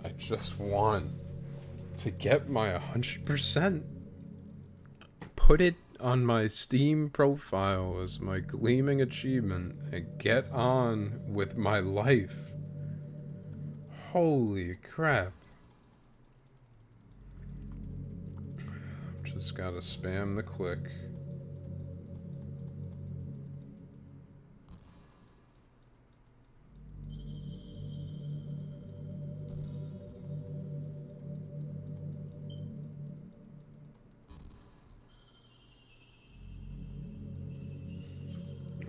I just want to get my 100%. Put it on my Steam profile as my gleaming achievement and get on with my life. Holy crap. Just gotta spam the click.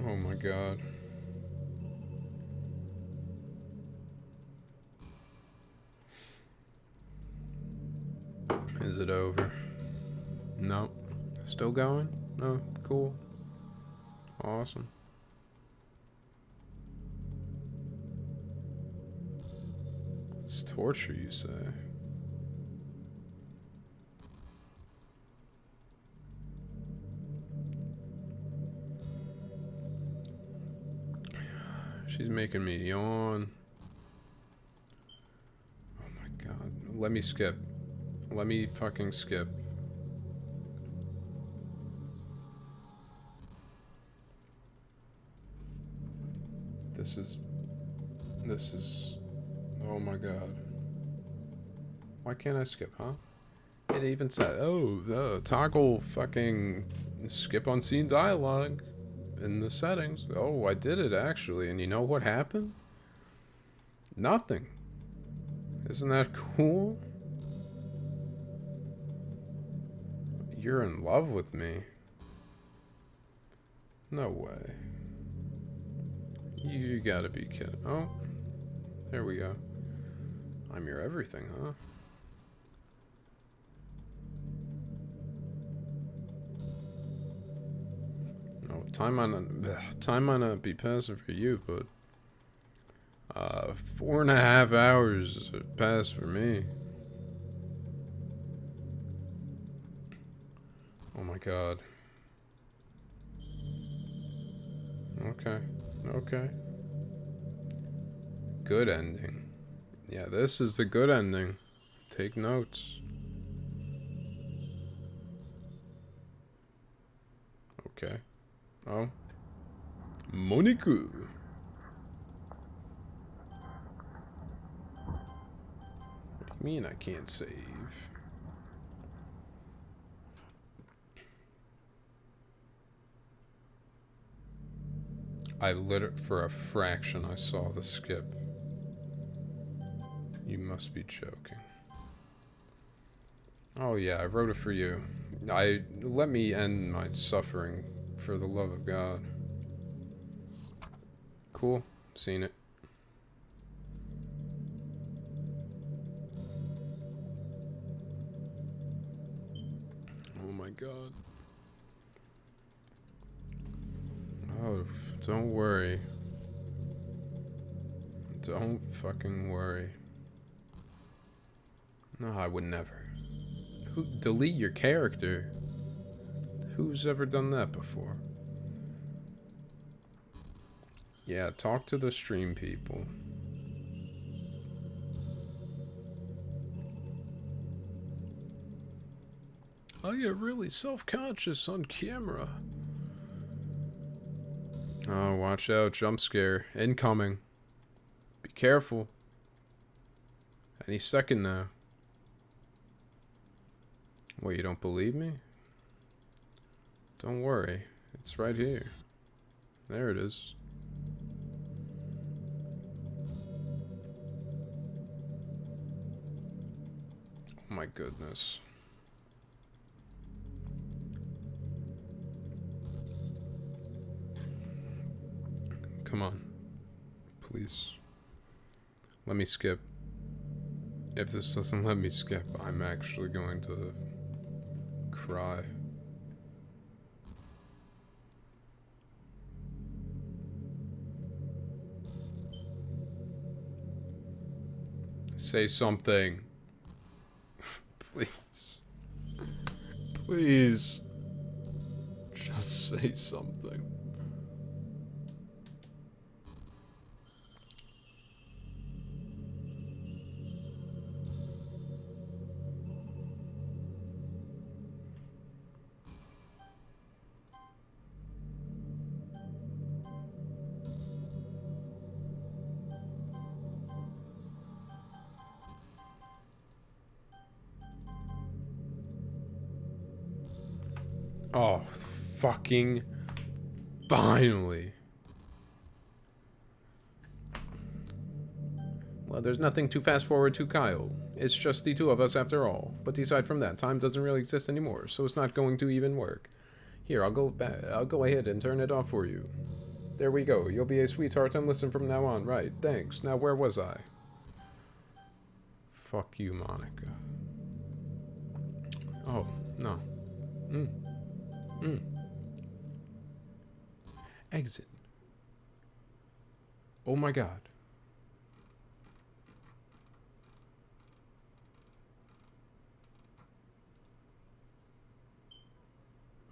Oh my god. Is it over? No. Still going? Oh, cool. Awesome. It's torture, you say? She's making me yawn. Oh my god. Let me skip. Let me fucking skip. This is... Oh my god. Why can't I skip, huh? It even said, toggle fucking skip on scene dialogue in the settings. Oh, I did it actually, and you know what happened? Nothing. Isn't that cool? You're in love with me. No way. You gotta be kidding. Oh, there we go. I'm your everything, huh? time might not be passing for you, but 4.5 hours passed for me. Oh my god. Okay. Okay. Good ending. Yeah, this is the good ending. Take notes. Okay. Oh. Moniku. What do you mean I can't save? For a fraction, I saw the skip. You must be joking. Oh yeah, I wrote it for you. Let me end my suffering, for the love of God. Cool. Seen it. Oh my god. Oh, don't worry. Don't fucking worry. No, I would never. Delete your character? Who's ever done that before? Yeah, talk to the stream people. I get really self-conscious on camera. Oh, watch out, jump scare. Incoming. Be careful. Any second now. What, you don't believe me? Don't worry. It's right here. There it is. Oh my goodness. Come on. Please. Let me skip. If this doesn't let me skip, I'm actually going to cry. Say something. Please. Please. Just say something. Oh, fucking finally. Well, there's nothing to fast forward to, Kyle. It's just the two of us after all. But aside from that, time doesn't really exist anymore, so it's not going to even work. Here, I'll go ahead and turn it off for you. There we go. You'll be a sweetheart and listen from now on. Right, thanks. Now, where was I? Fuck you, Monica. Oh, no. Exit. Oh my god.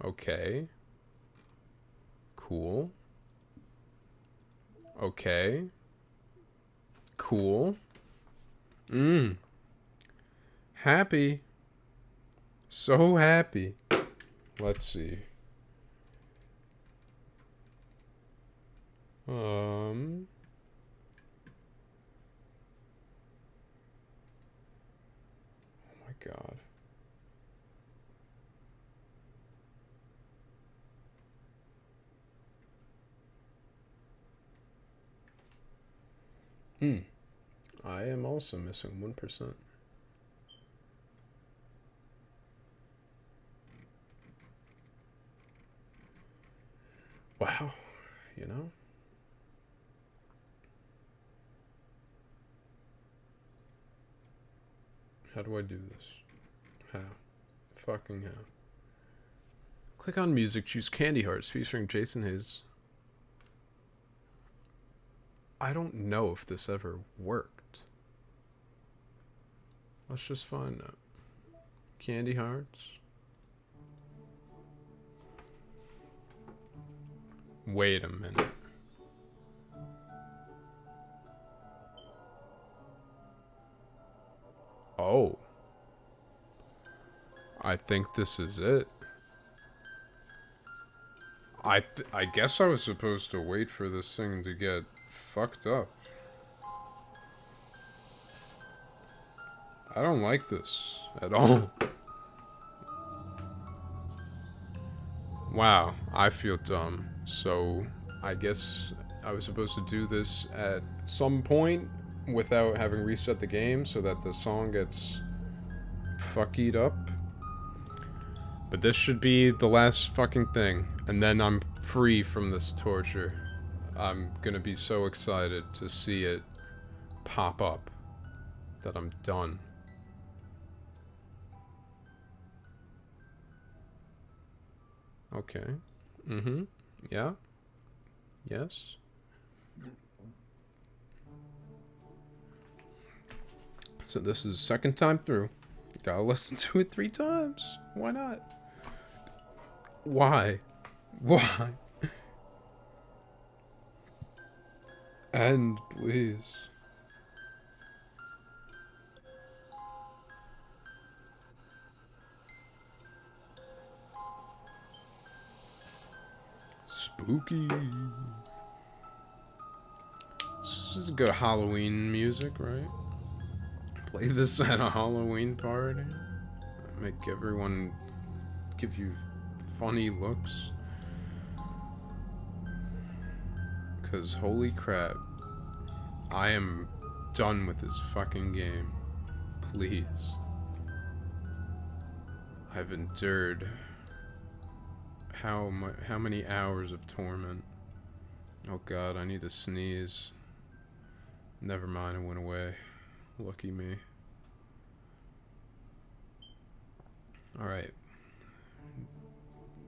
Okay. Cool. Okay. Cool. Happy. So happy. Let's see. Oh my god. I am also missing 1%. Wow, you know? How do I do this? How? Fucking how? Click on music, choose Candy Hearts featuring Jason Hayes. I don't know if this ever worked. Let's just find out. Candy Hearts. Wait a minute. Oh. I think this is it. I guess I was supposed to wait for this thing to get fucked up. I don't like this at all. Wow, I feel dumb. So, I guess I was supposed to do this at some point without having reset the game so that the song gets fuckied up. But this should be the last fucking thing, and then I'm free from this torture. I'm gonna be so excited to see it pop up that I'm done. Okay. Mm-hmm. Yeah. Yes. So this is the second time through. Gotta listen to it 3 times. Why not? Why? Why? And please. Spooky. This is good Halloween music, right? Play this at a Halloween party. Make everyone give you funny looks. Because holy crap, I am done with this fucking game. Please. I've endured how many hours of torment. Oh god, I need to sneeze. Never mind, it went away. Lucky me. Alright.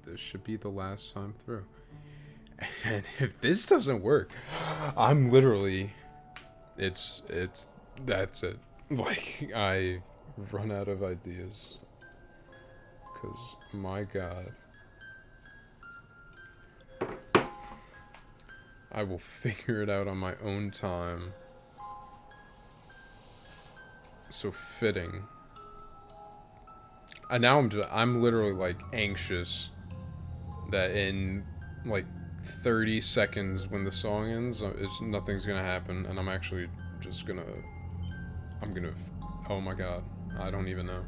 This should be the last time through. And if this doesn't work, I'm literally... that's it. Like, I run out of ideas. Because, my god. I will figure it out on my own time. So fitting. And now I'm literally like anxious that in like 30 seconds when the song ends, nothing's gonna happen, and I'm actually just gonna, oh my god, I don't even know.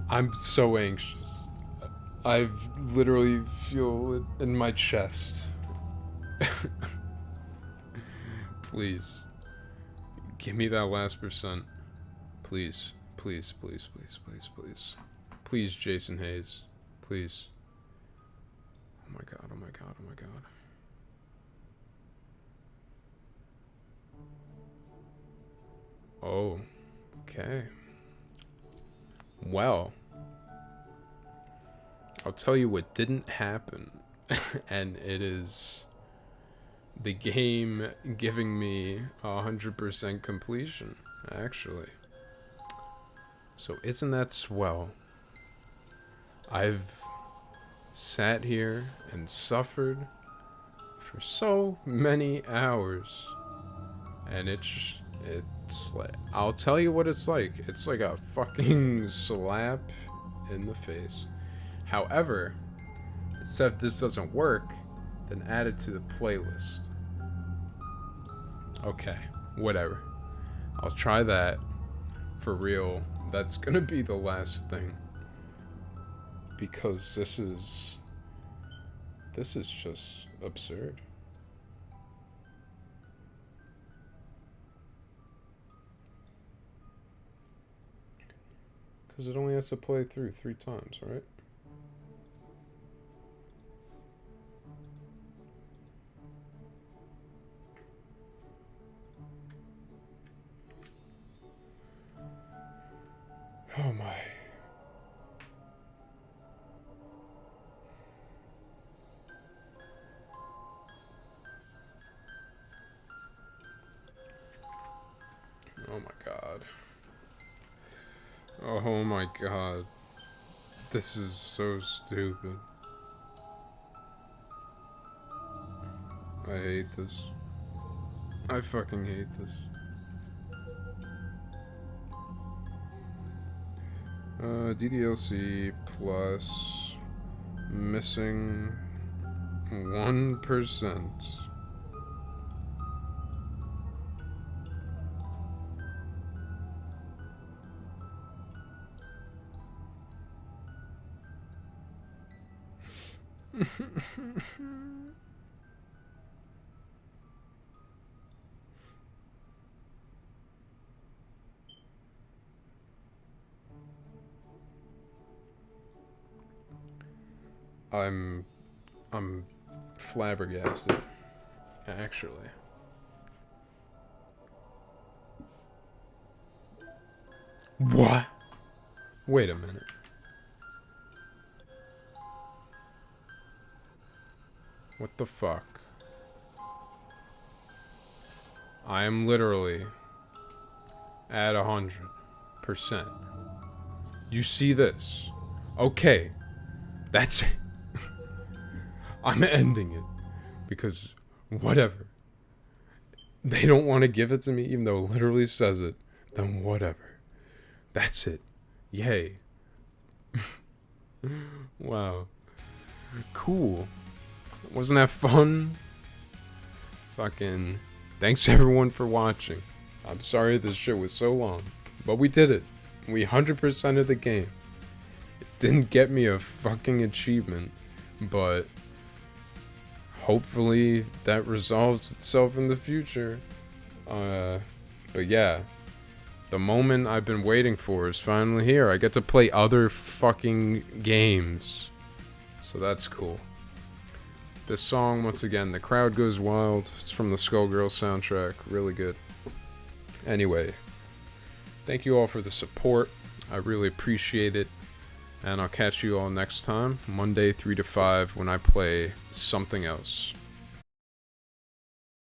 I'm so anxious. I literally feel it in my chest. Please. Give me that last %. Please. Please, please, please, please, please. Please, Jason Hayes. Please. Oh my god, oh my god, oh my god. Oh. Okay. Well. I'll tell you what didn't happen. And it is the game giving me 100% completion, actually. So isn't that swell? I've sat here and suffered for so many hours, and it's like, I'll tell you what it's like. It's like a fucking slap in the face. However, if this doesn't work, then add it to the playlist. Okay, whatever. I'll try that. For real, that's gonna be the last thing. Because this is just absurd. Because it only has to play through 3 times, right? Oh my. Oh my god. Oh my god. This is so stupid. I hate this. I fucking hate this. DDLC plus missing 1%. I'm flabbergasted, actually. What? Wait a minute. What the fuck? I am literally at 100%. You see this? Okay. That's it. I'm ending it. Because, whatever. They don't want to give it to me, even though it literally says it. Then whatever. That's it. Yay. Wow. Cool. Wasn't that fun? Fucking... Thanks everyone for watching. I'm sorry this shit was so long. But we did it. We 100%ed the game. It didn't get me a fucking achievement. But... hopefully that resolves itself in the future. But yeah. The moment I've been waiting for is finally here. I get to play other fucking games. So that's cool. This song, once again, The Crowd Goes Wild. It's from the Skullgirls soundtrack. Really good. Anyway, thank you all for the support. I really appreciate it. And I'll catch you all next time, Monday 3 to 5, when I play something else.